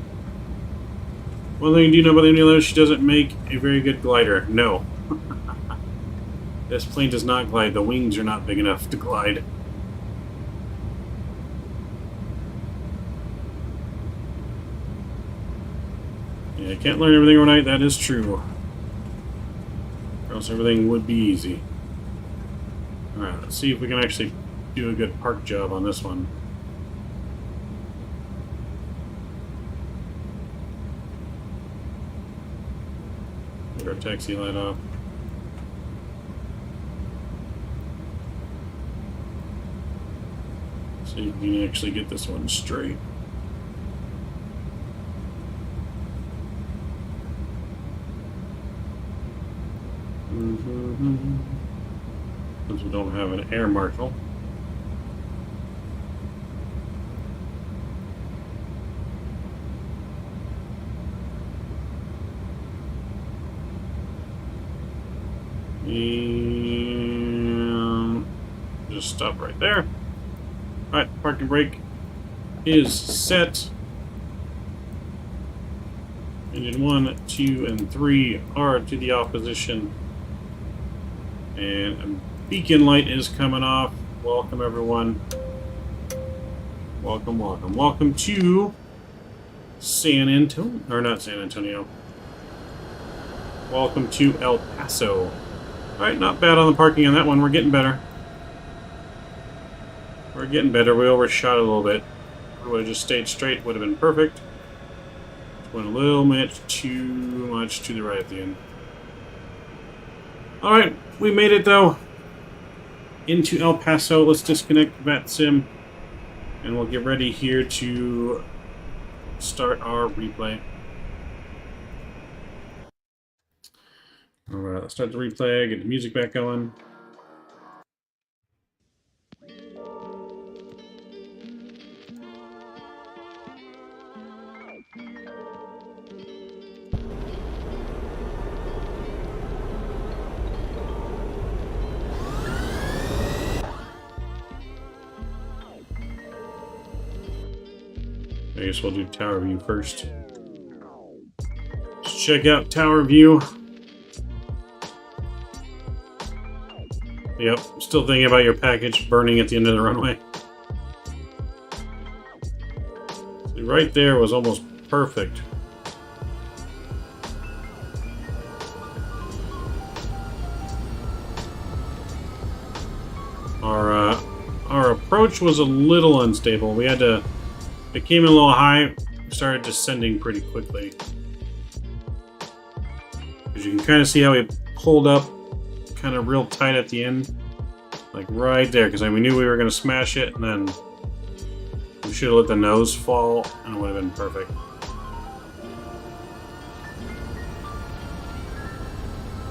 One thing you do know about the MD-11, she doesn't make a very good glider. No. This plane does not glide. The wings are not big enough to glide. Yeah, I can't learn everything overnight. That is true. Or else everything would be easy. Alright, let's see if we can actually do a good park job on this one. Get our taxi light off. See if we can actually get this one straight. Since we don't have an air marshal. And just stop right there. Alright, parking brake is set. Engine 1, 2, and 3 are to the off position. And a beacon light is coming off. Welcome, everyone. Welcome, welcome. Welcome to San Antonio. Or not San Antonio. Welcome to El Paso. Alright, not bad on the parking on that one. We're getting better. We're getting better. We overshot a little bit. If we would have just stayed straight, would have been perfect. Went a little bit too much to the right at the end. Alright, we made it though. Into El Paso. Let's disconnect Vatsim. And we'll get ready here to start our replay. Alright, let's start the replay. Get the music back going. I guess we'll do tower view first. Let's check out tower view. Yep, still thinking about your package burning at the end of the runway. See, right there was almost perfect. Our approach was a little unstable. We had to. It came in a little high. We started descending pretty quickly. As you can kind of see how we pulled up kind of real tight at the end. Like right there, because we knew we were going to smash it, and then we should have let the nose fall, and it would have been perfect.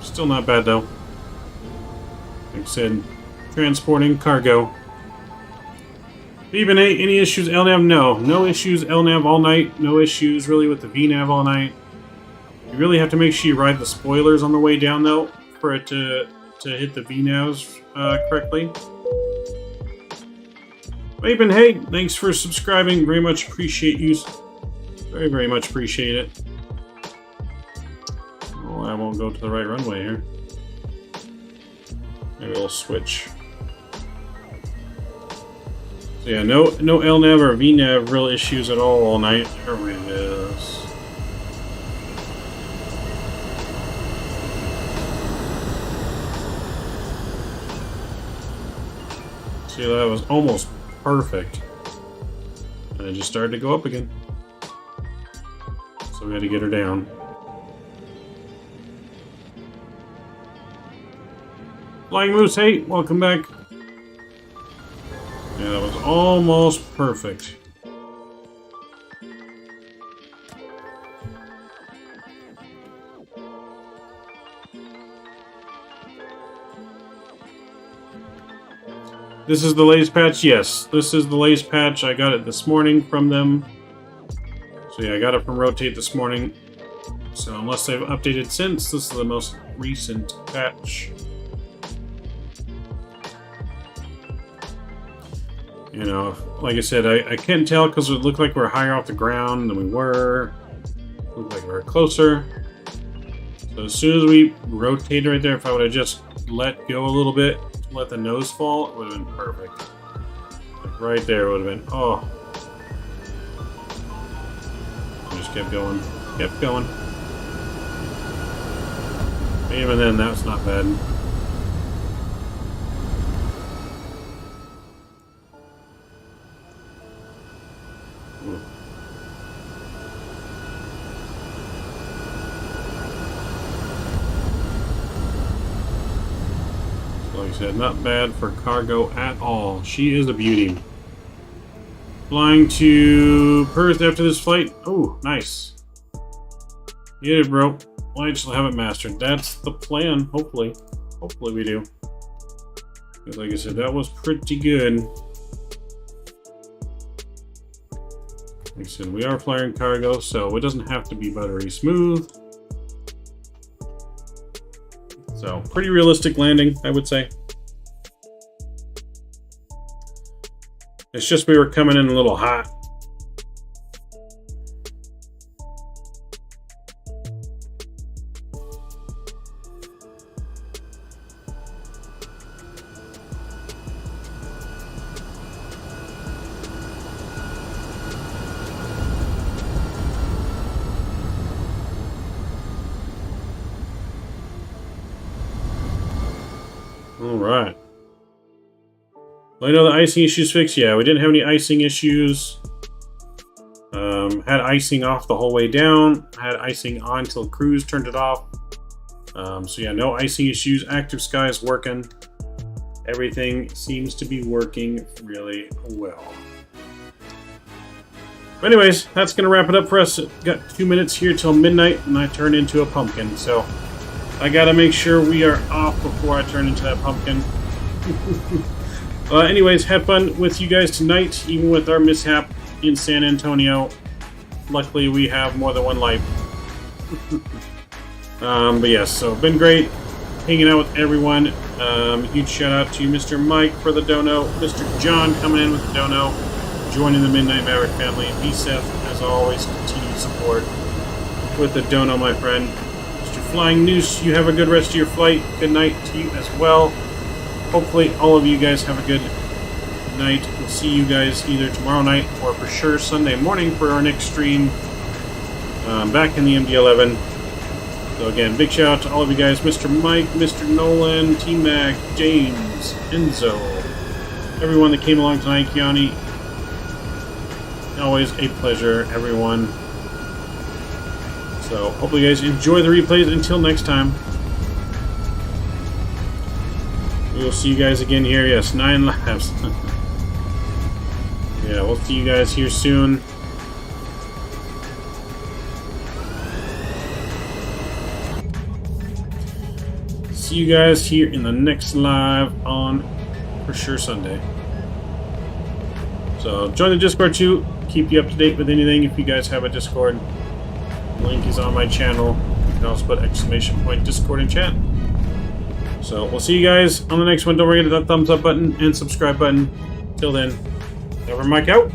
Still not bad, though. Like I said, transporting cargo. Even any issues LNAV? No. No issues LNAV all night. No issues really with the VNAV all night. You really have to make sure you ride the spoilers on the way down, though, for it to hit the VNAVs correctly. Even hey, thanks for subscribing. Very much appreciate you. Very, very much appreciate it. Well, I won't go to the right runway here. Maybe we'll switch. So yeah, no LNAV or VNAV real issues at all night. There it is. See, that was almost perfect. And it just started to go up again. So we had to get her down. Flying Moose, hey, welcome back. Yeah, that was almost perfect. This is the latest patch? Yes, this is the latest patch. I got it this morning from them. So yeah, I got it from Rotate this morning. So unless they've updated since, this is the most recent patch. You know, like I said, I can't tell because it looked like we're higher off the ground than we were. It looked like we were closer. So as soon as we rotated right there, if I would have just let go a little bit, let the nose fall, it would have been perfect. Like right there would have been, oh. I just kept going, kept going. Even then, that's not bad. Like I said, not bad for cargo at all. She is a beauty. Flying to Perth after this flight. Oh, nice. Get it, bro. Well, I just haven't mastered. That's the plan, hopefully. Hopefully we do. Because like I said, that was pretty good. Like I said, we are flying cargo, so it doesn't have to be buttery smooth. So, pretty realistic landing, I would say. It's just we were coming in a little hot. All right. Well, I know the icing issues fixed. Yeah, we didn't have any icing issues. Had icing off the whole way down. Had icing on until cruise turned it off. So yeah, no icing issues. Active Sky is working. Everything seems to be working really well. But anyways, that's going to wrap it up for us. Got 2 minutes here till midnight, and I turn into a pumpkin. So I got to make sure we are off before I turn into that pumpkin. Anyways, had fun with you guys tonight, even with our mishap in San Antonio. Luckily, we have more than one life. But yes, so been great hanging out with everyone. Huge shout out to Mr. Mike for the dono, Mr. John coming in with the dono, joining the Midnight Maverick family, and Seth, as always, continued support with the dono, my friend. Mr. Flying Noose, you have a good rest of your flight. Good night to you as well. Hopefully, all of you guys have a good night. We'll see you guys either tomorrow night or for sure Sunday morning for our next stream back in the MD-11. So again, big shout out to all of you guys, Mr. Mike, Mr. Nolan, T-Mac, James, Enzo, everyone that came along tonight, Kiani. Always a pleasure, everyone. So hopefully you guys enjoy the replays. Until next time, we will see you guys again here. Yes, 9 laps. Yeah, we'll see you guys here soon. See you guys here in the next live on for sure Sunday. So join the Discord too. Keep you up to date with anything if you guys have a Discord. Link is on my channel. You can also put !! Discord in chat. So we'll see you guys on the next one. Don't forget to hit that thumbs up button and subscribe button. Till then, over Mike out.